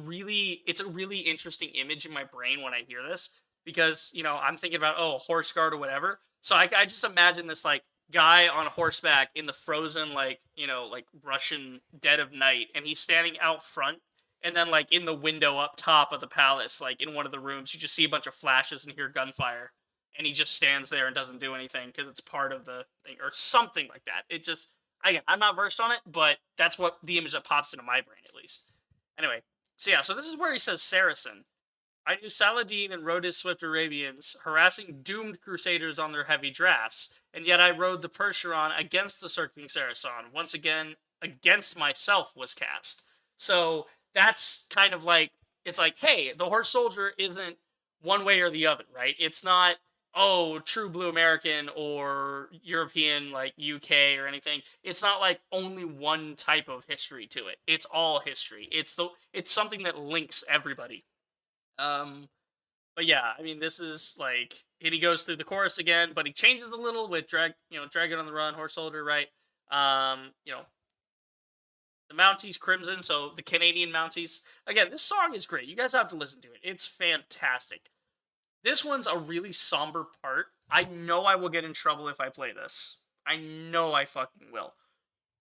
a really interesting image in my brain when I hear this, because, you know, I'm thinking about, oh, horse guard or whatever. So I just imagine this, like, guy on horseback in the frozen, like, you know, like Russian dead of night, and he's standing out front, and then, like, in the window up top of the palace, like in one of the rooms, you just see a bunch of flashes and hear gunfire, and he just stands there and doesn't do anything because it's part of the thing or something like that. It just, again, I'm not versed on it, but that's what the image that pops into my brain at least. Anyway, so yeah, so this is where he says Saracen. I knew Saladin and rode his swift Arabians, harassing doomed crusaders on their heavy drafts, and yet I rode the Percheron against the circling Saracen. Once again, against myself was cast. So that's kind of like, it's like, hey, the horse soldier isn't one way or the other, right? It's not, oh, true blue American or European, like UK or anything. It's not like only one type of history to it. It's all history. It's something that links everybody. But yeah, I mean, this is like, and he goes through the chorus again, but he changes a little with Dragon on the Run, Horse Soldier, right? The Mounties, Crimson, so the Canadian Mounties. Again, this song is great. You guys have to listen to it. It's fantastic. This one's a really somber part. I know I will get in trouble if I play this. I know I fucking will.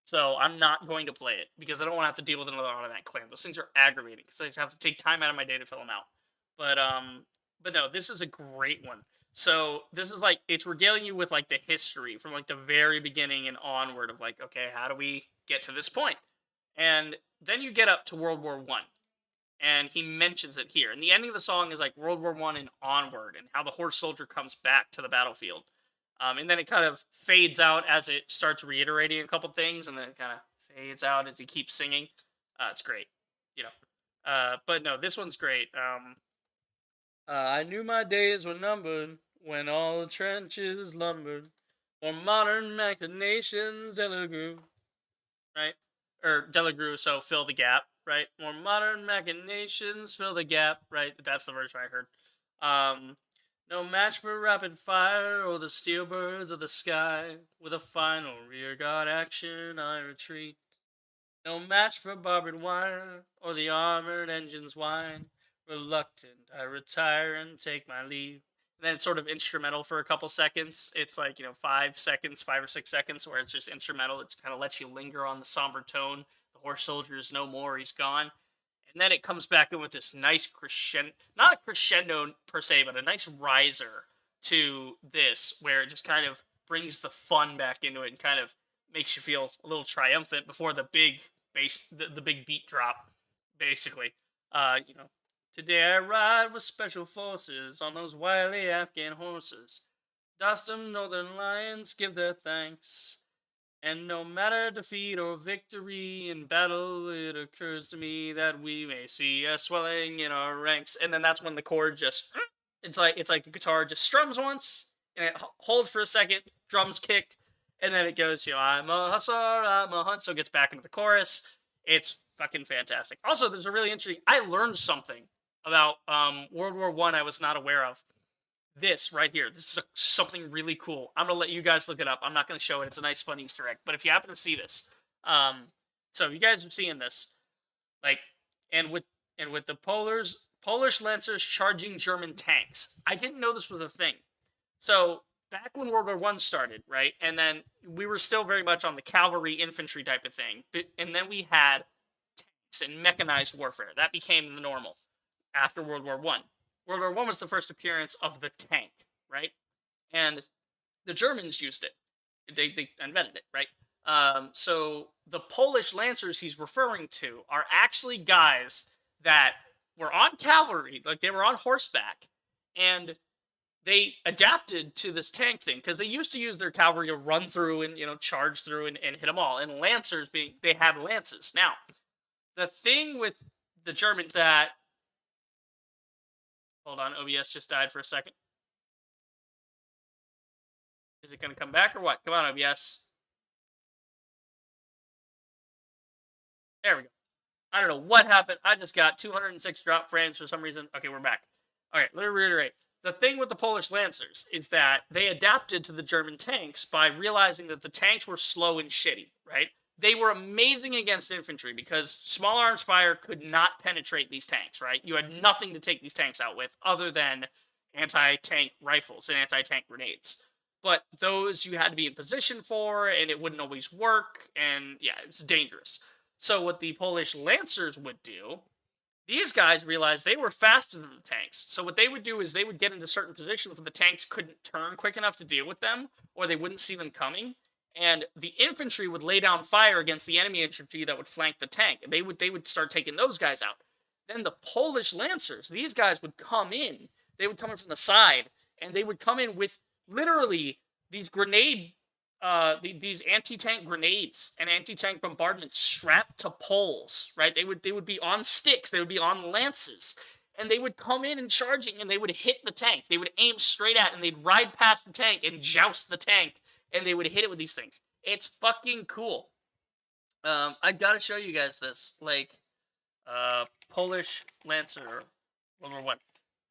So I'm not going to play it because I don't want to have to deal with another automatic claim. Those things are aggravating because I have to take time out of my day to fill them out. But no, this is a great one. So this is like, it's regaling you with like the history from like the very beginning and onward of like, okay, how do we get to this point? And then you get up to World War I. And he mentions it here. And the ending of the song is like World War I and onward, and how the horse soldier comes back to the battlefield. And then it kind of fades out as it starts reiterating a couple things, and then it kind of fades out as he keeps singing. It's great, But no, this one's great. I knew my days were numbered when all the trenches lumbered for modern machinations, Delegru, right? Or Delegru, so fill the gap. Right? More modern machinations fill the gap, right? That's the version I heard. No match for rapid fire or the steel birds of the sky. With a final rear guard action, I retreat. No match for barbed wire or the armored engine's whine. Reluctant, I retire and take my leave. And then it's sort of instrumental for a couple seconds. It's like, 5 or 6 seconds where it's just instrumental. It kind of lets you linger on the somber tone. Horse soldier is no more, he's gone. And then it comes back in with this nice crescendo, not a crescendo per se, but a nice riser to this, where it just kind of brings the fun back into it and kind of makes you feel a little triumphant before the big bass, the big beat drop, basically. Today I ride with special forces on those wily Afghan horses. Dostum northern lions give their thanks. And no matter defeat or victory in battle, it occurs to me that we may see a swelling in our ranks. And then that's when the chord just, it's like the guitar just strums once, and it holds for a second, drums kick, and then it goes, I'm a hussar, I'm a hunt, so it gets back into the chorus. It's fucking fantastic. Also, there's a really interesting, I learned something about World War I was not aware of. This right here. This is something really cool. I'm going to let you guys look it up. I'm not going to show it. It's a nice fun Easter egg. But if you happen to see this, so you guys are seeing this, like, and with the Polish Lancers charging German tanks. I didn't know this was a thing. So back when World War I started, right, and then we were still very much on the cavalry infantry type of thing, and then we had tanks and mechanized warfare. That became the normal after World War I. World War I was the first appearance of the tank, right? And the Germans used it. They invented it, right? So the Polish Lancers he's referring to are actually guys that were on cavalry, like they were on horseback, and they adapted to this tank thing, because they used to use their cavalry to run through and, charge through and hit them all. And Lancers, they had lances. Now, the thing with the Germans that... Hold on, OBS just died for a second. Is it going to come back or what? Come on, OBS. There we go. I don't know what happened. I just got 206 drop frames for some reason. Okay, we're back. Okay, let me reiterate. The thing with the Polish Lancers is that they adapted to the German tanks by realizing that the tanks were slow and shitty, right? They were amazing against infantry because small arms fire could not penetrate these tanks, right? You had nothing to take these tanks out with other than anti-tank rifles and anti-tank grenades. But those you had to be in position for, and it wouldn't always work, and yeah, it's dangerous. So what the Polish Lancers would do These guys realized they were faster than the tanks. So what they would do is they would get into certain positions where the tanks couldn't turn quick enough to deal with them, or they wouldn't see them coming. And the infantry would lay down fire against the enemy infantry that would flank the tank. And they would start taking those guys out. Then the Polish Lancers, these guys would come in. They would come in from the side, and they would come in with literally these these anti-tank grenades and anti-tank bombardments strapped to poles, right? They would be on sticks, they would be on lances, and they would come in and charging, and they would hit the tank. They would aim straight at, and they'd ride past the tank and joust the tank, and they would hit it with these things. It's fucking cool. I gotta show you guys this, like, Polish Lancer, World War I.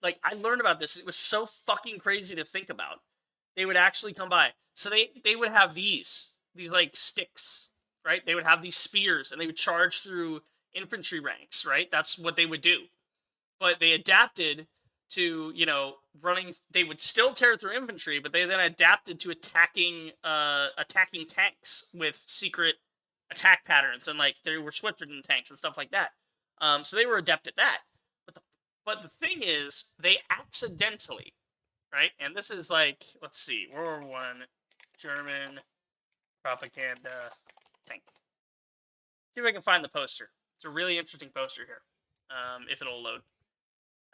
Like, I learned about this. It was so fucking crazy to think about. They would actually come by. So they would have these like sticks, right? They would have these spears, and they would charge through infantry ranks, right? That's what they would do. But they adapted to, you know, running. They would still tear through infantry, but they then adapted to attacking tanks with secret attack patterns, and like they were swifter than tanks and stuff like that. So they were adept at that. But the thing is, they accidentally, right? And this is like, let's see, World War I, German propaganda tank. See if I can find the poster. It's a really interesting poster here. If it'll load.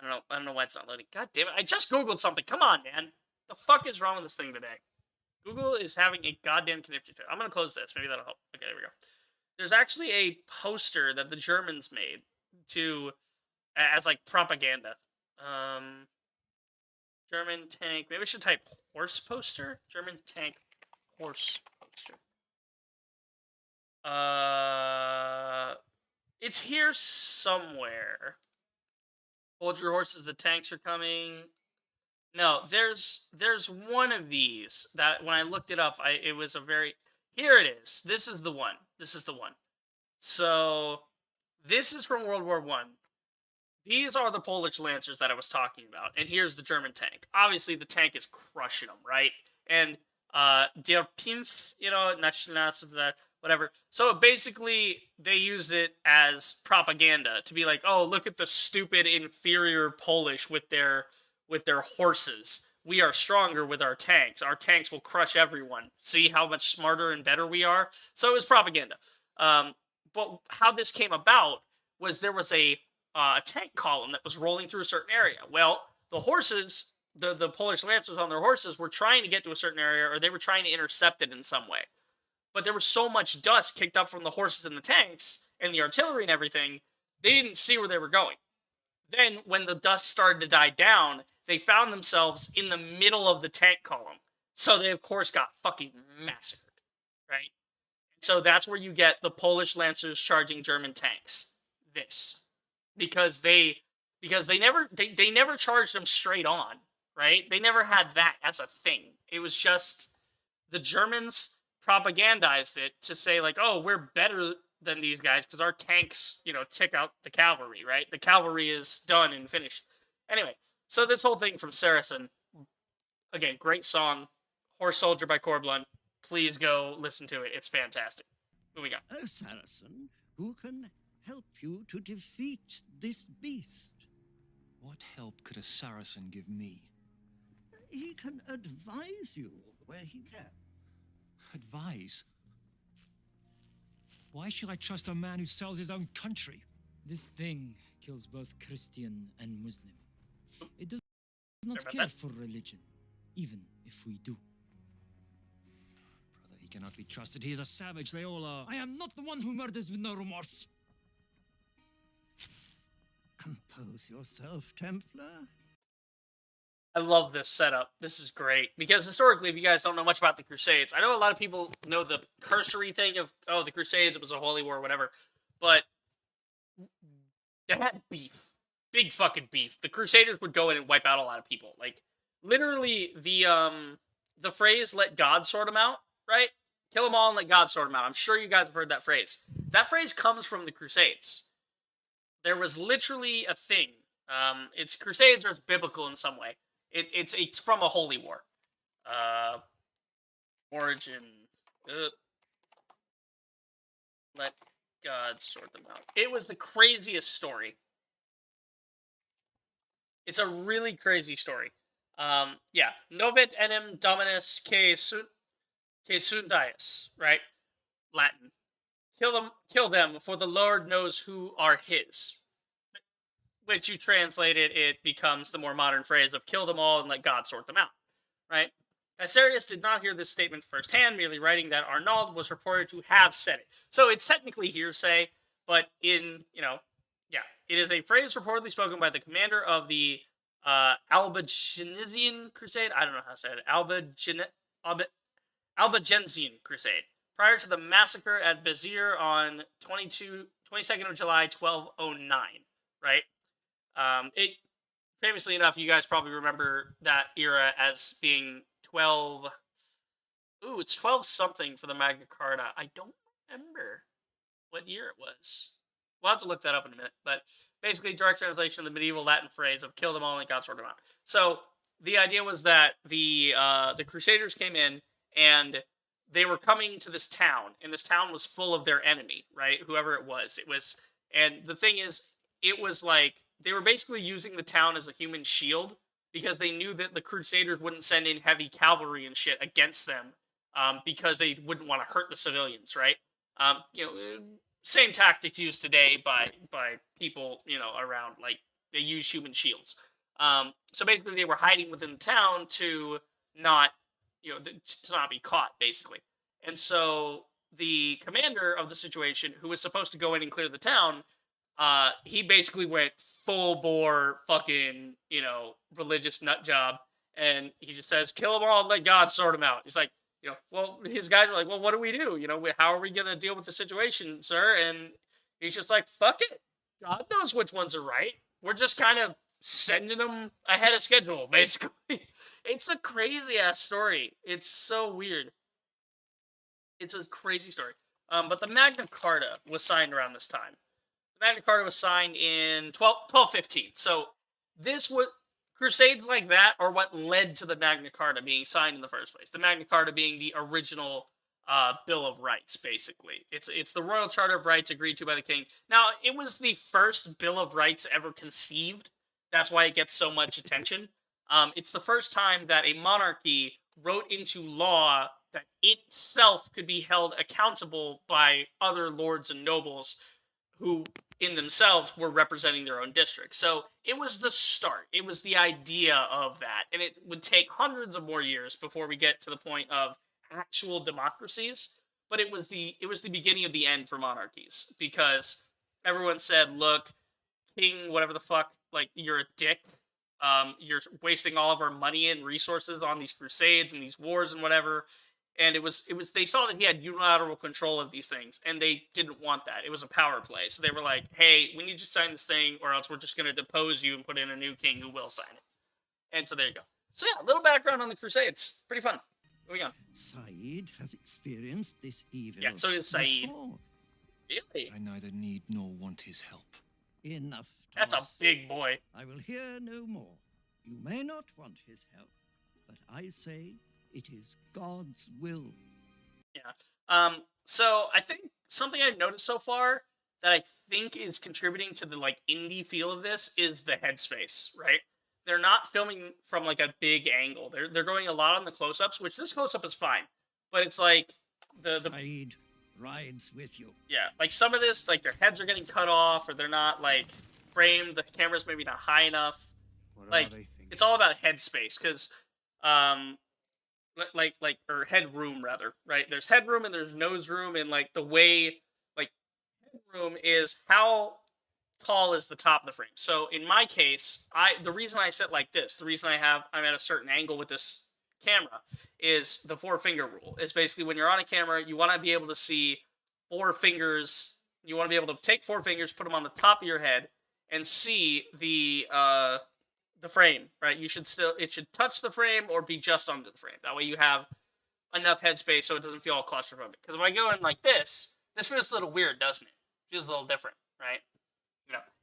I don't know why it's not loading. God damn it! I just googled something. Come on, man. The fuck is wrong with this thing today? Google is having a goddamn conniption fit. I'm gonna close this. Maybe that'll help. Okay, there we go. There's actually a poster that the Germans made as like propaganda. German tank. Maybe I should type horse poster. German tank horse poster. It's here somewhere. Hold your horses. The tanks are coming. No, there's one of these that when I looked it up, it was a very. Here it is. This is the one. This is the one. So this is from World War I. These are the Polish Lancers that I was talking about, and here's the German tank. Obviously, the tank is crushing them, right? And Der Pinf, you know, Nationalist, whatever. So basically, they use it as propaganda to be like, oh, look at the stupid, inferior Polish with their horses. We are stronger with our tanks. Our tanks will crush everyone. See how much smarter and better we are? So it was propaganda. But how this came about was there was a tank column that was rolling through a certain area. Well, the horses, the Polish Lancers on their horses were trying to get to a certain area, or they were trying to intercept it in some way. But there was so much dust kicked up from the horses and the tanks, and the artillery and everything, they didn't see where they were going. Then, when the dust started to die down, they found themselves in the middle of the tank column. So they, of course, got fucking massacred, right? So that's where you get the Polish Lancers charging German tanks. This. Because they never charged them straight on, right? They never had that as a thing. It was just the Germans propagandized it to say like, oh, we're better than these guys because our tanks, you know, tick out the cavalry, right? The cavalry is done and finished. Anyway, so this whole thing from Saracen, again, great song, Horse Soldier by Corblunt. Please go listen to it. It's fantastic. Who we got? A Saracen who can help you to defeat this beast. What help could a Saracen give me? He can advise you where he can. Advise? Why should I trust a man who sells his own country? This thing kills both Christian and Muslim. It does Sorry not about care that. for religion, even if we do. Brother, he cannot be trusted. He is a savage. They all are. I am not the one who murders with no remorse. Compose yourself, Templar. I love this setup. This is great. Because historically, if you guys don't know much about the Crusades, I know a lot of people know the cursory thing of, oh, the Crusades, it was a holy war, whatever. But they had beef. Big fucking beef. The Crusaders would go in and wipe out a lot of people. Like, literally, the phrase, let God sort them out, right? Kill them all and let God sort them out. I'm sure you guys have heard that phrase. That phrase comes from the Crusades. There was literally a thing. It's Crusades or it's biblical in some way. It's from a holy war. Origin. Let God sort them out. It was the craziest story. It's a really crazy story. Yeah, Novit enim dominus sundius, right? Latin. Kill them, for the Lord knows who are his. Which you translate it becomes the more modern phrase of kill them all and let God sort them out, right? Caesarius did not hear this statement firsthand, merely writing that Arnauld was reported to have said it. So it's technically hearsay, but it is a phrase reportedly spoken by the commander of the Albigensian Crusade. I don't know how to say it. Albigensian Crusade. Prior to the massacre at Béziers on 22nd of July, 1209, right? It famously enough, you guys probably remember that era as being 12. Ooh, it's 12 something for the Magna Carta. I don't remember what year it was. We'll have to look that up in a minute. But basically, direct translation of the medieval Latin phrase of "kill them all and God sort them out." So the idea was that the Crusaders came in and they were coming to this town, and this town was full of their enemy, right? Whoever it was. And the thing is, it was like they were basically using the town as a human shield because they knew that the Crusaders wouldn't send in heavy cavalry and shit against them because they wouldn't want to hurt the civilians, right? Same tactics used today by people, around, like, they use human shields. So basically they were hiding within the town to not be caught, basically. And so the commander of the situation, who was supposed to go in and clear the town, he basically went full bore fucking, religious nut job, and he just says, kill them all, let God sort them out. He's like, well, his guys are like, well, what do we do? How are we going to deal with the situation, sir? And he's just like, fuck it. God knows which ones are right. We're just kind of sending them ahead of schedule, basically. It's a crazy-ass story. It's so weird. It's a crazy story. But the Magna Carta was signed around this time. The Magna Carta was signed in 1215. So Crusades like that are what led to the Magna Carta being signed in the first place. The Magna Carta being the original Bill of Rights, basically. It's the Royal Charter of Rights agreed to by the king. Now, it was the first Bill of Rights ever conceived. That's why it gets so much attention. It's the first time that a monarchy wrote into law that itself could be held accountable by other lords and nobles who, in themselves, were representing their own district. So it was the start. It was the idea of that. And it would take hundreds of more years before we get to the point of actual democracies. But it was the beginning of the end for monarchies. Because everyone said, look, king, whatever the fuck, like, you're a dick. You're wasting all of our money and resources on these crusades and these wars and whatever. And they saw that he had unilateral control of these things, and they didn't want that. It was a power play. So they were like, hey, we need you to sign this thing, or else we're just going to depose you and put in a new king who will sign it. And so there you go. So yeah, a little background on the Crusades. Pretty fun. Moving on. Saeed has experienced this evil. Yeah, so does Saeed. before. Really? I neither need nor want his help. Enough. That's a Thomas. big boy. I will hear no more. You may not want his help, but I say it is God's will. Yeah. So I think something I've noticed so far that I think is contributing to the like indie feel of this is the headspace, right? They're not filming from like a big angle. They're going a lot on the close-ups, which this close-up is fine. But it's like the Saeed rides with you. yeah, like some of this, like their heads are getting cut off, or they're not like framed. The camera's maybe not high enough. Like it's all about headspace, because or headroom rather, right? There's headroom and there's nose room, and like the way like headroom is how tall is the top of the frame. So in my case, the reason I sit like this, the reason I'm at a certain angle with this camera is the 4-finger rule. It's basically when you're on a camera, you want to be able to see 4 fingers. You want to be able to take 4 fingers, put them on the top of your head, and see the frame, right? It should touch the frame or be just under the frame. That way you have enough headspace so it doesn't feel all claustrophobic. Because if I go in like this feels a little weird, doesn't it? It feels a little different, right?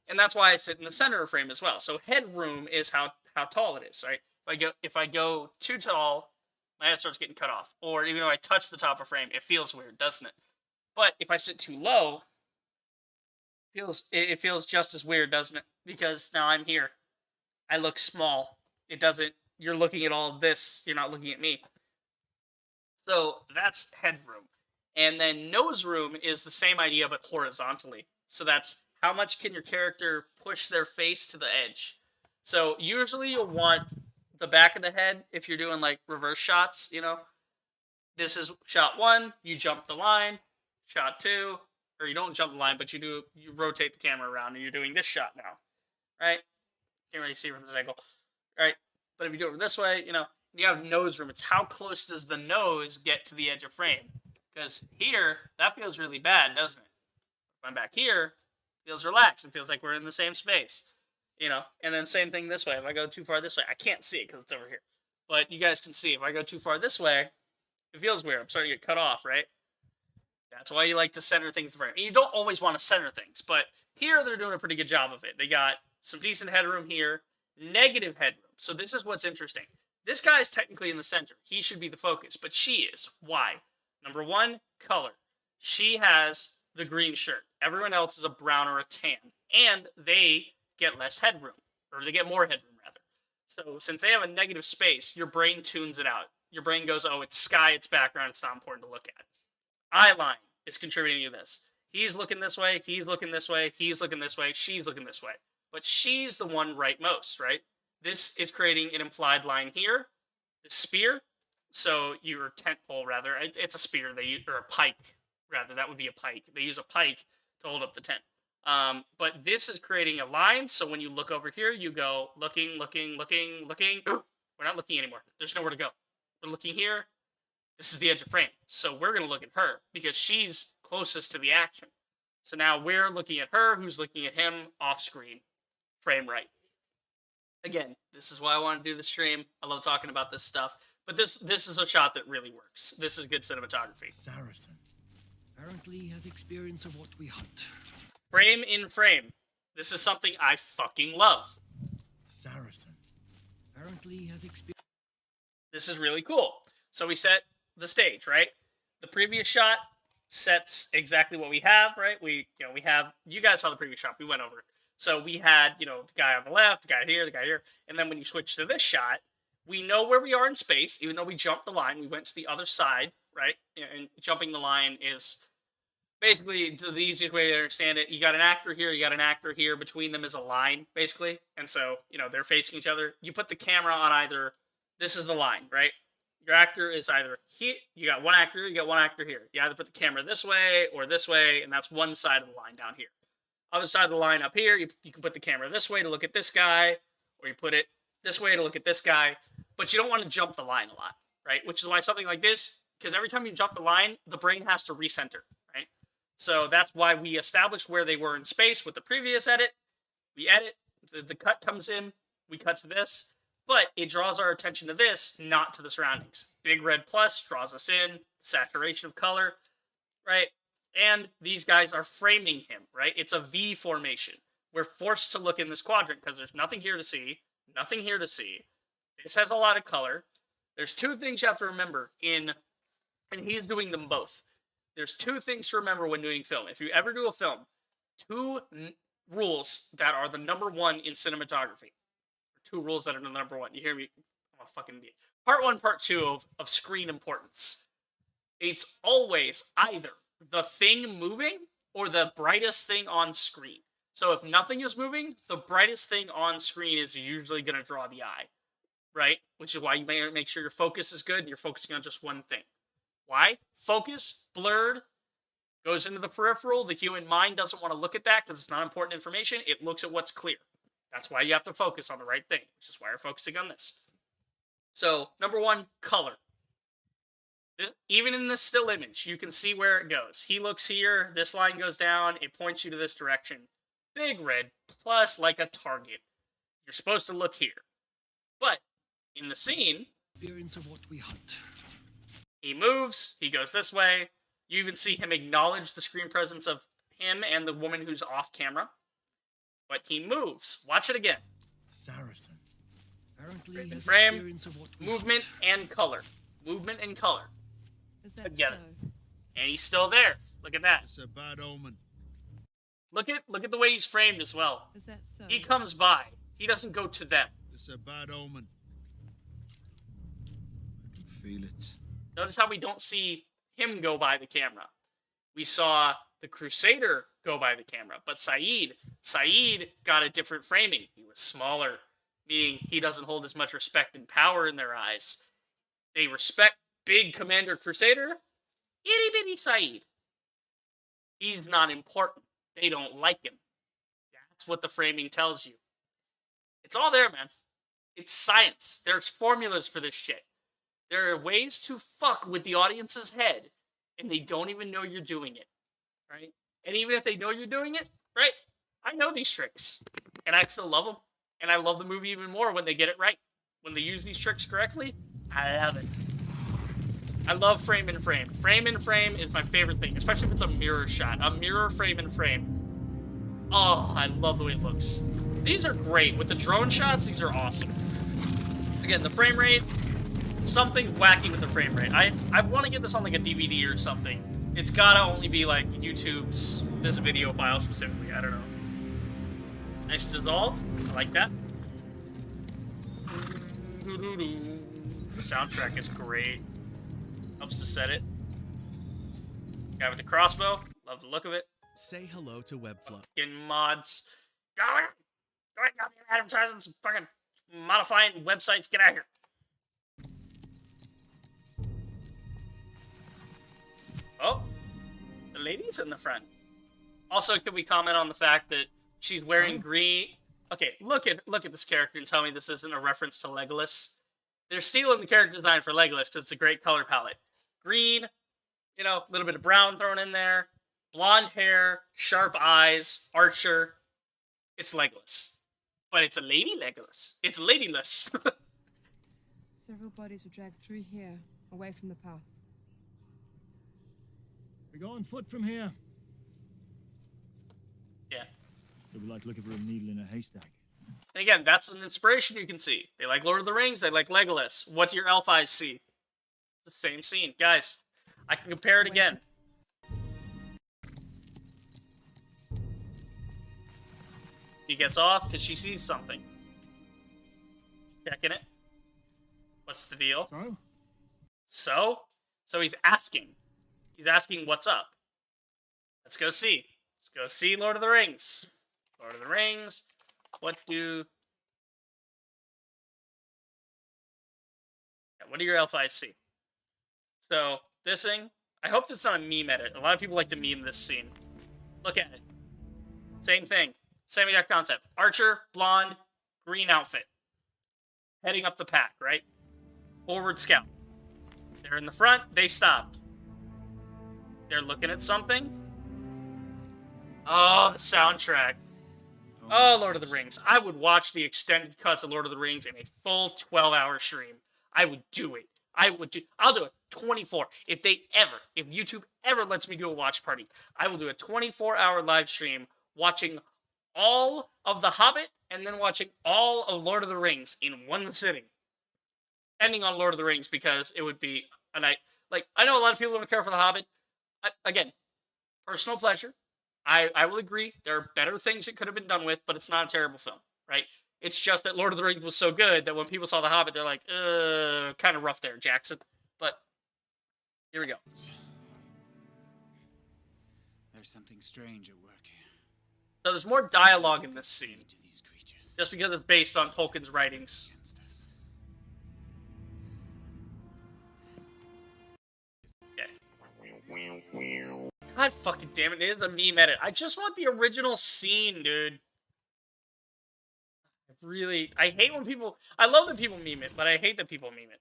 And that's why I sit in the center of frame as well. So headroom is how tall it is, right? If I go too tall, my head starts getting cut off. Or even though I touch the top of frame, it feels weird, doesn't it? But if I sit too low, it feels just as weird, doesn't it? Because now I'm here. I look small. It doesn't, you're looking at all of this, you're not looking at me. So that's headroom. And then nose room is the same idea, but horizontally. So that's how much can your character push their face to the edge. So usually you'll want the back of the head if you're doing like reverse shots, you know. This is shot 1, you jump the line. Shot 2, or you don't jump the line, but you rotate the camera around and you're doing this shot now. Right? Can't really see from this angle. Right? But if you do it this way, you know, you have nose room. It's how close does the nose get to the edge of frame? Because here, that feels really bad, doesn't it? If I'm back here, it feels relaxed. It feels like we're in the same space. You know? And then same thing this way. If I go too far this way, I can't see it because it's over here. But you guys can see, if I go too far this way, it feels weird. I'm starting to get cut off, right? That's why you like to center things in frame. You don't always want to center things, but here they're doing a pretty good job of it. They got some decent headroom here, negative headroom. So this is what's interesting. This guy is technically in the center. He should be the focus, but she is. Why? Number 1, color. She has the green shirt. Everyone else is a brown or a tan, and they get less headroom, or they get more headroom, rather. So since they have a negative space, your brain tunes it out. Your brain goes, oh, it's sky, it's background, it's not important to look at. Eye line is contributing to this. He's looking this way, he's looking this way, he's looking this way, she's looking this way. But she's the one right most, right? This is creating an implied line here. The spear, so your tent pole, rather. It's a spear, or a pike, rather. That would be a pike. They use a pike to hold up the tent. But this is creating a line, so when you look over here, you go looking, looking, looking, looking. We're not looking anymore. There's nowhere to go. We're looking here. This is the edge of frame. So we're going to look at her because she's closest to the action. So now we're looking at her, who's looking at him off screen, frame right. Again, this is why I want to do the stream. I love talking about this stuff. But this is a shot that really works. This is good cinematography. Saracen apparently has experience of what we hunt. Frame in frame. This is something I fucking love. Saracen apparently has experience. This is really cool. So we set the stage, right? The previous shot sets exactly what we have, right? You guys saw the previous shot. We went over it. So we had, the guy on the left, the guy here, and then when you switch to this shot, we know where we are in space, even though we jumped the line. We went to the other side, right? And jumping the line is basically the easiest way to understand it. You got an actor here, you got an actor here. Between them is a line, basically. And so, they're facing each other. You put the camera on either. This is the line, right? Your actor is either here. You got one actor, you got one actor here. You either put the camera this way or this way, and that's one side of the line down here. Other side of the line up here, you can put the camera this way to look at this guy, or you put it this way to look at this guy. But you don't want to jump the line a lot, right? Which is why something like this, because every time you jump the line, the brain has to recenter, right? So that's why we established where they were in space with the previous edit. We edit, the cut comes in, we cut to this. But it draws our attention to this, not to the surroundings. Big red plus draws us in, saturation of color, right? And these guys are framing him, right? It's a V formation. We're forced to look in this quadrant because there's nothing here to see, nothing here to see. This has a lot of color. There's 2 things you have to remember and he's doing them both. There's 2 things to remember when doing film. If you ever do a film, 2 rules that are the number 1 in cinematography. 2 rules that are the number 1. You hear me? I'm a fucking idiot. Part 1, part 2 of screen importance. It's always either the thing moving or the brightest thing on screen. So if nothing is moving, the brightest thing on screen is usually going to draw the eye, right? Which is why you may make sure your focus is good and you're focusing on just one thing. Why? Focus, blurred, goes into the peripheral. The human mind doesn't want to look at that because it's not important information. It looks at what's clear. That's why you have to focus on the right thing, which is why we're focusing on this. So, number 1, color. Even in this still image, you can see where it goes. He looks here, this line goes down, it points you to this direction. Big red, plus like a target. You're supposed to look here. But, in the scene, experience of what we hunt. He moves, he goes this way. You even see him acknowledge the screen presence of him and the woman who's off camera. But he moves. Watch it again. Saracen apparently has frame, experience of what we movement, hunt. and color. Movement and color. Is that together. so? And he's still there. Look at that. It's a bad omen. Look at the way he's framed as well. Is that so? He comes by. He doesn't go to them. It's a bad omen. I can feel it. Notice how we don't see him go by the camera. We saw the Crusader go by the camera, but Saeed got a different framing. He was smaller, meaning he doesn't hold as much respect and power in their eyes. They respect big Commander Crusader, itty bitty Saeed. He's not important. They don't like him. That's what the framing tells you. It's all there, man. It's science. There's formulas for this shit. There are ways to fuck with the audience's head, and they don't even know you're doing it, right? And even if they know you're doing it, right? I know these tricks, and I still love them. And I love the movie even more when they get it right. When they use these tricks correctly, I love it. I love frame in frame. Frame in frame is my favorite thing, especially if it's a mirror shot. A mirror frame in frame. Oh, I love the way it looks. These are great. With the drone shots, these are awesome. Again, the frame rate, something wacky with the frame rate. I want to get this on like a DVD or something. It's gotta only be like YouTube's, this video file specifically. I don't know. Nice dissolve. I like that. The soundtrack is great. Helps to set it. Guy with the crossbow. Love the look of it. Say hello to Webflow. In mods. Going advertising some fucking modifying websites. Get out of here. Oh, the lady's in the front. Also, can we comment on the fact that she's wearing green? Okay, look at this character and tell me this isn't a reference to Legolas. They're stealing the character design for Legolas because it's a great color palette. Green, you know, a little bit of brown thrown in there, blonde hair, sharp eyes, Archer. It's Legolas, but it's a lady Legolas. It's ladyless. Several bodies were dragged through here, away from the path. We go on foot from here. Yeah. So we like looking for a needle in a haystack. And again, that's an inspiration you can see. They like Lord of the Rings, they like Legolas. What do your elf eyes see? The same scene. Guys, I can compare it again. He gets off because she sees something. Checking it. What's the deal? So he's asking. He's asking what's up. Let's go see. Let's go see Lord of the Rings. Lord of the Rings. What do your elf eyes see? So, this thing, I hope this is not a meme edit. A lot of people like to meme this scene. Look at it. Same thing. Same exact concept. Archer, blonde, green outfit. Heading up the pack, right? Forward scout. They're in the front, they stop. They're looking at something. Oh, the soundtrack. Oh, Lord of the Rings. I would watch the extended cuts of Lord of the Rings in a full 12-hour stream. I would do it. I'll do it 24. If YouTube ever lets me do a watch party, I will do a 24-hour live stream watching all of The Hobbit and then watching all of Lord of the Rings in one sitting. Ending on Lord of the Rings because it would be a night. Like, I know a lot of people don't care for The Hobbit. Again, personal pleasure. I will agree. There are better things it could have been done with, but it's not a terrible film, right? It's just that Lord of the Rings was so good that when people saw The Hobbit, they're like, kind of rough there, Jackson. But here we go. There's something strange at work here. So there's more dialogue in this scene, just because it's based on Tolkien's writings. Okay. God fucking damn it, it is a meme edit. I just want the original scene, dude. I hate when people... I love that people meme it, but I hate that people meme it.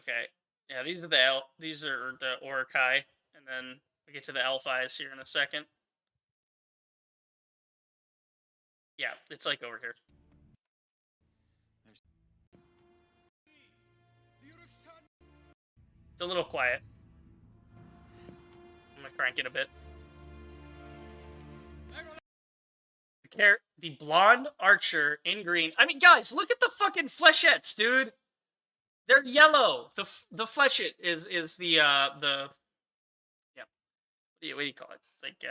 Okay. Yeah, these are the Uruk-hai, and then we get to the elf eyes here in a second. Yeah, it's like over here. It's a little quiet. I'm gonna crank it a bit. The blonde Archer in green. I mean, guys, look at the fucking flechettes, dude. They're yellow. The flechette is the yeah. What do you call it? It's like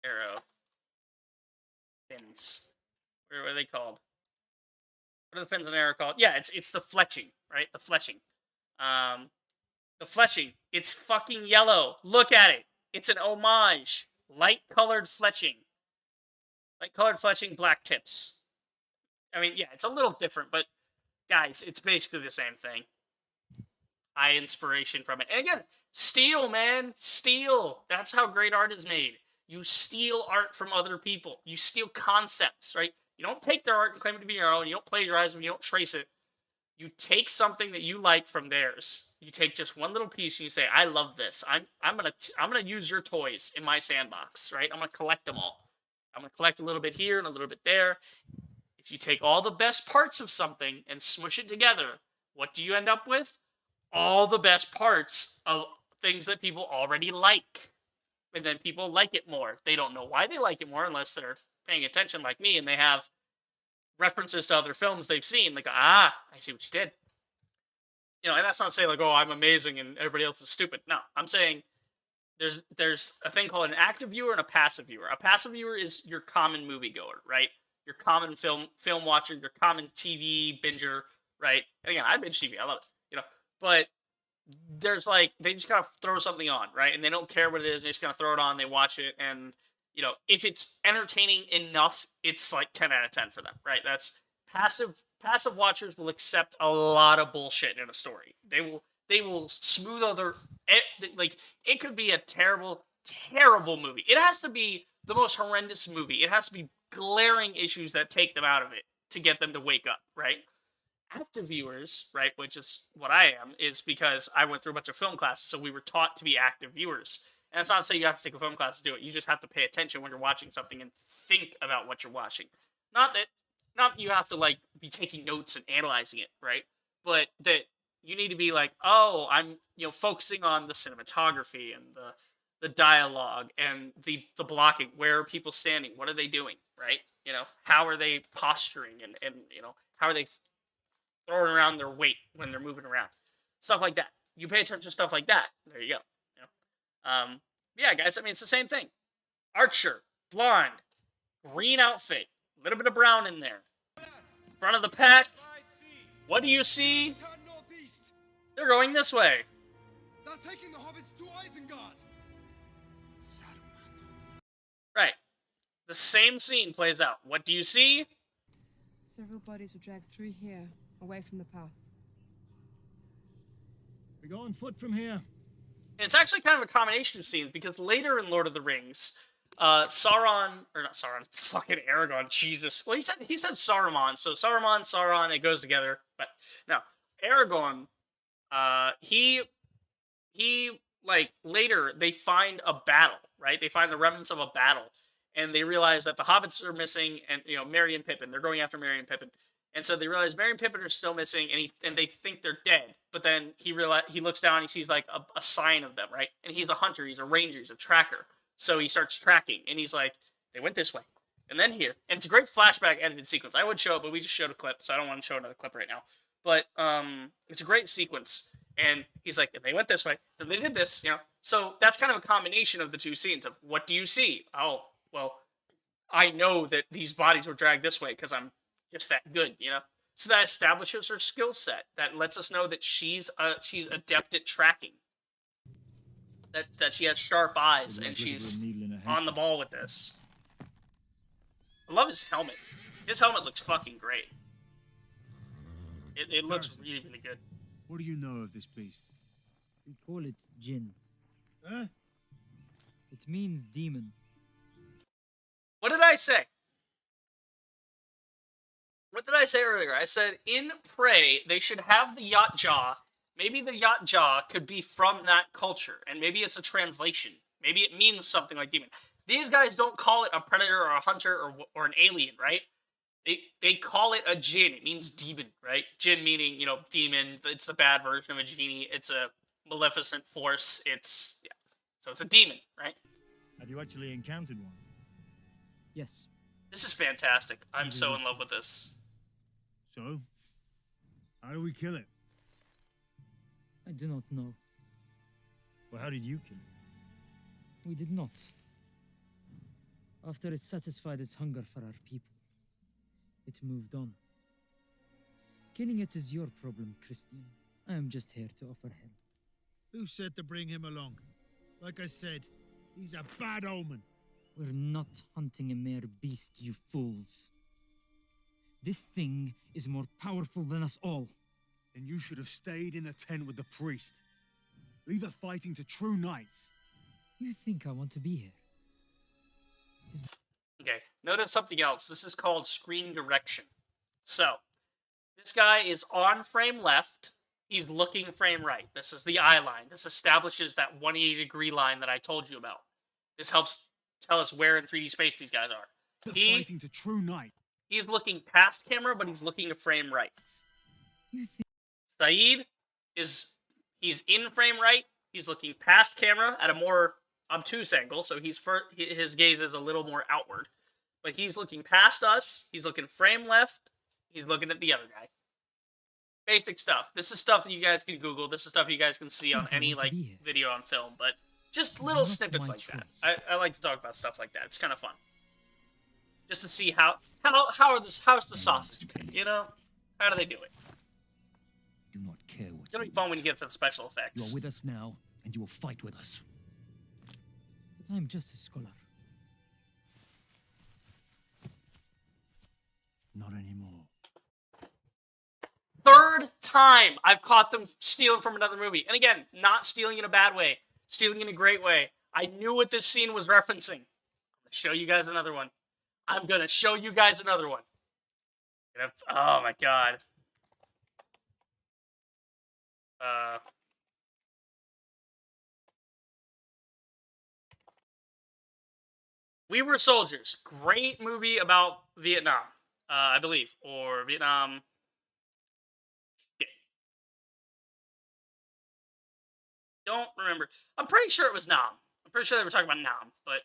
arrow. fins. What are they called? What are the fins in there called? Yeah, it's the fletching, right? The fletching. The fletching. It's fucking yellow. Look at it. It's an homage. Light-colored fletching. Light-colored fletching, black tips. I mean, yeah, it's a little different, but guys, it's basically the same thing. Eye inspiration from it. And again, steal, man. Steal. That's how great art is made. You steal art from other people. You steal concepts, right? You don't take their art and claim it to be your own. You don't plagiarize them. You don't trace it. You take something that you like from theirs. You take just one little piece and you say, "I love this. I'm gonna use your toys in my sandbox, right? I'm gonna collect them all. I'm gonna collect a little bit here and a little bit there." If you take all the best parts of something and smush it together, what do you end up with? All the best parts of things that people already like. And then people like it more. They don't know why they like it more unless they're paying attention like me and they have references to other films they've seen. They go, I see what you did. You know, and that's not saying like, oh, I'm amazing and everybody else is stupid. No, I'm saying there's a thing called an active viewer and a passive viewer. A passive viewer is your common moviegoer, right? Your common film watcher, your common TV binger, right? And again, I binge TV. I love it, you know. But there's like, they just kind of throw something on, right? And they don't care what it is. They just kind of throw it on. They watch it. And, you know, if it's entertaining enough, it's like 10 out of 10 for them, right? That's passive watchers will accept a lot of bullshit in a story. They will smooth over, like, it could be a terrible, terrible movie. It has to be the most horrendous movie. It has to be glaring issues that take them out of it to get them to wake up, right? Active viewers, right, which is what I am, is because I went through a bunch of film classes, so we were taught to be active viewers. And it's not to say you have to take a film class to do it. You just have to pay attention when you're watching something and think about what you're watching. Not that you have to, like, be taking notes and analyzing it, right? But that you need to be like, oh, I'm, you know, focusing on the cinematography and the dialogue and the blocking. Where are people standing? What are they doing, right? You know, how are they posturing and you know, how are they throwing around their weight when they're moving around? Stuff like that. You pay attention to stuff like that. There you go. You know? Yeah, guys, I mean, it's the same thing. Archer, blonde, green outfit, a little bit of brown in there. Front of the pack. What do you see? They're going this way. They're taking the hobbits to Isengard. Right. The same scene plays out. What do you see? Several bodies were dragged through here, away from the path. We go on foot from here. It's actually kind of a combination of scenes, because later in Lord of the Rings, fucking Aragorn, Jesus. Well, he said Saruman, so Saruman, Sauron, it goes together. But no, Aragorn, he like later they find a battle, right? They find the remnants of a battle, and they realize that the hobbits are missing, and you know, Merry and Pippin. They're going after Merry and Pippin. And so they realize Merry and Pippin are still missing, and they think they're dead. But then he looks down and he sees like a sign of them, right? And he's a hunter, he's a ranger, he's a tracker. So he starts tracking, and he's like, they went this way. And then here. And it's a great flashback edited sequence. I would show it, but we just showed a clip, so I don't want to show another clip right now. But it's a great sequence. And he's like, they went this way, then they did this, you know? So that's kind of a combination of the two scenes of, what do you see? Oh, well, I know that these bodies were dragged this way because I'm just that good, you know? So that establishes her skill set. That lets us know that she's adept at tracking. That she has sharp eyes and she's on the ball with this. I love his helmet. His helmet looks fucking great. It looks really, really good. What do you know of this beast? We call it Jinn. Huh? It means demon. What did I say? What did I say earlier? I said in Prey, they should have the yacht jaw. Maybe the yacht jaw could be from that culture, and maybe it's a translation. Maybe it means something like demon. These guys don't call it a predator or a hunter or an alien, right? They call it a Jinn. It means demon, right? Jinn meaning, you know, demon. It's the bad version of a genie. It's a maleficent force. So it's a demon, right? Have you actually encountered one? Yes. This is fantastic. I'm so in love with this. So? How do we kill it? I do not know. Well, how did you kill it? We did not. After it satisfied its hunger for our people, it moved on. Killing it is your problem, Christian. I am just here to offer help. Who said to bring him along? Like I said, he's a bad omen. We're not hunting a mere beast, you fools. This thing is more powerful than us all. Then you should have stayed in the tent with the priest. Leave the fighting to true knights. You think I want to be here? Okay, notice something else. This is called screen direction. So, this guy is on frame left. He's looking frame right. This is the eye line. This establishes that 180-degree line that I told you about. This helps tell us where in 3D space these guys are. Fighting to true knight. He's looking past camera, but he's looking to frame right. Saeed he's in frame right. He's looking past camera at a more obtuse angle, so his gaze is a little more outward. But he's looking past us. He's looking frame left. He's looking at the other guy. Basic stuff. This is stuff that you guys can Google. This is stuff you guys can see on any video on film. But just little snippets like that. I like to talk about stuff like that. It's kind of fun. Just to see how's the sausage made, you know? How do they do it? Do not care what It's gonna be fun when you get to the special you effects. are with us now, and you will fight with us. But I'm just a scholar. Not anymore. Third time I've caught them stealing from another movie. And again, not stealing in a bad way. Stealing in a great way. I knew what this scene was referencing. I'm gonna show you guys another one. I'm gonna show you guys another one. Oh my god. We Were Soldiers. Great movie about Vietnam, I believe. Or Vietnam. Yeah. Don't remember. I'm pretty sure it was Nam. I'm pretty sure they were talking about Nam, but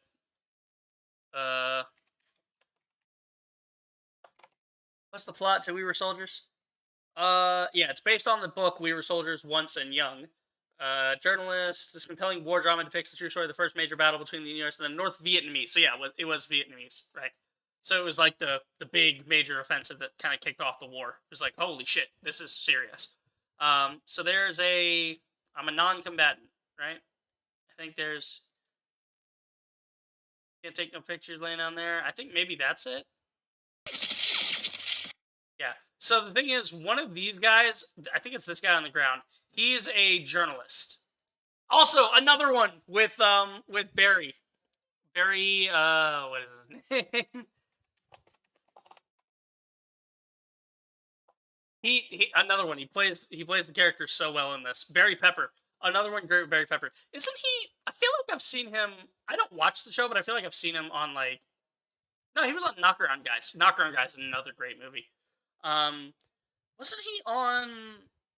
what's the plot to We Were Soldiers? Yeah, it's based on the book We Were Soldiers Once and Young. Journalist, this compelling war drama depicts the true story of the first major battle between the US and the North Vietnamese. So yeah, it was Vietnamese, right? So it was like the big major offensive that kind of kicked off the war. It was like, holy shit, this is serious. So there's I'm a non-combatant, right? I think there's... Can't take no pictures laying down there. I think maybe that's it. Yeah. So the thing is, one of these guys, I think it's this guy on the ground, he's a journalist. Also, another one with Barry. Barry, what is his name? Another one. He plays the character so well in this. Barry Pepper. Another one great with Barry Pepper. Isn't he... I feel like I've seen him... I don't watch the show, but I feel like I've seen him on, like... No, he was on Knock Around Guys. Knock Around Guys, another great movie. Wasn't he on,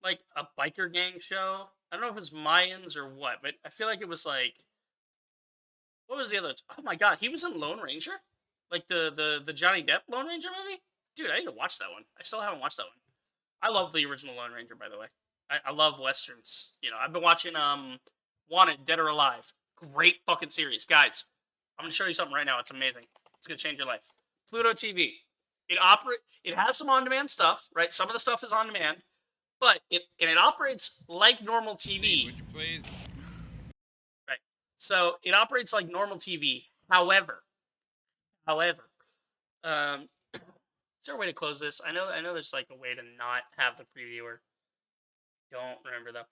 like, a biker gang show? I don't know if it was Mayans or what, but I feel like it was, like... What was the other... Oh, my God. He was in Lone Ranger? Like, the Johnny Depp Lone Ranger movie? Dude, I need to watch that one. I still haven't watched that one. I love the original Lone Ranger, by the way. I love Westerns. You know, I've been watching, Wanted, Dead or Alive. Great fucking series. Guys, I'm going to show you something right now. It's amazing. It's going to change your life. Pluto TV. It has some on-demand stuff, right? Some of the stuff is on-demand, but it operates like normal TV. Would you please? Right. So, it operates like normal TV. However, is there a way to close this? I know there's like a way to not have the previewer. Don't remember though.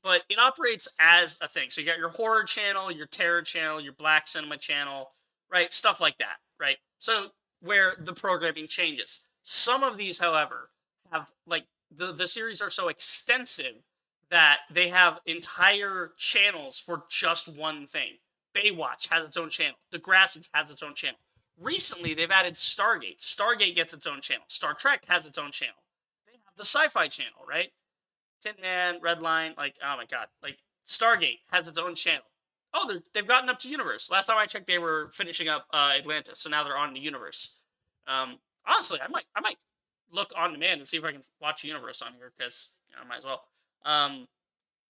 But it operates as a thing. So you got your horror channel, your terror channel, your black cinema channel, right? Stuff like that, right? So where the programming changes. Some of these, however, have like the series are so extensive that they have entire channels for just one thing. Baywatch has its own channel. Degrassi has its own channel. Recently, they've added Stargate. Stargate gets its own channel. Star Trek has its own channel. They have the Sci-Fi channel, right? Tin Man, Redline, like, oh my god. Like, Stargate has its own channel. Oh, they've gotten up to Universe. Last time I checked, they were finishing up Atlantis, so now they're on the Universe. Honestly, I might look on demand and see if I can watch Universe on here, because, you know, I might as well.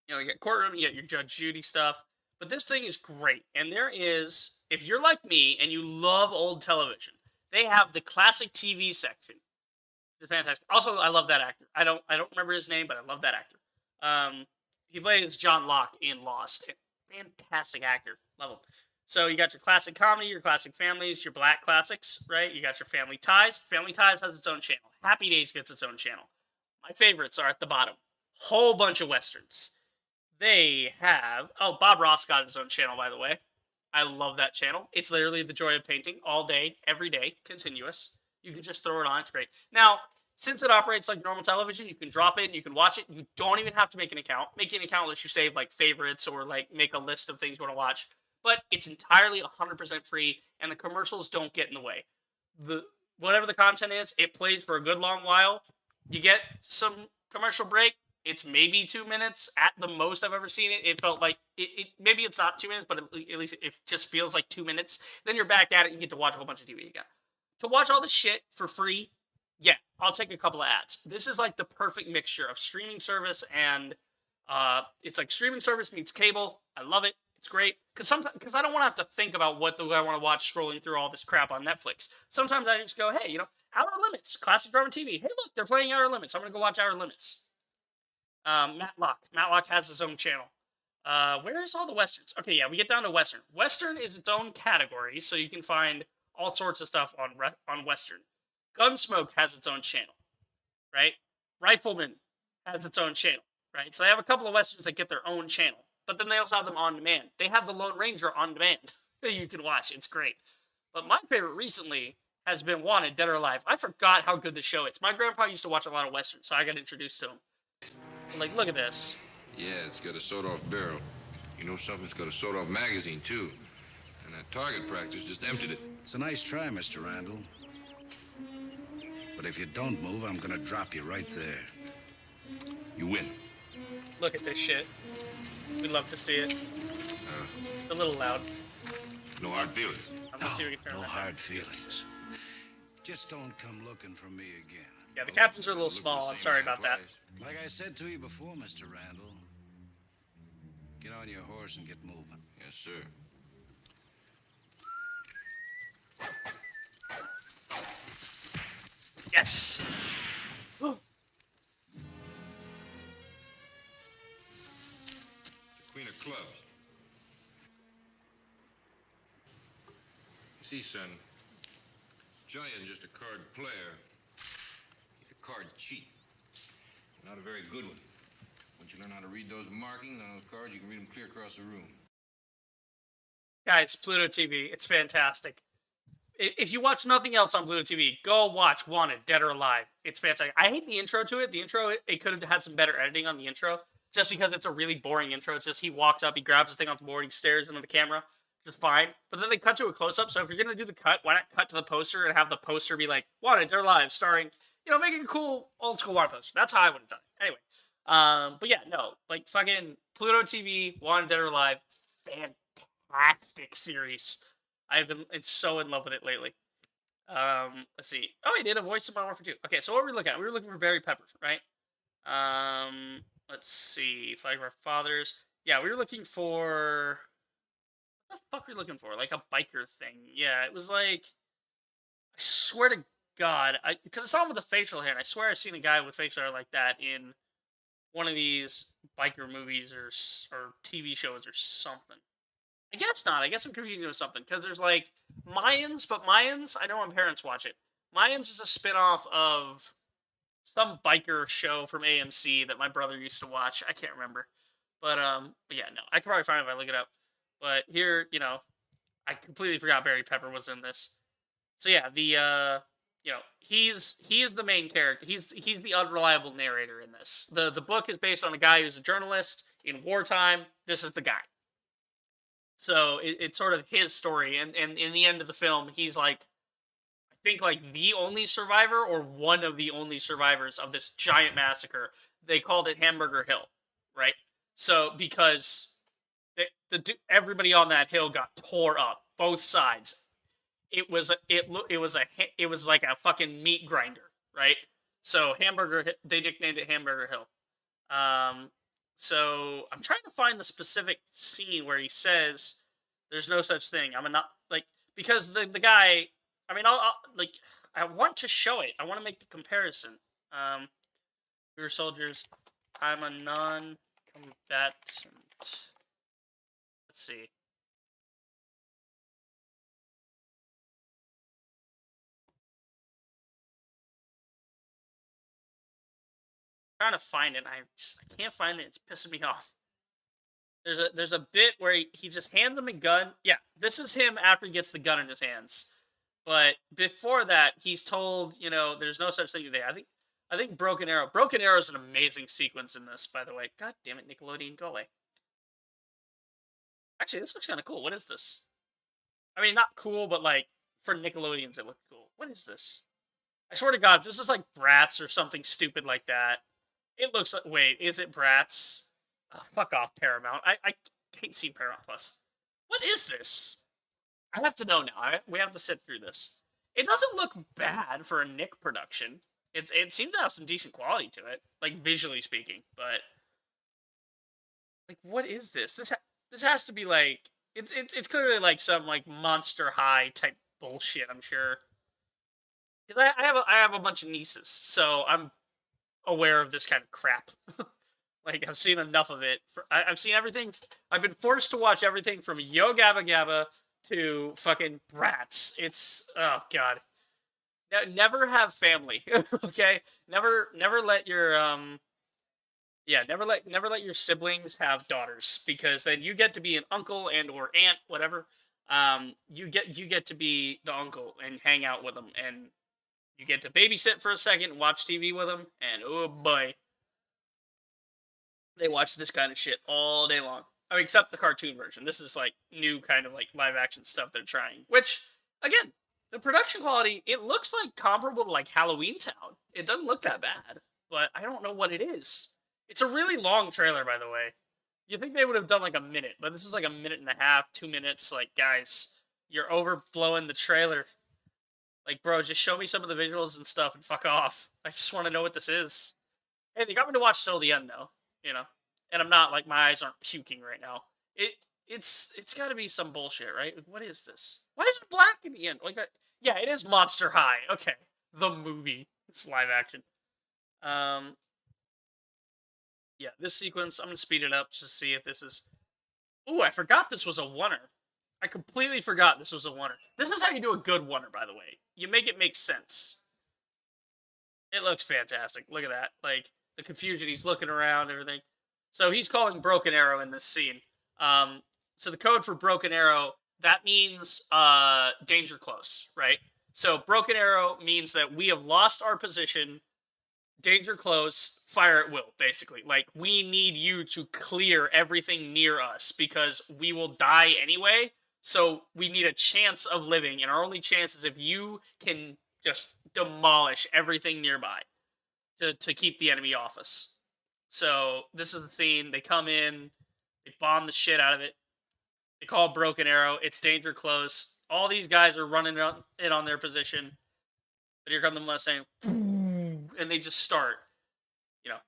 You know, you got Courtroom, you got your Judge Judy stuff. But this thing is great. And there is, if you're like me and you love old television, they have the classic TV section. It's fantastic. Also, I love that actor. I don't remember his name, but I love that actor. He plays John Locke in Lost. Fantastic actor. Love him. So you got your classic comedy, your classic families, your black classics, right? You got your Family Ties. Family Ties has its own channel. Happy Days gets its own channel. My favorites are at the bottom. Whole bunch of Westerns. They have... Oh, Bob Ross got his own channel, by the way. I love that channel. It's literally the joy of painting all day, every day, continuous. You can just throw it on. It's great. Now, since it operates like normal television, you can drop it and you can watch it. You don't even have to make an account. Make an account unless you save like favorites or like make a list of things you want to watch. But it's entirely 100% free, and the commercials don't get in the way. Whatever the content is, it plays for a good long while. You get some commercial break. It's maybe 2 minutes at the most I've ever seen it. It felt like maybe it's not 2 minutes, but at least it just feels like 2 minutes. Then you're back at it and you get to watch a whole bunch of TV again. To watch all this shit for free, yeah, I'll take a couple of ads. This is like the perfect mixture of streaming service and it's like streaming service meets cable. I love it. It's great. Because I don't want to have to think about what do I want to watch scrolling through all this crap on Netflix. Sometimes I just go, hey, you know, Outer Limits, classic drama TV. Hey, look, they're playing Outer Limits. I'm going to go watch Outer Limits. Matlock. Matlock has his own channel. Where's all the Westerns? Okay, yeah, we get down to Western. Western is its own category, so you can find all sorts of stuff on Western. Gunsmoke has its own channel, right? Rifleman has its own channel, right? So they have a couple of Westerns that get their own channel. But then they also have them on demand. They have the Lone Ranger on demand that you can watch. It's great. But my favorite recently has been Wanted, Dead or Alive. I forgot how good the show is. My grandpa used to watch a lot of Westerns, so I got introduced to him. Like, look at this. Yeah, it's got a sawed-off barrel. You know something? It's got a sawed-off magazine, too. And that target practice just emptied it. It's a nice try, Mr. Randall. But if you don't move, I'm gonna drop you right there. You win. Look at this shit. We'd love to see it. It's a little loud. No hard feelings. I'm gonna see if we can turn No that hard down. feelings. Just don't come looking for me again. Yeah, the captions are a little small. I'm sorry about that. Like I said to you before, Mr. Randall, get on your horse and get moving. Yes, sir. Yes! Queen of Clubs. You see, son, Johnny isn't just a card player. He's a card cheat. Not a very good one. Once you learn how to read those markings on those cards, you can read them clear across the room. Guys, Pluto TV, it's fantastic. If you watch nothing else on Pluto TV, go watch Wanted, Dead or Alive. It's fantastic. I hate the intro to it. The intro, it could have had some better editing on the intro, just because it's a really boring intro. It's just he walks up, he grabs his thing off the board, he stares into the camera, just fine. But then they cut to a close-up, so if you're going to do the cut, why not cut to the poster and have the poster be like, Wanted, Dead or Alive, starring, you know, making a cool old-school Wanted poster. That's how I would have done it. Anyway, but yeah, no, like, fucking Pluto TV, Wanted, Dead or Alive, fantastic series. I've been so in love with it lately. Let's see. Oh, he did a voice of Modern Warfare 2. Okay, so what were we looking at? We were looking for Barry Pepper, right? Let's see. Flag of Our Fathers. Yeah, we were looking for... What the fuck were we looking for? Like a biker thing. Yeah, it was like... I swear to God. Because I saw him with the facial hair, and I swear I've seen a guy with facial hair like that in one of these biker movies or TV shows or something. I guess not. I guess I'm confusing it with something. Because there's like Mayans, but Mayans, I know my parents watch it. Mayans is a spin-off of some biker show from AMC that my brother used to watch. I can't remember. But yeah, no. I can probably find it if I look it up. But here, you know, I completely forgot Barry Pepper was in this. So yeah, the you know, he is the main character. He's the unreliable narrator in this. The book is based on a guy who's a journalist in wartime. This is the guy. So it's sort of his story, and in the end of the film, he's like, I think like the only survivor or one of the only survivors of this giant massacre. They called it Hamburger Hill, right? So because everybody on that hill got tore up, both sides. It was like a fucking meat grinder, right? So they nicknamed it Hamburger Hill. So I'm trying to find the specific scene where he says, "There's no such thing. I'm a not like," because the guy. I mean, like I want to show it. I want to make the comparison. We were soldiers. I'm a non-combatant. Let's see. I'm trying to find it. I can't find it. It's pissing me off. There's a bit where he just hands him a gun. Yeah, this is him after he gets the gun in his hands. But before that, he's told, you know, there's no such thing today. I think Broken Arrow. Broken Arrow is an amazing sequence in this, by the way. God damn it, Nickelodeon, go away. Actually, this looks kind of cool. What is this? I mean, not cool, but like for Nickelodeons, it looked cool. What is this? I swear to God, if this is like Bratz or something stupid like that, it looks like. Wait, is it Bratz? Oh, fuck off, Paramount. I hate seeing Paramount Plus. What is this? I have to know now. We have to sit through this. It doesn't look bad for a Nick production. It seems to have some decent quality to it, like visually speaking. But like, what is this? This has to be like it's clearly like some like Monster High type bullshit. I'm sure. Because I have a bunch of nieces, so I'm aware of this kind of crap. Like, I've seen enough of it. I've seen everything. I've been forced to watch everything from Yo Gabba Gabba to fucking Bratz. It's, oh god. Never have family, okay? Never let your never let your siblings have daughters, because then you get to be an uncle and or aunt, whatever. You get to be the uncle and hang out with them, and you get to babysit for a second and watch TV with them, and oh boy, they watch this kind of shit all day long. I mean, except the cartoon version. This is like new kind of like live action stuff they're trying. Which, again, the production quality, it looks like comparable to like Halloween Town. It doesn't look that bad, but I don't know what it is. It's a really long trailer, by the way. You think they would have done like a minute, but this is like a minute and a half, 2 minutes. Like, guys, you're overblowing the trailer. Like, bro, just show me some of the visuals and stuff and fuck off. I just want to know what this is. Hey, they got me to watch till the end, though. You know, and I'm not like, my eyes aren't puking right now. It's got to be some bullshit, right? Like, what is this? Why is it black in the end? Like that? Yeah, it is Monster High. Okay, the movie. It's live action. Yeah, this sequence, I'm gonna speed it up just to see if this is. Ooh, I forgot this was a oneer. I completely forgot this was a oneer. This is how you do a good oneer, by the way. You make it make sense. It looks fantastic. Look at that. Like, the confusion, he's looking around, everything. So he's calling Broken Arrow in this scene. So the code for Broken Arrow, that means danger close, right? So Broken Arrow means that we have lost our position, danger close, fire at will, basically. Like, we need you to clear everything near us because we will die anyway. So we need a chance of living, and our only chance is if you can just demolish everything nearby to keep the enemy off us. So this is the scene. They come in, they bomb the shit out of it. They call Broken Arrow. It's danger close. All these guys are running in on their position. But here come the Mustang, and they just start, you know.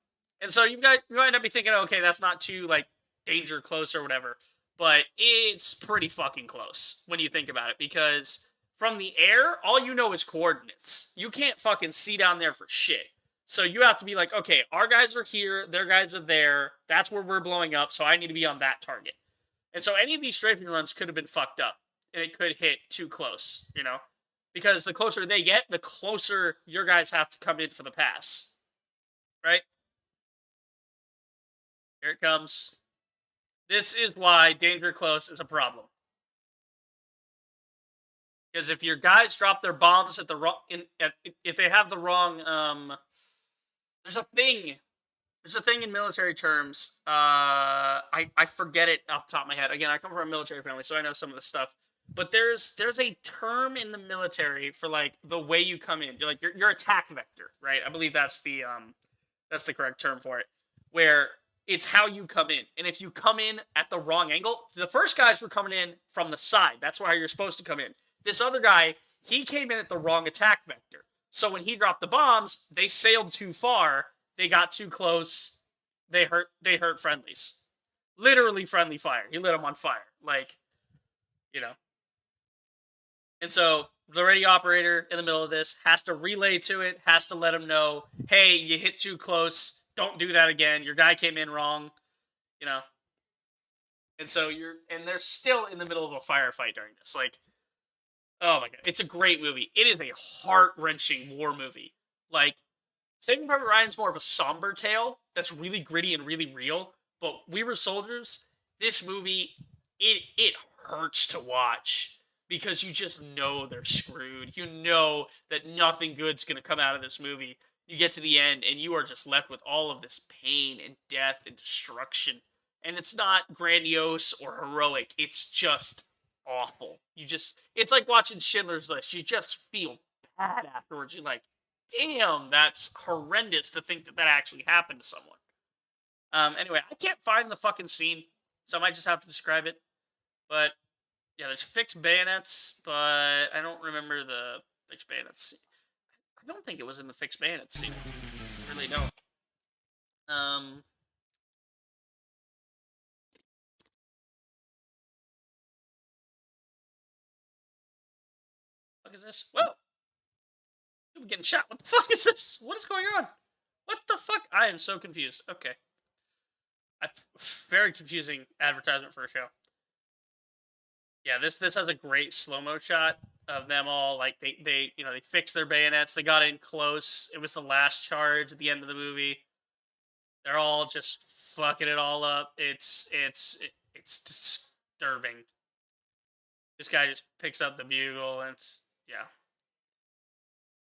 And so you might not be thinking, okay, that's not too like danger close or whatever, but it's pretty fucking close when you think about it, because from the air, all you know is coordinates. You can't fucking see down there for shit. So you have to be like, okay, our guys are here, their guys are there, that's where we're blowing up, so I need to be on that target. And so any of these strafing runs could have been fucked up, and it could hit too close, you know? Because the closer they get, the closer your guys have to come in for the pass. Right? Here it comes. This is why danger close is a problem. Because if your guys drop their bombs at the wrong, if they have the wrong, there's a thing in military terms. I forget it off the top of my head. Again, I come from a military family, so I know some of this stuff. But there's a term in the military for like the way you come in. You're like your attack vector, right? I believe that's the correct term for it. Where it's how you come in. And if you come in at the wrong angle, the first guys were coming in from the side. That's where you're supposed to come in. This other guy, he came in at the wrong attack vector. So when he dropped the bombs, they sailed too far, they got too close, they hurt friendlies. Literally friendly fire. He lit them on fire. Like, you know. And so the radio operator in the middle of this has to relay to it, has to let him know, hey, you hit too close. Don't do that again. Your guy came in wrong. You know. And so they're still in the middle of a firefight during this. Like, oh my god. It's a great movie. It is a heart-wrenching war movie. Like, Saving Private Ryan's more of a somber tale that's really gritty and really real. But We Were Soldiers, this movie, it hurts to watch. Because you just know they're screwed. You know that nothing good's going to come out of this movie. You get to the end, and you are just left with all of this pain and death and destruction. And it's not grandiose or heroic. It's just awful. It's like watching Schindler's List. You just feel bad afterwards. You're like, damn, that's horrendous to think that actually happened to someone. Anyway, I can't find the fucking scene, so I might just have to describe it. But, yeah, there's fixed bayonets, but I don't remember the fixed bayonets. I don't think it was in the fixed bayonets scene. I really don't. What is this? Whoa! I'm getting shot. What the fuck is this? What is going on? What the fuck? I am so confused. Okay. Very confusing advertisement for a show. Yeah, this has a great slow-mo shot of them all. Like, they fixed their bayonets. They got in close. It was the last charge at the end of the movie. They're all just fucking it all up. It's disturbing. This guy just picks up the bugle, and yeah.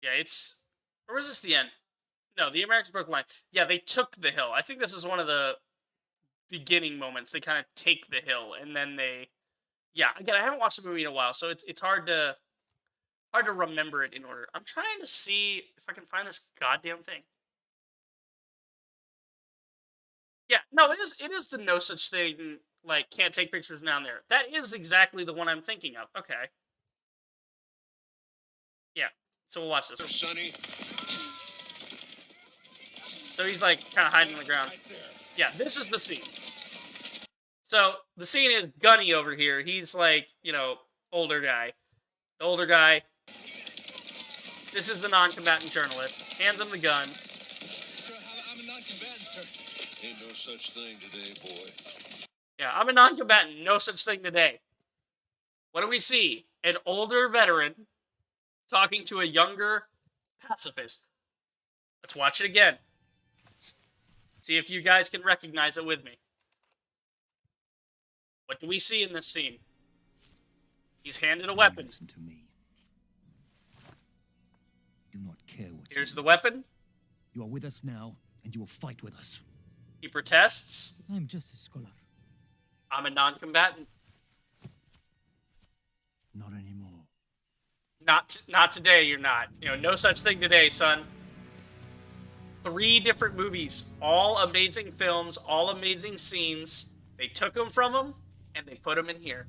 Yeah, or was this the end? No, the Americans broke the line. Yeah, they took the hill. I think this is one of the beginning moments. They kind of take the hill, and then they... Yeah, again, I haven't watched the movie in a while, so it's hard to remember it in order. I'm trying to see if I can find this goddamn thing. Yeah, no, it is the no such thing, like, can't take pictures down there. That is exactly the one I'm thinking of. Okay. Yeah, so we'll watch this. Sonny. So he's, like, kind of hiding in the ground. Yeah, this is the scene. So, the scene is Gunny over here. He's like, older guy. The older guy. This is the non-combatant journalist. Hands him the gun. Sir, I'm a non-combatant, sir. Ain't no such thing today, boy. Yeah, I'm a non-combatant. No such thing today. What do we see? An older veteran talking to a younger pacifist. Let's watch it again. See if you guys can recognize it with me. What do we see in this scene? He's handed a weapon. Listen to me. Do not care what. Here's the weapon. You are with us now, and you will fight with us. He protests. I'm just a scholar. I'm a non-combatant. Not anymore. Not today, you're not. No such thing today, son. 3 different movies. All amazing films, all amazing scenes. They took them from him, and they put them in here.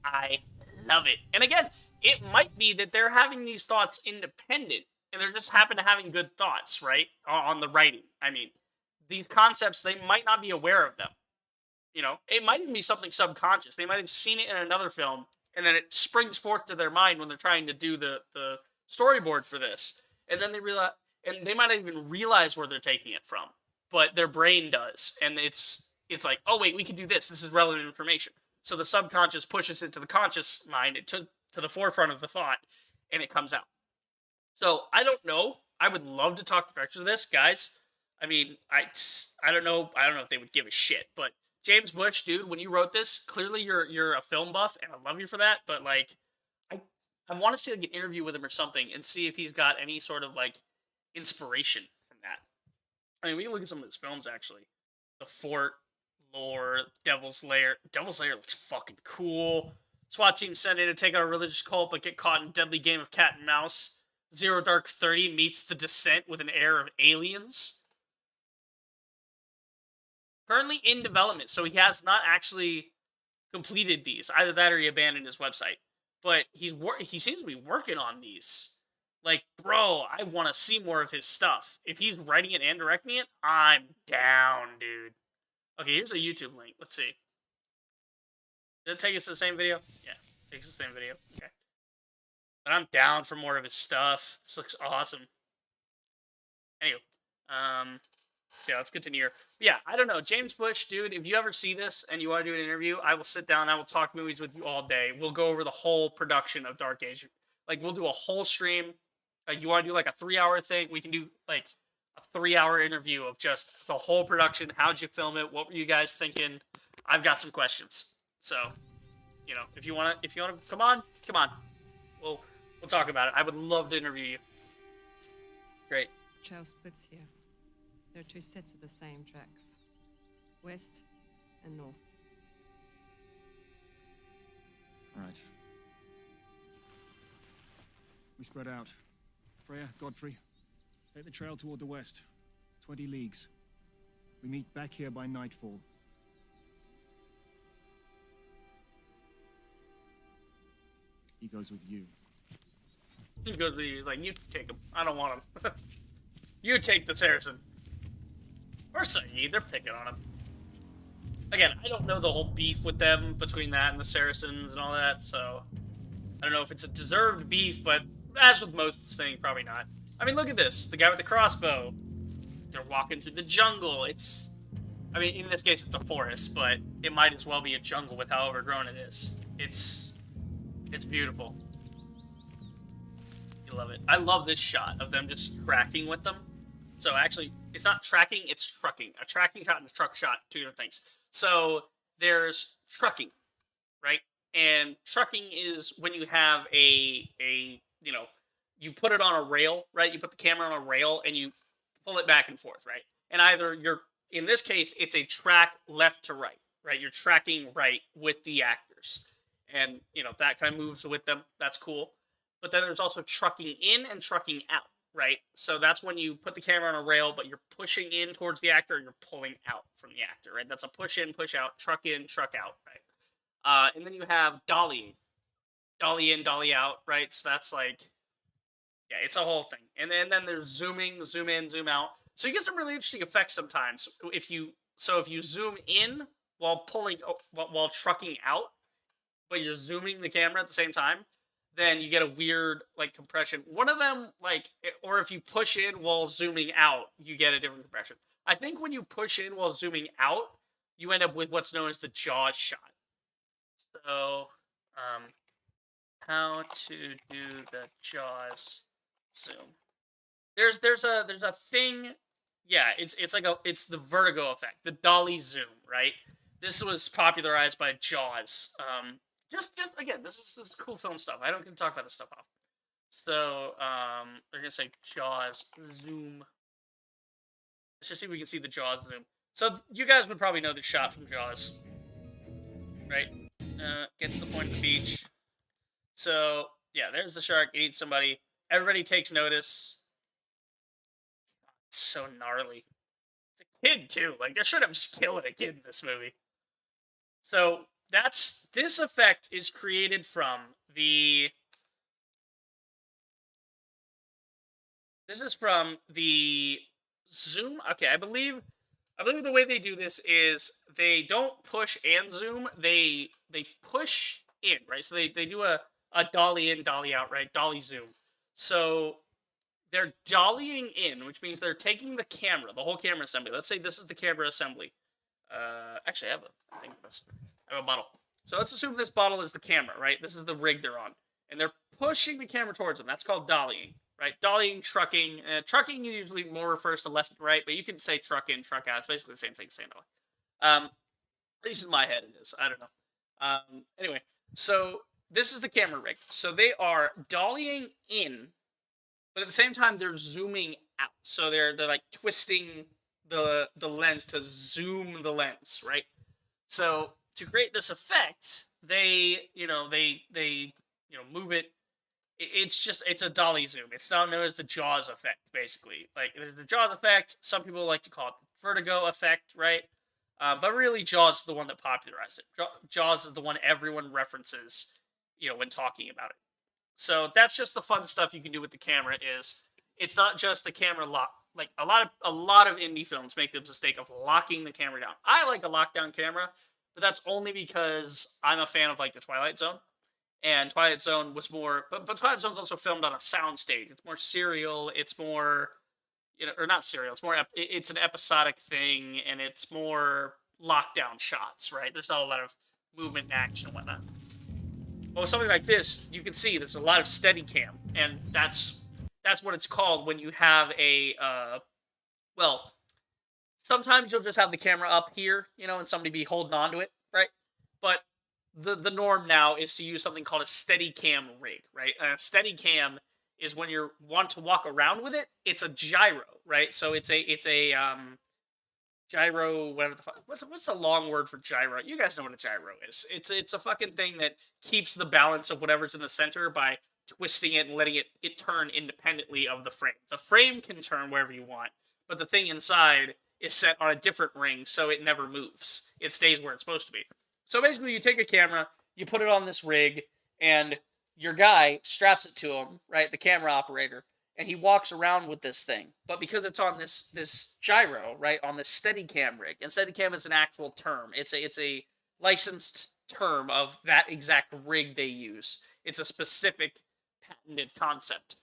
I love it. And again, it might be that they're having these thoughts independent, and they're just happen to having good thoughts, right? On the writing. I mean, these concepts, they might not be aware of them. It might even be something subconscious. They might have seen it in another film, and then it springs forth to their mind when they're trying to do the storyboard for this. And then they realize, and they might not even realize where they're taking it from, but their brain does. And it's like, oh wait, we can do this. This is relevant information. So the subconscious pushes it to the conscious mind, to the forefront of the thought, and it comes out. So I don't know. I would love to talk to the director of this, guys. I mean, I don't know. I don't know if they would give a shit, but James Bush, dude, when you wrote this, clearly you're a film buff, and I love you for that. But like, I want to see like an interview with him or something, and see if he's got any sort of like inspiration from that. I mean, we can look at some of his films actually. The Fort, Lore, Devil's Lair. Devil's Lair looks fucking cool. SWAT team sent in to take out a religious cult, but get caught in deadly game of cat and mouse. Zero Dark 30 meets The Descent with an air of Aliens. Currently in development, so he has not actually completed these. Either that or he abandoned his website. But he seems to be working on these. Like, bro, I want to see more of his stuff. If he's writing it and directing it, I'm down, dude. Okay, here's a YouTube link. Let's see. Did it take us to the same video? Yeah, takes us to the same video. Okay. But I'm down for more of his stuff. This looks awesome. Anyway, yeah, let's continue here. Yeah, I don't know. James Bush, dude, if you ever see this and you want to do an interview, I will sit down. I will talk movies with you all day. We'll go over the whole production of Dark Age. Like, we'll do a whole stream. Like, you want to do, like, a 3-hour thing? We can do, like, a 3-hour interview of just the whole production. How'd you film it? What were you guys thinking? I've got some questions. So, you know, if you want to come on. We'll talk about it. I would love to interview you. Great. Trail splits here. There are 2 sets of the same tracks. West and north. Right. We spread out. Freya, Godfrey, take the trail toward the west. 20 leagues. We meet back here by nightfall. He goes with you. He goes with you. He's like, you take him. I don't want him. You take the Saracen. Or Saeed. They're picking on him. Again, I don't know the whole beef with them between that and the Saracens and all that, so I don't know if it's a deserved beef, but as with most things, probably not. I mean, look at this. The guy with the crossbow. They're walking through the jungle. It's... I mean, in this case, it's a forest, but it might as well be a jungle with how overgrown it is. It's beautiful. You love it. I love this shot of them just tracking with them. So actually, it's not tracking, it's trucking. A tracking shot and a truck shot, 2 different things. So there's trucking, right? And trucking is when you have a you know, you put it on a rail, right? You put the camera on a rail and you pull it back and forth, right? And either you're, in this case, it's a track left to right, right? You're tracking right with the actors. And, you know, that kind of moves with them. That's cool. But then there's also trucking in and trucking out, right? So that's when you put the camera on a rail, but you're pushing in towards the actor, or you're pulling out from the actor, right? That's a push in, push out, truck in, truck out, right? And then you have dolly. Dolly in, dolly out, right? So that's like, yeah, it's a whole thing. And then there's zooming, zoom in, zoom out. So you get some really interesting effects sometimes. If you zoom in while while trucking out, but you're zooming the camera at the same time, then you get a weird, like, compression. One of them, like, or if you push in while zooming out, you get a different compression. I think when you push in while zooming out, you end up with what's known as the Jaws shot. So, how to do the Jaws zoom. There's a thing, yeah, it's the vertigo effect, the dolly zoom, right? This was popularized by Jaws. Just again, this is cool film stuff. I don't get to talk about this stuff often. So, they're gonna say Jaws zoom. Let's just see if we can see the Jaws zoom. So you guys would probably know the shot from Jaws, right? Get to the point of the beach. So yeah, there's the shark. It eats somebody. Everybody takes notice. It's so gnarly. It's a kid too. Like, they should have just killed a kid in this movie. So this effect is created from the. This is from the zoom. Okay, I believe the way they do this is they don't push and zoom. They push in, right? So they do a dolly in, dolly out, right? Dolly zoom. So they're dollying in, which means they're taking the camera, the whole camera assembly. Let's say this is the camera assembly. Actually, I have a bottle. So let's assume this bottle is the camera, right? This is the rig they're on. And they're pushing the camera towards them. That's called dollying, right? Dollying, trucking. Trucking usually more refers to left and right, but you can say truck in, truck out. It's basically the same thing, same dolly. At least in my head it is. I don't know. Anyway, so this is the camera rig. So they are dollying in, but at the same time they're zooming out. So they're like twisting the lens to zoom the lens, right? So to create this effect, they move it. It's a dolly zoom. It's now known as the Jaws effect, basically. Like, the Jaws effect, some people like to call it the vertigo effect, right? But really, Jaws is the one that popularized it. Jaws is the one everyone references, when talking about it. So that's just the fun stuff you can do with the camera. Is it's not just the camera lock. Like a lot of indie films make the mistake of locking the camera down. I like a lockdown camera, but that's only because I'm a fan of like the Twilight Zone, and Twilight Zone was more. But Twilight Zone's also filmed on a soundstage. It's more serial. It's more, or not serial. It's more. It's an episodic thing, and it's more lockdown shots. Right? There's not a lot of movement and action and whatnot. But with something like this, you can see there's a lot of steady cam, and that's what it's called when you have a, well, sometimes you'll just have the camera up here, and somebody be holding on to it, right? But the norm now is to use something called a steady cam rig, right? A steady cam is when you want to walk around with it, it's a gyro, right? So it's a gyro, whatever the fuck. What's the long word for gyro? You guys know what a gyro is. It's a fucking thing that keeps the balance of whatever's in the center by twisting it and letting it turn independently of the frame. The frame can turn wherever you want, but the thing inside is set on a different ring, so it never moves. It stays where it's supposed to be. So basically, you take a camera, you put it on this rig, and your guy straps it to him, right, the camera operator, and he walks around with this thing. But because it's on this gyro, right, on this Steadicam rig, and Steadicam is an actual term. It's a licensed term of that exact rig they use. It's a specific patented concept.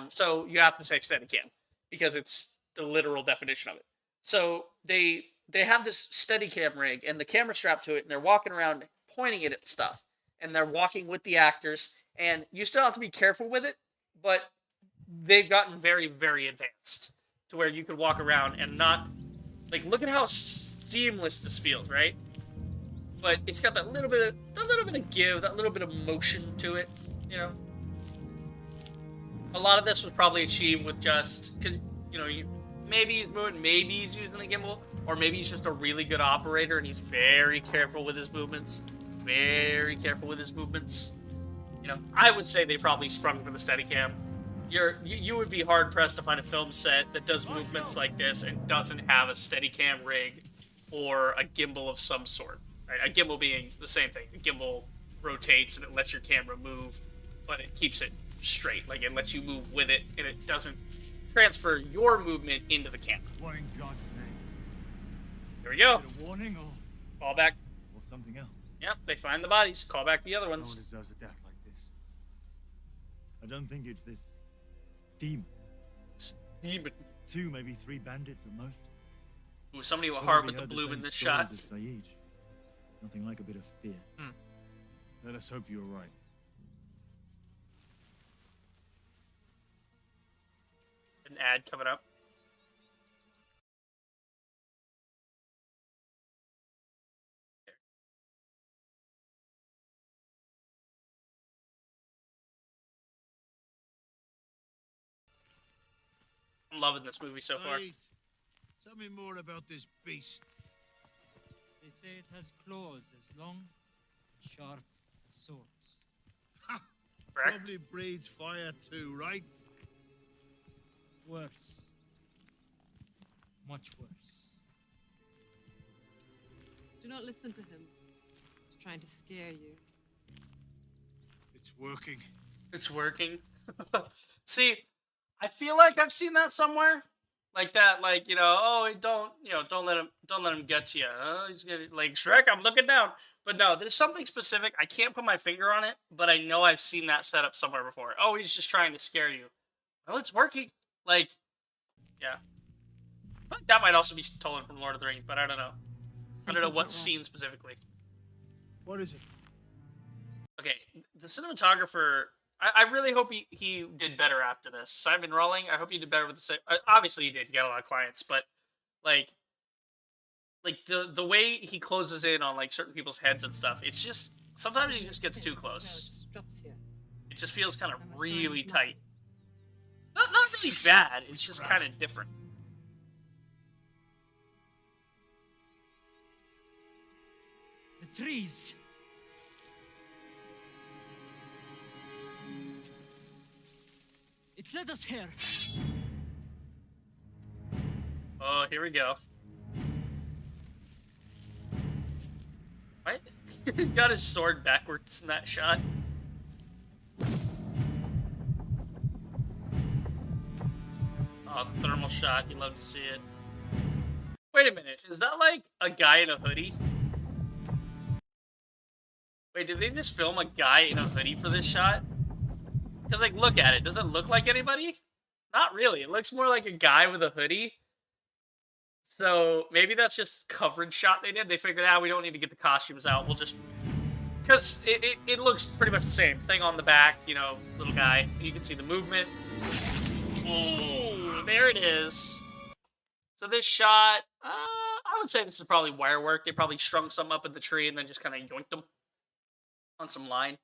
So you have to say Steadicam because it's the literal definition of it. So they have this Steadicam rig and the camera strapped to it, and they're walking around pointing it at stuff, and they're walking with the actors, and you still have to be careful with it, but they've gotten very, very advanced to where you could walk around and not, like, look at how seamless this feels, right? But it's got that little bit of give, that little bit of motion to it, A lot of this was probably achieved with just, because, maybe he's moving, maybe he's using a gimbal, or maybe he's just a really good operator and he's very careful with his movements. Very careful with his movements. I would say they probably sprung for the Steadicam. You would be hard-pressed to find a film set that does movements like this and doesn't have a Steadicam rig or a gimbal of some sort. Right? A gimbal being the same thing. A gimbal rotates and it lets your camera move, but it keeps it straight. Like, it lets you move with it, and it doesn't transfer your movement into the camera. What in God's name? Here we go. A warning or Call back. or something else? Yep, they find the bodies. Call back the other No one ones. deserves a death like this. I don't think it's this demon. Demon. 2, maybe 3 bandits at most. Ooh, somebody with Probably heart with the heard bloom same in this stories shot. as Saeed. Nothing like a bit of fear. Hmm. Let us hope you're right. An ad coming up. I'm loving this movie so far. Saeed, tell me more about this beast. They say it has claws as long and sharp as swords. Probably breathes fire too, right? Worse. Much worse. Do not listen to him. He's trying to scare you. It's working. It's working. See, I feel like I've seen that somewhere. Like that, like, don't let him get to you. He's gonna, like, Shrek, I'm looking down. But no, there's something specific. I can't put my finger on it, but I know I've seen that setup somewhere before. Oh, he's just trying to scare you. Well, it's working. Like, yeah. But that might also be stolen from Lord of the Rings, but I don't know. I don't know what scene specifically. What is it? Okay, the cinematographer, I really hope he did better after this. Simon Rawling, I hope he did better with the same. Obviously he did, he got a lot of clients, but like the way he closes in on like certain people's heads and stuff, it's just, sometimes he just gets too close. It just feels kind of really tight. Not really bad, it's just kind of different. The trees. It led us here. Oh, here we go. What? He's got his sword backwards in that shot. Oh, the thermal shot. You love to see it. Wait a minute. Is that like a guy in a hoodie? Wait, did they just film a guy in a hoodie for this shot? Because, like, look at it. Does it look like anybody? Not really. It looks more like a guy with a hoodie. So, maybe that's just coverage shot they did. They figured out we don't need to get the costumes out. We'll just... Because it looks pretty much the same. Thing on the back, you know, little guy. You can see the movement. Ooh, there it is. So this shot, I would say this is probably wire work. They probably strung some up in the tree and then just kind of yoinked them on some line.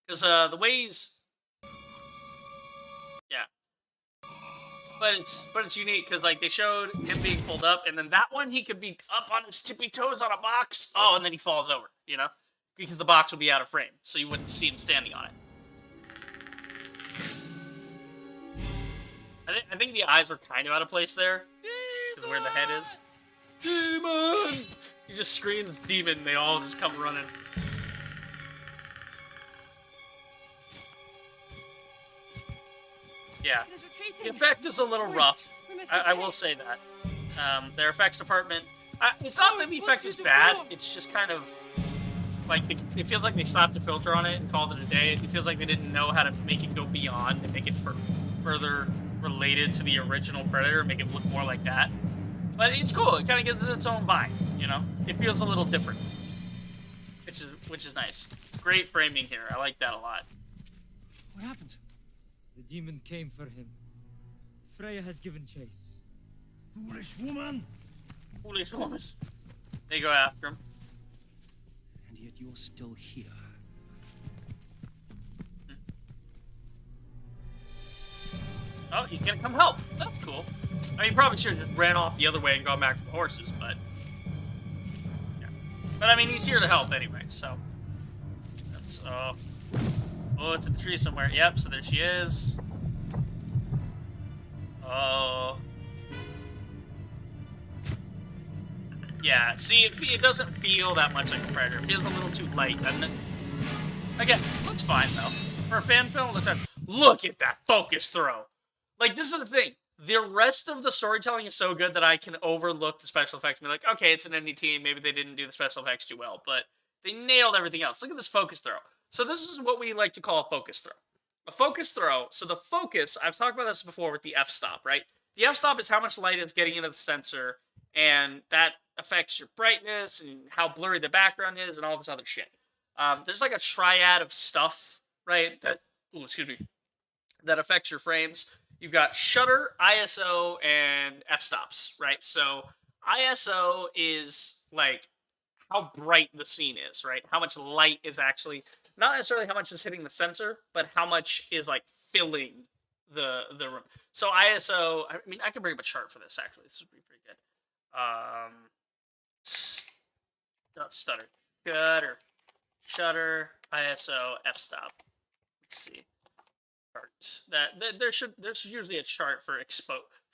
Because the way he's... Yeah. But it's unique because, like, they showed him being pulled up, and then that one, he could be up on his tippy toes on a box. Oh, and then he falls over, you know? Because the box would be out of frame, so you wouldn't see him standing on it. I think the eyes were kind of out of place there. Because where the head is. Demon! He just screams demon, they all just come running. Yeah. The effect is a little rough. I will say that. Their effects department... it's not that the effect is bad, it's just kind of... Like, it feels like they slapped a filter on it and called it a day. It feels like they didn't know how to make it go beyond and make it further related to the original Predator, make it look more like that. But it's cool. It kind of gives it its own vibe, you know? It feels a little different, which is nice. Great framing here. I like that a lot. What happened? The demon came for him. Freya has given chase. Foolish woman! Foolish woman. They go after him. And yet you're still here. Oh, he's gonna come help. That's cool. I mean, he probably should have just ran off the other way and gone back to the horses, but... Yeah. But, I mean, he's here to help anyway, so... That's, oh, it's in the tree somewhere. Yep, so there she is. Oh... Yeah, see, it doesn't feel that much like a Predator. It feels a little too light, doesn't it? Again, looks fine, though. For a fan film, look at that focus throw! Like, this is the thing. The rest of the storytelling is so good that I can overlook the special effects and be like, okay, it's an indie team. Maybe they didn't do the special effects too well, but they nailed everything else. Look at this focus throw. So this is what we like to call a focus throw. A focus throw, so the focus, I've talked about this before with the f-stop, right? The f-stop is how much light is getting into the sensor, and that affects your brightness and how blurry the background is and all this other shit. There's like a triad of stuff, right, that, that affects your frames. You've got shutter, ISO, and f-stops, right? So ISO is like how bright the scene is, right? How much light is actually, not necessarily how much is hitting the sensor, but how much is like filling the room. So ISO, I mean, I can bring up a chart for this actually. This would be pretty good. Not stutter. Shutter, ISO, f-stop. Let's see. There's usually a chart for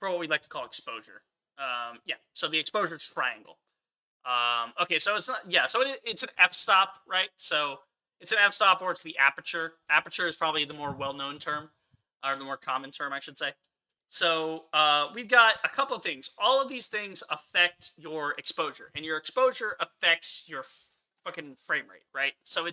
what we like to call exposure. Yeah, so the exposure triangle. Okay, so it's not, yeah, so it's an f-stop, right? So it's an f-stop or it's the aperture. Aperture is probably the more well-known term, or the more common term, I should say. So we've got a couple of things. All of these things affect your exposure, and your exposure affects your fucking frame rate, right? So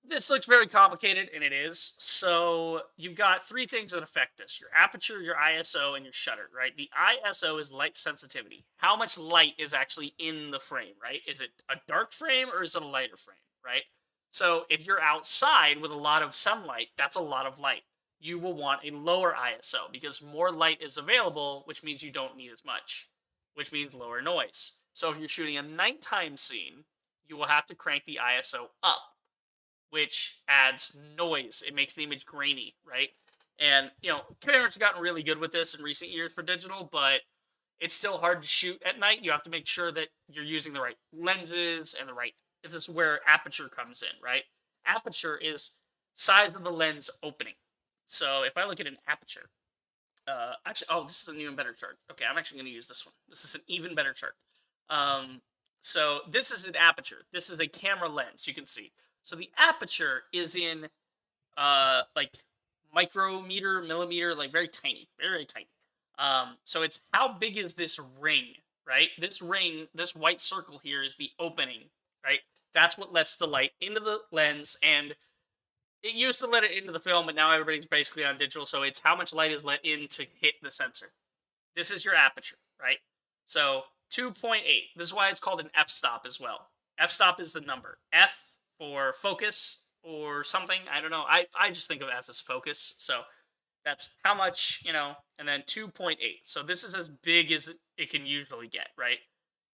this looks very complicated, and it is. So you've got three things that affect this. Your aperture, your ISO, and your shutter, right? The ISO is light sensitivity. How much light is actually in the frame, right? Is it a dark frame or is it a lighter frame, right? So if you're outside with a lot of sunlight, that's a lot of light. You will want a lower ISO because more light is available, which means you don't need as much, which means lower noise. So if you're shooting a nighttime scene, you will have to crank the ISO up, which adds noise. It makes the image grainy, right? And, you know, cameras have gotten really good with this in recent years for digital, but it's still hard to shoot at night. You have to make sure that you're using the right lenses and the right... This is where aperture comes in, right? Aperture is size of the lens opening. So if I look at an aperture... actually, oh, this is an even better chart. Okay, I'm actually going to use this one. This is an even better chart. So this is an aperture. This is a camera lens, you can see. So the aperture is in, like, micrometer, millimeter, like very tiny, very, very tiny. So it's how big is this ring, right? This ring, this white circle here is the opening, right? That's what lets the light into the lens, and it used to let it into the film, but now everybody's basically on digital, so it's how much light is let in to hit the sensor. This is your aperture, right? So 2.8. This is why it's called an f-stop as well. F-stop is the number. F for focus or something. I don't know. I just think of F as focus. So that's how much, and then 2.8. So this is as big as it can usually get, right?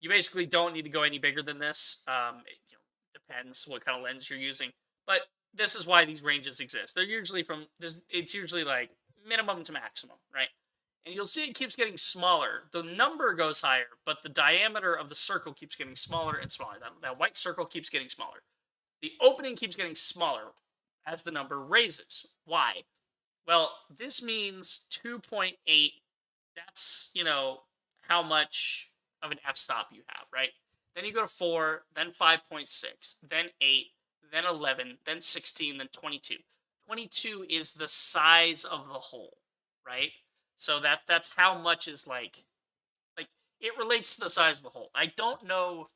You basically don't need to go any bigger than this. It depends what kind of lens you're using. But this is why these ranges exist. They're usually it's usually like minimum to maximum, right? And you'll see it keeps getting smaller. The number goes higher, but the diameter of the circle keeps getting smaller and smaller. That white circle keeps getting smaller. The opening keeps getting smaller as the number raises. Why? Well, this means 2.8. That's, how much of an f-stop you have, right? Then you go to 4, then 5.6, then 8, then 11, then 16, then 22. 22 is the size of the hole, right? So that's how much is like it relates to the size of the hole. I don't know.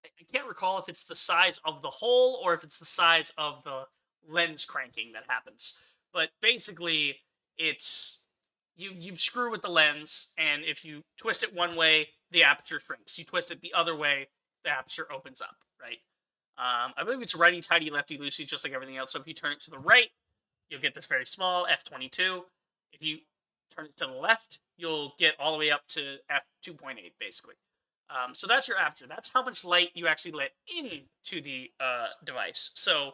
I can't recall if it's the size of the hole or if it's the size of the lens cranking that happens. But basically, it's you screw with the lens, and if you twist it one way, the aperture shrinks. You twist it the other way, the aperture opens up, right? I believe it's righty-tighty, lefty-loosey, just like everything else. So if you turn it to the right, you'll get this very small f22. If you turn it to the left, you'll get all the way up to f2.8, basically. So that's your aperture. That's how much light you actually let into the device. So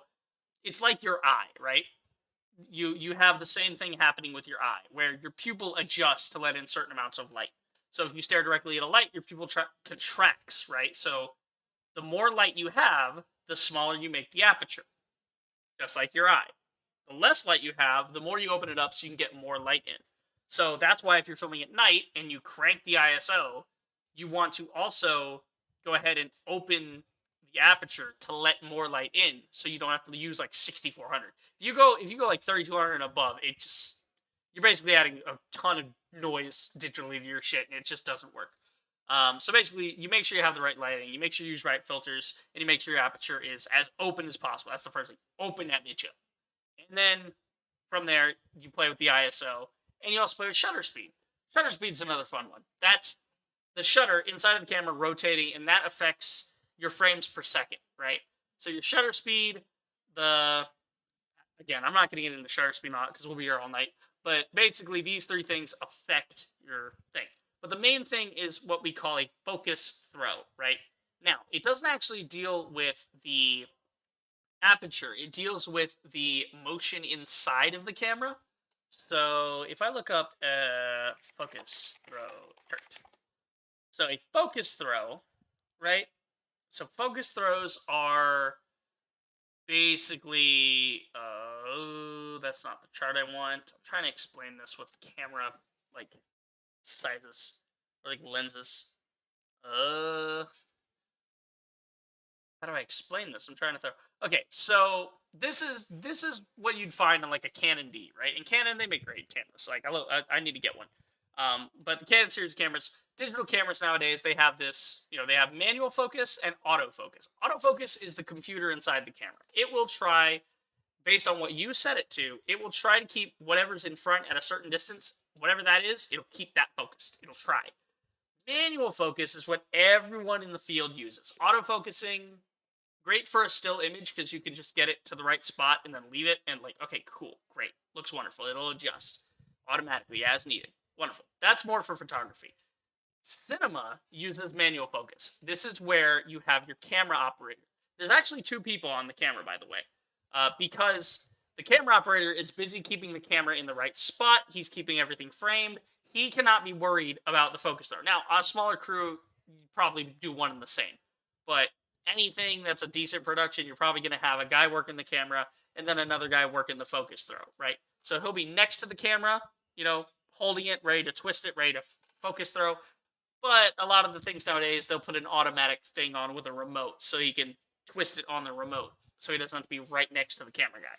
it's like your eye, right? You have the same thing happening with your eye, where your pupil adjusts to let in certain amounts of light. So if you stare directly at a light, your pupil contracts, right? So the more light you have, the smaller you make the aperture, just like your eye. The less light you have, the more you open it up so you can get more light in. So that's why if you're filming at night and you crank the ISO, you want to also go ahead and open the aperture to let more light in, so you don't have to use like 6400. If you go like 3200 and above, you're basically adding a ton of noise digitally to your shit, and it just doesn't work. So basically, you make sure you have the right lighting, you make sure you use right filters, and you make sure your aperture is as open as possible. That's the first thing. Open that bitch up. And then from there, you play with the ISO, and you also play with shutter speed. Shutter speed's another fun one. That's the shutter inside of the camera rotating, and that affects your frames per second, right? So your shutter speed, again, I'm not going to get into shutter speed because we'll be here all night, but basically these three things affect your thing. But the main thing is what we call a focus throw, right? Now, it doesn't actually deal with the aperture. It deals with the motion inside of the camera. So if I look up focus throw chart. So a focus throw, right? So focus throws are basically, that's not the chart I want. I'm trying to explain this with camera, sizes, or lenses. How do I explain this? I'm trying to throw. Okay, so this is what you'd find on a Canon D, right? In Canon, they make great cameras. I need to get one. But the Canon series cameras, digital cameras nowadays, they have this, they have manual focus and autofocus. Autofocus is the computer inside the camera. It will try, based on what you set it to, it will try to keep whatever's in front at a certain distance. Whatever that is, it'll keep that focused. It'll try. Manual focus is what everyone in the field uses. Autofocusing, great for a still image because you can just get it to the right spot and then leave it and okay, cool, great, looks wonderful. It'll adjust automatically as needed. Wonderful. That's more for photography. Cinema uses manual focus. This is where you have your camera operator. There's actually two people on the camera, by the way, because the camera operator is busy keeping the camera in the right spot. He's keeping everything framed. He cannot be worried about the focus throw. Now, on a smaller crew, you probably do one and the same. But anything that's a decent production, you're probably going to have a guy working the camera and then another guy working the focus throw, right? So he'll be next to the camera, holding it, ready to twist it, ready to focus throw. But a lot of the things nowadays, they'll put an automatic thing on with a remote so he can twist it on the remote so he doesn't have to be right next to the camera guy.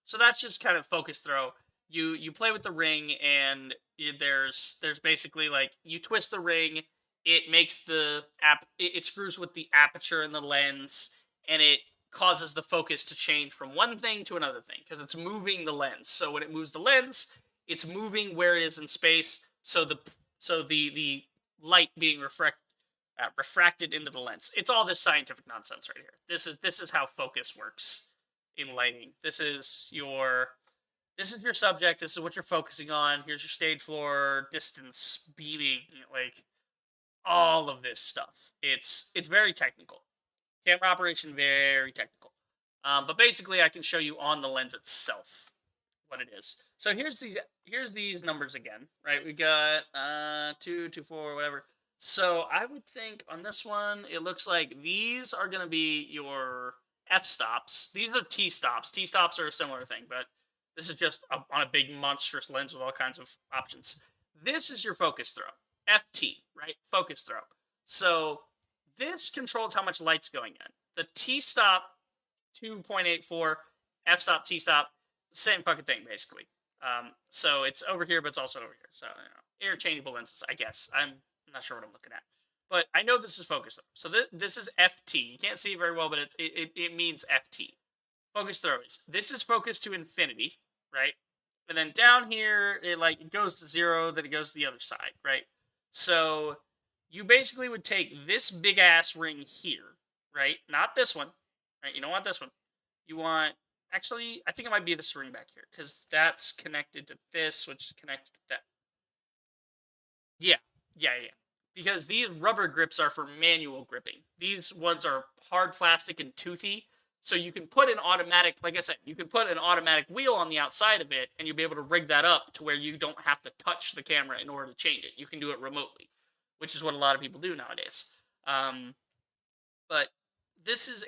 So So that's just kind of focus throw. You play with the ring, and there's basically like you twist the ring, it makes it screws with the aperture in the lens, and it causes the focus to change from one thing to another thing because it's moving the lens. So when it moves the lens, it's moving where it is in space. So the light being refracted into the lens. It's all this scientific nonsense right here. This is how focus works in lighting. This is your subject. This is what you're focusing on. Here's your stage floor, distance, beaming, like all of this stuff. It's very technical. Camera operation, very technical. But basically, I can show you on the lens itself what it is. So here's these numbers again, right? We got 2, 2, 4, whatever. So I would think on this one, it looks like these are going to be your f-stops. These are t-stops. T-stops are a similar thing, but this is just on a big monstrous lens with all kinds of options. This is your focus throw. FT, right? Focus throw. So this controls how much light's going in. The t-stop 2.84, f-stop, t-stop, same fucking thing, basically. So it's over here, but it's also over here. So, interchangeable lenses, I guess. I'm not sure what I'm looking at. But I know this is focus throw. So this is FT. You can't see it very well, but it means FT. Focus throws. This is focus to infinity, right? And then down here, it goes to 0, then it goes to the other side, right? So you basically would take this big-ass ring here, right? Not this one, right? You don't want this one. You want... Actually, I think it might be this ring back here, because that's connected to this, which is connected to that. Yeah. Because these rubber grips are for manual gripping. These ones are hard plastic and toothy, so you can put an automatic, like I said, you can put an automatic wheel on the outside of it, and you'll be able to rig that up to where you don't have to touch the camera in order to change it. You can do it remotely, which is what a lot of people do nowadays. But this is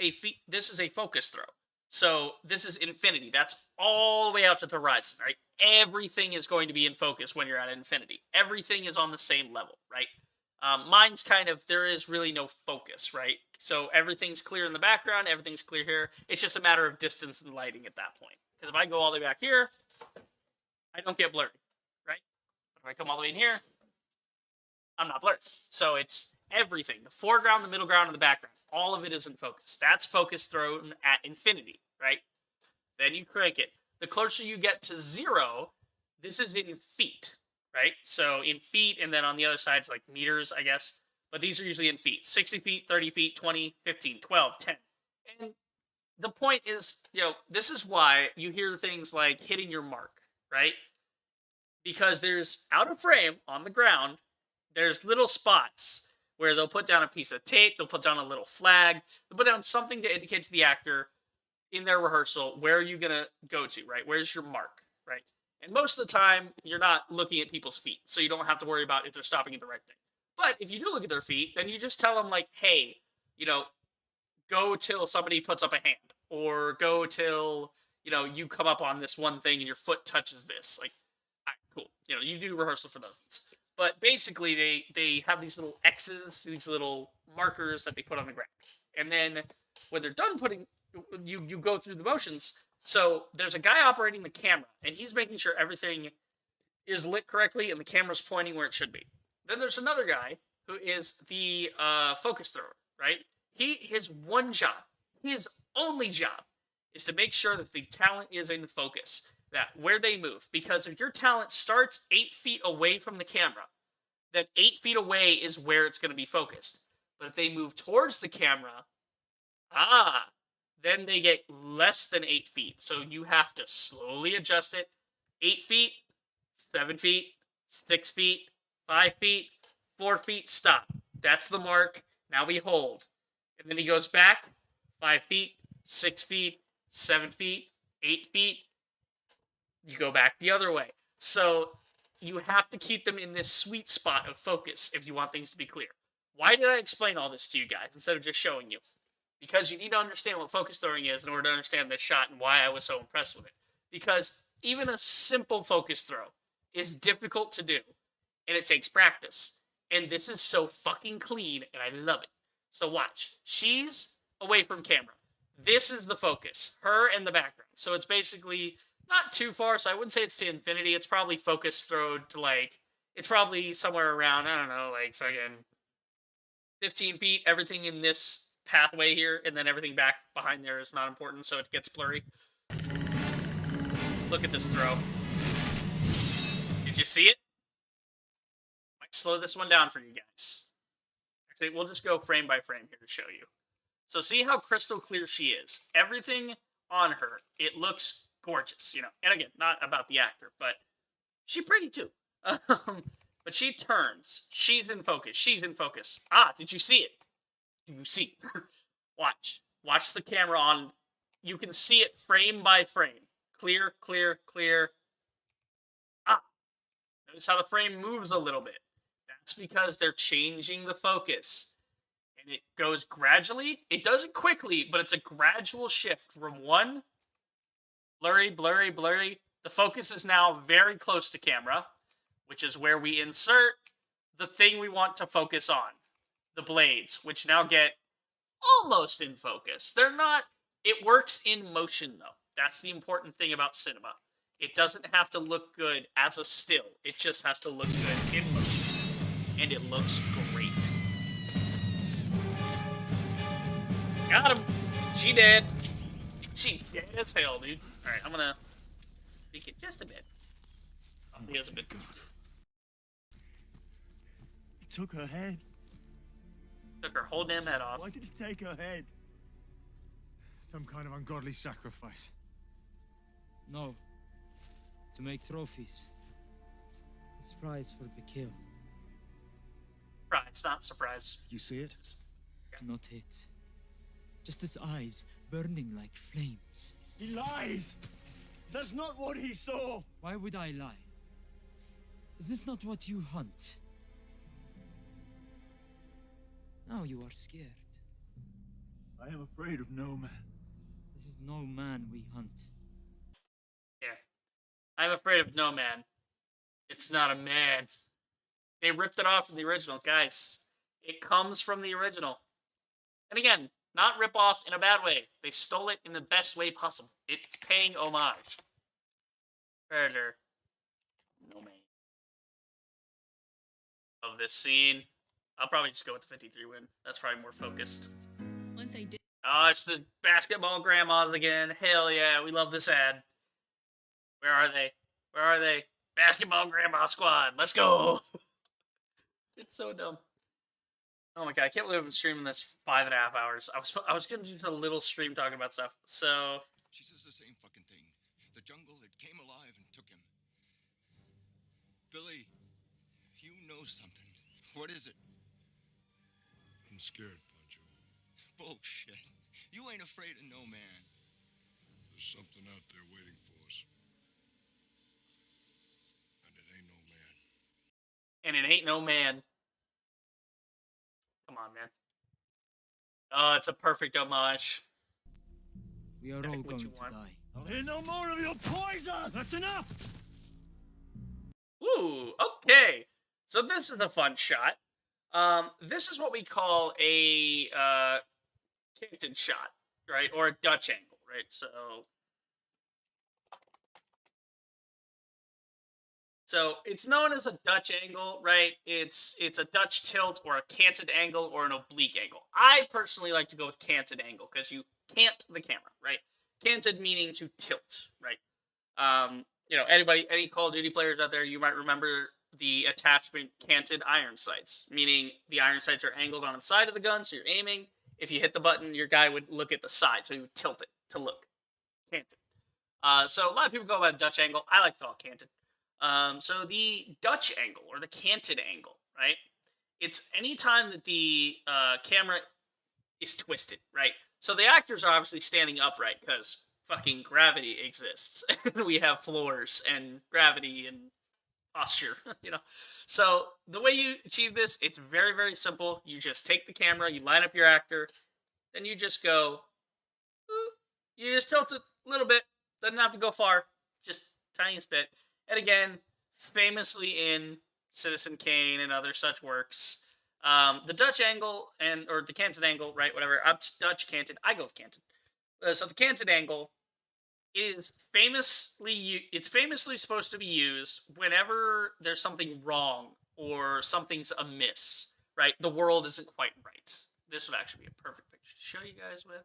a focus throw. So this is infinity. That's all the way out to the horizon, right? Everything is going to be in focus when you're at infinity. Everything is on the same level, right? Mine's kind of, there is really no focus, right? So everything's clear in the background, everything's clear here. It's just a matter of distance and lighting at that point. Because if I go all the way back here, I don't get blurry, right? But if I come all the way in here, I'm not blurry. So it's everything. The foreground, the middle ground, and the background. All of it is in focus. That's focus thrown at infinity, right? Then you crank it. The closer you get to 0, this is in feet, right? So in feet, and then on the other side, it's like meters, I guess. But these are usually in feet. 60 feet, 30 feet, 20, 15, 12, 10. And the point is, this is why you hear things like hitting your mark, right? Because there's, out of frame, on the ground, there's little spots where they'll put down a piece of tape, they'll put down a little flag, they'll put down something to indicate to the actor in their rehearsal, where are you going to go to, right? Where's your mark, right? And most of the time, you're not looking at people's feet, so you don't have to worry about if they're stopping at the right thing. But if you do look at their feet, then you just tell them, like, hey, go till somebody puts up a hand, or go till, you come up on this one thing and your foot touches this. Like, all right, cool. You do rehearsal for those. But basically, they have these little X's, these little markers that they put on the ground. And then when they're done putting, you go through the motions. So there's a guy operating the camera, and he's making sure everything is lit correctly and the camera's pointing where it should be. Then there's another guy who is the focus thrower, right? His one job, his only job, is to make sure that the talent is in focus. That where they move, because if your talent starts 8 feet away from the camera, then 8 feet away is where it's going to be focused. But if they move towards the camera, then they get less than 8 feet. So you have to slowly adjust it. 8 feet, 7 feet, 6 feet, 5 feet, 4 feet, stop. That's the mark. Now we hold. And then he goes back 5 feet, 6 feet, 7 feet, 8 feet. You go back the other way. So you have to keep them in this sweet spot of focus if you want things to be clear. Why did I explain all this to you guys instead of just showing you? Because you need to understand what focus throwing is in order to understand this shot and why I was so impressed with it. Because even a simple focus throw is difficult to do, and it takes practice. And this is so fucking clean, and I love it. So watch. She's away from camera. This is the focus. Her and the background. So it's basically not too far, so I wouldn't say it's to infinity. It's probably focus throwed to, like, it's probably somewhere around, I don't know, like, fucking 15 feet. Everything in this pathway here, and then everything back behind there is not important, so it gets blurry. Look at this throw. Did you see it? Might slow this one down for you guys. Actually, we'll just go frame by frame here to show you. So see how crystal clear she is. Everything on her, it looks gorgeous, you know. And again, not about the actor, but she's pretty too. But she turns. She's in focus. She's in focus. Ah, did you see it? Do you see? Watch. Watch the camera on. You can see it frame by frame. Clear, clear, clear. Ah. Notice how the frame moves a little bit. That's because they're changing the focus. And it goes gradually. It does it quickly, but it's a gradual shift from one blurry, blurry, blurry. The focus is now very close to camera, which is where we insert the thing we want to focus on. The blades, which now get almost in focus. They're not... It works in motion, though. That's the important thing about cinema. It doesn't have to look good as a still. It just has to look good in motion. And it looks great. Got him! She dead. She dead as hell, dude. Alright, I'm gonna tweak it just a bit. He has a bit. He took her head. Took her whole damn head off. Why did he take her head? Some kind of ungodly sacrifice. No. To make trophies. It's prize for the kill. Surprise, not surprise. You see it? Not it. Just his eyes burning like flames. He lies! That's not what he saw! Why would I lie? Is this not what you hunt? Now you are scared. I am afraid of no man. This is no man we hunt. Yeah. I'm afraid of no man. It's not a man. They ripped it off from the original. Guys, it comes from the original. And again, not rip off in a bad way. They stole it in the best way possible. It's paying homage. Predator. No man. Of this scene. I'll probably just go with the 53 win. That's probably more focused. Once I did. Oh, it's the basketball grandmas again. Hell yeah, we love this ad. Where are they? Where are they? Basketball grandma squad. Let's go. It's so dumb. Oh my god, I can't believe I've been streaming this 5.5 hours. I was gonna do just a little stream talking about stuff. So She says the same fucking thing. The jungle that came alive and took him. Billy, you know something. What is it? I'm scared, Pancho. Bullshit. You ain't afraid of no man. There's something out there waiting for us. And it ain't no man. and it ain't no man. Come on, man. Oh, it's a perfect homage. We are Exactly all what going you to want. die. I'll hear no more of your poison! That's enough! Ooh, okay. So this is a fun shot. This is what we call a canted shot, right? Or a Dutch angle, right? So it's known as a Dutch angle, right? It's a Dutch tilt or a canted angle or an oblique angle. I personally like to go with canted angle because you cant the camera, right? Canted meaning to tilt, right? You know, any Call of Duty players out there, you might remember the attachment canted iron sights, meaning the iron sights are angled on the side of the gun, so you're aiming. If you hit the button, your guy would look at the side, so he would tilt it to look canted. So a lot of people go by Dutch angle. I like to call it canted. So the Dutch angle, or the canted angle, right? It's any time that the camera is twisted, right? So the actors are obviously standing upright because fucking gravity exists. We have floors and gravity and posture, you know? So the way you achieve this, it's very, very simple. You just take the camera, you line up your actor, then you just go, you just tilt it a little bit. Doesn't have to go far, just tiniest bit. And again, famously in Citizen Kane and other such works, the Dutch angle or the canted angle, right? Whatever. I'm Dutch canted. I go with canted. So the canted angle is it's famously supposed to be used whenever there's something wrong or something's amiss, right? The world isn't quite right. This would actually be a perfect picture to show you guys with.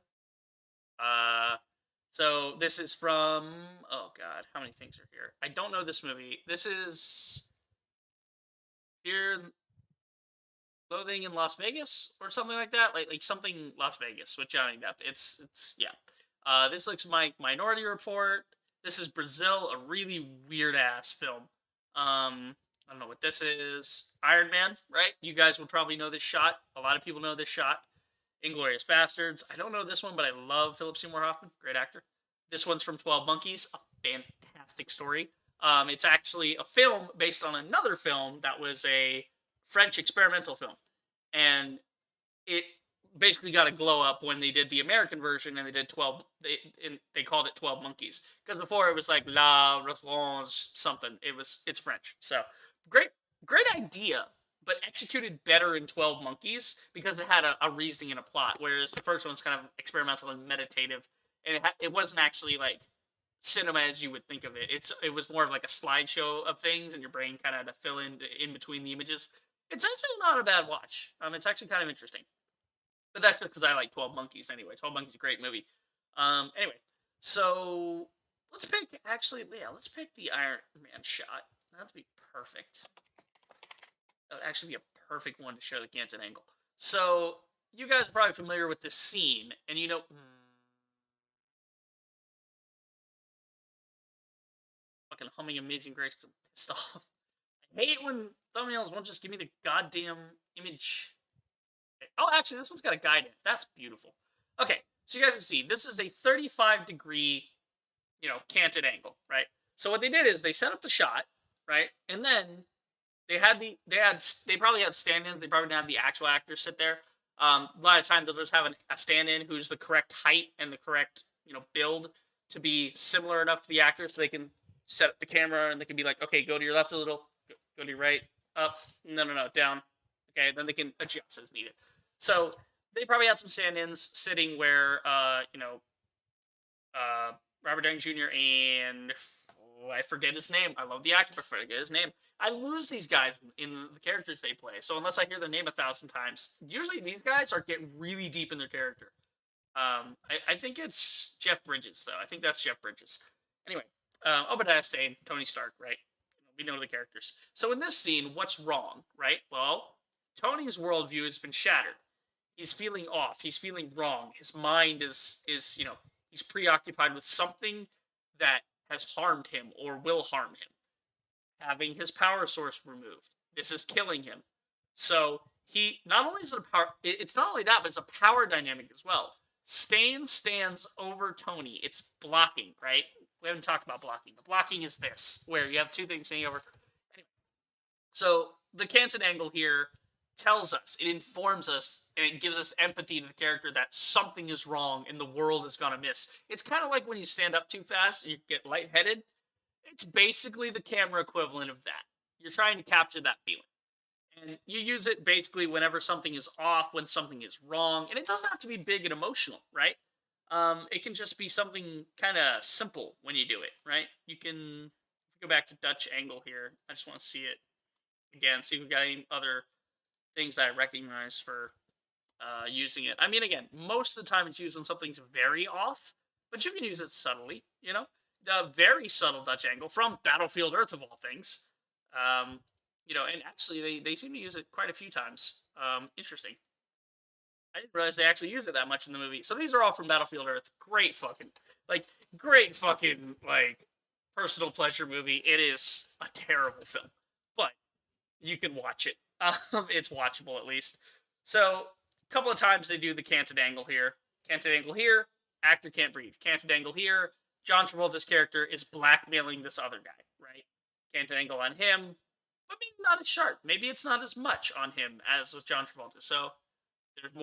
So this is from, oh god, how many things are here? I don't know this movie. This is Fear Clothing in Las Vegas or something like that, like something Las Vegas with Johnny Depp. It's yeah. This looks like Minority Report. This is Brazil, a really weird ass film. I don't know what this is. Iron Man, right? You guys would probably know this shot. A lot of people know this shot. Inglourious Bastards. I don't know this one, but I love Philip Seymour Hoffman. Great actor. This one's from 12 Monkeys. A fantastic story. It's actually a film based on another film that was a French experimental film. And it basically got a glow up when they did the American version and they did 12. They called it 12 Monkeys. Because before it was like La Revanche something. It's French. So great idea, but executed better in 12 Monkeys because it had a reasoning and a plot, whereas the first one's kind of experimental and meditative, and it wasn't actually like cinema as you would think of it. It was more of like a slideshow of things, and your brain kind of had to fill in between the images. It's actually not a bad watch. It's actually kind of interesting, but that's just because I like 12 Monkeys anyway. 12 Monkeys is a great movie. Anyway, so let's pick the Iron Man shot. That'd be perfect. That would actually be a perfect one to show the Canton angle. So, you guys are probably familiar with this scene, and you know... Fucking humming Amazing Grace, I'm pissed off. I hate when thumbnails won't just give me the goddamn image. Oh, actually, this one's got a guide in it. That's beautiful. Okay, so you guys can see, this is a 35-degree, canted angle, right? So what they did is they set up the shot, right? And then they probably had stand-ins. They probably didn't have the actual actors sit there. A lot of times they'll just have a stand-in who's the correct height and the correct, build to be similar enough to the actor so they can set up the camera and they can be like, okay, go to your left a little, go to your right, up, no, down. Okay, then they can adjust as needed. So they probably had some stand-ins sitting where, Robert Downey Jr. and I forget his name. I love the actor, but I forget his name. I lose these guys in the characters they play. So unless I hear their name 1,000 times, usually these guys are getting really deep in their character. I think it's Jeff Bridges, though. I think that's Jeff Bridges. Anyway, Obadiah Stane, Tony Stark, right? We know the characters. So in this scene, what's wrong, right? Well, Tony's worldview has been shattered. He's feeling off. He's feeling wrong. His mind is he's preoccupied with something that has harmed him or will harm him. Having his power source removed. This is killing him. So he not only is it a power, it's not only that, but it's a power dynamic as well. Stane stands over Tony. It's blocking, right? We haven't talked about blocking. The blocking is this, where you have two things hanging over. Anyway, so the Canton angle here tells us, it informs us, and it gives us empathy to the character that something is wrong and the world is gonna miss. It's kind of like when you stand up too fast and you get lightheaded. It's basically the camera equivalent of that. You're trying to capture that feeling. And you use it basically whenever something is off, when something is wrong. And it doesn't have to be big and emotional, right? It can just be something kind of simple when you do it, right? You can go back to Dutch angle here. I just want to see it again, see if we've got any other things that I recognize for using it. I mean, again, most of the time it's used when something's very off, but you can use it subtly, The very subtle Dutch angle from Battlefield Earth, of all things. And actually they seem to use it quite a few times. Interesting. I didn't realize they actually use it that much in the movie. So these are all from Battlefield Earth. Great fucking, personal pleasure movie. It is a terrible film, but you can watch it. It's watchable at least. So a couple of times they do the canted angle here. Canted angle here, actor can't breathe. Canted angle here, John Travolta's character is blackmailing this other guy, right? Canted angle on him, but maybe not as sharp. Maybe it's not as much on him as with John Travolta. So there's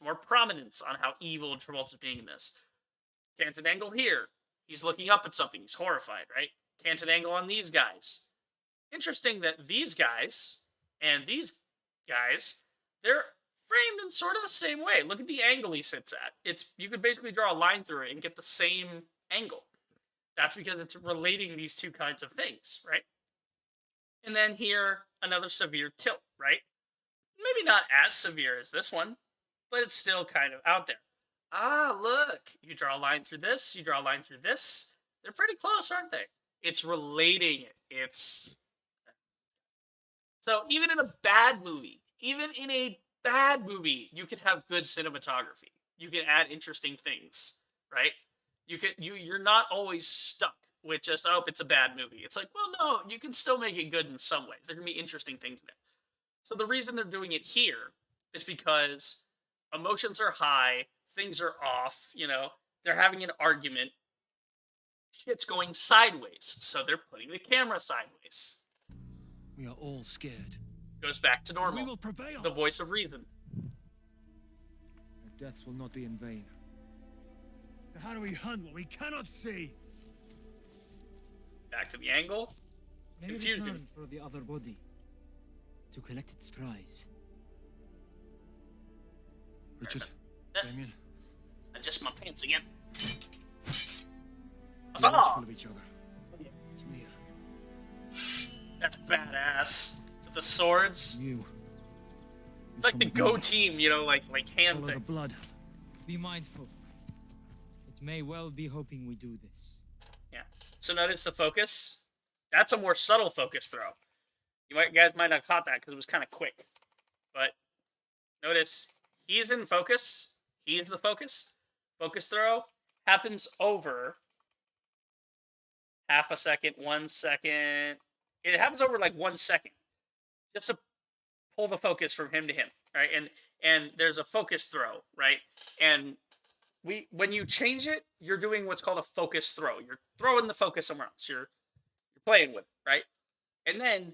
more prominence on how evil Travolta's being in this. Canted angle here, he's looking up at something. He's horrified, right? Canted angle on these guys. Interesting that these guys and these guys, they're framed in sort of the same way. Look at the angle he sits at. You could basically draw a line through it and get the same angle. That's because it's relating these two kinds of things, right? And then here, another severe tilt, right? Maybe not as severe as this one, but it's still kind of out there. Ah, look, you draw a line through this, you draw a line through this. They're pretty close, aren't they? It's relating it. It's... So even in a bad movie, you can have good cinematography. You can add interesting things, right? You're not always stuck with just, oh, it's a bad movie. It's like, well, no, you can still make it good in some ways. There can be interesting things in it. So the reason they're doing it here is because emotions are high, things are off, they're having an argument, shit's going sideways, so they're putting the camera sideways. We are all scared. Goes back to normal. We will prevail. The voice of reason. Our deaths will not be in vain. So how do we hunt what we cannot see? Back to the angle. Maybe Confusion. return for the other body to collect its prize. Richard, Damien. Adjust my pants again. We're all full of each other. It's Nia. That's badass. With the swords. It's like the Go team, like hand Follow thing. the blood. Be mindful. It may well be hoping we do this. Yeah. So notice the focus. That's a more subtle focus throw. You guys might not have caught that because it was kind of quick. But notice he's in focus. He's the focus. Focus throw happens over half a second, 1 second. It happens over like 1 second. Just to pull the focus from him to him, right? And there's a focus throw, right? And when you change it, you're doing what's called a focus throw. You're throwing the focus somewhere else. You're playing with it, right? And then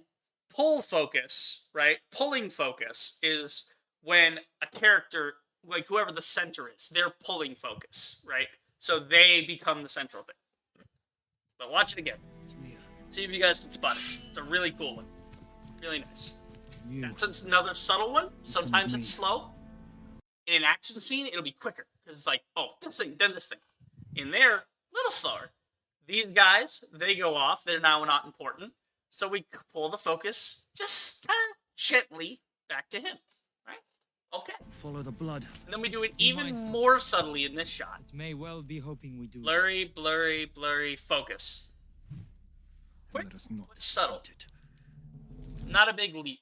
pull focus, right? Pulling focus is when a character, like whoever the center is, they're pulling focus, right? So they become the central thing. But watch it again. See if you guys can spot it. It's a really cool one. Really nice. That's another subtle one. Sometimes it's slow. In an action scene, it'll be quicker. Because it's like, oh, this thing, then this thing. In there, a little slower. These guys, they go off. They're now not important. So we pull the focus just kind of gently back to him. Right? Okay. Follow the blood. And then we do it even more subtly in this shot. It may well be hoping we do Blurry, blurry, blurry, focus. Quick, subtle. Not a big leap.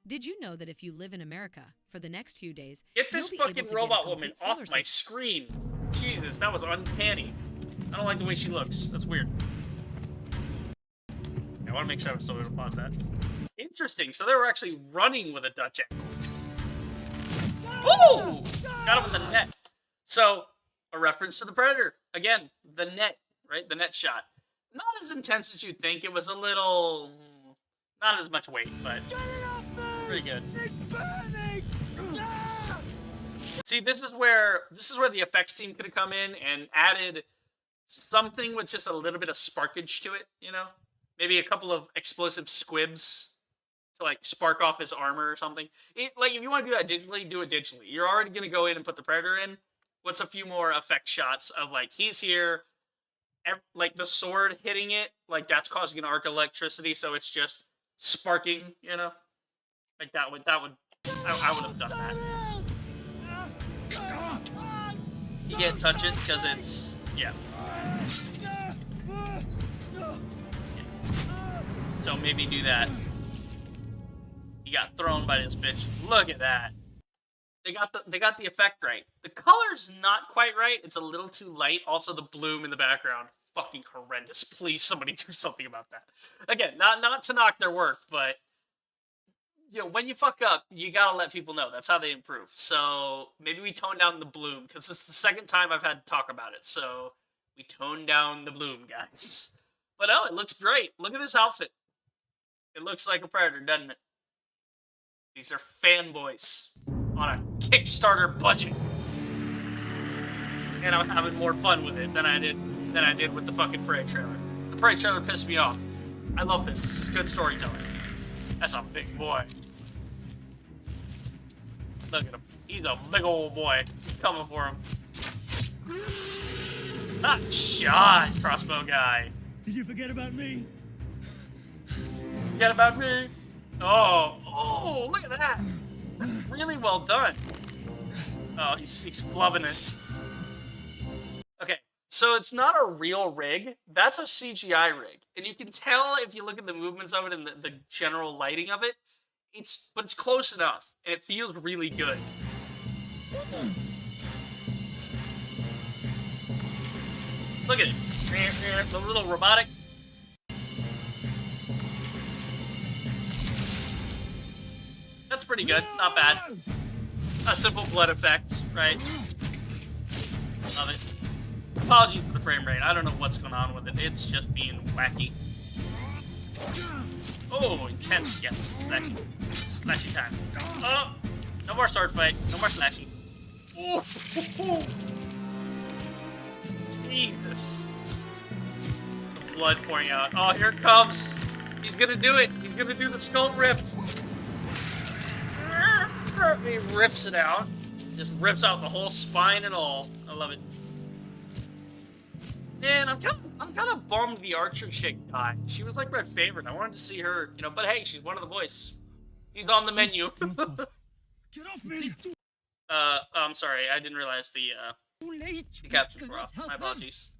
Did you know that if you live in America for the next few days, Get this you'll be fucking able to robot get a woman complete off solar my system? screen. Jesus, that was uncanny. I don't like the way she looks. That's weird. I want to make sure I'm still able to pause that. Interesting. So they were actually running with a Dutch angle. Woo! Got him in the net. So, a reference to the Predator. Again, the net, right? The net shot. Not as intense as you'd think. It was a little... Not as much weight, but pretty good. See, this is where the effects team could have come in and added something with just a little bit of sparkage to it, Maybe a couple of explosive squibs to like spark off his armor or something. Like if you want to do that digitally, do it digitally. You're already gonna go in and put the Predator in. What's a few more effect shots of like he's here, like the sword hitting it, like that's causing an arc of electricity, so it's just sparking, like that would I would have done that. You can't touch it because it's yeah. So maybe do that. He got thrown by this bitch. Look at that. They got the effect right. The color's not quite right. It's a little too light. Also, the bloom in the background, fucking horrendous. Please, somebody do something about that. Again, not to knock their work, but when you fuck up, you gotta let people know. That's how they improve. So maybe we tone down the bloom because this is the second time I've had to talk about it. So we tone down the bloom, guys. But oh, it looks great. Look at this outfit. It looks like a Predator, doesn't it? These are fanboys on a Kickstarter budget. And I'm having more fun with it than I did with the fucking Prey trailer. The Prey trailer pissed me off. I love this. This is good storytelling. That's a big boy. Look at him. He's a big old boy. Coming for him. Not shot, crossbow guy. Did you forget about me? Forget about me? Oh, look at that. That's really well done. Oh, he's flubbing it. Okay, so it's not a real rig. That's a CGI rig. And you can tell if you look at the movements of it and the general lighting of it. But it's close enough, and it feels really good. Look at it. The little robotic. That's pretty good. Not bad. A simple blood effect, right? Love it. Apologies for the frame rate. I don't know what's going on with it. It's just being wacky. Oh, intense. Yes. Slashy. Slashy time. Oh! No more sword fight. No more slashy. Oh! Jesus. The blood pouring out. Oh, here it comes. He's gonna do it. He's gonna do the skull rip. He rips it out. Just rips out the whole spine and all. I love it. Man, I'm kind of bummed the Archer chick died. She was like my favorite. I wanted to see her, you know. But hey, she's one of the boys. She's on the menu. Get off me! I'm sorry. I didn't realize the captions were off. My apologies.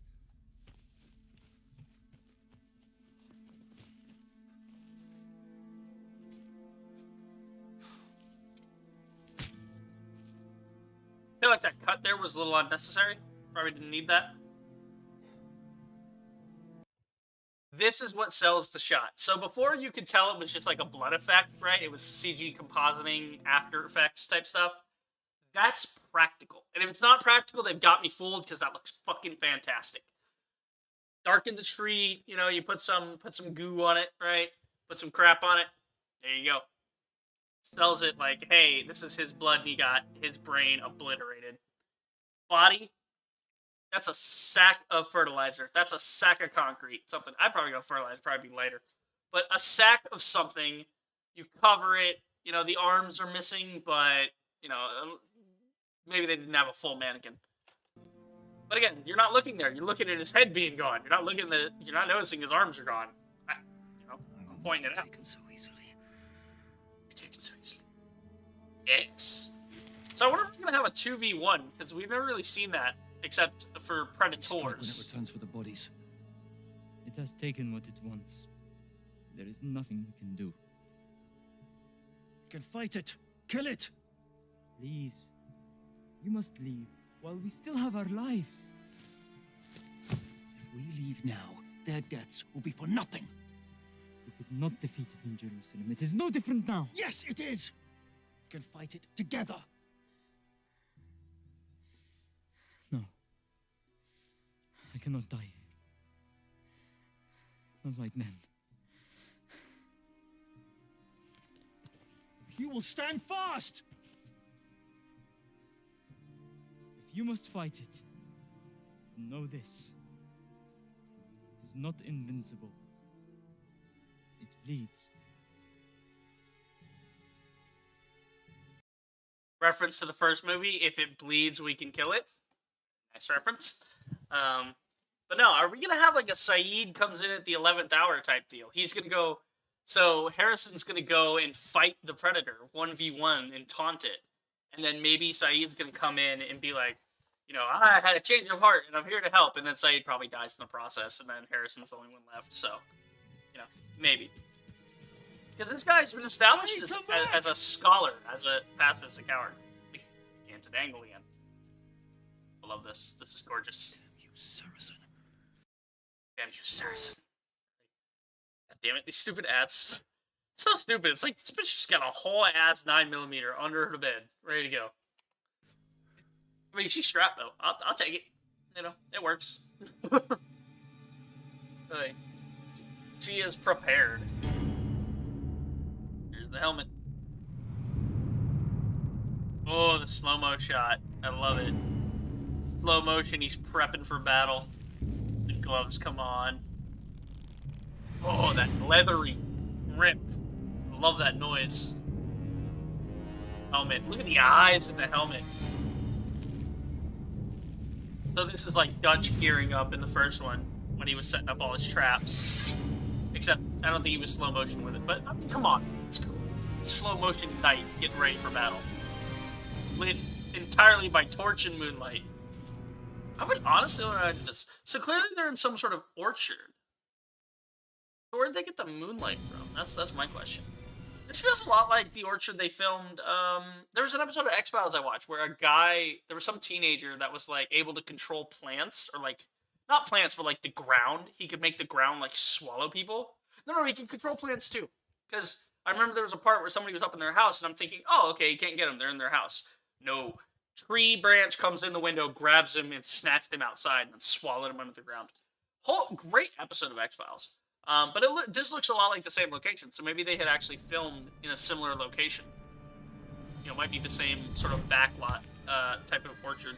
I feel like that cut there was a little unnecessary. Probably didn't need that. This is what sells the shot. So before you could tell it was just like a blood effect, right? It was CG compositing, After Effects type stuff. That's practical. And if it's not practical, they've got me fooled because that looks fucking fantastic. Darken the tree, you know, you put some goo on it, right? Put some crap on it. There you go. Sells it like, hey, this is his blood and he got his brain obliterated. Body, that's a sack of fertilizer. That's a sack of concrete. Something. I'd probably go fertilizer, probably be lighter. But a sack of something, you cover it, you know, the arms are missing, but, you know, maybe they didn't have a full mannequin. But again, you're not looking there. You're looking at his head being gone. You're not noticing his arms are gone. You know, I'm pointing it out. Yes. So I wonder if we're gonna have a 2v1 because we've never really seen that except for Predators. When it returns for the bodies. It has taken what it wants. There is nothing we can do. We can fight it. Kill it. Please. You must leave while we still have our lives. If we leave now, their deaths will be for nothing. We could not defeat it in Jerusalem. It is no different now. Yes, it is. We can fight it together. No. I cannot die. Not like men. You will stand fast! If you must fight it, know this. It is not invincible. It bleeds. Reference to the first movie, if it bleeds, we can kill it. Nice reference. But no, are we going to have like a Saeed comes in at the 11th hour type deal? He's going to go, so Harrison's going to go and fight the Predator 1v1 and taunt it. And then maybe Saeed's going to come in and be like, you know, I had a change of heart and I'm here to help. And then Saeed probably dies in the process and then Harrison's the only one left. So, you know, maybe. Because this guy's been established as a scholar, as a pacifist, a coward. Canted angle again. I love this. This is gorgeous. Damn you, Saracen. Damn you, Saracen. God damn it, these stupid ads. It's so stupid. It's like this bitch just got a whole ass 9mm under her bed, ready to go. I mean, she's strapped though. I'll take it. You know, it works. Like, she is prepared. The helmet. Oh, the slow-mo shot. I love it. Slow motion, he's prepping for battle. The gloves come on. Oh, that leathery grip. I love that noise. Helmet. Look at the eyes in the helmet. So this is like Dutch gearing up in the first one when he was setting up all his traps. Except I don't think he was slow motion with it. But I mean, come on, it's cool. Slow motion knight getting ready for battle, lit entirely by torch and moonlight. I would honestly like this. So clearly they're in some sort of orchard. Where did they get the moonlight from? That's my question. This feels a lot like the orchard they filmed. There was an episode of X-Files I watched where there was some teenager that was like able to control plants, or like, not plants, but like the ground. He could make the ground like swallow people. No, he can control plants too. Because I remember there was a part where somebody was up in their house and I'm thinking, oh, okay, you can't get them. They're in their house. No. Tree branch comes in the window, grabs him, and snatched him outside and swallowed him under the ground. Great episode of X-Files. But this looks a lot like the same location, so maybe they had actually filmed in a similar location. You know, might be the same sort of backlot type of orchard.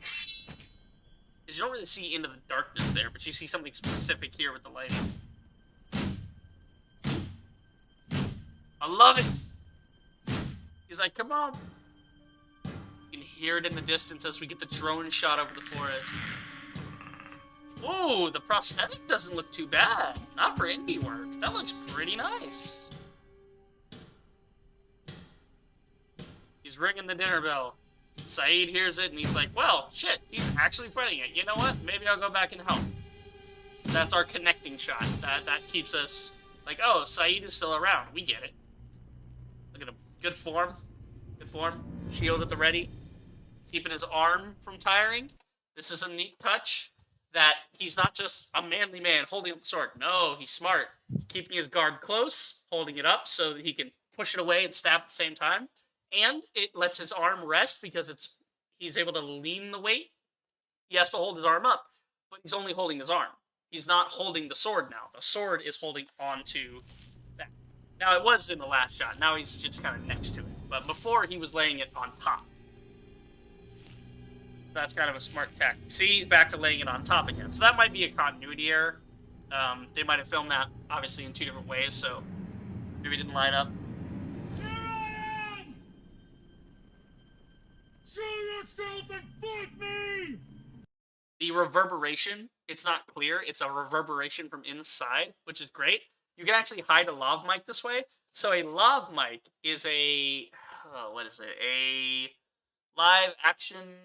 Because you don't really see into the darkness there, but you see something specific here with the lighting. I love it! He's like, come on! You can hear it in the distance as we get the drone shot over the forest. Ooh, the prosthetic doesn't look too bad. Not for indie work. That looks pretty nice. He's ringing the dinner bell. Saeed hears it and he's like, well, shit, he's actually fighting it. You know what? Maybe I'll go back and help. That's our connecting shot. That keeps us like, oh, Saeed is still around. We get it. Look at him. Good form. Good form. Shield at the ready. Keeping his arm from tiring. This is a neat touch. That he's not just a manly man holding the sword. No, he's smart. Keeping his guard close, holding it up so that he can push it away and stab at the same time. And it lets his arm rest because he's able to lean the weight. He has to hold his arm up, but he's only holding his arm. He's not holding the sword now. The sword is holding onto that. Now, it was in the last shot. Now he's just kind of next to it. But before, he was laying it on top. That's kind of a smart tactic. See, he's back to laying it on top again. So that might be a continuity error. They might have filmed that, obviously, in two different ways, so maybe it didn't line up. Here I am! Show yourself and fight me! The reverberation, it's not clear. It's a reverberation from inside, which is great. You can actually hide a lav mic this way. So a lav mic is a... what is it? A live action...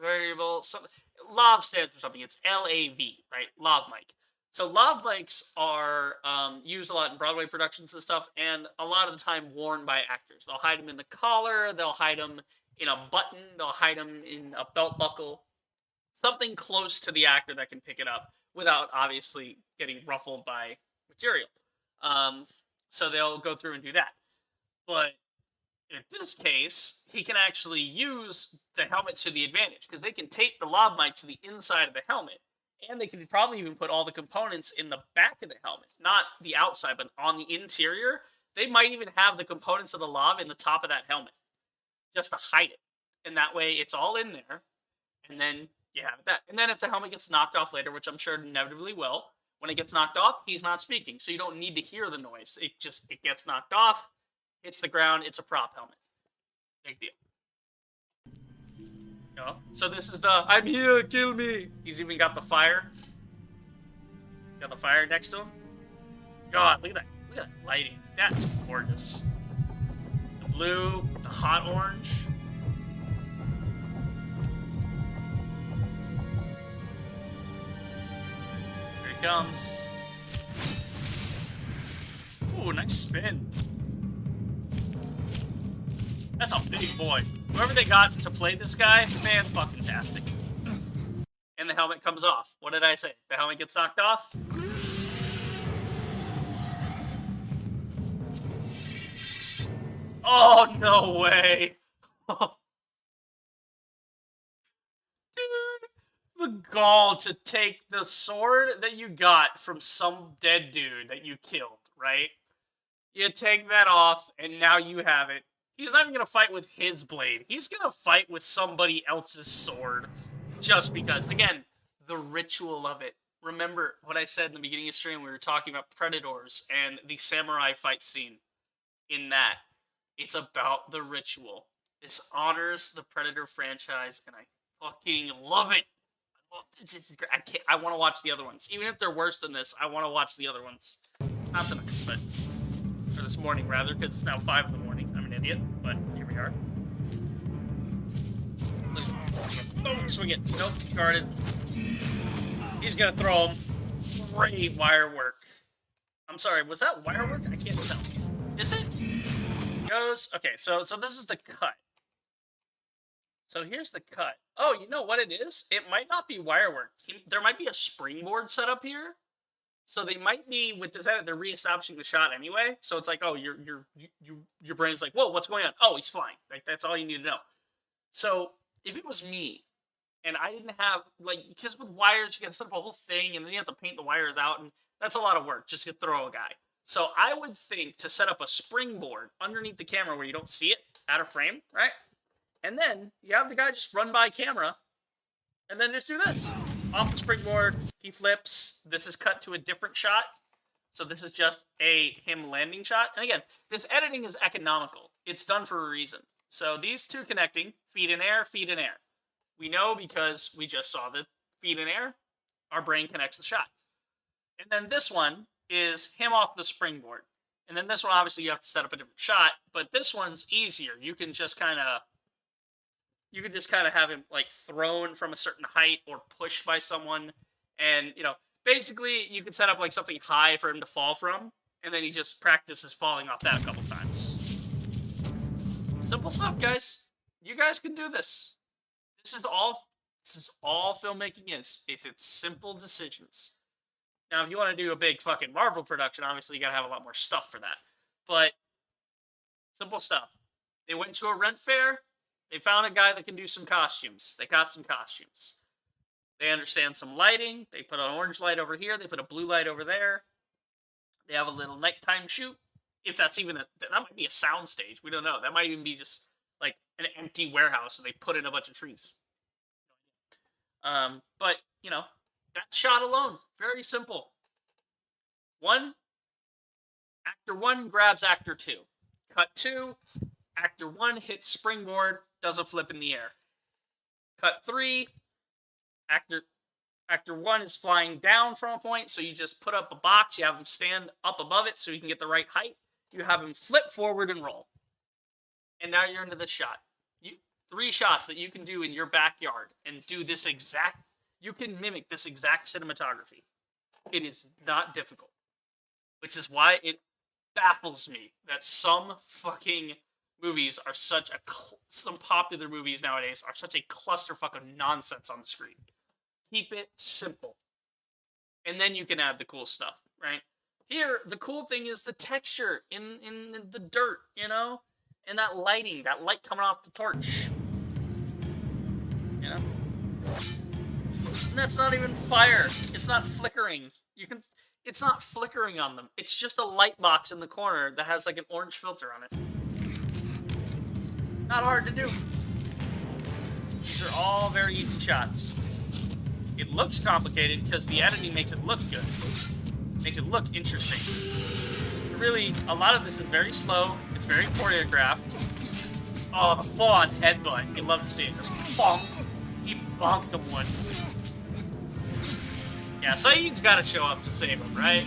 variable, something. Lav stands for something. It's L-A-V, right? Lav mic. So lav mics are used a lot in Broadway productions and stuff, and a lot of the time worn by actors. They'll hide them in the collar, they'll hide them in a button, they'll hide them in a belt buckle. Something close to the actor that can pick it up without obviously getting ruffled by material. So they'll go through and do that. But in this case, he can actually use the helmet to the advantage, because they can tape the lav mic to the inside of the helmet, and they can probably even put all the components in the back of the helmet, not the outside, but on the interior. They might even have the components of the lav in the top of that helmet, just to hide it, and that way it's all in there, and then you have that. And then if the helmet gets knocked off later, which I'm sure it inevitably will, when it gets knocked off, he's not speaking, so you don't need to hear the noise. It gets knocked off, hits the ground, it's a prop helmet. Big deal. You know? So this is the, I'm here, kill me. He's even got the fire. Got the fire next to him. God, look at that. Look at that lighting. That's gorgeous. The blue, the hot orange. Here he comes. Ooh, nice spin. That's a big boy. Whoever they got to play this guy, fan-fucking-tastic. And the helmet comes off. What did I say? The helmet gets knocked off? Oh, no way. Dude, the gall to take the sword that you got from some dead dude that you killed, right? You take that off, and now you have it. He's not even going to fight with his blade. He's going to fight with somebody else's sword. Just because. Again, the ritual of it. Remember what I said in the beginning of the stream, we were talking about Predators and the samurai fight scene. In that, it's about the ritual. This honors the Predator franchise, and I fucking love it. This is great. I want to watch the other ones. Even if they're worse than this, I want to watch the other ones. Not tonight, but... Or this morning, rather, because it's now 5 in the morning. I'm an idiot, but here we are. Oh, swing it. Nope, guarded. He's gonna throw him. Great wire work. I'm sorry, was that wire work? I can't tell. Is it? Goes. Okay, so this is the cut. So here's the cut. Oh, you know what it is? It might not be wire work. There might be a springboard set up here. So they might be, with this edit, they're reestablishing the shot anyway. So it's like, oh, your brain's like, whoa, what's going on? Oh, he's flying. Like, that's all you need to know. So if it was me, and I didn't have, like, because with wires, you got to set up a whole thing, and then you have to paint the wires out, and that's a lot of work just to throw a guy. So I would think to set up a springboard underneath the camera where you don't see it, out of frame, right? And then you have the guy just run by camera, and then just do this. Off the springboard, he flips. This is cut to a different shot. So this is just him landing shot. And again, this editing is economical. It's done for a reason. So these two connecting, feet in air, feet in air. We know because we just saw the feet in air, our brain connects the shot. And then this one is him off the springboard. And then this one, obviously, you have to set up a different shot. But this one's easier. You can just kind of have him, like, thrown from a certain height or pushed by someone. And, you know, basically, you can set up, like, something high for him to fall from. And then he just practices falling off that a couple times. Simple stuff, guys. You guys can do this. This is all filmmaking is. It's simple decisions. Now, if you want to do a big fucking Marvel production, obviously, you got to have a lot more stuff for that. But, simple stuff. They went to a rent fair. They found a guy that can do some costumes. They got some costumes. They understand some lighting. They put an orange light over here. They put a blue light over there. They have a little nighttime shoot. If that's even that might be a sound stage. We don't know. That might even be just like an empty warehouse and they put in a bunch of trees. But, you know, that shot alone, very simple. Actor 1 grabs actor 2. Cut 2, actor 1 hits springboard, does a flip in the air. Cut 3, actor 1 is flying down from a point, so you just put up a box, you have him stand up above it so he can get the right height. You have him flip forward and roll. And now you're into this shot. 3 shots that you can do in your backyard and do this exact... You can mimic this exact cinematography. It is not difficult. Which is why it baffles me that some fucking movies are such a... Some popular movies nowadays are such a clusterfuck of nonsense on the screen. Keep it simple. And then you can add the cool stuff, right? Here, the cool thing is the texture in the dirt, you know? And that lighting, that light coming off the torch. You know? And that's not even fire. It's not flickering. It's not flickering on them. It's just a light box in the corner that has like an orange filter on it. Not hard to do. These are all very easy shots. It looks complicated because the editing makes it look good. Makes it look interesting. Really, a lot of this is very slow. It's very choreographed. Oh, the full-on headbutt. You love to see it. Just bonk. He bonked him one. Yeah, Saeed's got to show up to save him, right?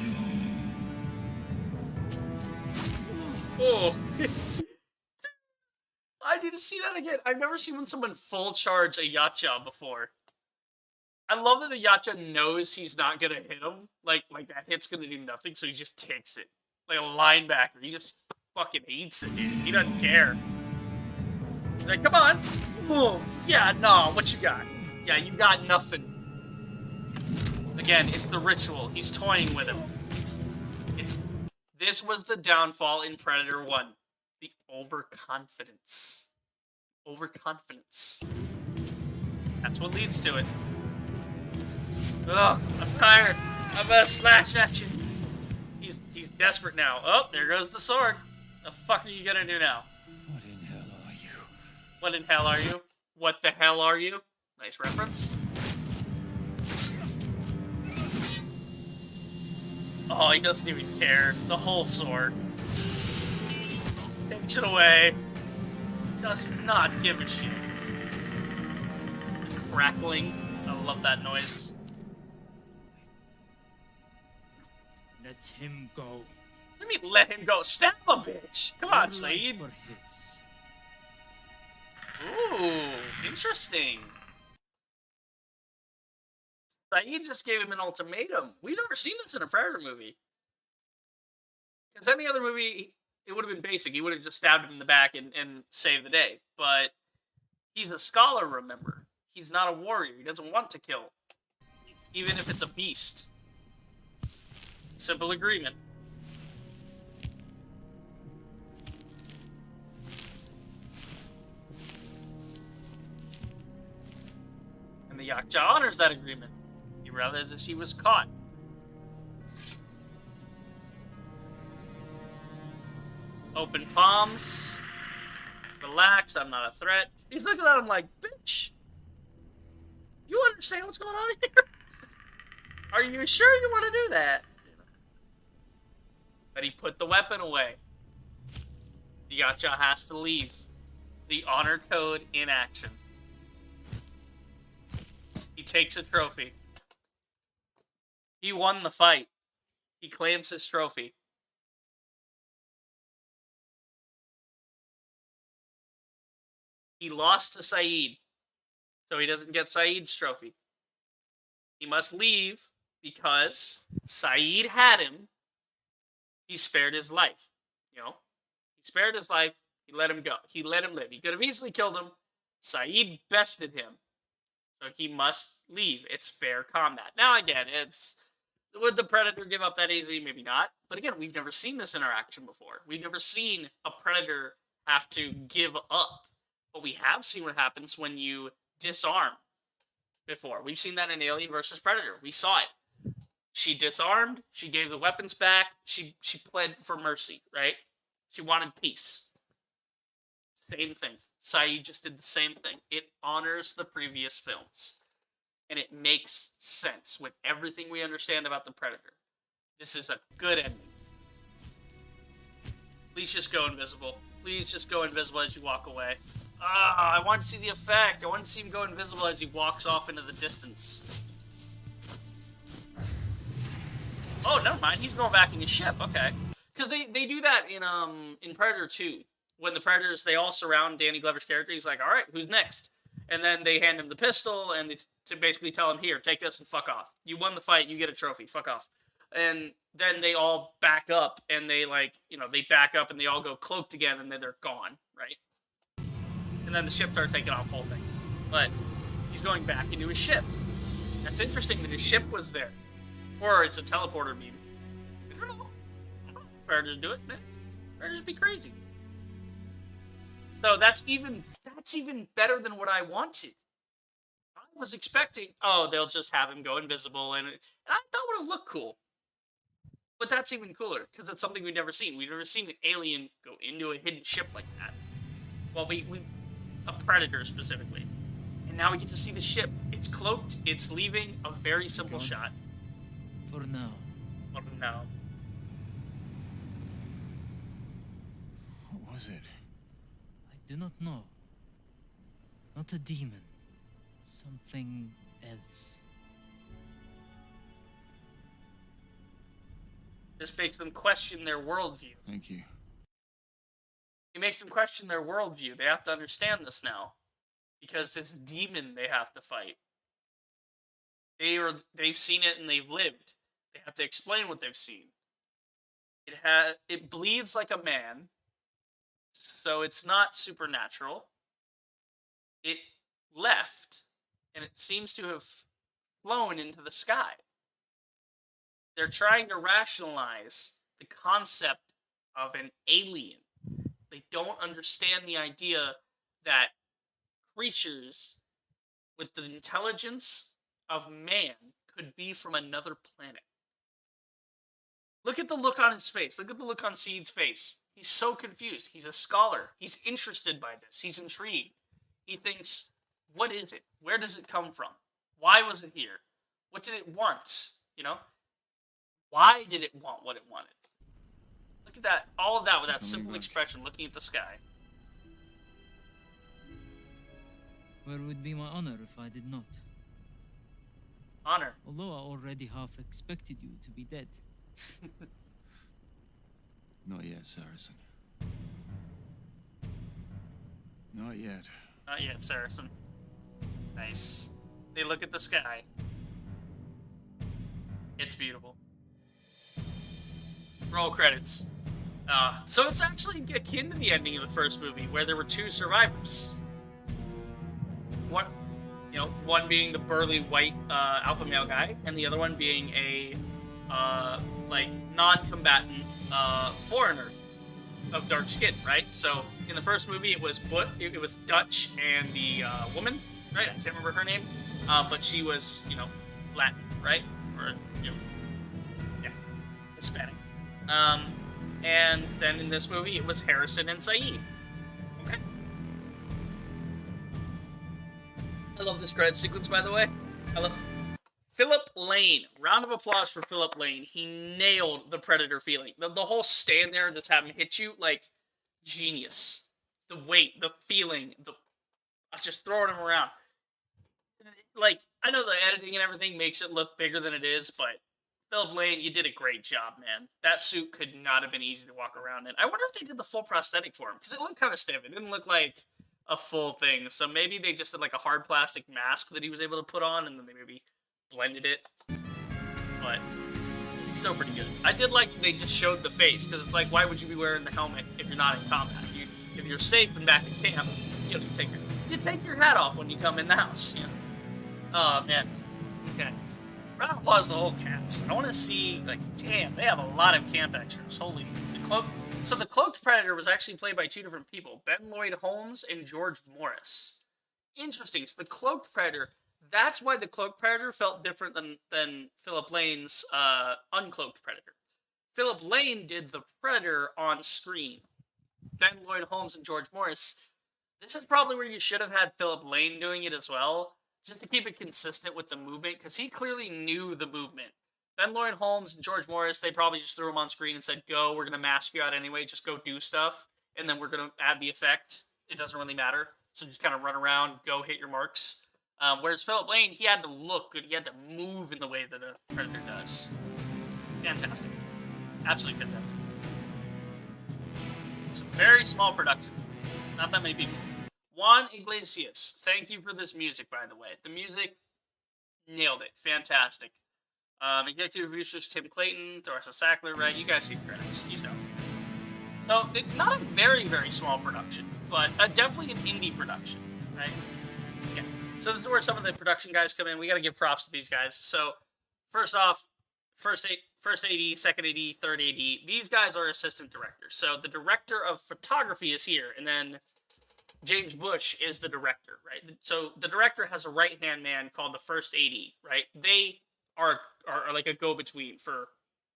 Oh. I need to see that again. I've never seen when someone full charge a Yacha before. I love that the Yacha knows he's not going to hit him. Like that hit's going to do nothing, so he just takes it. Like a linebacker. He just fucking eats it, dude. He doesn't care. He's like, come on. Boom. Yeah, no, what you got? Yeah, you got nothing. Again, it's the ritual. He's toying with him. This was the downfall in Predator 1. The overconfidence. Overconfidence. That's what leads to it. Ugh, I'm tired. I'm gonna slash at you. He's desperate now. Oh, there goes the sword. The fuck are you gonna do now? What in hell are you? What in hell are you? What the hell are you? Nice reference. Oh, he doesn't even care. The whole sword. Takes it away. Does not give a shit. crackling. I love that noise. Let him go. What do you mean, let him go? Stab a bitch! Come on, Saeed. For his. Ooh, interesting. Saeed just gave him an ultimatum. We've never seen this in a Predator movie. Because any other movie, it would have been basic. He would have just stabbed him in the back and saved the day. But he's a scholar, remember. He's not a warrior. He doesn't want to kill. Even if it's a beast. Simple agreement. And the Yaktja honors that agreement. He realizes he was caught. Open palms. Relax, I'm not a threat. He's looking at him like, bitch. You understand what's going on here? Are you sure you want to do that? But he put the weapon away. The Yaktja has to leave. The honor code in action. He takes a trophy. He won the fight. He claims his trophy. He lost to Saeed, so he doesn't get Saeed's trophy. He must leave because Saeed had him. He spared his life. You know? He spared his life. He let him go. He let him live. He could have easily killed him. Saeed bested him. So he must leave. It's fair combat. Now, again, it's... Would the Predator give up that easily? Maybe not. But again, we've never seen this interaction before. We've never seen a Predator have to give up. But we have seen what happens when you disarm before. We've seen that in Alien vs. Predator. We saw it. She disarmed. She gave the weapons back. She pled for mercy, right? She wanted peace. Same thing. Saeed just did the same thing. It honors the previous films. And it makes sense with everything we understand about the Predator. This is a good ending. Please just go invisible. Please just go invisible as you walk away. Ah, I want to see the effect. I want to see him go invisible as he walks off into the distance. Oh, never mind. He's going back in his ship. Okay. Because they do that in Predator 2. When the Predators, they all surround Danny Glover's character. He's like, all right, who's next? And then they hand him the pistol and to basically tell him, here, take this and fuck off. You won the fight. You get a trophy. Fuck off. And then they all back up and they they back up and they all go cloaked again and then they're gone, right? And then the ship starts taking off the whole thing. But he's going back into his ship. That's interesting that his ship was there. Or it's a teleporter beam. I don't know. Predators do it, man. Predators be crazy. So that's even better than what I wanted. I was expecting, oh, they'll just have him go invisible, and I thought it would have looked cool. But that's even cooler, because it's something we've never seen. We've never seen an alien go into a hidden ship like that. Well, a Predator specifically. And now we get to see the ship. It's cloaked, it's leaving, a very simple shot. For now. For now. What was it? I do not know. Not a demon. Something else. This makes them question their worldview. Thank you. It makes them question their worldview. They have to understand this now. Because this demon they have to fight. They've seen it and they've lived. They have to explain what they've seen. It bleeds like a man. So it's not supernatural. It left, and it seems to have flown into the sky. They're trying to rationalize the concept of an alien. They don't understand the idea that creatures with the intelligence of man could be from another planet. Look at the look on his face. Look at the look on Saeed's face. He's so confused. He's a scholar. He's interested by this. He's intrigued. He thinks, what is it? Where does it come from? Why was it here? What did it want? You know? Why did it want what it wanted? Look at that. All of that with that simple expression looking at the sky. Where would be my honor if I did not? Honor. Although I already half expected you to be dead. Not yet, Saracen. Not yet. Not yet, Saracen. Nice. They look at the sky. It's beautiful. Roll credits. So it's actually akin to the ending of the first movie, where there were two survivors. One being the burly white alpha male guy, and the other one being a non-combatant foreigner of dark skin, right? So in the first movie, it was Dutch and the woman, right? I can't remember her name, but she was Latin, right? Or Hispanic. And then in this movie, it was Harrison and Saeed. Okay. I love this credit sequence, by the way. I love Philip Lane. Round of applause for Philip Lane. He nailed the Predator feeling. The whole stand there and just have him hit you, like, genius. The weight, the feeling, just throwing him around. Like, I know the editing and everything makes it look bigger than it is, but Philip Lane, you did a great job, man. That suit could not have been easy to walk around in. I wonder if they did the full prosthetic for him, because it looked kind of stiff. It didn't look like a full thing, so maybe they just did like a hard plastic mask that he was able to put on, and then they maybe blended it. But still pretty good. I did like that they just showed the face, because it's like, why would you be wearing the helmet if you're not in combat? If you're safe and back in camp, you take your hat off when you come in the house. Oh man. Okay. Round of applause to the whole cast. I want to see, like, damn, they have a lot of camp extras. Holy. So the Cloaked Predator was actually played by two different people, Ben Lloyd Holmes and George Morris. Interesting. So the Cloaked Predator, that's why the Cloaked Predator felt different than Philip Lane's Uncloaked Predator. Philip Lane did the Predator on screen. Ben Lloyd Holmes and George Morris, this is probably where you should have had Philip Lane doing it as well, just to keep it consistent with the movement, because he clearly knew the movement. Ben Lloyd Holmes and George Morris, they probably just threw him on screen and said, go, we're going to mask you out anyway, just go do stuff, and then we're going to add the effect. It doesn't really matter. So just kind of run around, go hit your marks. Whereas Philip Lane, he had to look good, he had to move in the way that a Predator does. Fantastic. Absolutely fantastic. It's a very small production. Not that many people. Juan Iglesias, thank you for this music, by the way. The music, nailed it. Fantastic. Executive producers Tim Clayton, Doris Sackler, right? You guys see the credits. You know. So, not a very, very small production, but definitely an indie production, right? Yeah. So this is where some of the production guys come in. We got to give props to these guys. So, first off, first AD, second AD, third AD. These guys are assistant directors. So the director of photography is here, and then James Bush is the director, right? So the director has a right-hand man called the first AD, right? They are like a go-between for,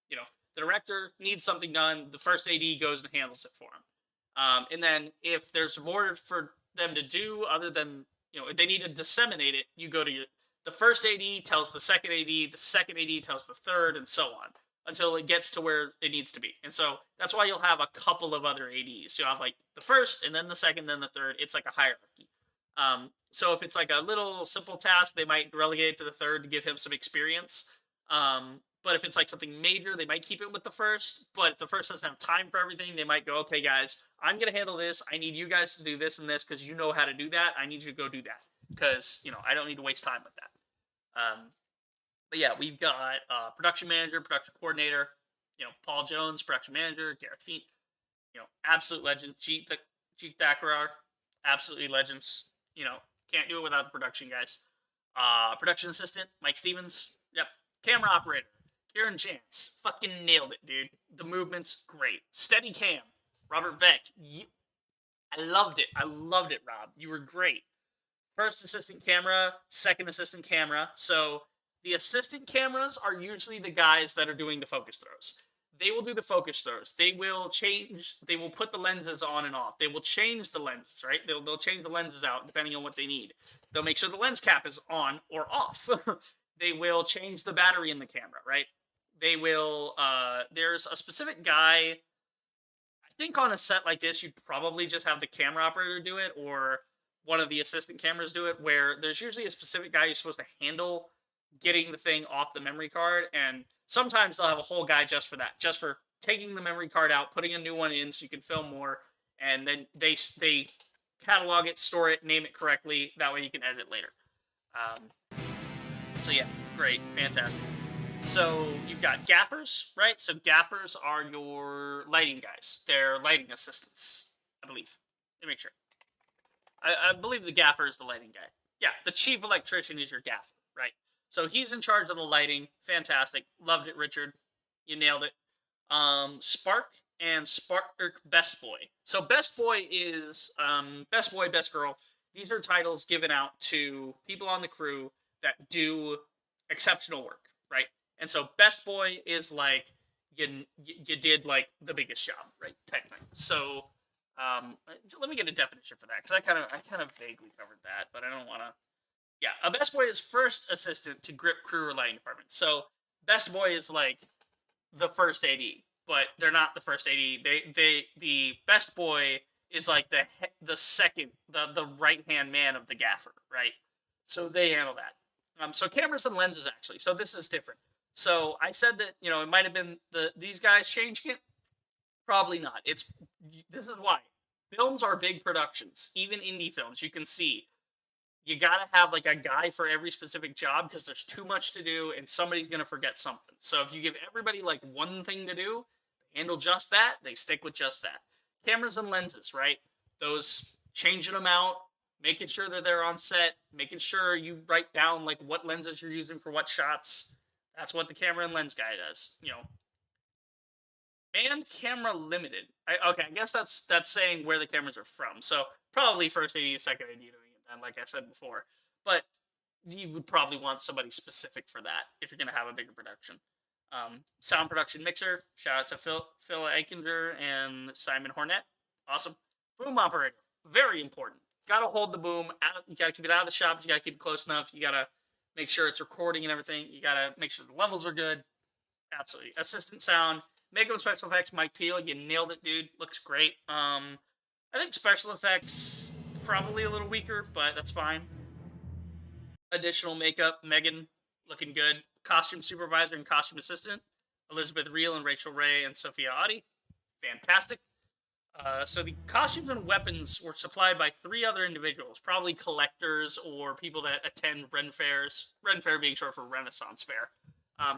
the director needs something done, the first AD goes and handles it for him. And then if there's more for them to do other than, if they need to disseminate it, you go to the first AD tells the second AD, the second AD tells the third, and so on, until it gets to where it needs to be. And so that's why you'll have a couple of other ADs. You'll have like the first, and then the second, then the third. It's like a hierarchy. So if it's like a little simple task, they might relegate it to the third to give him some experience. But if it's like something major, they might keep it with the first. But if the first doesn't have time for everything, they might go, okay, guys, I'm going to handle this. I need you guys to do this and this because you know how to do that. I need you to go do that because, I don't need to waste time with that. But yeah, we've got production manager, production coordinator, Paul Jones, production manager, Gareth Feet, absolute legends, Jeet Thakrar, absolutely legends. Can't do it without the production guys. Production assistant, Mike Stevens. Yep. Camera operator, Kieran Chance. Fucking nailed it, dude. The movement's great. Steady cam, Robert Beck. I loved it. Rob. You were great. First assistant camera, second assistant camera. So the assistant cameras are usually the guys that are doing the focus throws. They will do the focus throws. They will put the lenses on and off. They will change the lenses, right? They'll change the lenses out depending on what they need. They'll make sure the lens cap is on or off. They will change the battery in the camera, right? They will, there's a specific guy, I think on a set like this, you'd probably just have the camera operator do it, or one of the assistant cameras do it, where there's usually a specific guy who's supposed to handle getting the thing off the memory card, and sometimes they'll have a whole guy just for that, just for taking the memory card out, putting a new one in so you can film more, and then they catalog it, store it, name it correctly, that way you can edit it later. So yeah, great, fantastic. So you've got gaffers, right? So gaffers are your lighting guys. They're lighting assistants, I believe. Let me make sure. I believe the gaffer is the lighting guy. Yeah, the chief electrician is your gaffer, right? So he's in charge of the lighting. Fantastic. Loved it, Richard. You nailed it. Spark and Spark Best Boy. So Best Boy is Best Boy, Best Girl. These are titles given out to people on the crew that do exceptional work, right? And so Best Boy is like you did like the biggest job, right? Type thing. So let me get a definition for that, because I kind of vaguely covered that, but I don't want to. Yeah, a Best Boy is first assistant to grip crew or lighting department. So Best Boy is like the first AD, but they're not the first AD. The Best Boy is like the second, the right hand man of the gaffer, right? So they handle that. So cameras and lenses, actually. So this is different. So I said that, you know, it might have been these guys changing it. Probably not. This is why films are big productions, even indie films. You can see you gotta have like a guy for every specific job, because there's too much to do and somebody's gonna forget something. So if you give everybody like one thing to do, handle just that, they stick with just that. Cameras and lenses, right? Those, changing them out, making sure that they're on set, making sure you write down like what lenses you're using for what shots. That's what the camera and lens guy does. You know, and camera limited. I guess that's saying where the cameras are from. So probably first AD, second AD doing it then, like I said before. But you would probably want somebody specific for that if you're going to have a bigger production. Sound production mixer. Shout out to Phil Eichinger and Simon Hornet. Awesome. Boom operator. Very important. Got to hold the boom. You got to keep it out of the shop. You got to keep it close enough. You got to make sure it's recording and everything. You got to make sure the levels are good. Absolutely. Assistant sound. Makeup special effects, Mike Peel. You nailed it, dude. Looks great. I think special effects, probably a little weaker, but that's fine. Additional makeup, Megan, looking good. Costume supervisor and costume assistant, Elizabeth Reel and Rachel Ray and Sophia Audi. Fantastic. So the costumes and weapons were supplied by 3 other individuals, probably collectors or people that attend Ren fairs. Ren fair being short for Renaissance Fair.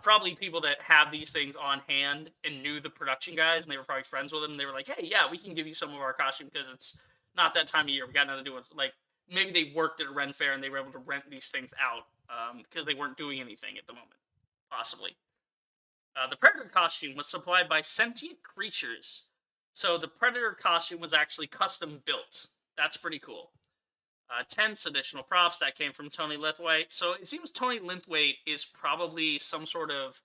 Probably people that have these things on hand and knew the production guys, and they were probably friends with them. And they were like, "Hey, yeah, we can give you some of our costume because it's not that time of year. We got nothing to do with like maybe they worked at a Ren fair and they were able to rent these things out because they weren't doing anything at the moment, possibly." The Predator costume was supplied by Sentient Creatures. So the Predator costume was actually custom built. That's pretty cool. Tents, additional props, that came from Tony Lithwaite. So it seems Tony Lithwaite is probably some sort of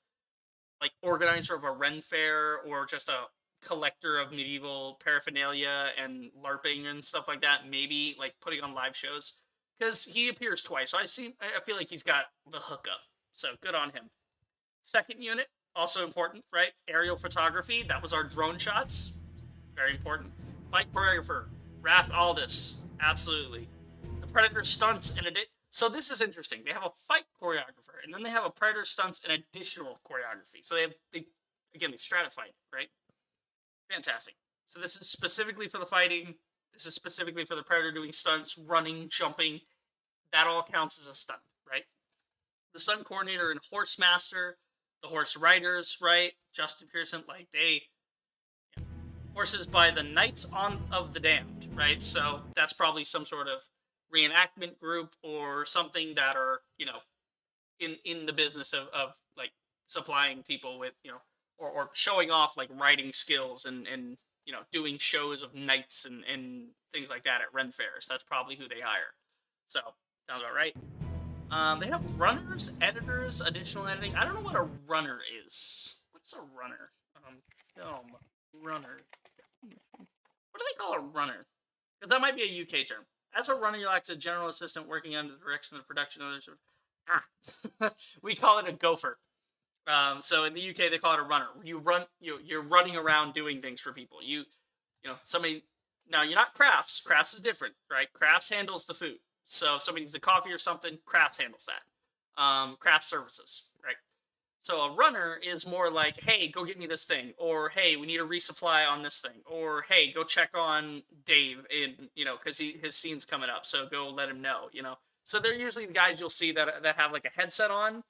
like organizer of a Ren fair or just a collector of medieval paraphernalia and LARPing and stuff like that. Maybe like putting on live shows because he appears twice. So I feel like he's got the hookup. So good on him. Second unit, also important, right? Aerial photography. That was our drone shots. Very important. Fight choreographer, Raph Aldis. Absolutely. The Predator stunts and so this is interesting. They have a fight choreographer, and then they have a Predator stunts and additional choreography. So they've stratified, right? Fantastic. So this is specifically for the fighting. This is specifically for the Predator doing stunts, running, jumping. That all counts as a stunt, right? The stunt coordinator and horse master, the horse riders, right? Justin Pearson, like horses by the Knights of the Damned, right? So that's probably some sort of reenactment group or something that are, you know, in the business of like supplying people with, you know, or showing off like riding skills and you know, doing shows of knights and things like that at Ren fairs. That's probably who they hire. So, sounds about right. They have runners, editors, additional editing. I don't know what a runner is. What's a runner? Film runner. What do they call a runner? Because that might be a UK term. As a runner, you're like a general assistant working under the direction of the production of others. We call it a gopher. So in the UK, they call it a runner. You're running around doing things for people. You know, somebody Now, you're not Crafts. Crafts is different, right? Crafts handles the food. So if somebody needs a coffee or something, Crafts handles that. Craft services, right? So a runner is more like, hey, go get me this thing, or hey, we need a resupply on this thing, or hey, go check on Dave in, because his scene's coming up, so go let him know, So they're usually the guys you'll see that have like a headset on,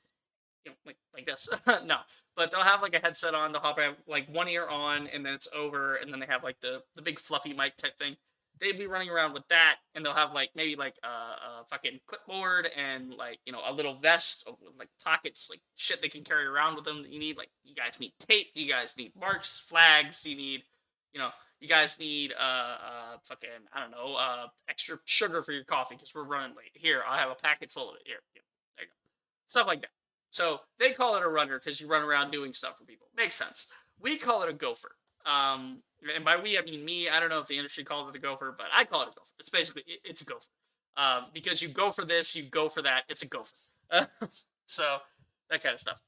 like this. No, but they'll have like a headset on. They'll have like one ear on, and then it's over, and then they have like the big fluffy mic type thing. They'd be running around with that, and they'll have like maybe like a fucking clipboard and like a little vest with like pockets, like shit they can carry around with them that you need. Like, you guys need tape, you guys need marks, flags, you need you guys need fucking, I don't know, extra sugar for your coffee because we're running late. Here, I'll have a packet full of it. Here, there you go, stuff like that. So they call it a runner because you run around doing stuff for people. Makes sense. We call it a gopher. And by we, I mean me. I don't know if the industry calls it a gopher, but I call it a gopher. It's basically, it's a gopher. Because you go for this, you go for that. It's a gopher. So that kind of stuff.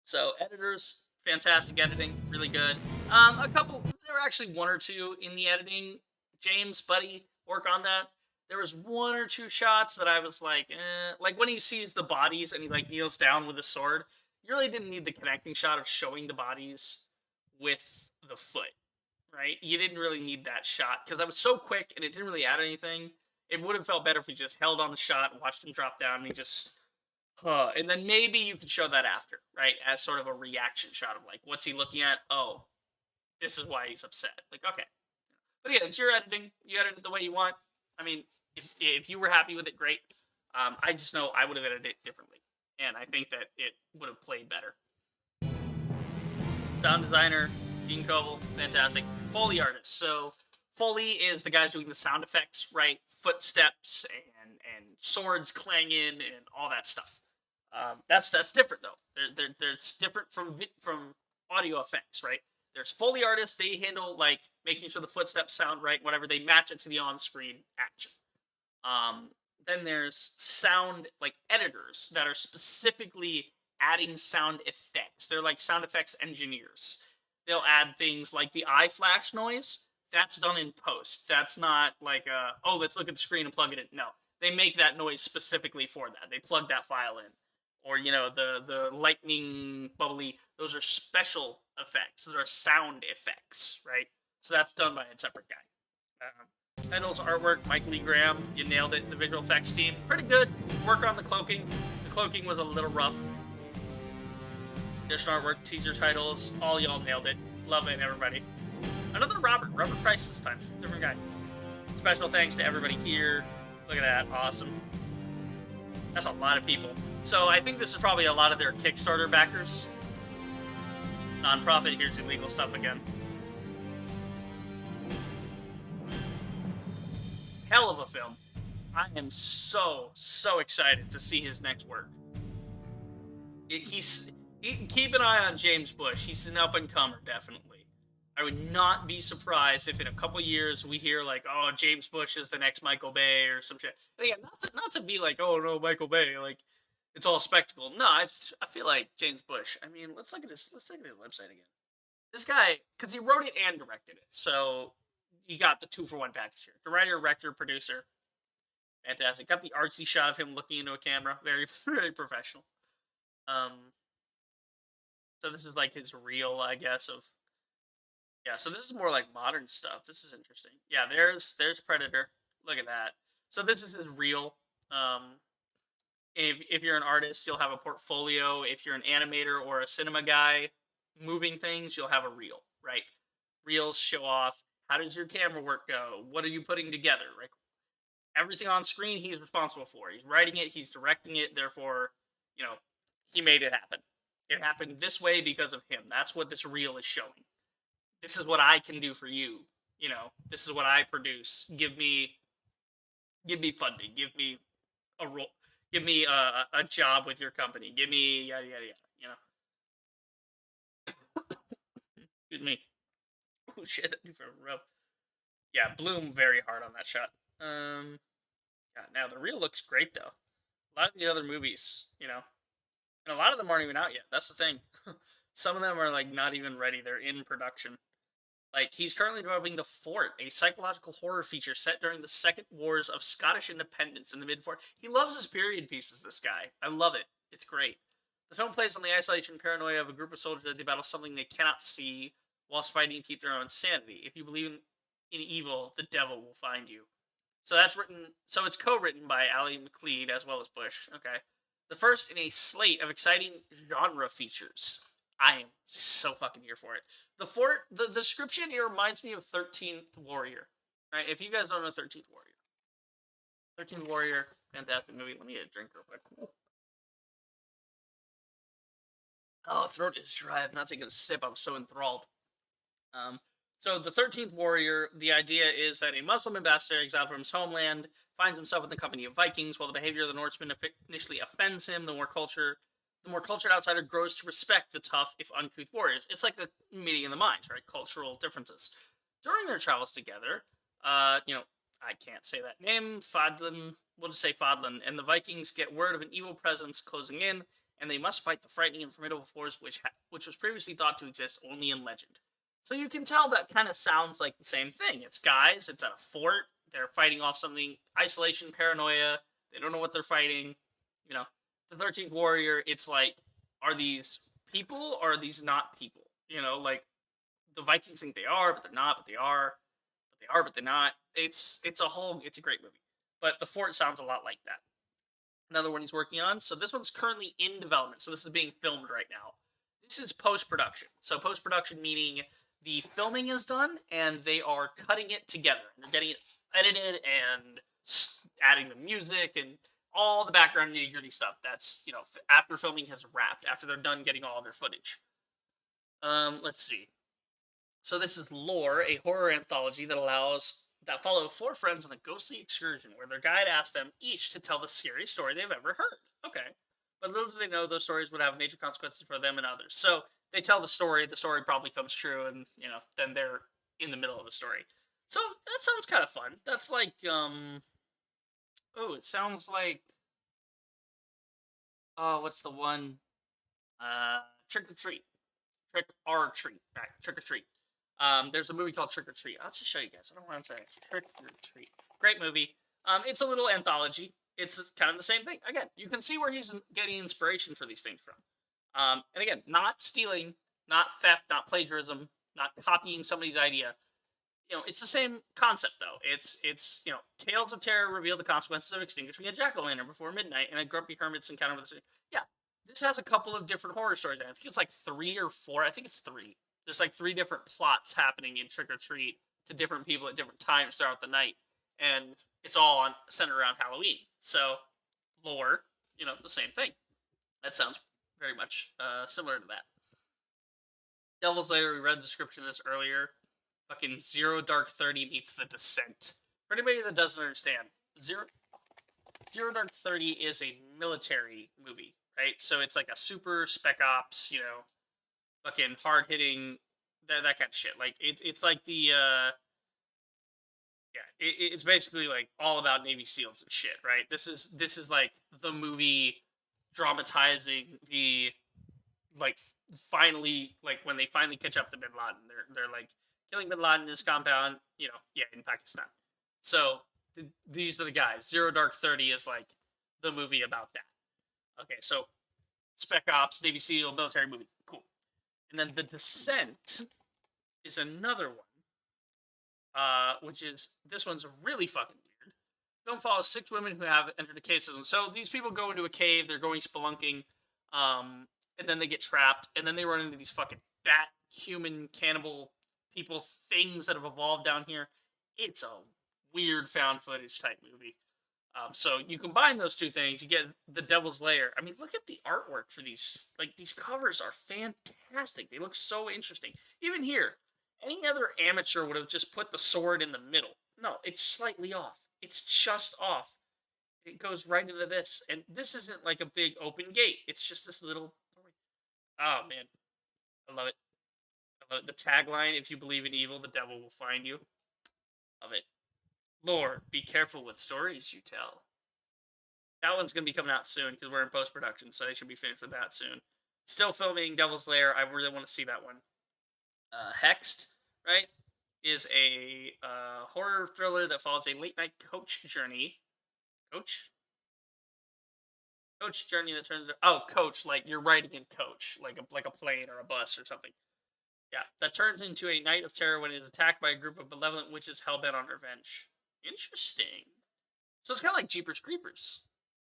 So editors, fantastic editing, really good. There were actually one or two in the editing. James, buddy, work on that. There was one or two shots that I was like, like when he sees the bodies and he like kneels down with a sword. You really didn't need the connecting shot of showing the bodies with the foot, right? You didn't really need that shot because that was so quick and it didn't really add anything. It would have felt better if we just held on the shot and watched him drop down and he just, and then maybe you could show that after, right? As sort of a reaction shot of like, what's he looking at? Oh, this is why he's upset. Like, okay. But again, it's your editing. You edit it the way you want. I mean, if you were happy with it, great. I just know I would have edited it differently. And I think that it would have played better. Sound designer, Dean Koval, fantastic. Foley artist. So Foley is the guys doing the sound effects, right? Footsteps and swords clanging and all that stuff. That's different though. There's different from audio effects, right? There's Foley artists. They handle like making sure the footsteps sound right, whatever. They match it to the on-screen action. Then there's sound like editors that are specifically adding sound effects. They're like sound effects engineers. They'll add things like the eye flash noise. That's done in post. That's not like oh, let's look at the screen and plug it in. No, they make that noise specifically for that. They plug that file in. Or, the lightning bubbly, those are special effects. Those are sound effects, right? So that's done by a separate guy. Titles, artwork, Mike Lee Graham. You nailed it. The visual effects team, pretty good. Work on the cloaking. The cloaking was a little rough. Additional artwork, teaser titles, all y'all nailed it. Love it, everybody. Another Robert Price this time. Different guy. Special thanks to everybody here. Look at that. Awesome. That's a lot of people. So I think this is probably a lot of their Kickstarter backers. Nonprofit, here's illegal stuff again. Hell of a film. I am so excited to see his next work. Keep an eye on James Bush. He's an up-and-comer, definitely. I would not be surprised if in a couple years we hear like, oh, James Bush is the next Michael Bay or some shit. And again, not to be like, oh no, Michael Bay, like it's all spectacle. No, I feel like James Bush. I mean, let's look at his website again. This guy, because he wrote it and directed it, so you got the 2-for-1 package here. Director, director, producer, fantastic. Got the artsy shot of him looking into a camera, very very professional. So this is like his reel, I guess, of. Yeah, so this is more like modern stuff. This is interesting. Yeah, there's Predator. Look at that. So this is his reel. If you're an artist, you'll have a portfolio. If you're an animator or a cinema guy moving things, you'll have a reel, right? Reels show off how does your camera work go? What are you putting together? Right? Everything on screen he's responsible for. He's writing it, he's directing it, therefore, he made it happen. It happened this way because of him. That's what this reel is showing. This is what I can do for you. This is what I produce. Give me funding. Give me a role. Give me a job with your company. Give me yada yada yada. Excuse me. Oh shit, that dude for a row. Yeah, Bloom very hard on that shot. God, now the reel looks great though. A lot of the other movies, and a lot of them aren't even out yet. That's the thing. Some of them are like not even ready. They're in production. Like, he's currently developing The Fort, a psychological horror feature set during the Second Wars of Scottish Independence in the mid-40s. He loves his period pieces, this guy. I love it. It's great. The film plays on the isolation and paranoia of a group of soldiers as they battle something they cannot see whilst fighting to keep their own sanity. If you believe in evil, the devil will find you. So that's written. So it's co-written by Ali McLeod as well as Bush. Okay, the first in a slate of exciting genre features. I am so fucking here for it. The Fort. The description here reminds me of 13th Warrior. Right? If you guys don't know 13th Warrior, 13th Warrior, fantastic movie. Let me get a drink real quick. Oh, throat is dry. I'm not taking a sip. I'm so enthralled. So the 13th Warrior, the idea is that a Muslim ambassador exiled from his homeland finds himself in the company of Vikings. While the behavior of the Norsemen initially offends him, the more cultured outsider grows to respect the tough, if uncouth warriors. It's like a meeting in the minds, right? Cultural differences. During their travels together, I can't say that name, Fadlan, we'll just say Fadlan, and the Vikings get word of an evil presence closing in, and they must fight the frightening and formidable force which was previously thought to exist only in legend. So you can tell that kind of sounds like the same thing. It's guys, it's at a fort, they're fighting off something, isolation, paranoia, they don't know what they're fighting. The 13th Warrior, it's like, are these people or are these not people? Like, the Vikings think they are, but they're not, but they are, but they are, but they're not. It's a great movie. But The Fort sounds a lot like that. Another one he's working on. So this one's currently in development. So this is being filmed right now. This is post-production. So post-production meaning the filming is done and they are cutting it together. They're getting it edited and adding the music and all the background nitty-gritty stuff. That's, after filming has wrapped, after they're done getting all their footage. Let's see. So this is Lore, a horror anthology that follow 4 friends on a ghostly excursion where their guide asks them each to tell the scariest story they've ever heard. Okay. But little do they know those stories would have major consequences for them and others. So they tell the story probably comes true, and, then they're in the middle of the story. So that sounds kind of fun. That's like, it sounds like, what's the one? Trick or Treat. Trick or Treat. Right, Trick or Treat. There's a movie called Trick or Treat. I'll just show you guys. I don't know what I'm saying. Trick or Treat. Great movie. It's a little anthology. It's kind of the same thing. Again, you can see where he's getting inspiration for these things from. And again, not stealing, not theft, not plagiarism, not copying somebody's idea. It's the same concept, though. It's tales of terror reveal the consequences of extinguishing a jack-o'-lantern before midnight and a grumpy hermit's encounter with this has a couple of different horror stories. I think it's like 3 or 4. I think it's 3. There's like 3 different plots happening in Trick or Treat to different people at different times throughout the night. And it's all centered around Halloween. So, Lore, the same thing. That sounds very much similar to that. Devil's Lair, we read the description of this earlier. Fucking Zero Dark 30 meets The Descent. For anybody that doesn't understand, Zero Dark 30 is a military movie, right? So it's like a super spec ops, fucking hard-hitting, that kind of shit. Like, it's like the, it's basically like all about Navy SEALs and shit, right? This is like the movie dramatizing the, like, finally, like, when they finally catch up to Bin Laden, they're like killing Bin Laden in his compound, in Pakistan. So these are the guys. Zero Dark 30 is like the movie about that. Okay, so Spec Ops, Navy SEAL, military movie, cool. And then The Descent is another one. Which is, this one's really fucking weird. The film follows 6 women who have entered a cave system. So these people go into a cave, they're going spelunking, and then they get trapped, and then they run into these fucking bat, human, cannibal people, things that have evolved down here. It's a weird found footage type movie. So you combine those 2 things, you get The Devil's Lair. I mean, look at the artwork for these. Like, these covers are fantastic. They look so interesting. Even here, any other amateur would have just put the sword in the middle. No, it's slightly off. It's just off. It goes right into this. And this isn't like a big open gate. It's just this little... Oh, man. I love it. I love it. The tagline, if you believe in evil, the devil will find you. Love it. Lord, be careful what stories you tell. That one's going to be coming out soon because we're in post-production, so they should be finished with that soon. Still filming Devil's Lair. I really want to see that one. Hexed, right? is a horror thriller that follows a late-night coach journey. Coach? Coach journey that turns... Oh, coach, like you're riding in coach, like a plane or a bus or something. Yeah, that turns into a night of terror when it is attacked by a group of malevolent witches hell-bent on revenge. Interesting. So it's kind of like Jeepers Creepers.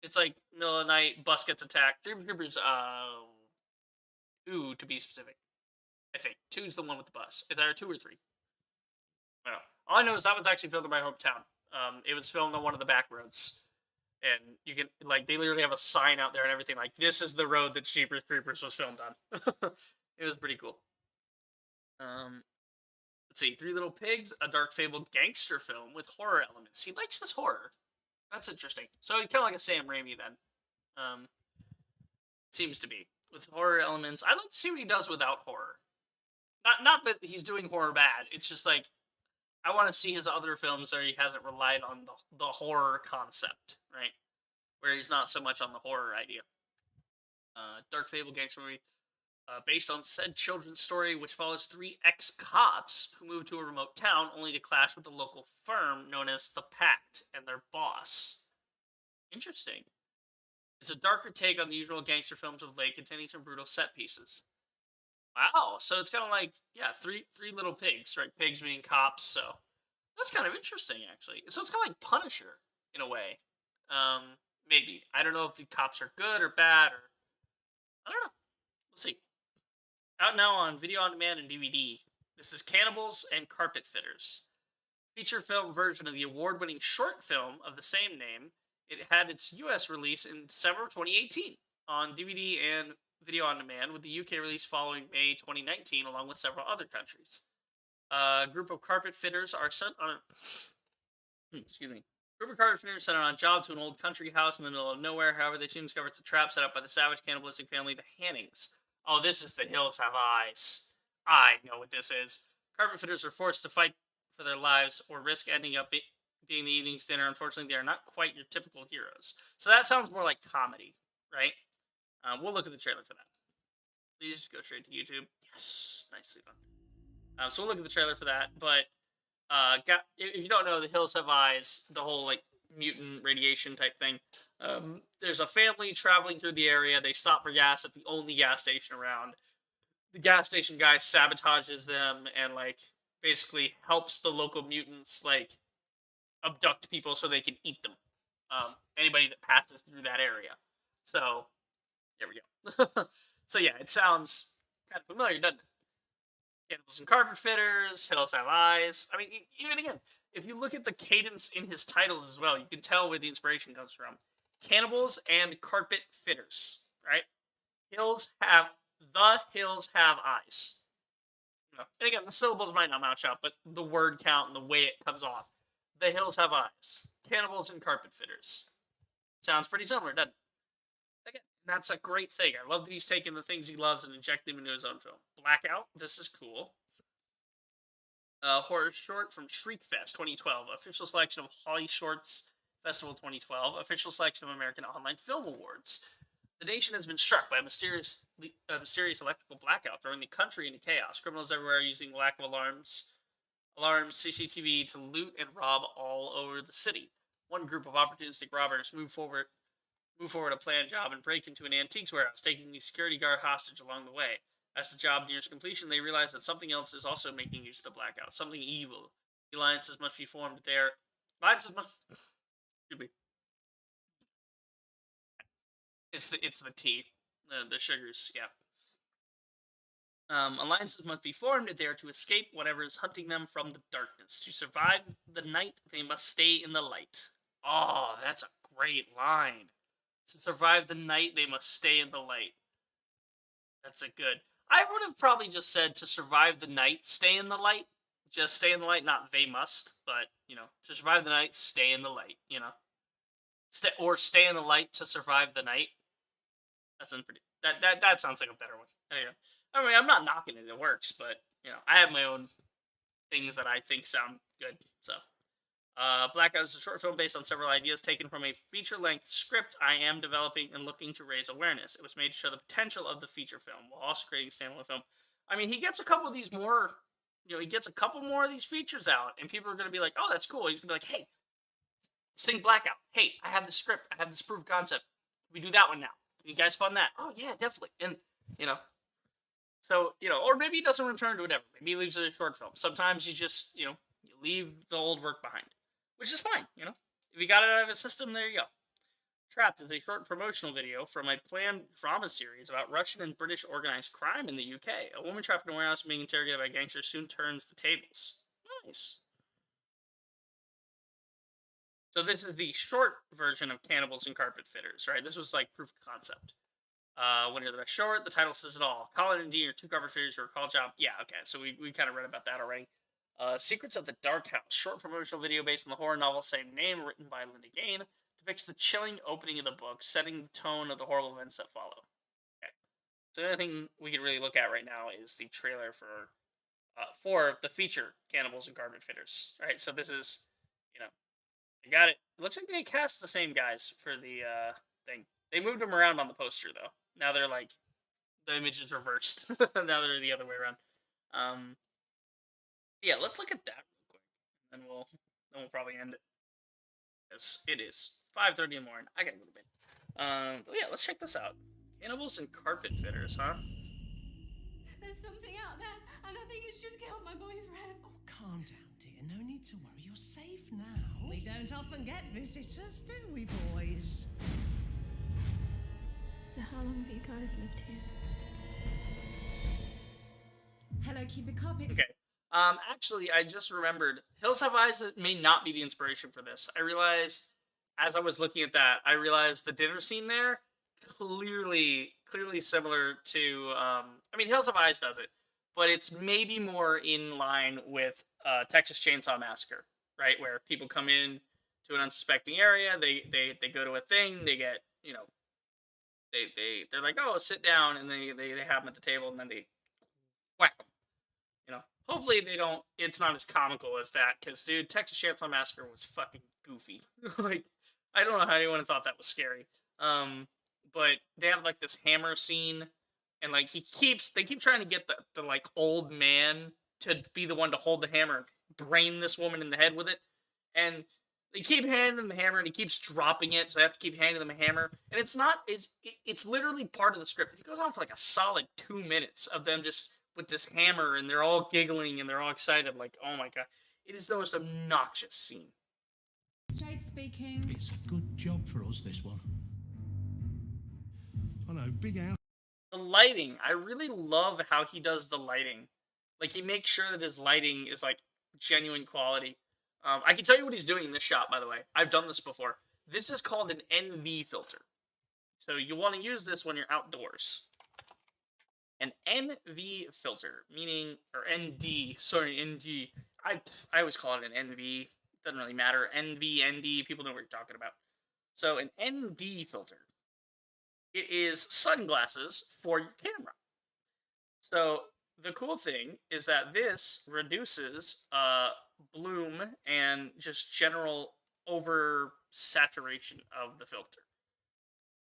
It's like middle of the night, bus gets attacked. Jeepers Creepers, 2 to be specific. I think 2 is the one with the bus. Is there 2 or 3? I don't know. All I know is that was actually filmed in my hometown. It was filmed on one of the back roads. And you can, like, they literally have a sign out there and everything, like, this is the road that Jeepers Creepers was filmed on. It was pretty cool. Let's see, Three Little Pigs, a dark fabled gangster film with horror elements. He likes his horror. That's interesting. So he's kind of like a Sam Raimi then. Seems to be. With horror elements. I'd like to see what he does without horror. Not that he's doing horror bad. It's just like, I want to see his other films where he hasn't relied on the horror concept, right? Where he's not so much on the horror idea. Dark Fable gangster movie. Based on said children's story, which follows 3 ex-cops who move to a remote town only to clash with the local firm known as The Pact and their boss. Interesting. It's a darker take on the usual gangster films of late, containing some brutal set pieces. Wow, so it's kind of like, yeah, three little pigs, right? Pigs being cops, so that's kind of interesting, actually. So it's kind of like Punisher, in a way. Maybe. I don't know if the cops are good or bad, or... I don't know. We'll see. Out now on video on demand and DVD. This is Cannibals and Carpet Fitters. Feature film version of the award-winning short film of the same name. It had its US release in December 2018 on DVD and video on demand, with the UK release following May 2019, along with several other countries. A group of carpet fitters are sent on a... Group of carpet fitters sent on a job to an old country house in the middle of nowhere. However, they soon discover it's a trap set up by the savage cannibalistic family, the Hannings. Oh, this is The Hills Have Eyes. I know what this is. Carpet fitters are forced to fight for their lives or risk ending up being the evening's dinner. Unfortunately, they are not quite your typical heroes. So that sounds more like comedy, right? We'll look at the trailer for that. Please go straight to YouTube. Yes, nicely done. So we'll look at the trailer for that. But if you don't know, The Hills Have Eyes, the whole like mutant radiation type thing. There's a family traveling through the area. They stop for gas at the only gas station around. The gas station guy sabotages them and like basically helps the local mutants like abduct people so they can eat them. Anybody that passes through that area. So there we go. So yeah, it sounds kind of familiar, doesn't it? Cannibals and Carpet Fitters, Hills Have Eyes. I mean, even again, if you look at the cadence in his titles as well, you can tell where the inspiration comes from. Cannibals and Carpet Fitters, right? The Hills Have Eyes. And again, the syllables might not match up, but the word count and the way it comes off. The Hills Have Eyes. Cannibals and Carpet Fitters. Sounds pretty similar, doesn't it? Again, that's a great thing. I love that he's taking the things he loves and injecting them into his own film. Blackout. This is cool. Horror short from Shriekfest 2012. Official selection of Holly Shorts Festival 2012. Official selection of American Online Film Awards. The nation has been struck by a mysterious electrical blackout, throwing the country into chaos. Criminals everywhere are using lack of alarms, CCTV to loot and rob all over the city. One group of opportunistic robbers move forward a planned job and break into an antiques warehouse, taking the security guard hostage along the way. As the job nears completion, they realize that something else is also making use of the blackout. Something evil. The alliances must be formed there. Excuse me. It's the tea. The sugars, yeah. Alliances must be formed if they are to escape whatever is hunting them from the darkness. To survive the night, they must stay in the light. Oh, that's a great line. To survive the night, they must stay in the light. That's a good... I would have probably just said to survive the night, stay in the light. Just stay in the light, not they must, but, you know, to survive the night, stay in the light, you know. Stay in the light to survive the night. That sounds like a better one. Anyway, I mean, I'm not knocking it, it works, but, you know, I have my own things that I think sound good, so. Blackout is a short film based on several ideas taken from a feature-length script I am developing and looking to raise awareness. It was made to show the potential of the feature film, while also creating a standalone film. I mean, he gets a couple of these more he gets a couple more of these features out, and people are going to be like, oh, that's cool. He's going to be like, hey, sing Blackout. Hey, I have the script. I have this proof of concept. We do that one now. You guys fund that? Oh, yeah, definitely. And, so, or maybe he doesn't return to whatever. Maybe he leaves it a short film. Sometimes you just, you leave the old work behind, which is fine, If you got it out of his system, there you go. Trapped is a short promotional video from a planned drama series about Russian and British organized crime in the UK. A woman trapped in a warehouse being interrogated by gangsters soon turns the tables. Nice. So this is the short version of Cannibals and Carpet Fitters, right? This was like proof of concept. When you're the best short, the title says it all. Colin and Dean are 2 carpet fitters who are call job. Yeah, okay, so we kind of read about that already. Secrets of the Dark House, short promotional video based on the horror novel same name, written by Linda Gain, depicts the chilling opening of the book, setting the tone of the horrible events that follow. Okay. So the other thing we can really look at right now is the trailer for the feature Cannibals and Carpet Fitters. Right, so this is, they got it. It looks like they cast the same guys for the thing. They moved them around on the poster though. Now they're like, the image is reversed. Now they're the other way around. Yeah, let's look at that real quick, and then we'll probably end it. Because it is 5:30 in the morning. I gotta go to bed. But yeah, let's check this out. Cannibals and Carpet Fitters, huh? There's something out there, and I think it's just killed my boyfriend. Oh, calm down, dear. No need to worry. You're safe now. We don't often get visitors, do we, boys? So how long have you guys lived here? Hello, Cupid Carpet. Okay. Actually, I just remembered, Hills Have Eyes may not be the inspiration for this. I realized, as I was looking at that, I realized the dinner scene there, clearly similar to, Hills Have Eyes does it, but it's maybe more in line with Texas Chainsaw Massacre, right? Where people come in to an unsuspecting area, they go to a thing, they get, they're like, oh, sit down, and they have them at the table, and then they whack them. Hopefully it's not as comical as that, because, dude, Texas Chainsaw Massacre was fucking goofy. Like, I don't know how anyone thought that was scary. But they have, like, this hammer scene, and, like, they keep trying to get the like, old man to be the one to hold the hammer and brain this woman in the head with it, and they keep handing him the hammer, and he keeps dropping it, so they have to keep handing him a hammer, and it's literally part of the script. It goes on for, like, a solid 2 minutes of them just with this hammer, and they're all giggling, and they're all excited, like, oh my god. It is the most obnoxious scene. Jade speaking. It's a good job for us, this one. I know, big house. The lighting, I really love how he does the lighting. Like, he makes sure that his lighting is, like, genuine quality. I can tell you what he's doing in this shot, by the way. I've done this before. This is called an NV filter. So you want to use this when you're outdoors. An NV filter, meaning, or ND, sorry, ND. I always call it an NV. Doesn't really matter. NV, ND, people know what you're talking about. So an ND filter. It is sunglasses for your camera. So the cool thing is that this reduces bloom and just general oversaturation of the filter.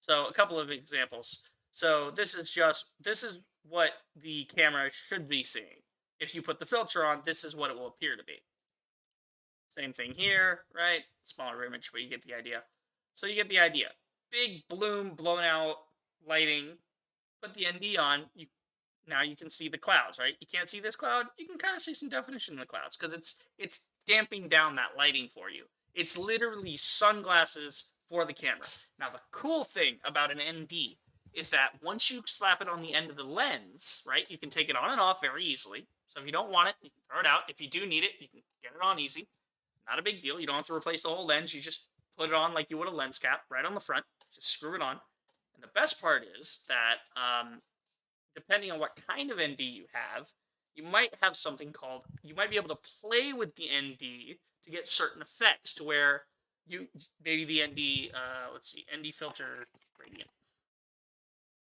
So a couple of examples. So this is what the camera should be seeing. If you put the filter on, this is what it will appear to be. Same thing here, right? Smaller image, but you get the idea. So you get the idea. Big bloom, blown out lighting. Put the ND on. Now you can see the clouds, right? You can't see this cloud. You can kind of see some definition in the clouds because it's damping down that lighting for you. It's literally sunglasses for the camera. Now the cool thing about an ND is that once you slap it on the end of the lens, right, you can take it on and off very easily. So if you don't want it, you can throw it out. If you do need it, you can get it on easy. Not a big deal. You don't have to replace the whole lens. You just put it on like you would a lens cap right on the front. Just screw it on. And the best part is that depending on what kind of ND you have, you might have something called, you might be able to play with the ND to get certain effects to where maybe the ND, let's see, ND filter gradient.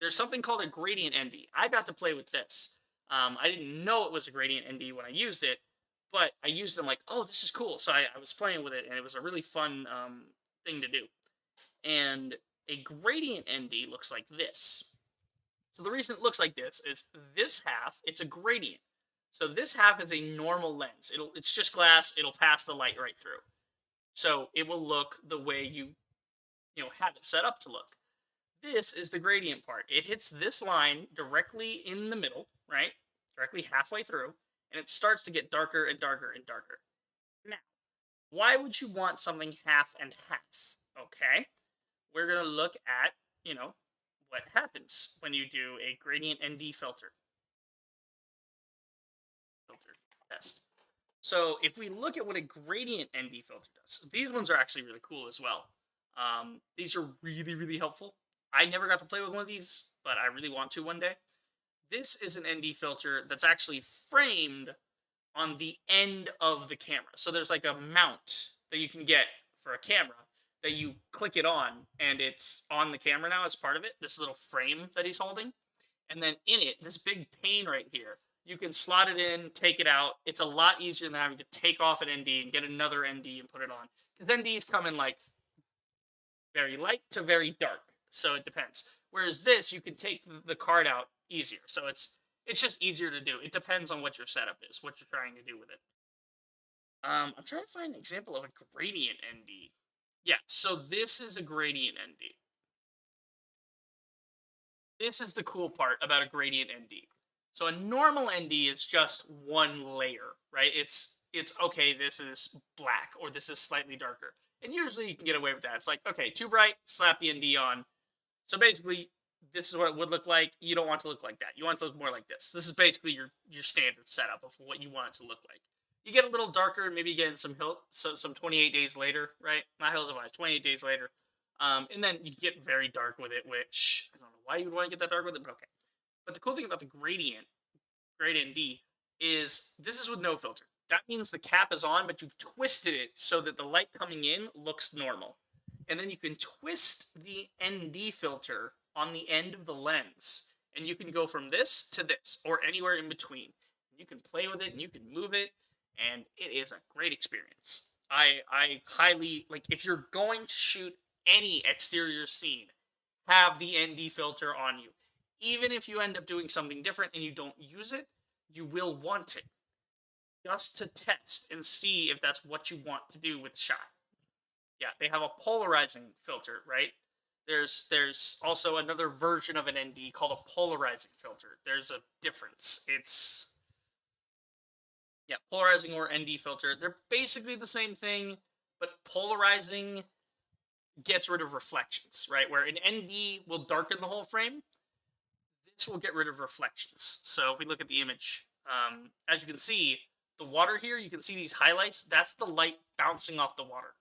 There's something called a gradient ND. I got to play with this. I didn't know it was a gradient ND when I used it, but I used them like, oh, this is cool. So I was playing with it, and it was a really fun thing to do. And a gradient ND looks like this. So the reason it looks like this is this half, it's a gradient. So this half is a normal lens. It's just glass. It'll pass the light right through. So it will look the way you have it set up to look. This is the gradient part. It hits this line directly in the middle, right? Directly halfway through, and it starts to get darker and darker and darker. Now, why would you want something half and half? Okay, we're going to look at, what happens when you do a gradient ND filter test. So if we look at what a gradient ND filter does, these ones are actually really cool as well. These are really, really helpful. I never got to play with one of these, but I really want to one day. This is an ND filter that's actually framed on the end of the camera. So there's like a mount that you can get for a camera that you click it on, and it's on the camera now as part of it, this little frame that he's holding. And then in it, this big pane right here, you can slot it in, take it out. It's a lot easier than having to take off an ND and get another ND and put it on. Because NDs come in like very light to very dark. So it depends. Whereas this, you can take the card out easier. So it's just easier to do. It depends on what your setup is, what you're trying to do with it. I'm trying to find an example of a gradient ND. Yeah, so this is a gradient ND. This is the cool part about a gradient ND. So a normal ND is just one layer, right? It's okay, this is black, or this is slightly darker. And usually you can get away with that. It's like, okay, too bright, slap the ND on. So basically, this is what it would look like. You don't want it to look like that. You want it to look more like this. This is basically your standard setup of what you want it to look like. You get a little darker, maybe you get in some 28 days later, right? Not Hills of Ice, 28 days later. And then you get very dark with it, which I don't know why you would want to get that dark with it, but okay. But the cool thing about the gradient ND, is this is with no filter. That means the cap is on, but you've twisted it so that the light coming in looks normal. And then you can twist the ND filter on the end of the lens. And you can go from this to this, or anywhere in between. You can play with it, and you can move it, and it is a great experience. I highly, if you're going to shoot any exterior scene, have the ND filter on you. Even if you end up doing something different and you don't use it, you will want it. Just to test and see if that's what you want to do with the shot. Yeah, they have a polarizing filter, right? There's also another version of an ND called a polarizing filter. There's a difference. It's polarizing or ND filter. They're basically the same thing, but polarizing gets rid of reflections, right? Where an ND will darken the whole frame, this will get rid of reflections. So if we look at the image, as you can see, the water here, you can see these highlights. That's the light bouncing off the water.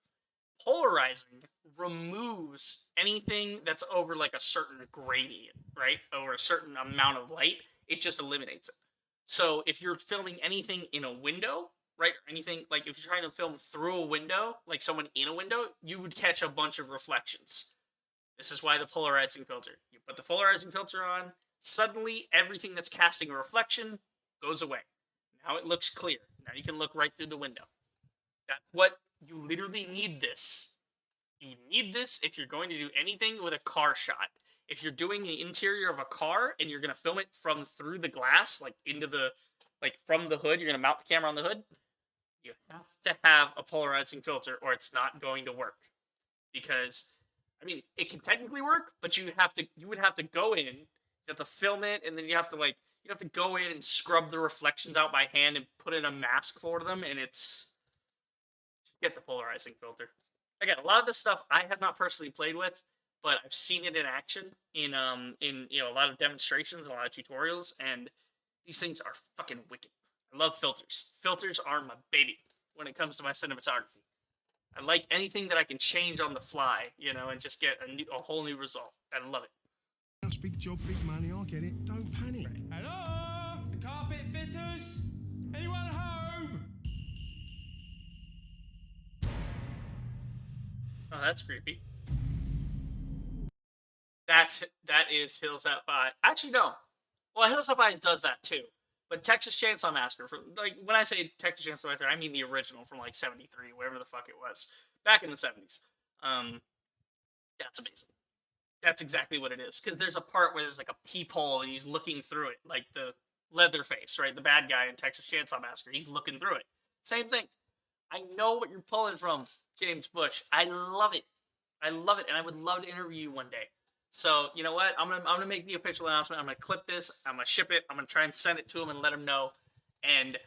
Polarizing removes anything that's over like a certain gradient, right? Over a certain amount of light, it just eliminates it. So if you're filming anything in a window, right, or anything, like if you're trying to film through a window, like someone in a window, you would catch a bunch of reflections. This is why the polarizing filter. You put the polarizing filter on, suddenly everything that's casting a reflection goes away. Now it looks clear. Now you can look right through the window. That's what you literally need this. You need this if you're going to do anything with a car shot. If you're doing the interior of a car and you're going to film it from through the glass, from the hood, you're going to mount the camera on the hood, you have to have a polarizing filter or it's not going to work. Because, it can technically work, but you would have to go in, you have to film it, and then you have to go in and scrub the reflections out by hand and put in a mask for them, and get the polarizing filter. Again, a lot of this stuff I have not personally played with, but I've seen it in action in a lot of demonstrations and a lot of tutorials, and these things are fucking wicked. I love filters. Filters are my baby when it comes to my cinematography. I like anything that I can change on the fly, and just get a whole new result. I love it. Big job, big money, I get it. Don't panic. Hello? The carpet fitters? Anyone home? Oh, that's creepy. That is Hills Have Eyes. Actually, no. Well, Hills Have Eyes does that too. But Texas Chainsaw Massacre, when I say Texas Chainsaw Massacre, I mean the original from 73, whatever the fuck it was, back in the 70s. That's amazing. That's exactly what it is. Because there's a part where there's a peephole and he's looking through it. Leatherface, right? The bad guy in Texas Chainsaw Massacre. He's looking through it. Same thing. I know what you're pulling from, James Bush. I love it. I love it, and I would love to interview you one day. So, you know what? I'm gonna make the official announcement. I'm gonna clip this. I'm gonna ship it. I'm gonna try and send it to him and let him know. And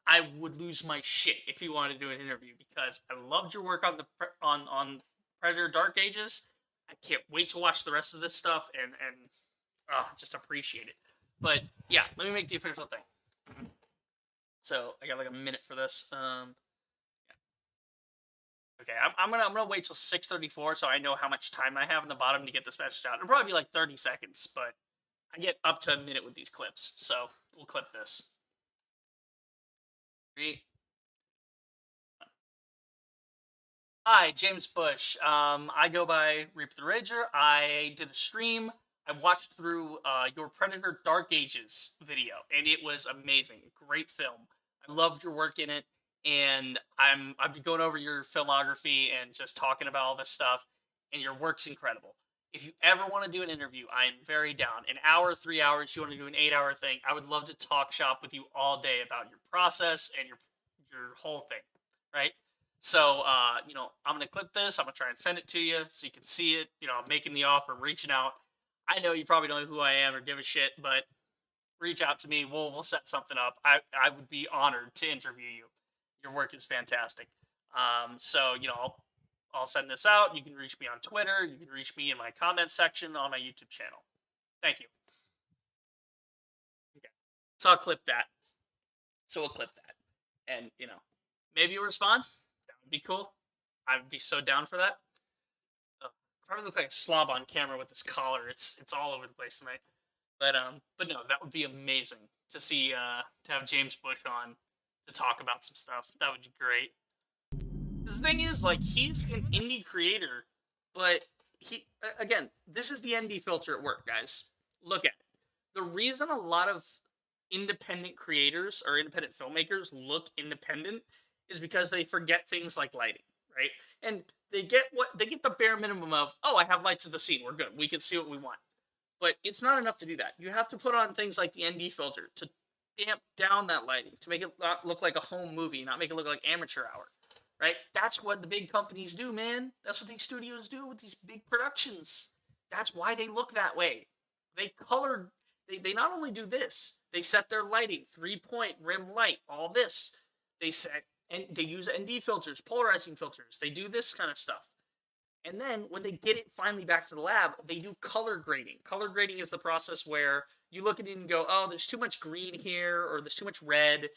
I would lose my shit if he wanted to do an interview, because I loved your work on the on Predator Dark Ages. I can't wait to watch the rest of this stuff and just appreciate it. But yeah, let me make the official thing. So I got like a minute for this. Yeah. Okay, I'm gonna wait till 6:34 so I know how much time I have in the bottom to get this message out. It'll probably be like 30 seconds, but I get up to a minute with these clips, so we'll clip this. 3. Hi, James Bush. I go by Reap the Rager. I did a stream. I watched through your Predator Dark Ages video, and it was amazing. Great film. I loved your work in it, and I've been going over your filmography and just talking about all this stuff, and your work's incredible. If you ever want to do an interview, I am very down. An hour, 3 hours, you want to do an 8-hour thing, I would love to talk shop with you all day about your process and your whole thing, right? So, you know, I'm going to clip this. I'm going to try and send it to you so you can see it. You know, I'm making the offer, reaching out. I know you probably don't know who I am or give a shit, but reach out to me. We'll set something up. I would be honored to interview you. Your work is fantastic. So, you know, I'll send this out. You can reach me on Twitter. You can reach me in my comments section on my YouTube channel. Thank you. Okay. So I'll clip that. So we'll clip that. And, you know, maybe you'll respond. That would be cool. I'd be so down for that. I probably look like a slob on camera with this collar. It's all over the place tonight. But no, that would be amazing to see, to have James Bush on to talk about some stuff. That would be great. The thing is, like, he's an indie creator, but again, this is the ND filter at work, guys. Look at it. The reason a lot of independent creators or independent filmmakers look independent is because they forget things like lighting, right? And they get the bare minimum of, oh, I have lights at the scene, we're good, we can see what we want. But it's not enough to do that. You have to put on things like the ND filter to damp down that lighting, to make it not look like a home movie, not make it look like amateur hour. Right? That's what the big companies do, man. That's what these studios do with these big productions. That's why they look that way. They not only do this, they set their lighting, 3-point rim light, all this. They use ND filters, polarizing filters. They do this kind of stuff. And then when they get it finally back to the lab, they do color grading. Color grading is the process where you look at it and go, oh, there's too much green here, or there's too much red.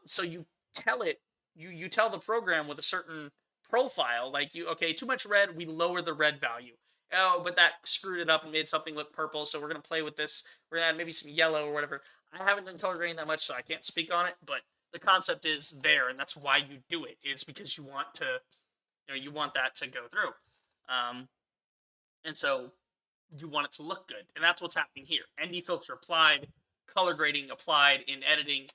So you tell it, you tell the program with a certain profile, like, okay, too much red, we lower the red value. Oh, but that screwed it up and made something look purple, so we're going to play with this. We're going to add maybe some yellow or whatever. I haven't done color grading that much, so I can't speak on it, but the concept is there, and that's why you do it, is because you want to, you want that to go through. And so you want it to look good, and that's what's happening here. ND filter applied, color grading applied in editing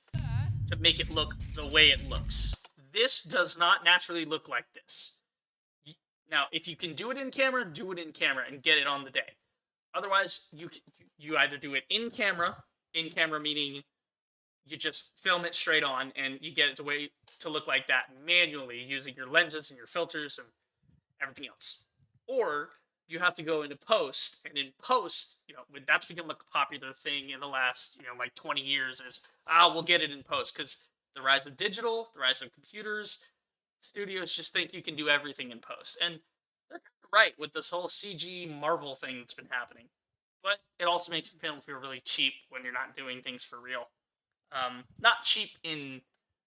to make it look the way it looks. This does not naturally look like this. Now, if you can do it in camera, do it in camera and get it on the day. Otherwise, you either do it in camera meaning you just film it straight on and you get it to look like that manually using your lenses and your filters and everything else. Or you have to go into post, and in post, that's become a popular thing in the last, like 20 years is, we'll get it in post, because the rise of digital, the rise of computers, studios just think you can do everything in post. And they're kind of right with this whole CG Marvel thing that's been happening. But it also makes the film feel really cheap when you're not doing things for real. Not cheap in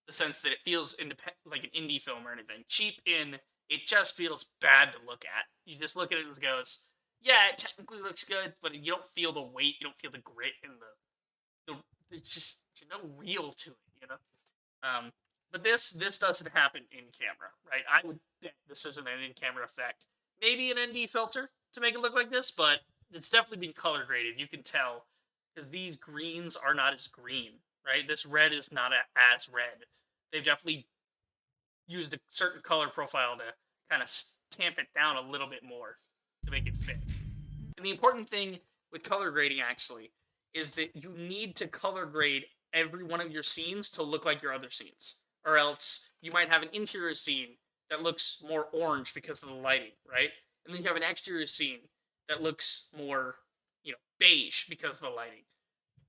the sense that it feels like an indie film or anything. Cheap in it just feels bad to look at. You just look at it and it goes, yeah, it technically looks good, but you don't feel the weight, you don't feel the grit and it's just no real to it, But this doesn't happen in camera, right? I would bet this isn't an in-camera effect. Maybe an ND filter to make it look like this, but it's definitely been color graded. You can tell, because these greens are not as green, right? This red is not as red. They've definitely used a certain color profile to kind of tamp it down a little bit more to make it fit. And the important thing with color grading, actually, is that you need to color grade every one of your scenes to look like your other scenes. Or else you might have an interior scene that looks more orange because of the lighting, right? And then you have an exterior scene that looks more, beige because of the lighting.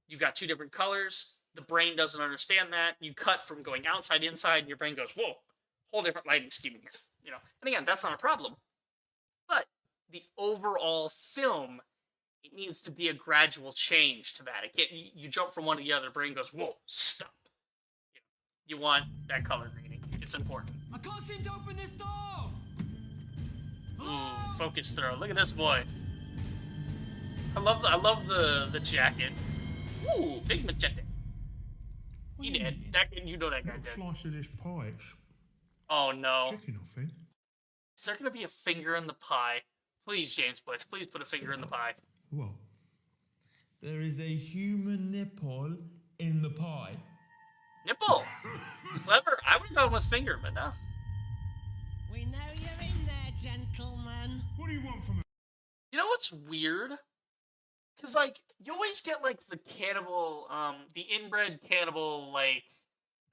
You've got two different colors. The brain doesn't understand that. You cut from going outside, inside, and your brain goes, whoa, whole different lighting scheme. And again, that's not a problem. But the overall film, it needs to be a gradual change to that. It can't, you jump from one to the other, brain goes, whoa, stop. You want that color grading. It's important. I can't seem to open this door! Ooh, focus throw. Look at this boy. I love the jacket. Ooh, big machete. He did. You know that guy did. Slice of this pie. Oh no. Chicken, I think. Is there gonna be a finger in the pie? Please, James Bush, please put a finger in the pie. What? There is a human nipple in the pie. Nipple! Clever. I would have gone with finger, but no. We know you're in there, gentlemen. What do you want from me? You know what's weird? Because, you always get, the cannibal, the inbred cannibal,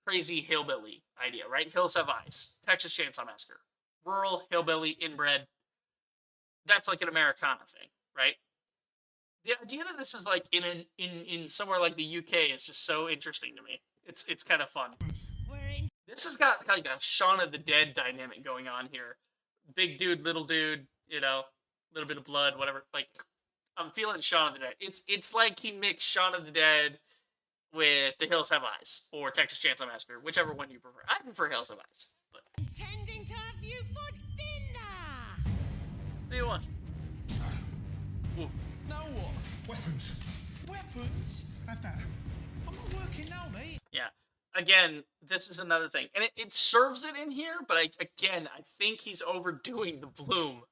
crazy hillbilly idea, right? Hills Have Eyes. Texas Chainsaw Massacre. Rural, hillbilly, inbred. That's, an Americana thing, right? The idea that this is, in somewhere like the UK is just so interesting to me. It's kind of fun. This has got kind of a Shaun of the Dead dynamic going on here. Big dude, little dude, little bit of blood, whatever. I'm feeling Shaun of the Dead. It's like he mixed Shaun of the Dead with The Hills Have Eyes or Texas Chainsaw Massacre, whichever one you prefer. I prefer Hills Have Eyes. But Intending to have you for dinner. what do you want? Ooh. Now what? Weapons. Weapons? Have that. I'm not working now, mate. Yeah. Again, this is another thing. And it serves it in here, but I think he's overdoing the bloom.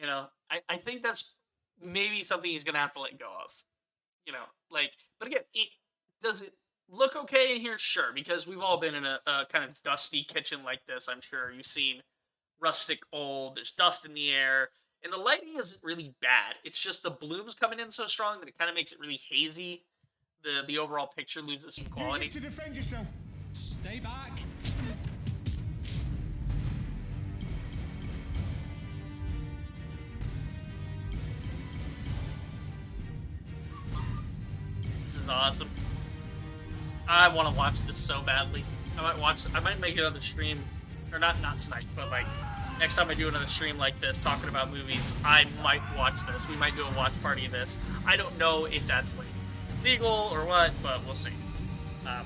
I think that's maybe something he's going to have to let go of. But again, does it look okay in here? Sure, because we've all been in a kind of dusty kitchen like this, I'm sure. You've seen rustic old, there's dust in the air, and the lighting isn't really bad. It's just the bloom's coming in so strong that it kind of makes it really hazy. The overall picture loses some quality. Use it to defend yourself. Stay back. This is awesome. I want to watch this so badly. I might make another stream, or not tonight, but next time I do another stream like this, talking about movies, I might watch this. We might do a watch party of this. I don't know if that's legal or what, but we'll see. I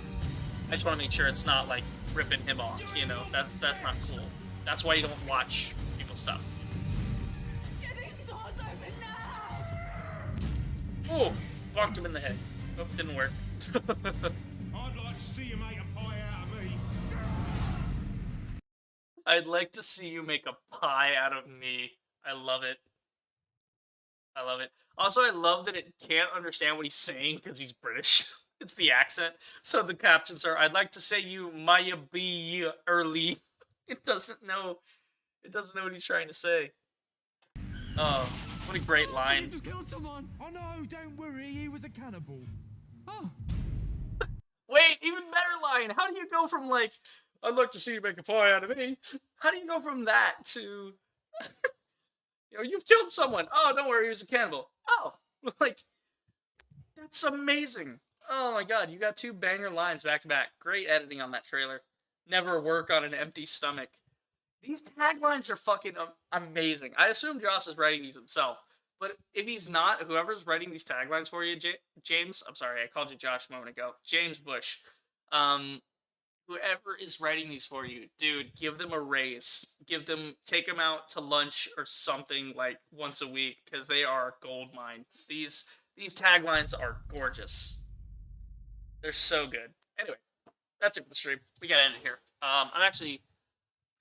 just want to make sure it's not ripping him off. That's not cool. That's why you don't watch people's stuff. Get these doors open now! Ooh, fucked him in the head. Nope, didn't work. I'd like to see you make a pie out of me. I'd like to see you make a pie out of me. I love it. I love it. Also, I love that it can't understand what he's saying because he's British. It's the accent. So the captions are, I'd like to say you Maya be early. It doesn't know what he's trying to say. Oh, what a great line. You just killed someone. Oh no, don't worry, he was a cannibal. Oh. Wait, even better line. How do you go from I'd like to see you make a pie out of me? How do you go from that to you've killed someone. Oh, don't worry, he was a cannibal. Oh, that's amazing. Oh my god, you got two banger lines back to back. Great editing on that trailer. Never work on an empty stomach. These taglines are fucking amazing. I assume Joss is writing these himself, but if he's not, whoever's writing these taglines for you, James, I'm sorry, I called you Josh a moment ago. James Bush. Whoever is writing these for you, dude, give them a raise. Take them out to lunch or something once a week, because they are gold mine. These taglines are gorgeous. They're so good. Anyway, that's it for the stream. We gotta end it here. I'm actually,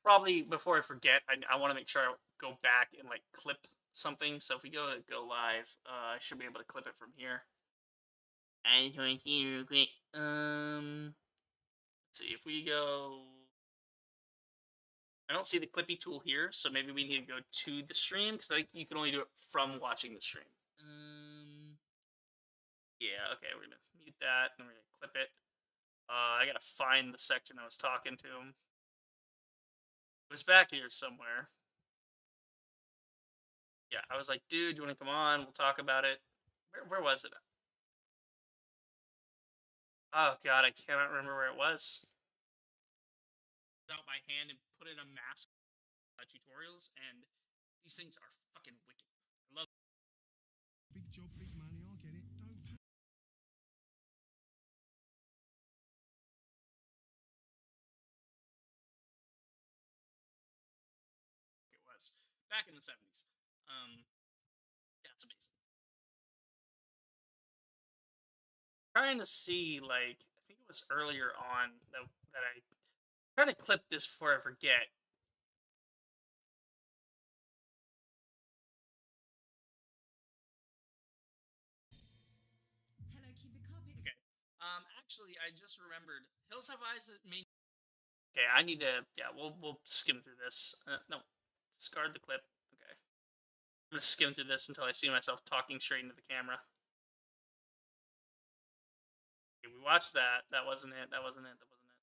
probably, before I forget, I want to make sure I go back and, clip something. So if we go live, I should be able to clip it from here. I just want to see real quick. Let's see, if we go... I don't see the clippy tool here, so maybe we need to go to the stream, because I think you can only do it from watching the stream. Yeah, okay, we're gonna mute that, and we're gonna clip it. I gotta find the section I was talking to him. It was back here somewhere. Yeah, I was like, dude, you wanna come on? We'll talk about it. Where was it? Oh god, I cannot remember where it was. Out by hand and put in a mask tutorials, and these things are fucking wicked. I love. Big job, big money, I get it. Don't pay. It was back in the 70s. That's amazing. Trying to see, like, I think it was earlier on that I trying to clip this before I forget. Hello, Cubic Carpets. Okay. Actually, I just remembered. Hills Have Eyes main. Okay, I need to. Yeah, we'll skim through this. No, discard the clip. Okay, I'm gonna skim through this until I see myself talking straight into the camera. Okay, we watched that. That wasn't it. That wasn't it. That wasn't it.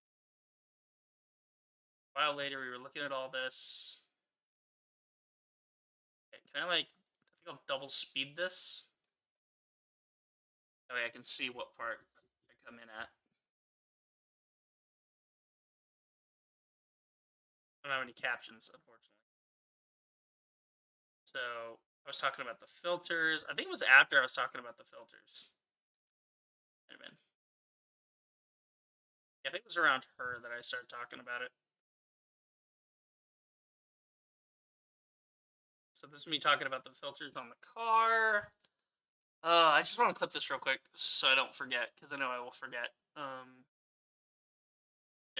A while later, we were looking at all this. Okay, can I I think I'll double speed this. That way I can see what part I come in at. I don't have any captions, unfortunately. So I was talking about the filters. I think it was after I was talking about the filters. Might have been. Yeah, I think it was around her that I started talking about it. So this is me talking about the filters on the car. I just want to clip this real quick so I don't forget, because I know I will forget. Yeah,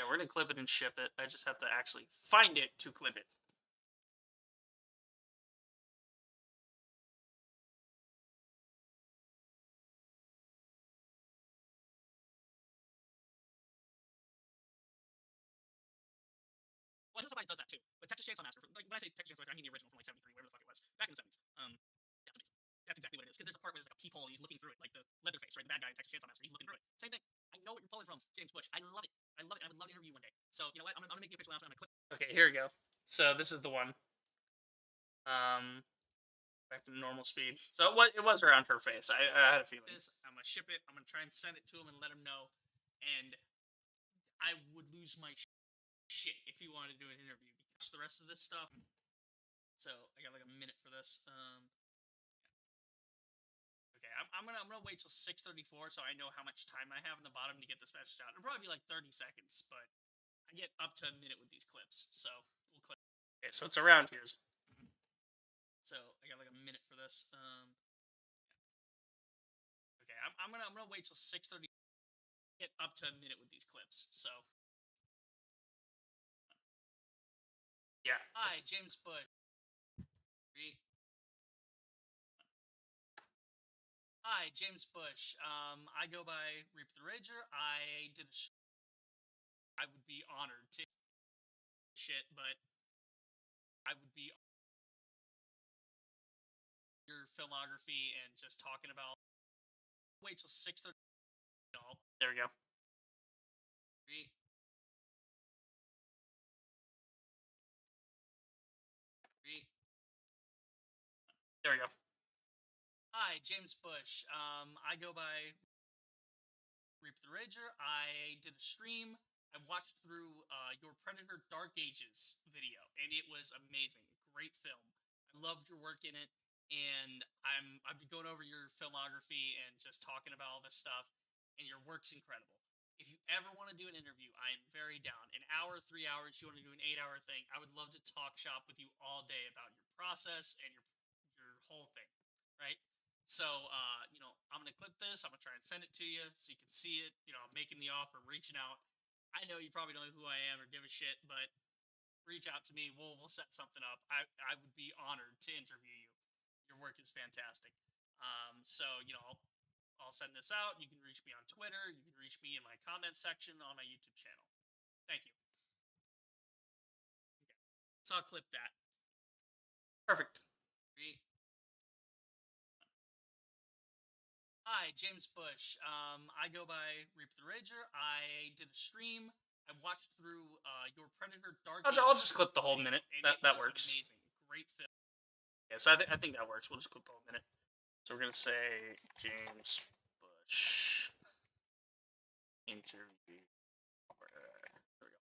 we're gonna clip it and ship it. I just have to actually find it to clip it. Well, Hills Have Eyes does that too. But Texas Chainsaw Massacre, like when I say Texas Chainsaw Massacre, I mean the original from like 73, whatever the fuck it was, back in the 70s. That's amazing. That's exactly what it is. Because there's a part where there's like a peephole, he's looking through it, like the Leatherface, right? The bad guy in Texas Chainsaw Massacre, he's looking through it. Same thing. I know what you're pulling from, James Bush. I love it. I love it. I would love to interview you one day. So you know what? I'm gonna make the official announcement. I'm gonna click. Okay, here we go. So this is the one. Back to normal speed. So it was around her face. I had a feeling. I'm gonna ship it. I'm gonna try and send it to him and let him know. And I would lose my shit if he wanted to do an interview. Because the rest of this stuff. So I got like a minute for this. Okay, I'm gonna wait till 6:34 so I know how much time I have in the bottom to get this message out. It'll probably be like 30 seconds, but I get up to a minute with these clips, so we'll clip. Okay, so it's around here. So I got like a minute for this. Okay, I'm gonna wait till 6:30. Get up to a minute with these clips, so. Yeah. Hi, James Bush. Hi, James Bush. I go by Reap the Rager. I did the I would be honored to shit, but I would be your filmography and just talking about. Wait till 6:30. No, there we go. There we go. Hi, James Bush. I go by Reap the Rager. I did a stream. I watched through your Predator Dark Ages video, and it was amazing. Great film. I loved your work in it, and I've been going over your filmography and just talking about all this stuff, and your work's incredible. If you ever want to do an interview, I am very down. An hour, 3 hours, you want to do an 8-hour thing, I would love to talk shop with you all day about your process and your whole thing, right? So, I'm going to clip this. I'm going to try and send it to you so you can see it. I'm making the offer, reaching out. I know you probably don't know who I am or give a shit, but reach out to me. We'll set something up. I would be honored to interview you. Your work is fantastic. So, I'll send this out. You can reach me on Twitter. You can reach me in my comments section on my YouTube channel. Thank you. Okay. So I'll clip that. Perfect. Hi, James Bush. I go by Reap the Rager. I did a stream. I watched through your Predator Dark Ages. I'll just clip the whole minute. That works. Amazing. Great film. Yeah, so I think that works. We'll just clip the whole minute. So we're going to say James Bush interview. There we go.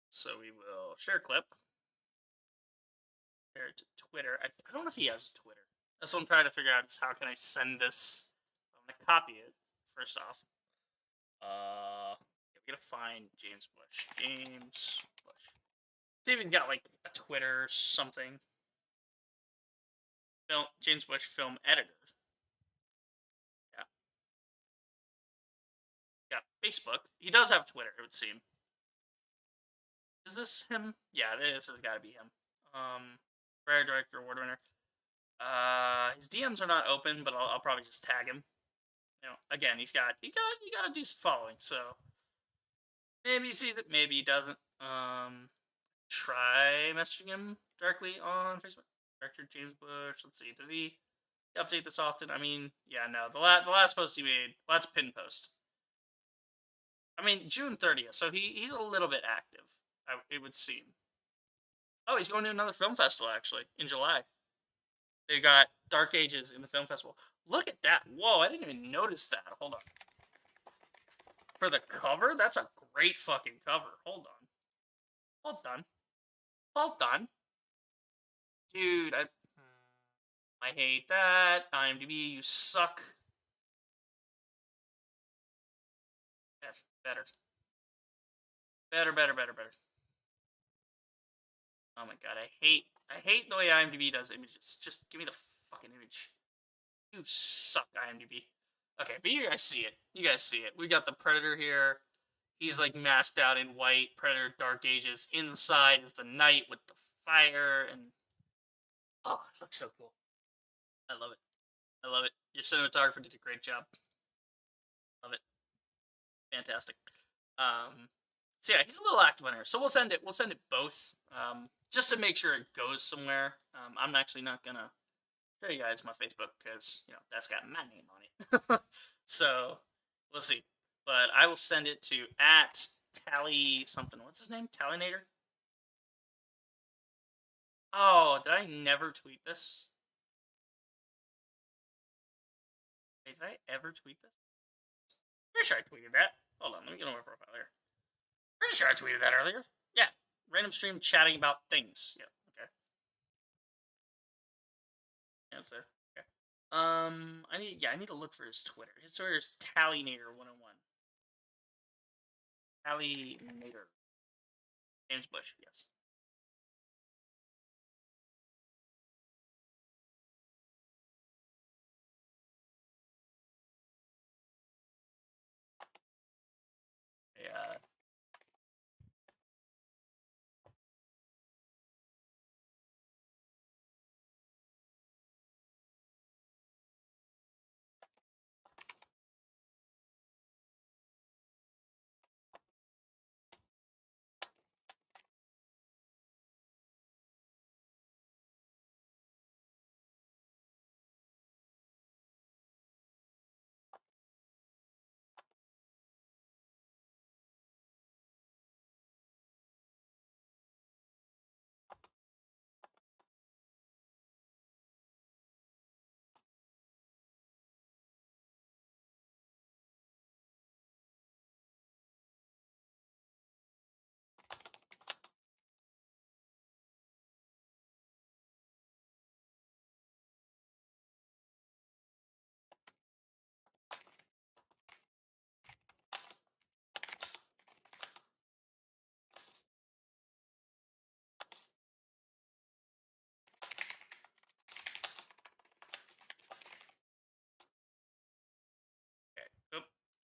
So we will share clip. Share it to Twitter. I don't know if he has a Twitter. That's what I'm trying to figure out is how can I send this. I'm going to copy it, first off. We gotta find James Bush. James Bush. See if he's got, like, a Twitter or something. James Bush film editor. Yeah. Yeah, Facebook. He does have Twitter, it would seem. Is this him? Yeah, this has gotta be him. Rare Director Award winner. His DMs are not open, but I'll probably just tag him. You know, again, you gotta do some following, so maybe he sees it, maybe he doesn't. Try messaging him directly on Facebook. Director James Bush. Let's see, does he update this often? I mean, yeah, no. The last post he made, well, that's pin post. I mean, June 30th, so he's a little bit active, it would seem. Oh, he's going to another film festival, actually, in July. They got Dark Ages in the film festival. Look at that. Whoa, I didn't even notice that. Hold on. For the cover? That's a great fucking cover. Hold on. Hold on. Hold on. Dude, I hate that. IMDb, you suck. Yeah, better. Better. Oh my god, I hate the way IMDb does images. Just give me the fucking image. You suck, IMDb. Okay, but you guys see it. We got the Predator here. He's like masked out in white. Predator Dark Ages. Inside is the night with the fire and oh, it looks so cool. I love it. Your cinematographer did a great job. Love it. Fantastic. So yeah, he's a little active on here. So we'll send it both. Just to make sure it goes somewhere. I'm actually not gonna show you guys my Facebook because, you know, that's got my name on it. So, we'll see. But I will send it to @Tally something. What's his name? Tallynator? Oh, did I never tweet this? Wait, did I ever tweet this? Pretty sure I tweeted that. Hold on, let me get on my profile here. Pretty sure I tweeted that earlier. Yeah. Random stream chatting about things. Yeah, okay. Yeah, it's there. Okay. I need to look for his Twitter. His Twitter is Tallynator101. Tallynator. James Bush, yes. Yeah.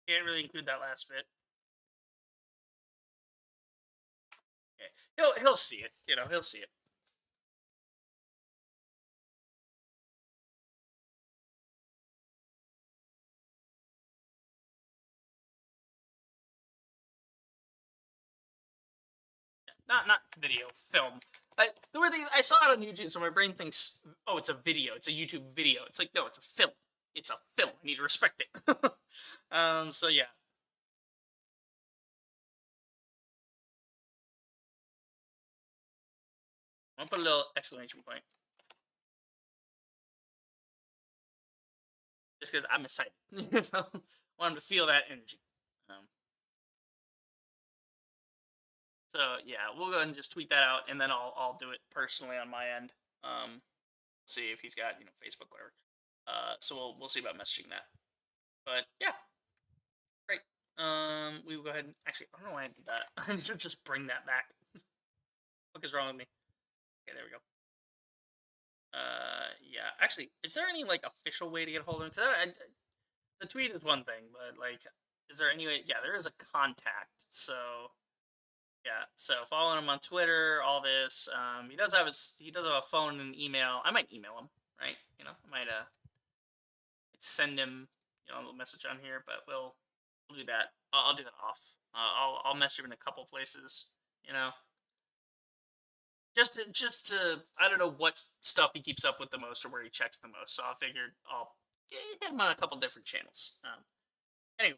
Can't really include that last bit. Okay. He'll see it. You know, he'll see it. not video, film. The weird thing is, I saw it on YouTube, so my brain thinks, oh, it's a video. It's a YouTube video. It's like, no, it's a film. It's a film. I need to respect it. So yeah. I'll put a little exclamation point. Just because I'm excited. Want him to feel that energy. So yeah, we'll go ahead and just tweet that out, and then I'll do it personally on my end. See if he's got Facebook, whatever. So we'll see about messaging that. But yeah, great. We will go ahead and actually, I don't know why I did that. I need to just bring that back. What is wrong with me? Okay, there we go. Yeah, actually, is there any like official way to get a hold of him? Because the tweet is one thing, but like, is there any way? Yeah, there is a contact. So yeah, so following him on Twitter, all this. He does have a phone and email. I might email him, right? I might send him a little message on here, but we'll do that. I'll do that off. I'll message him in a couple places. Just to I don't know what stuff he keeps up with the most or where he checks the most. So I figured I'll get him on a couple different channels. Anyway.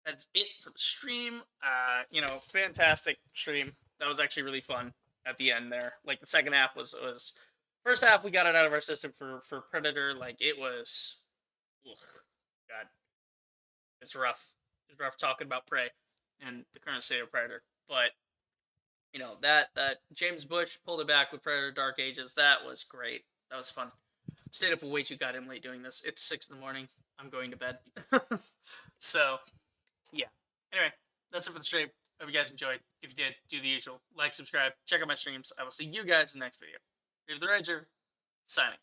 That's it for the stream. Fantastic stream. That was actually really fun at the end there. Like the second half was first half we got it out of our system for Predator. Like it was, God, it's rough. It's rough talking about Prey and the current state of Predator. But that James Bush pulled it back with Predator: Dark Ages. That was great. That was fun. Stayed up way too goddamn late doing this. It's 6 in the morning. I'm going to bed. So. Yeah. Anyway, that's it for the stream. Hope you guys enjoyed. If you did, do the usual. Like, subscribe, check out my streams. I will see you guys in the next video. Dave the Ranger, signing.